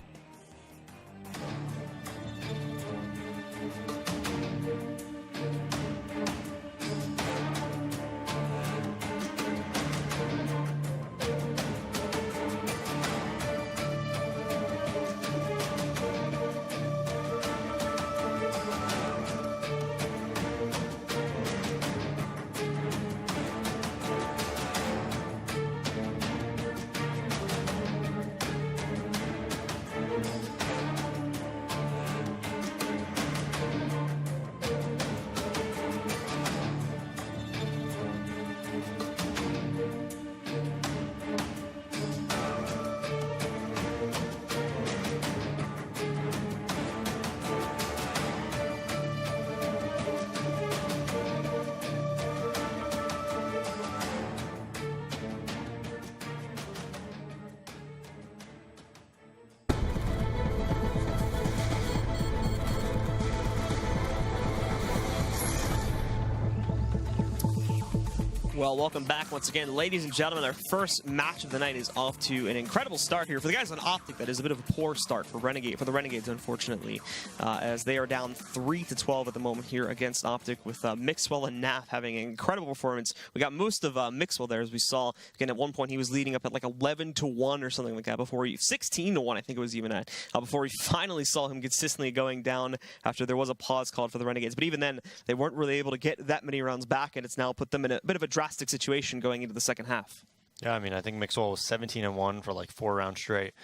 Well, welcome back once again, ladies and gentlemen. Our first match of the night is off to an incredible start here. For the guys on OpTic, that is a bit of a poor start for the Renegades, unfortunately, as they are down 3-12 at the moment here against OpTic, with Mixwell and Naf having an incredible performance. We got most of Mixwell there, as we saw. Again, at one point he was leading up at like 11-1 or something like that, before he 16-1, I think it was even at, before we finally saw him consistently going down after there was a pause called for the Renegades. But even then, they weren't really able to get that many rounds back, and it's now put them in a bit of a drastic situation going into the second half. Yeah, I mean, I think Mixwell was 17-1 for like 4 rounds straight.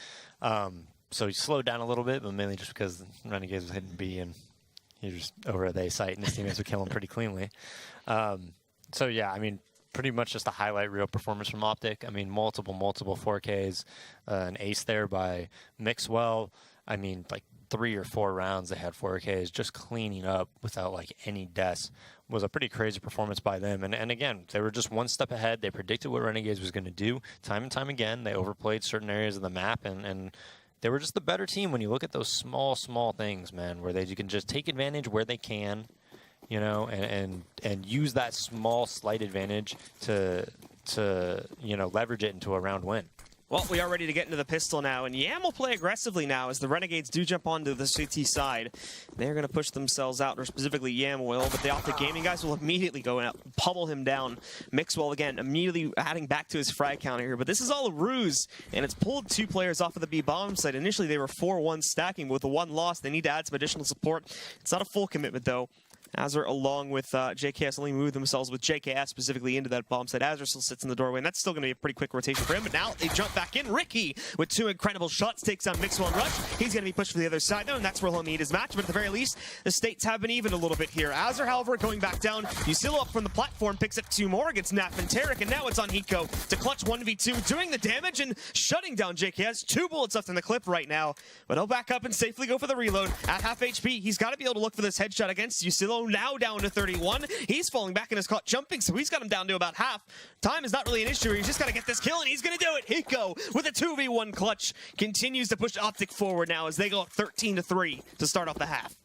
So he slowed down a little bit, but mainly just because Renegades was hitting B and he was just over at the A site, and his teammates would kill him pretty cleanly. So yeah, I mean, pretty much just a highlight reel performance from OpTic. I mean, multiple 4Ks, an ace there by Mixwell. I mean, like 3 or 4 rounds they had 4Ks, just cleaning up without like any deaths. Was a pretty crazy performance by them. And again, they were just one step ahead. They predicted what Renegades was going to do time and time again. They overplayed certain areas of the map, and they were just the better team when you look at those small things, man, where you can just take advantage where they can, you know, and use that small slight advantage to you know, leverage it into a round win. Well, we are ready to get into the pistol now, and Yam will play aggressively now as the Renegades do jump onto the CT side. They're going to push themselves out, or specifically Yam will, but the OpTic Gaming guys will immediately go out, pummel him down. Mixwell, again, immediately adding back to his frag counter here, but this is all a ruse, and it's pulled 2 players off of the B bomb site. Initially, they were 4-1 stacking, but with the 1 loss, they need to add some additional support. It's not a full commitment, though. Azure, along with JKS, only moved themselves with JKS specifically into that bomb site. Azure still sits in the doorway, and that's still going to be a pretty quick rotation for him. But now they jump back in. Ricky, with 2 incredible shots, takes down Mixwell and Rush. He's going to be pushed to the other side, though, and that's where he'll need his match. But at the very least, the states have been even a little bit here. Azure, however, going back down. Yusilo up from the platform, picks up 2 more against Naf and Tarek, and now it's on Hiko to clutch 1v2, doing the damage and shutting down JKS. 2 bullets left in the clip right now, but he'll back up and safely go for the reload. At half HP, he's got to be able to look for this headshot against Yusilo, now down to 31. He's falling back and is caught jumping, so he's got him down to about half. Time is not really an issue. He's just got to get this kill, and he's going to do it. Hiko with a 2v1 clutch continues to push OpTic forward now as they go up 13-3 to start off the half.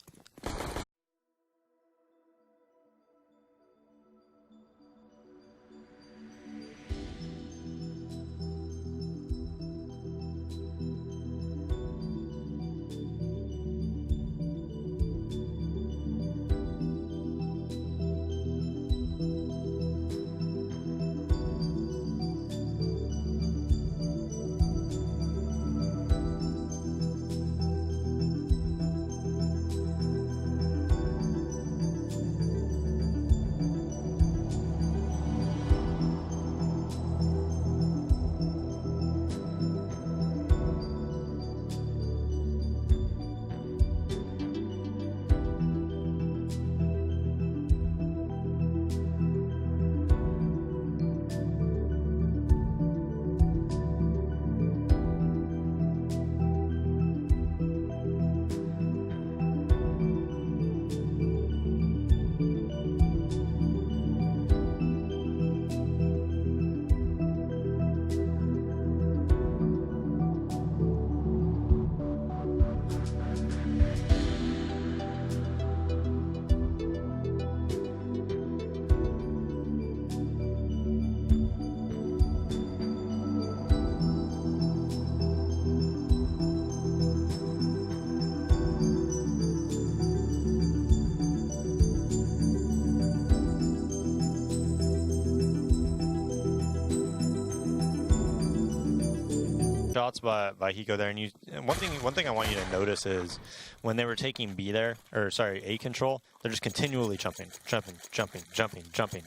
Shots by Hiko there, and one thing I want you to notice is when they were taking B there, or sorry, A control, they're just continually jumping,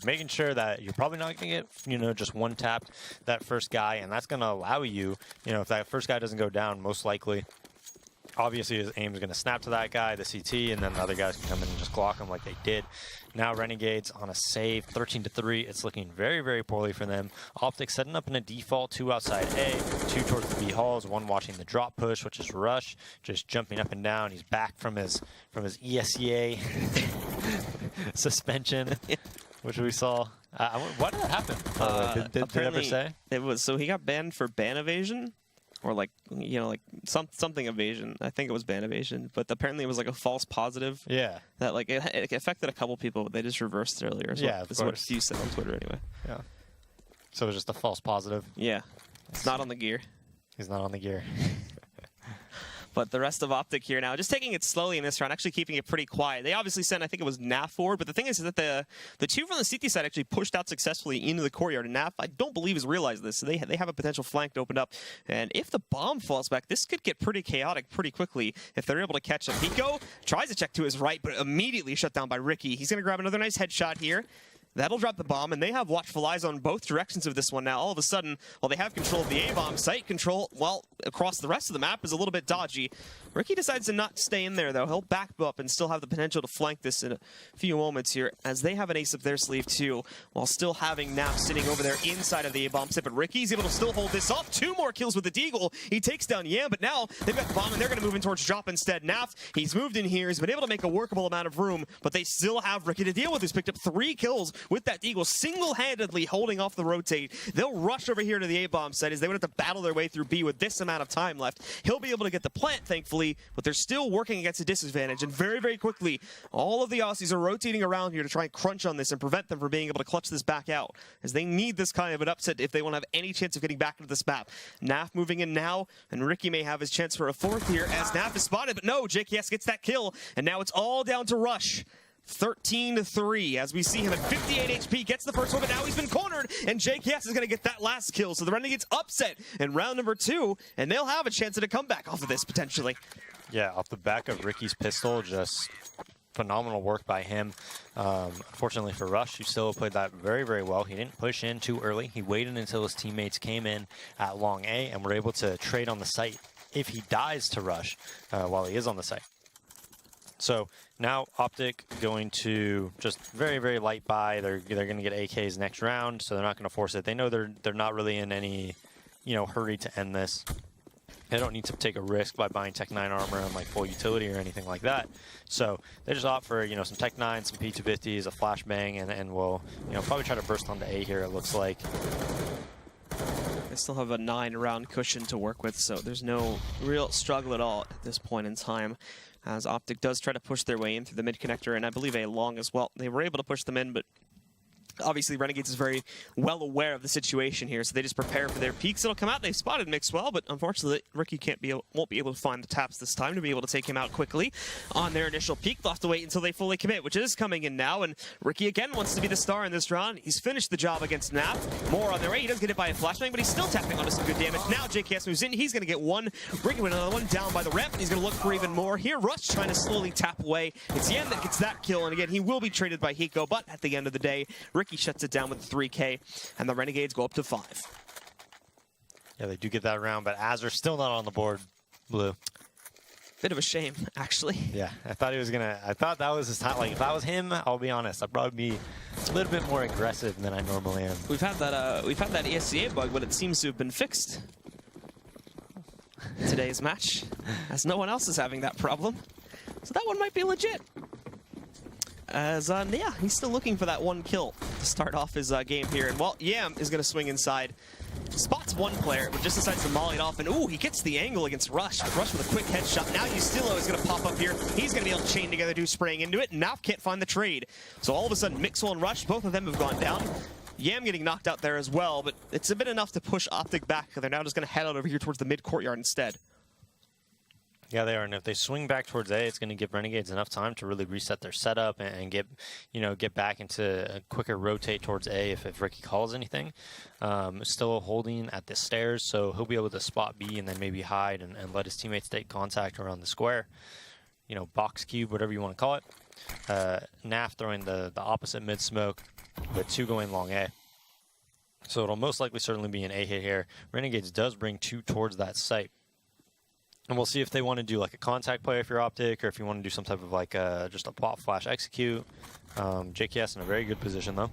making sure that you're probably not going to get, you know, just one tap that first guy, and that's going to allow you, you know, if that first guy doesn't go down, most likely, obviously his aim is going to snap to that guy, the CT, and then the other guys can come in and just Glock him like they did. Now Renegades on a save, 13-3. It's looking very, very poorly for them. OpTic setting up in a default, 2 outside A, 2 towards the B halls, 1 watching the drop push, which is Rush, just jumping up and down. He's back from his ESEA suspension, which we saw. What happened? Did they ever say? It was, so he got banned for ban evasion. or like, you know, like something evasion. I think it was ban evasion, but apparently it was like a false positive. Yeah. That like it affected a couple people, but they just reversed it earlier. So Yeah, this is what Hugh said on Twitter anyway. Yeah. So it was just a false positive. Yeah. It's not on the gear. He's not on the gear. But the rest of OpTic here now, just taking it slowly in this round, actually keeping it pretty quiet. They obviously sent, I think it was NAF forward, but the thing is that the two from the CT side actually pushed out successfully into the courtyard, and NAF, I don't believe, has realized this. So they have a potential flank to open up, and if the bomb falls back, this could get pretty chaotic pretty quickly if they're able to catch him. Hiko tries to check to his right, but immediately shut down by Ricky. He's going to grab another nice headshot here. That'll drop the bomb, and they have watchful eyes on both directions of this one now. All of a sudden, while they have control of the A-bomb, site control, well, across the rest of the map is a little bit dodgy. Ricky decides to not stay in there, though. He'll back up and still have the potential to flank this in a few moments here, as they have an ace up their sleeve, too, while still having NAF sitting over there inside of the A-bomb site. But Ricky's able to still hold this off. 2 more kills with the Deagle. He takes down Yam, but now they've got the bomb, and they're going to move in towards drop instead. NAF, he's moved in here. He's been able to make a workable amount of room, but they still have Ricky to deal with, who's picked up 3 kills with that Deagle, single-handedly holding off the rotate. They'll rush over here to the A-bomb site as they would have to battle their way through B with this amount of time left. He'll be able to get the plant, thankfully, but they're still working against a disadvantage. And very, very quickly, all of the Aussies are rotating around here to try and crunch on this and prevent them from being able to clutch this back out, as they need this kind of an upset if they want to have any chance of getting back into this map. NAF moving in now, and Ricky may have his chance for a 4th here as NAF is spotted, but no, JKS gets that kill, and now it's all down to Rush. 13-3 as we see him at 58 HP, gets the first one, but now he's been cornered, and JKS is going to get that last kill. So the Renegades upset in round number 2, and they'll have a chance at a comeback off of this, potentially. Yeah, off the back of Ricky's pistol, just phenomenal work by him. Unfortunately for Rush, he still played that very, very well. He didn't push in too early. He waited until his teammates came in at long A and were able to trade on the site if he dies to Rush while he is on the site. So now OpTic going to just very, very light buy. They're going to get AKs next round, so they're not going to force it. They know they're not really in any, hurry to end this. They don't need to take a risk by buying Tech 9 armor and like full utility or anything like that. So they just opt for some Tech 9, some P250s, a flashbang, and we'll probably try to burst onto A here. It looks like they still have a 9-round cushion to work with, so there's no real struggle at all at this point in time, as OpTic does try to push their way in through the mid connector, and I believe A long as well. They were able to push them in, but obviously Renegades is very well aware of the situation here, so they just prepare for their peaks. It'll come out. They've spotted Mixwell, but unfortunately Ricky won't be able to find the taps this time to be able to take him out quickly on their initial peak. They'll have to wait until they fully commit, which is coming in now, and Ricky again wants to be the star in this round. He's finished the job against NAF. More on their way. He does get hit by a flashbang, but he's still tapping onto some good damage. Now JKS moves in. He's going to get one. Ricky with another one down by the ramp, and he's going to look for even more. Here Rush trying to slowly tap away. It's Yen that gets that kill, and again he will be traded by Hiko, but at the end of the day Ricky shuts it down with 3K, and the Renegades go up to 5. Yeah, they do get that round, but Azur's still not on the board, Blue. Bit of a shame, actually. Yeah, I thought that was his time. Like, if that was him, I'll be honest, I'd probably be a little bit more aggressive than I normally am. We've had that ESCA bug, but it seems to have been fixed today's match, as no one else is having that problem. So that one might be legit. As, yeah, he's still looking for that 1 kill to start off his game here. And, well, Yam is going to swing inside. Spots one player, but just decides to molly it off. And, ooh, he gets the angle against Rush. Rush with a quick headshot. Now Ustilo is going to pop up here. He's going to be able to chain together, do spraying into it. Naf can't find the trade. So all of a sudden, Mixwell and Rush, both of them have gone down. Yam getting knocked out there as well, but it's a bit enough to push OpTic back. They're now just going to head out over here towards the mid-courtyard instead. Yeah, they are, and if they swing back towards A, it's going to give Renegades enough time to really reset their setup and get back into a quicker rotate towards A if Ricky calls anything. Still holding at the stairs, so he'll be able to spot B and then maybe hide and let his teammates take contact around the square. Box cube, whatever you want to call it. Naf throwing the opposite mid smoke, with 2 going long A. So it'll most likely certainly be an A hit here. Renegades does bring 2 towards that site. And we'll see if they want to do like a contact play if you're OpTic, or if you want to do some type of like just a pop flash execute. JKS in a very good position though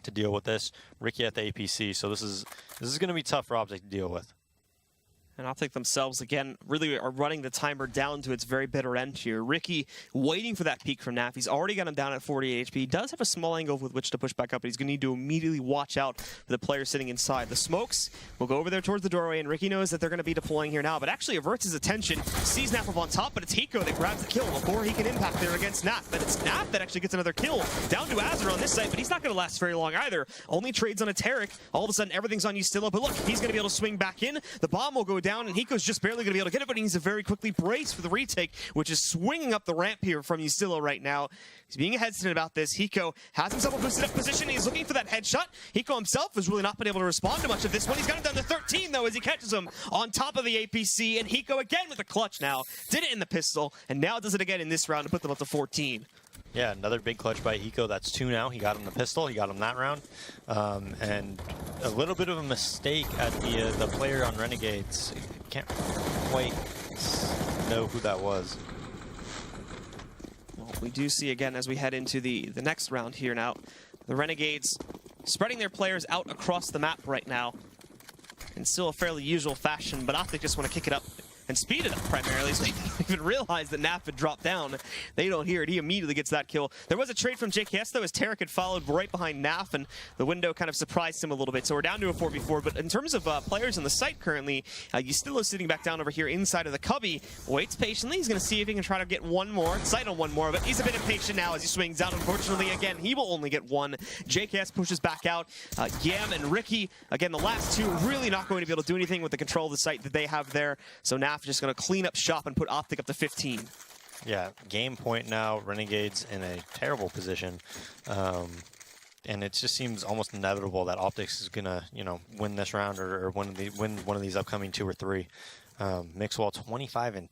to deal with this. Ricky at the APC, so this is going to be tough for OpTic to deal with. And OpTic themselves, again, really are running the timer down to its very bitter end here. Ricky waiting for that peek from Naf. He's already got him down at 40 HP. He does have a small angle with which to push back up, but he's going to need to immediately watch out for the player sitting inside. The smokes will go over there towards the doorway, and Ricky knows that they're going to be deploying here now, but actually averts his attention, sees Naf up on top, but it's Hiko that grabs the kill before he can impact there against Naf. But it's Naf that actually gets another kill down to Azur on this side, but he's not going to last very long either. Only trades on a Tarek. All of a sudden, everything's on Ustilo, but look, he's going to be able to swing back in. The bomb will go down, and Hiko's just barely going to be able to get it, but he needs to very quickly brace for the retake, which is swinging up the ramp here from Ustilo right now. He's being hesitant about this. Hiko has himself a boosted up position. He's looking for that headshot. Hiko himself has really not been able to respond to much of this one. He's got it down to 13, though, as he catches him on top of the APC, and Hiko again with the clutch now. Did it in the pistol, and now does it again in this round to put them up to 14. Yeah, another big clutch by Hiko. That's 2 now. He got him the pistol. He got him that round. And a little bit of a mistake at the player on Renegades. Can't quite know who that was. Well, we do see again as we head into the next round here now, the Renegades spreading their players out across the map right now in still a fairly usual fashion, but OpTic just want to kick it up and speed it up primarily, so they don't even realize that Naf had dropped down. They don't hear it. He immediately gets that kill. There was a trade from JKS, though, as Tarek had followed right behind Naf, and the window kind of surprised him a little bit. So we're down to a 4v4, but in terms of players on the site currently, Ustilo sitting back down over here inside of the cubby, waits patiently. He's going to see if he can try to get one more, sight on one more, but he's a bit impatient now as he swings out. Unfortunately, again, he will only get one. JKS pushes back out. Yam and Ricky, again, the last two really not going to be able to do anything with the control of the site that they have there. So Naf just going to clean up shop and put OpTic up to 15. Yeah, game point now. Renegades in a terrible position. And it just seems almost inevitable that OpTic is going to, win this round or win one of these upcoming 2 or 3. Mixwell 25-10.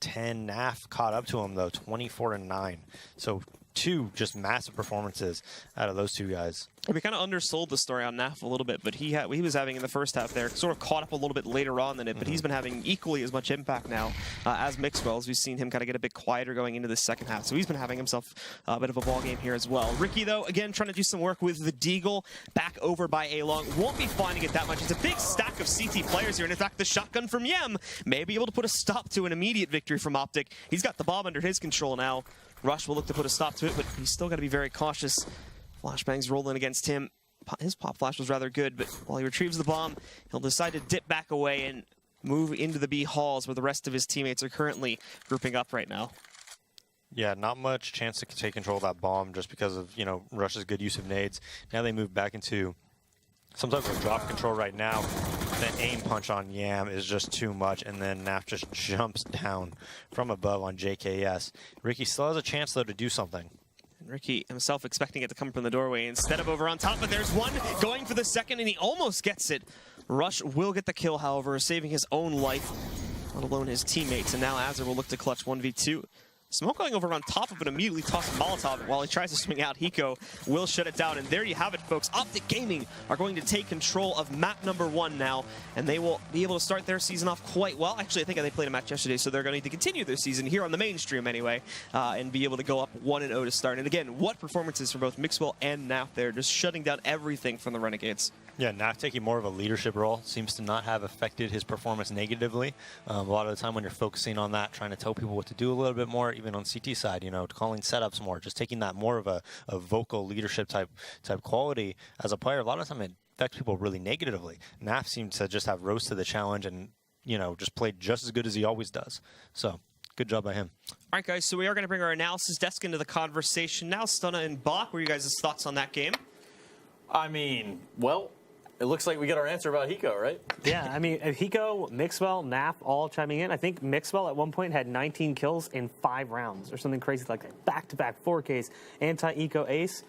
Naf caught up to him, though, 24-9. So 2 just massive performances out of those 2 guys. We kind of undersold the story on Naf a little bit, but he was having in the first half there, sort of caught up a little bit later on than it, but he's been having equally as much impact now as Mixwell, as we've seen him kind of get a bit quieter going into the second half. So he's been having himself a bit of a ball game here as well. Ricky, though, again, trying to do some work with the Deagle back over by A-Long. Won't be finding it that much. It's a big stack of CT players here, and in fact, the shotgun from Yem may be able to put a stop to an immediate victory from OpTic. He's got the bomb under his control now. Rush will look to put a stop to it, but he's still got to be very cautious. Flashbangs rolling against him. His pop flash was rather good, but while he retrieves the bomb, he'll decide to dip back away and move into the B halls where the rest of his teammates are currently grouping up right now. Yeah, not much chance to take control of that bomb just because of, Rush's good use of nades. Now they move back into some type of drop control right now. The aim punch on Yam is just too much, and then Naf just jumps down from above on JKS. Ricky still has a chance, though, to do something. And Ricky himself expecting it to come from the doorway instead of over on top, but there's one going for the second, and he almost gets it. Rush will get the kill, however, saving his own life, let alone his teammates, and now Azur will look to clutch 1v2. Smoke going over on top of it, immediately tosses Molotov. While he tries to swing out, Hiko will shut it down. And there you have it, folks. OpTic Gaming are going to take control of map number 1 now, and they will be able to start their season off quite well. Actually, I think they played a match yesterday, so they're going to continue their season here on the mainstream anyway, and be able to go up 1-0 to start. And again, what performances from both Mixwell and Naf there, just shutting down everything from the Renegades. Yeah, Naf taking more of a leadership role seems to not have affected his performance negatively. A lot of the time when you're focusing on that, trying to tell people what to do a little bit more, even on CT side, calling setups more, just taking that more of a vocal leadership type quality as a player, a lot of the time it affects people really negatively. Naf seems to just have rose to the challenge and, just played just as good as he always does. So, good job by him. All right, guys, so we are going to bring our analysis desk into the conversation now. Stunna and Bach, what are you guys' thoughts on that game? I mean, well, it looks like we get our answer about Hiko, right? Yeah, I mean, Hiko, Mixwell, Naf all chiming in. I think Mixwell at one point had 19 kills in 5 rounds or something crazy like that. Back-to-back 4Ks, anti-Eco ace.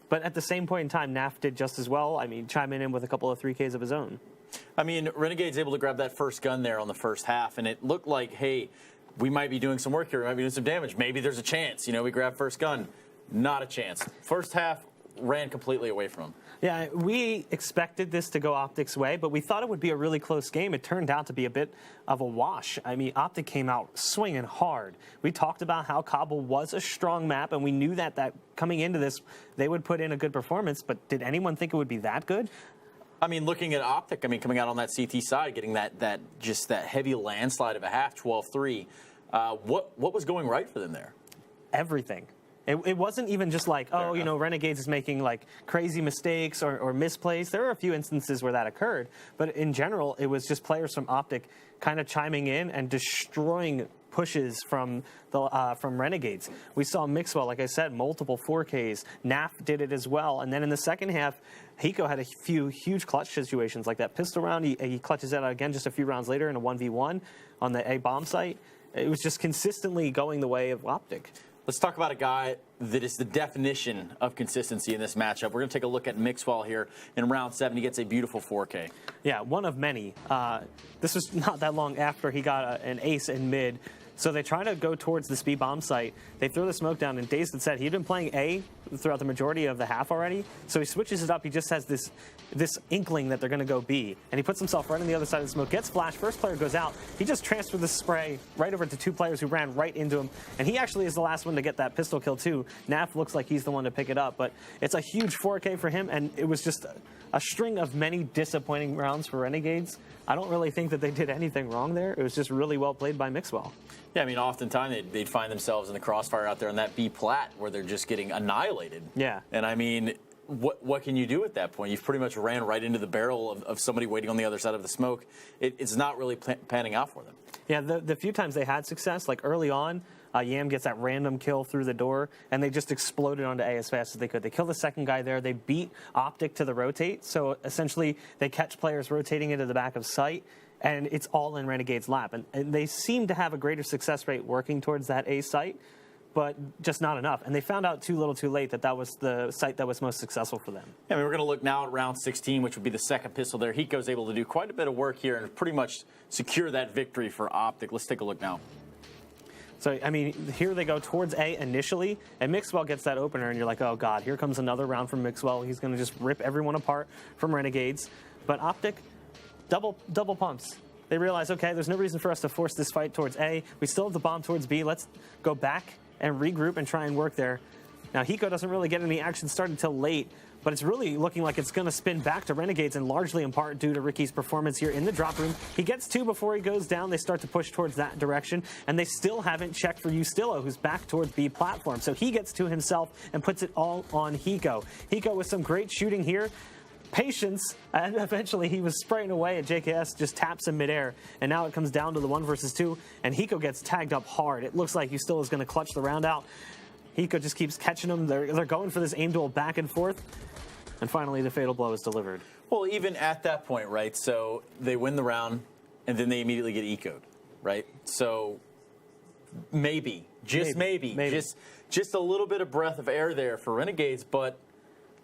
But at the same point in time, Naf did just as well. I mean, chiming in with a couple of 3Ks of his own. I mean, Renegade's able to grab that first gun there on the first half, and it looked like, hey, we might be doing some work here. We might be doing some damage. Maybe there's a chance. We grab first gun. Not a chance. First half ran completely away from him. Yeah, we expected this to go OpTic's way, but we thought it would be a really close game. It turned out to be a bit of a wash. I mean, OpTic came out swinging hard. We talked about how Cbble was a strong map, and we knew that coming into this, they would put in a good performance, but did anyone think it would be that good? I mean, looking at OpTic, I mean, coming out on that CT side, getting that heavy landslide of a half, 12-3. What was going right for them there? Everything. It wasn't even just like, oh, you know, Renegades is making like crazy mistakes or misplays. There are a few instances where that occurred, but in general, it was just players from OpTic kind of chiming in and destroying pushes from Renegades. We saw Mixwell, like I said, multiple 4Ks. Naf did it as well. And then in the second half, Hiko had a few huge clutch situations like that pistol round. He clutches that out again just a few rounds later in a 1v1 on the A bomb site. It was just consistently going the way of OpTic. Let's talk about a guy that is the definition of consistency in this matchup. We're going to take a look at Mixwell here in round 7. He gets a beautiful 4K. Yeah, one of many. This was not that long after he got an ace in mid. So they try to go towards this B bomb site. They throw the smoke down, and Dazed had said he'd been playing A throughout the majority of the half already. So he switches it up. He just has this inkling that they're going to go B, and he puts himself right on the other side of the smoke. Gets flashed. First player goes out. He just transferred the spray right over to 2 players who ran right into him, and he actually is the last one to get that pistol kill too. Naf looks like he's the one to pick it up, but it's a huge 4K for him, and it was just a string of many disappointing rounds for Renegades. I don't really think that they did anything wrong there. It was just really well played by Mixwell. Yeah, I mean, oftentimes they'd find themselves in the crossfire out there on that B plat where they're just getting annihilated. Yeah. And I mean, what can you do at that point? You've pretty much ran right into the barrel of somebody waiting on the other side of the smoke. It's not really panning out for them. Yeah, the few times they had success, like early on, Yam gets that random kill through the door, and they just exploded onto A as fast as they could. They kill the second guy there. They beat OpTic to the rotate, so essentially they catch players rotating into the back of site, and it's all in Renegade's lap. And they seem to have a greater success rate working towards that A site, but just not enough. And they found out too little too late that that was the site that was most successful for them. Yeah, I mean, we're going to look now at round 16, which would be the second pistol there. Hiko's able to do quite a bit of work here and pretty much secure that victory for OpTic. Let's take a look now. So, I mean, here they go towards A initially, and Mixwell gets that opener, and you're like, oh, God, here comes another round from Mixwell. He's going to just rip everyone apart from Renegades. But OpTic, double pumps. They realize, okay, there's no reason for us to force this fight towards A. We still have the bomb towards B. Let's go back and regroup and try and work there. Now, Hiko doesn't really get any action started until late, but it's really looking like it's going to spin back to Renegades, and largely in part due to Ricky's performance here in the drop room. He gets 2 before he goes down. They start to push towards that direction, and they still haven't checked for Ustillo, who's back towards B platform. So he gets to himself and puts it all on Hiko. Hiko with some great shooting here. Patience, and eventually he was spraying away, and JKS just taps him midair, and now it comes down to the 1 versus 2, and Hiko gets tagged up hard. It looks like Ustillo is going to clutch the round out. Hiko just keeps catching them. They're going for this aim duel back and forth, and finally the fatal blow is delivered. Well, even at that point, right, so they win the round, and then they immediately get eco'd, right? So maybe, just just a little bit of breath of air there for Renegades, but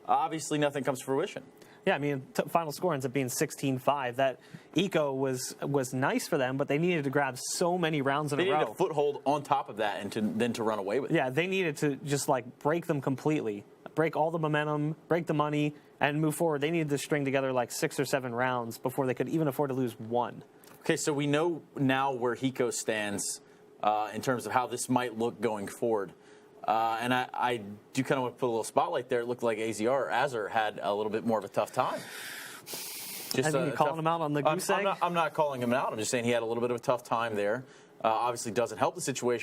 obviously nothing comes to fruition. Yeah, I mean, final score ends up being 16-5. That eco was nice for them, but they needed to grab so many rounds in a row. They needed a foothold on top of that and then to run away with it. Yeah, they needed to just like break them completely, break all the momentum, break the money, and move forward. They needed to string together like 6 or 7 rounds before they could even afford to lose 1. Okay, so we know now where Hiko stands in terms of how this might look going forward. And I do kind of want to put a little spotlight there. It looked like Azar had a little bit more of a tough time. Just calling him out on the goose egg? I'm not calling him out. I'm just saying he had a little bit of a tough time there. Obviously doesn't help the situation.